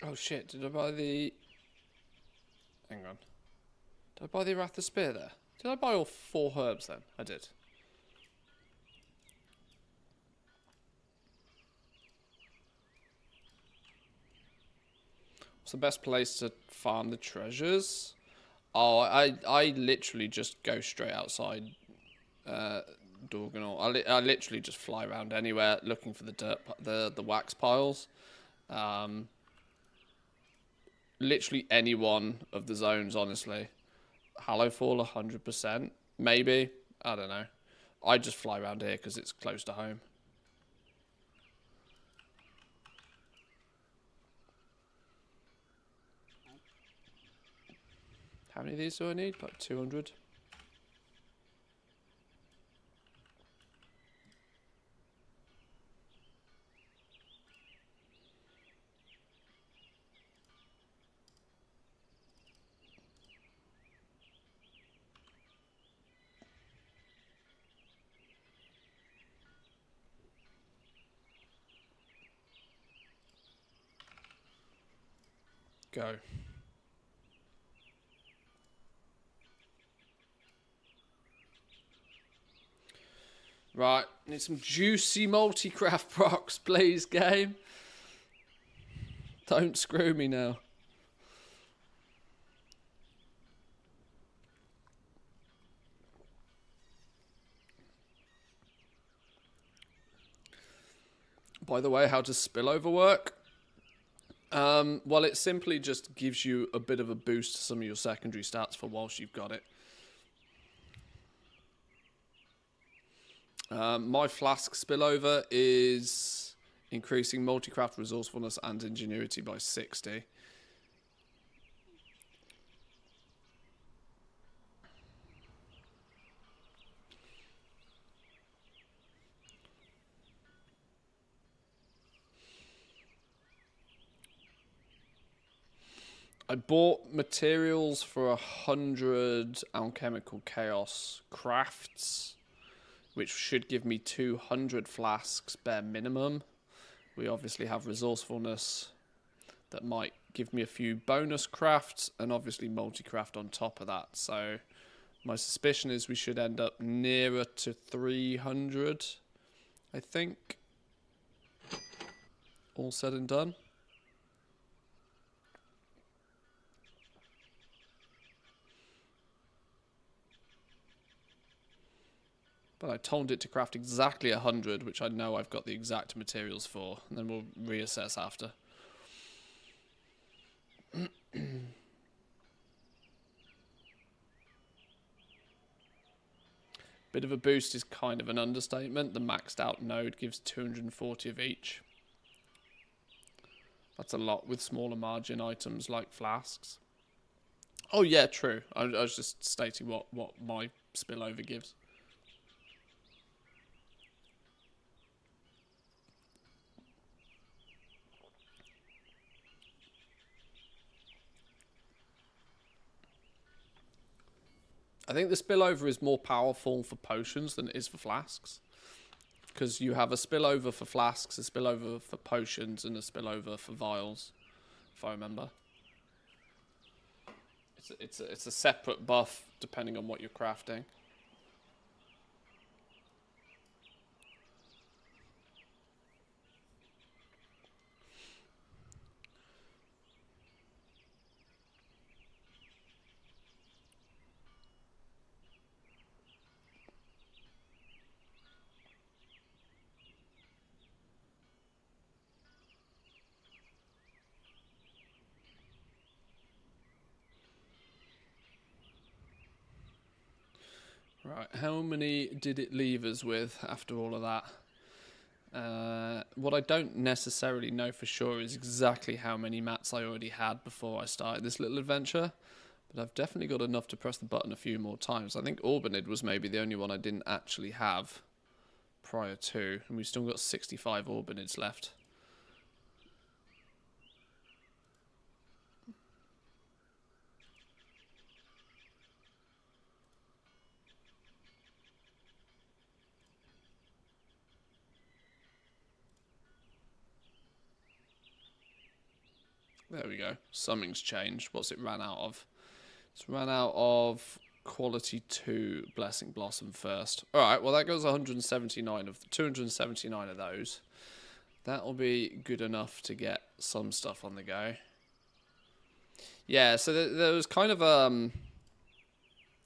Oh shit, did I buy the... Hang on. Did I buy the Wrath of Spear there? Did I buy all 4 herbs then? I did. What's the best place to farm the treasures? Oh, I literally just go straight outside Dorganor. I literally just fly around anywhere looking for the dirt, the wax piles. Literally any one of the zones, honestly. Hallowfall 100%, maybe. I don't know. I just fly around here because it's close to home. How many of these do I need? Like 200. Go. Right, need some juicy multi-craft procs, please, game. Don't screw me now. By the way, how does spillover work? Well, it simply just gives you a bit of a boost to some of your secondary stats for whilst you've got it. My flask spillover is increasing multi-craft resourcefulness and ingenuity by 60. I bought materials for 100 alchemical chaos crafts, which should give me 200 flasks bare minimum. We obviously have resourcefulness that might give me a few bonus crafts and obviously multi-craft on top of that. So my suspicion is we should end up nearer to 300, I think. All said and done. But I told it to craft exactly 100, which I know I've got the exact materials for. And then we'll reassess after. Bit of a boost is kind of an understatement. The maxed out node gives 240 of each. That's a lot with smaller margin items like flasks. Oh yeah, true. I was just stating what my spillover gives. I think the spillover is more powerful for potions than it is for flasks. Because you have a spillover for flasks, a spillover for potions, and a spillover for vials, if I remember. It's a separate buff depending on what you're crafting. Right, how many did it leave us with after all of that? What I don't necessarily know for sure is exactly how many mats I already had before I started this little adventure. But I've definitely got enough to press the button a few more times. I think Orbanid was maybe the only one I didn't actually have prior to. And we've still got 65 Orbanids left. There we go. Something's changed. What's it ran out of? It's ran out of quality 2 Blessing Blossom first. Alright, well that goes 179 of 279 of those. That'll be good enough to get some stuff on the go. Yeah, so there was kind of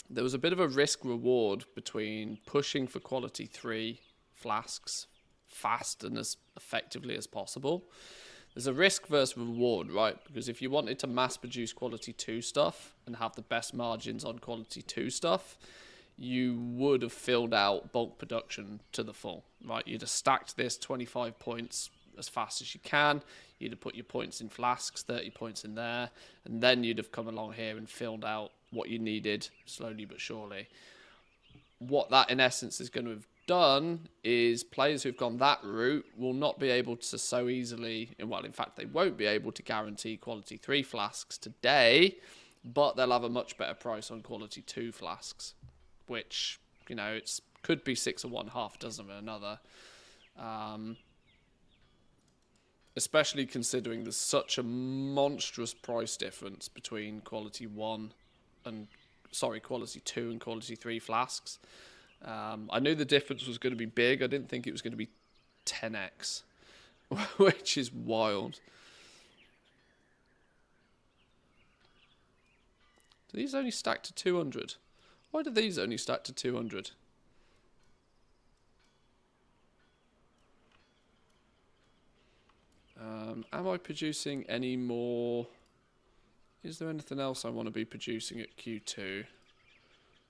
there was a bit of a risk reward between pushing for quality 3 flasks fast and as effectively as possible. There's a risk versus reward, right? Because if you wanted to mass produce quality 2 stuff and have the best margins on quality 2 stuff, you would have filled out bulk production to the full, right? You'd have stacked this 25 points as fast as you can. You'd have put your points in flasks, 30 points in there, and then you'd have come along here and filled out what you needed slowly but surely. What that in essence is going to have done is players who've gone that route will not be able to so easily, well, in fact, they won't be able to guarantee quality 3 flasks today, but they'll have a much better price on quality 2 flasks, which, you know, it's could be 6 of one, half a dozen of another. Especially considering there's such a monstrous price difference between quality 1 and, sorry, quality 2 and quality 3 flasks. I knew the difference was going to be big. I didn't think it was going to be 10x, which is wild. Do these only stack to 200? Why do these only stack to 200? Am I producing any more? Is there anything else I want to be producing at Q2?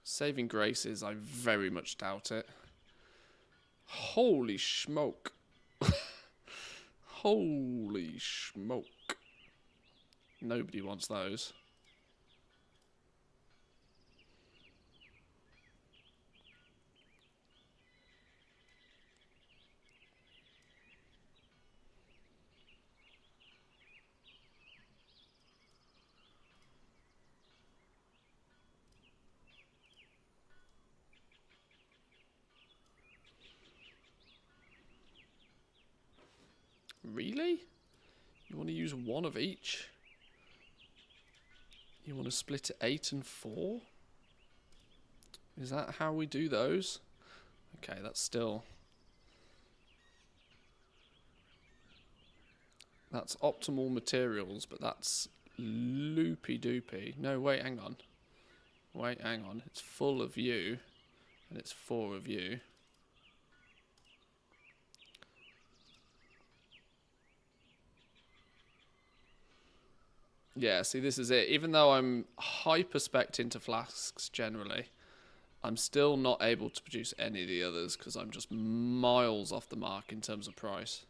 Saving graces, I very much doubt it. Holy smoke. Holy smoke. Nobody wants those. Really? You want to use one of each? You want to split it 8 and 4? Is that how we do those? Okay, that's still... That's optimal materials, but that's loopy-doopy. No, wait, hang on. Wait, hang on. It's full of you, and it's 4 of you. Yeah, see, this is it. Even though I'm hyper-spec'd into flasks generally, I'm still not able to produce any of the others because I'm just miles off the mark in terms of price.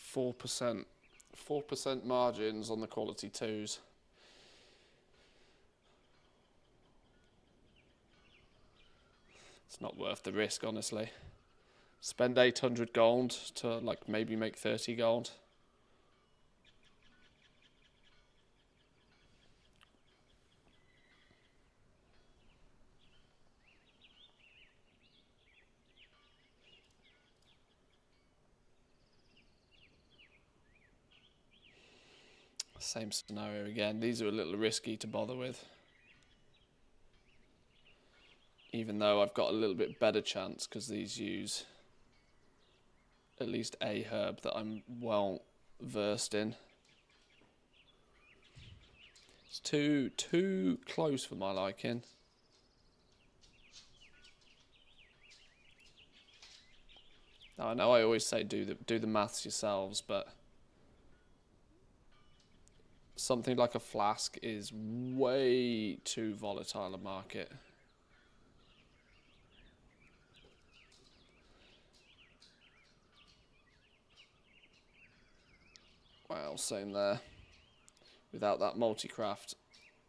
Four percent margins on the quality 2s. It's not worth the risk, honestly. Spend 800 gold to like maybe make 30 gold. Same scenario again. These are a little risky to bother with. Even though I've got a little bit better chance because these use at least a herb that I'm well versed in. It's too close for my liking. Now, I know I always say do the maths yourselves, but something like a flask is way too volatile a market. Well, same there. Without that multi-craft,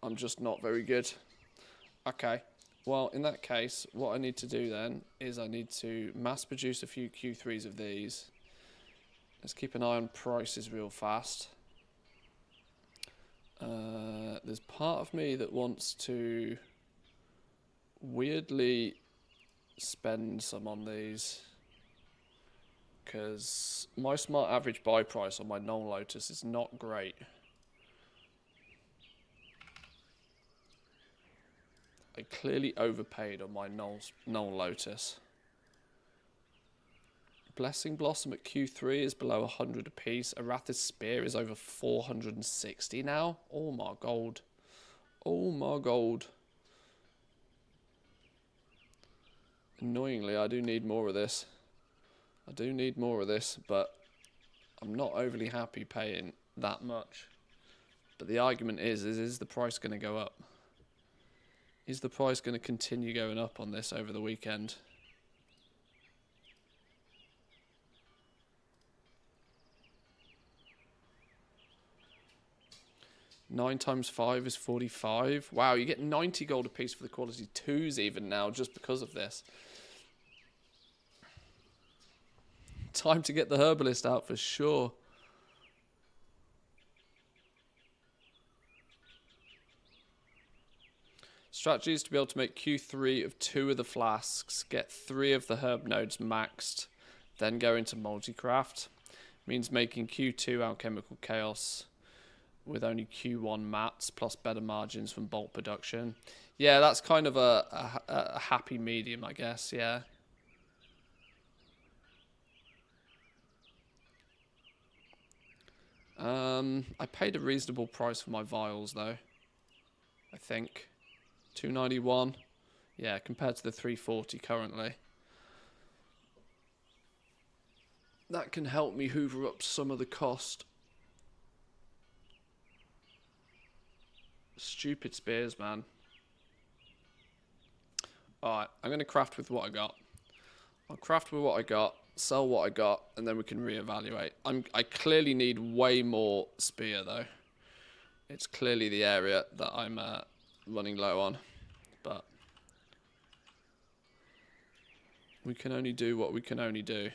I'm just not very good. Okay, Well, in that case, what I need to do then is I need to mass produce a few Q3s of these. Let's keep an eye on prices real fast. There's part of me that wants to weirdly spend some on these, because my smart average buy price on my Knoll Lotus is not great. I clearly overpaid on my Knoll Lotus. Blessing Blossom at Q3 is below 100 apiece. Arathis Spear is over 460 now. Oh my gold. Oh my gold. Annoyingly, I do need more of this. I do need more of this, but I'm not overly happy paying that much. But the argument is the price going to go up? Is the price going to continue going up on this over the weekend? Nine times 5 is 45. Wow, you get 90 gold apiece for the quality 2s even now just because of this. Time to get the herbalist out for sure. Strategy is to be able to make Q3 of 2 of the flasks, get 3 of the herb nodes maxed, then go into multi-craft. Means making Q2 alchemical chaos with only Q1 mats plus better margins from bulk production. Yeah, that's kind of a happy medium, I guess, yeah. I paid a reasonable price for my vials, though. I think. 291. Yeah, compared to the 340 currently. That can help me hoover up some of the cost. Stupid spears, man. Alright, I'm going to craft with what I got. I'll craft with what I got, sell what I got, and then we can reevaluate. I clearly need way more spear, though. It's clearly the area that I'm running low on. But we can only do what we can only do.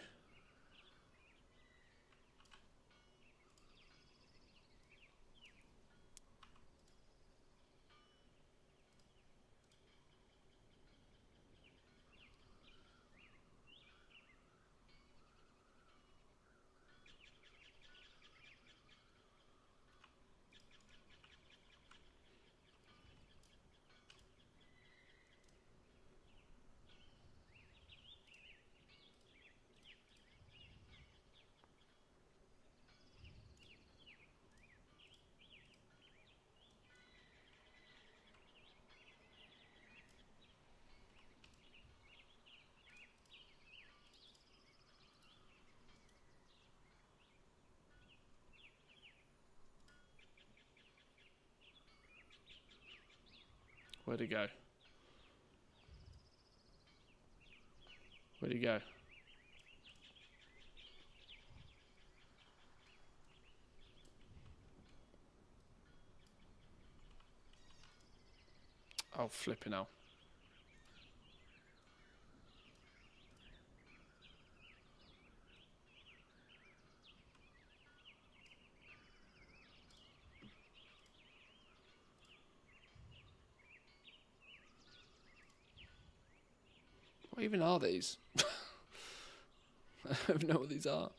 Where'd he go? Where'd he go? Oh, flipping hell. What even are these? I don't even know what these are.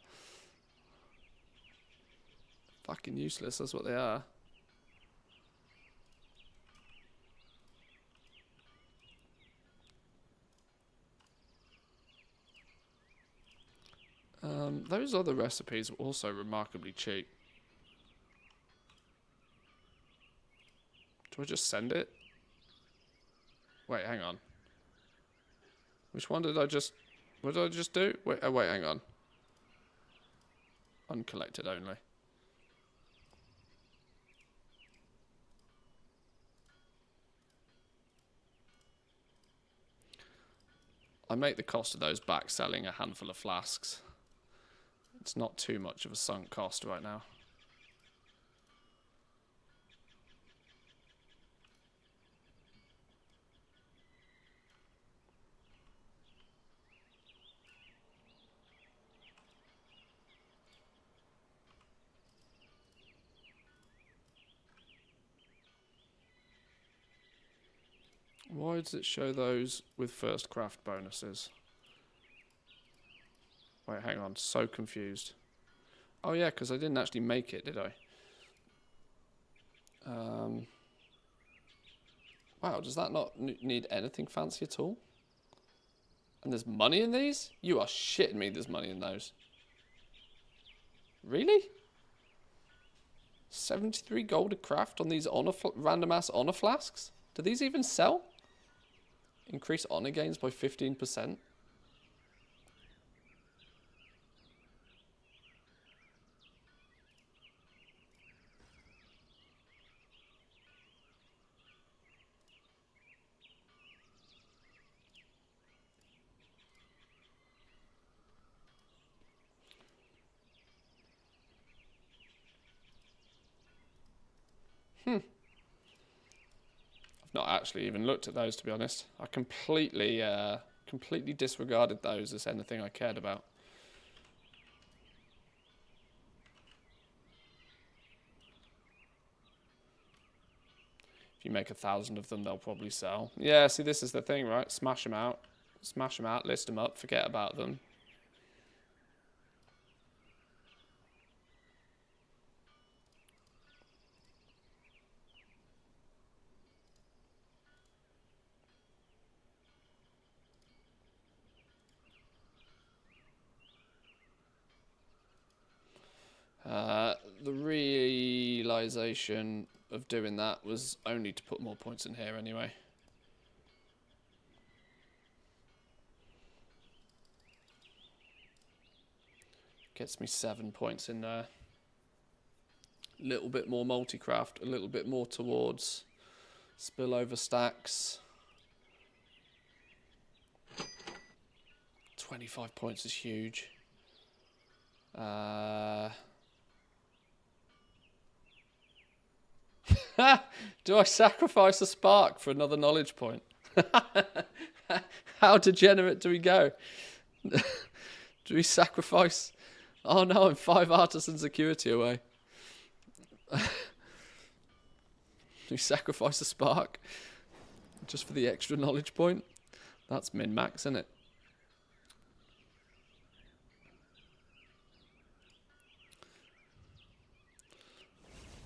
Fucking useless, that's what they are. Those other recipes are also remarkably cheap. Do I just send it? Wait, hang on. Which one did I just... What did I just do? Wait, oh, wait, hang on. Uncollected only. I make the cost of those back selling a handful of flasks. It's not too much of a sunk cost right now. Why does it show those with first craft bonuses? Wait, hang on. So confused. Oh, yeah, because I didn't actually make it, did I? Wow, does that not need anything fancy at all? And there's money in these? You are shitting me there's money in those. Really? 73 gold a craft on these random ass honor flasks? Do these even sell? Increase honor gains by 15%. I've not actually even looked at those, to be honest. I completely disregarded those as anything I cared about. If you make 1,000 of them, they'll probably sell. Yeah, see, this is the thing, right? Smash them out, list them up, forget about them. The realization of doing that was only to put more points in here anyway. Gets me 7 points in there. A little bit more multi-craft, a little bit more towards spillover stacks. 25 points is huge. Do I sacrifice a spark for another knowledge point? How degenerate do we go? Do we sacrifice? Oh no, I'm 5 artisan security away. Do we sacrifice a spark just for the extra knowledge point? That's min-max, isn't it?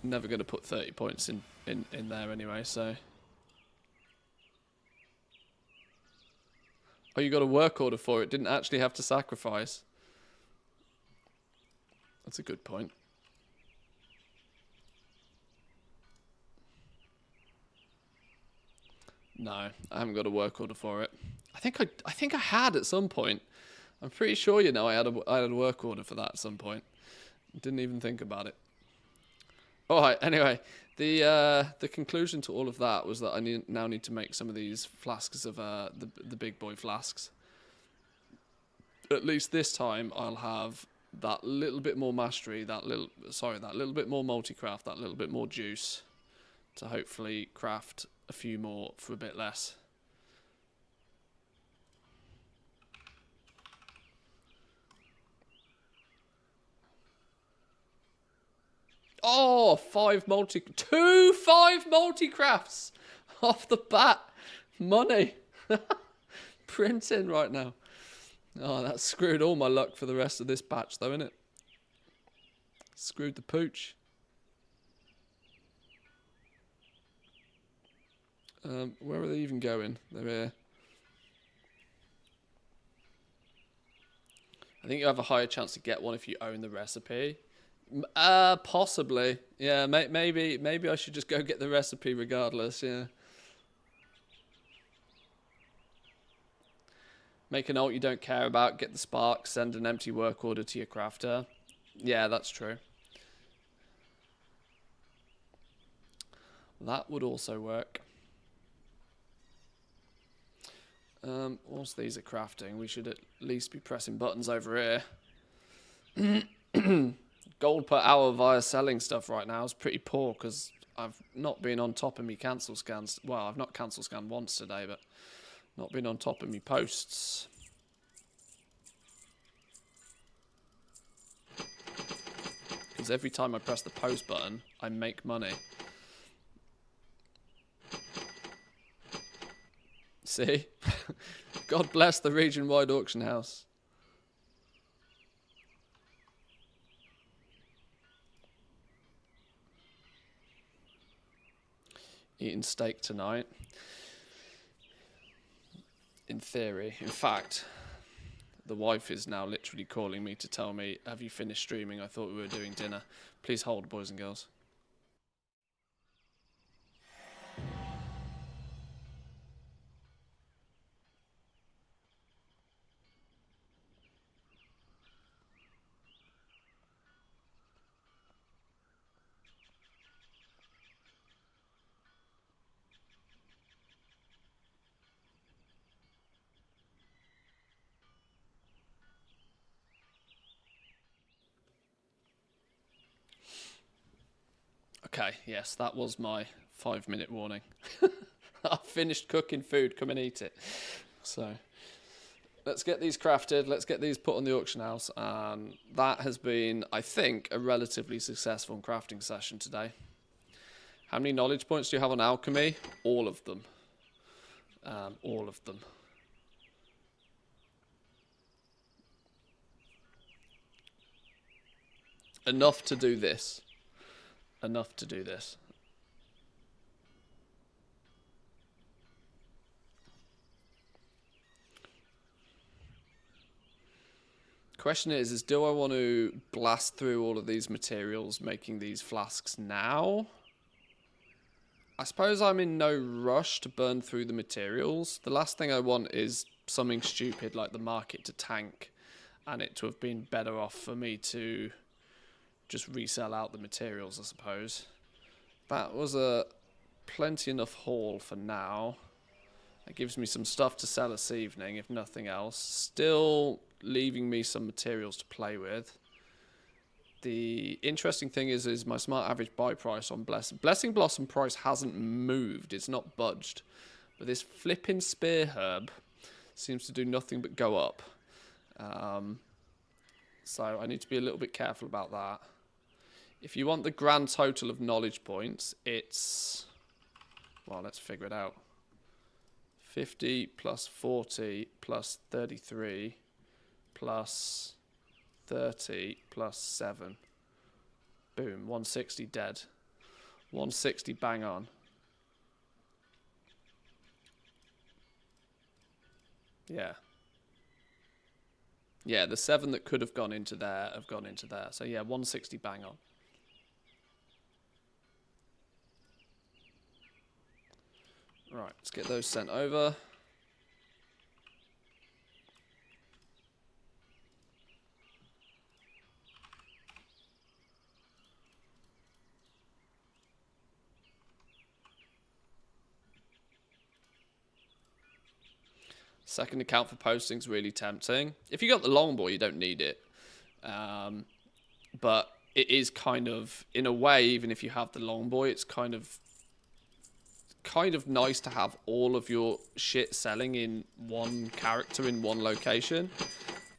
Never going to put 30 points in there anyway, so. Oh, you got a work order for it. Didn't actually have to sacrifice. That's a good point. No, I haven't got a work order for it. I think I had at some point. I'm pretty sure, you know, I had a work order for that at some point. Didn't even think about it. All right. Anyway, the conclusion to all of that was that I now need to make some of these flasks of the big boy flasks. At least this time, I'll have that little bit more mastery, that little bit more multi-craft, that little bit more juice, to hopefully craft a few more for a bit less. Oh, 5 multi-crafts off the bat. Money. Printing right now. Oh, that screwed all my luck for the rest of this batch though, innit? Screwed the pooch. Where are they even going? They're here. I think you have a higher chance to get one if you own the recipe. Possibly. Yeah, maybe I should just go get the recipe regardless, yeah. Make an ult you don't care about, get the spark, send an empty work order to your crafter. Yeah, that's true. That would also work. Whilst these are crafting, we should at least be pressing buttons over here. Gold per hour via selling stuff right now is pretty poor because I've not been on top of me cancel scans. Well, I've not cancel scanned once today, but not been on top of me posts. Because every time I press the post button, I make money. See? God bless the region-wide auction house. Eating steak tonight. In theory. In fact, the wife is now literally calling me to tell me, have you finished streaming? I thought we were doing dinner. Please hold, boys and girls. Okay, yes, that was my 5-minute warning. I've finished cooking food, come and eat it. So, let's get these crafted, let's get these put on the auction house, and that has been, I think, a relatively successful crafting session today. How many knowledge points do you have on Alchemy? All of them. All of them. Enough to do this. Enough to do this. Question is do I want to blast through all of these materials making these flasks now? I suppose I'm in no rush to burn through the materials. The last thing I want is something stupid like the market to tank and it to have been better off for me to just resell out the materials, I suppose. That was a plenty enough haul for now. That gives me some stuff to sell this evening, if nothing else. Still leaving me some materials to play with. The interesting thing is my smart average buy price on Blessing Blossom price hasn't moved. It's not budged. But this flipping spear herb seems to do nothing but go up. So I need to be a little bit careful about that. If you want the grand total of knowledge points, it's... Well, let's figure it out. 50 plus 40 plus 33 plus 30 plus 7. Boom, 160 dead. 160 bang on. Yeah. Yeah, the 7 that could have gone into there have gone into there. So yeah, 160 bang on. Right, let's get those sent over. Second account for posting's really tempting. If you got the longbow, you don't need it. But it is kind of, in a way, even if you have the longbow, it's kind of nice to have all of your shit selling in one character in one location.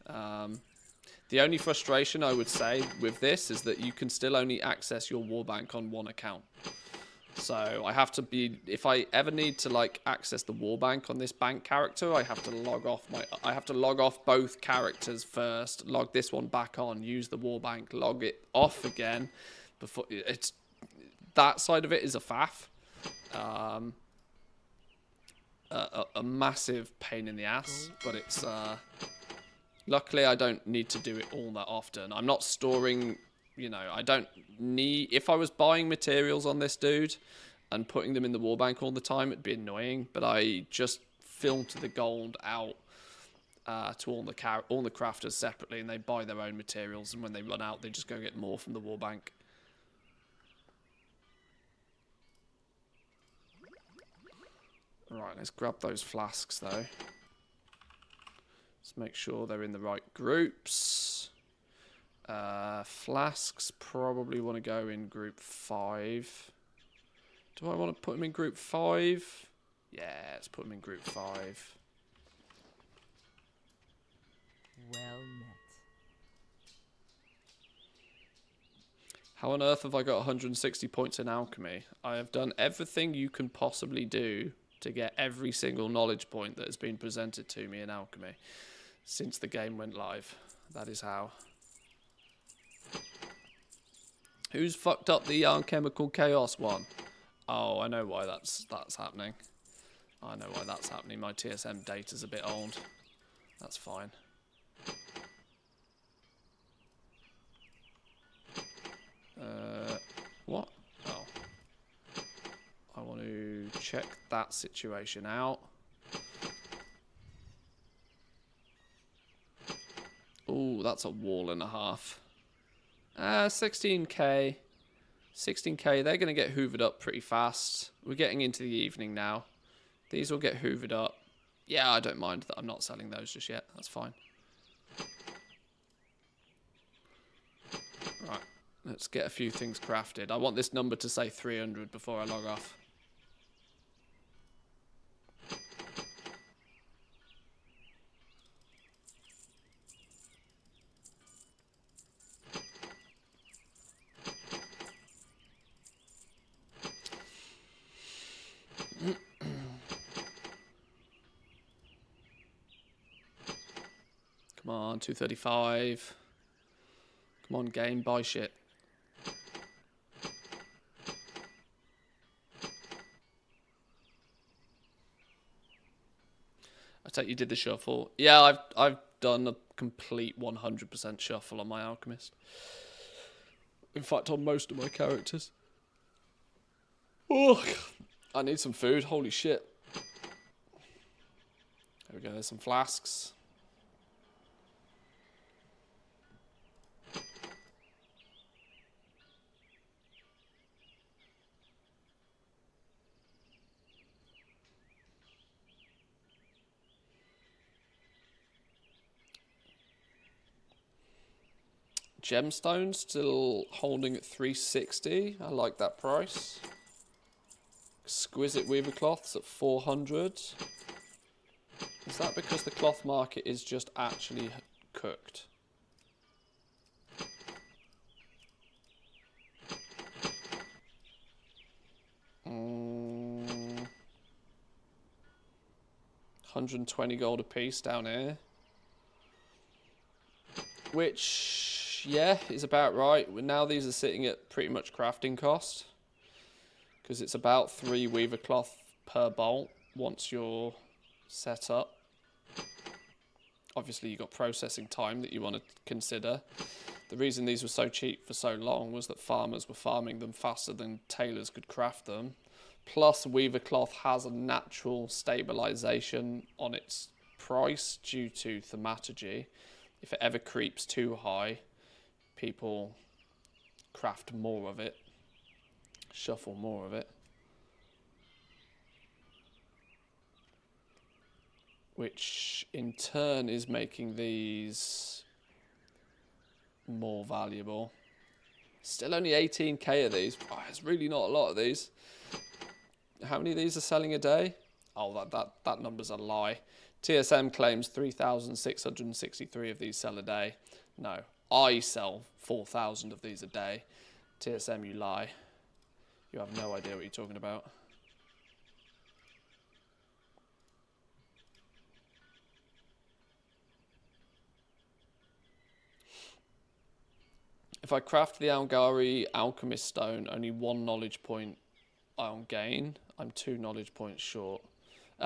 The only frustration I would say with this is that you can still only access your warbank on one account. So I have to be, if I ever need to like access the warbank on this bank character, I have to log off both characters first, log this one back on, use the warbank, log it off again before it's, that side of it is a faff. A massive pain in the ass, but it's luckily I don't need to do it all that often. I'm not storing, you know, I don't need, if I was buying materials on this dude and putting them in the warbank all the time, it'd be annoying, but I just filter the gold out to all the crafters separately, and they buy their own materials, and when they run out they just go get more from the warbank. Right, let's grab those flasks though. Let's make sure they're in the right groups. Flasks probably want to go in group 5. Do I want to put them in group 5? Yeah, let's put them in group 5. Well met. How on earth have I got 160 points in alchemy? I have done everything you can possibly do to get every single knowledge point that has been presented to me in Alchemy since the game went live. That is how. Who's fucked up the alchemical chaos one? Oh, I know why that's happening. I know why that's happening. My TSM data's a bit old. That's fine. What? Oh. I want to check that situation out. Oh, that's a wall and a half. 16k. 16k, they're going to get hoovered up pretty fast. We're getting into the evening now. These will get hoovered up. Yeah, I don't mind that I'm not selling those just yet. That's fine. Right, let's get a few things crafted. I want this number to say 300 before I log off. Come on, 235. Come on, game, buy shit. I take you did the shuffle. Yeah, I've done a complete 100% shuffle on my alchemist. In fact, on most of my characters. Oh, I need some food. Holy shit. There we go. There's some flasks. Gemstones still holding at 360. I like that price. Exquisite weaver cloths at 400. Is that because the cloth market is just actually cooked? $120 gold a piece down here. Which, yeah, is about right. Now these are sitting at pretty much crafting cost. Because it's about 3 weaver cloth per bolt once you're set up. Obviously, you've got processing time that you want to consider. The reason these were so cheap for so long was that farmers were farming them faster than tailors could craft them. Plus, weaver cloth has a natural stabilization on its price due to thaumaturgy. If it ever creeps too high, people craft more of it, shuffle more of it. Which in turn is making these more valuable. Still only 18k of these. Oh, it's really not a lot of these. How many of these are selling a day? Oh, that number's a lie. TSM claims 3,663 of these sell a day. No, I sell 4,000 of these a day. TSM, you lie. You have no idea what you're talking about. If I craft the Algari Alchemist Stone, only 1 knowledge point I'll gain. I'm 2 knowledge points short.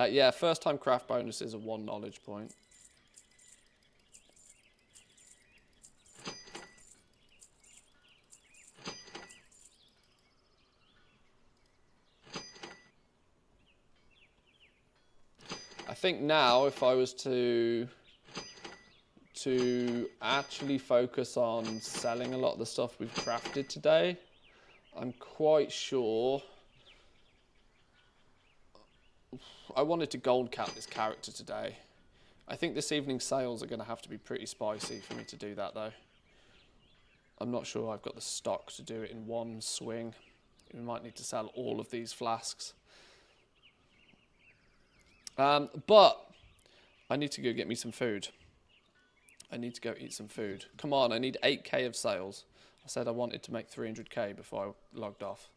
Yeah, first time craft bonuses are 1 knowledge point. I think now if I was to actually focus on selling a lot of the stuff we've crafted today, I'm quite sure I wanted to gold cap this character today. I think this evening's sales are going to have to be pretty spicy for me to do that though. I'm not sure I've got the stock to do it in one swing. We might need to sell all of these flasks. But I need to go get me some food. I need to go eat some food. Come on, I need 8k of sales. I said I wanted to make 300k before I logged off.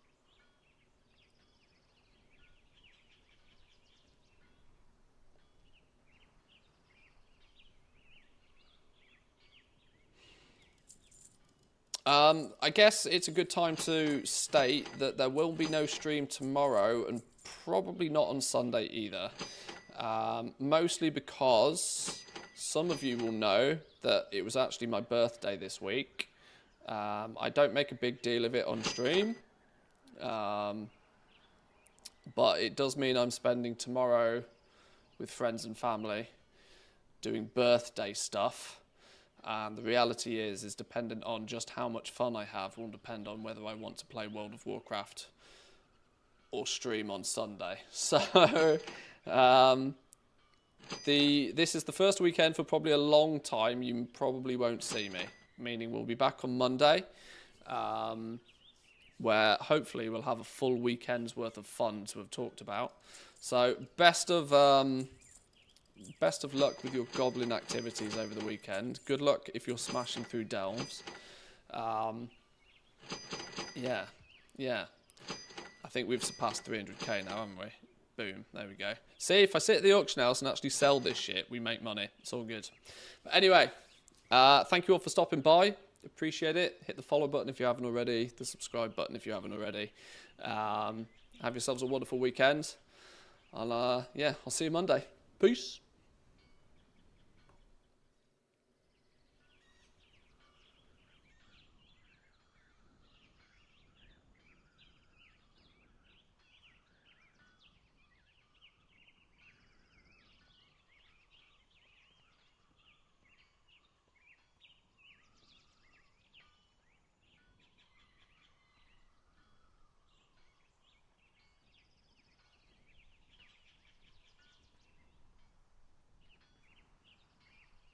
I guess it's a good time to state that there will be no stream tomorrow and probably not on Sunday either. Mostly because some of you will know that it was actually my birthday this week. I don't make a big deal of it on stream. But it does mean I'm spending tomorrow with friends and family doing birthday stuff. And the reality is dependent on just how much fun I have will depend on whether I want to play World of Warcraft or stream on Sunday. So this is the first weekend for probably a long time you probably won't see me, meaning we'll be back on Monday, where hopefully we'll have a full weekend's worth of fun to have talked about. So best of luck with your goblin activities over the weekend. Good luck if you're smashing through delves. Yeah. I think we've surpassed 300k now, haven't we? Boom, there we go. See, if I sit at the auction house and actually sell this shit, we make money. It's all good. But anyway, thank you all for stopping by. Appreciate it. Hit the follow button if you haven't already. The subscribe button if you haven't already. Have yourselves a wonderful weekend. I'll see you Monday. Peace.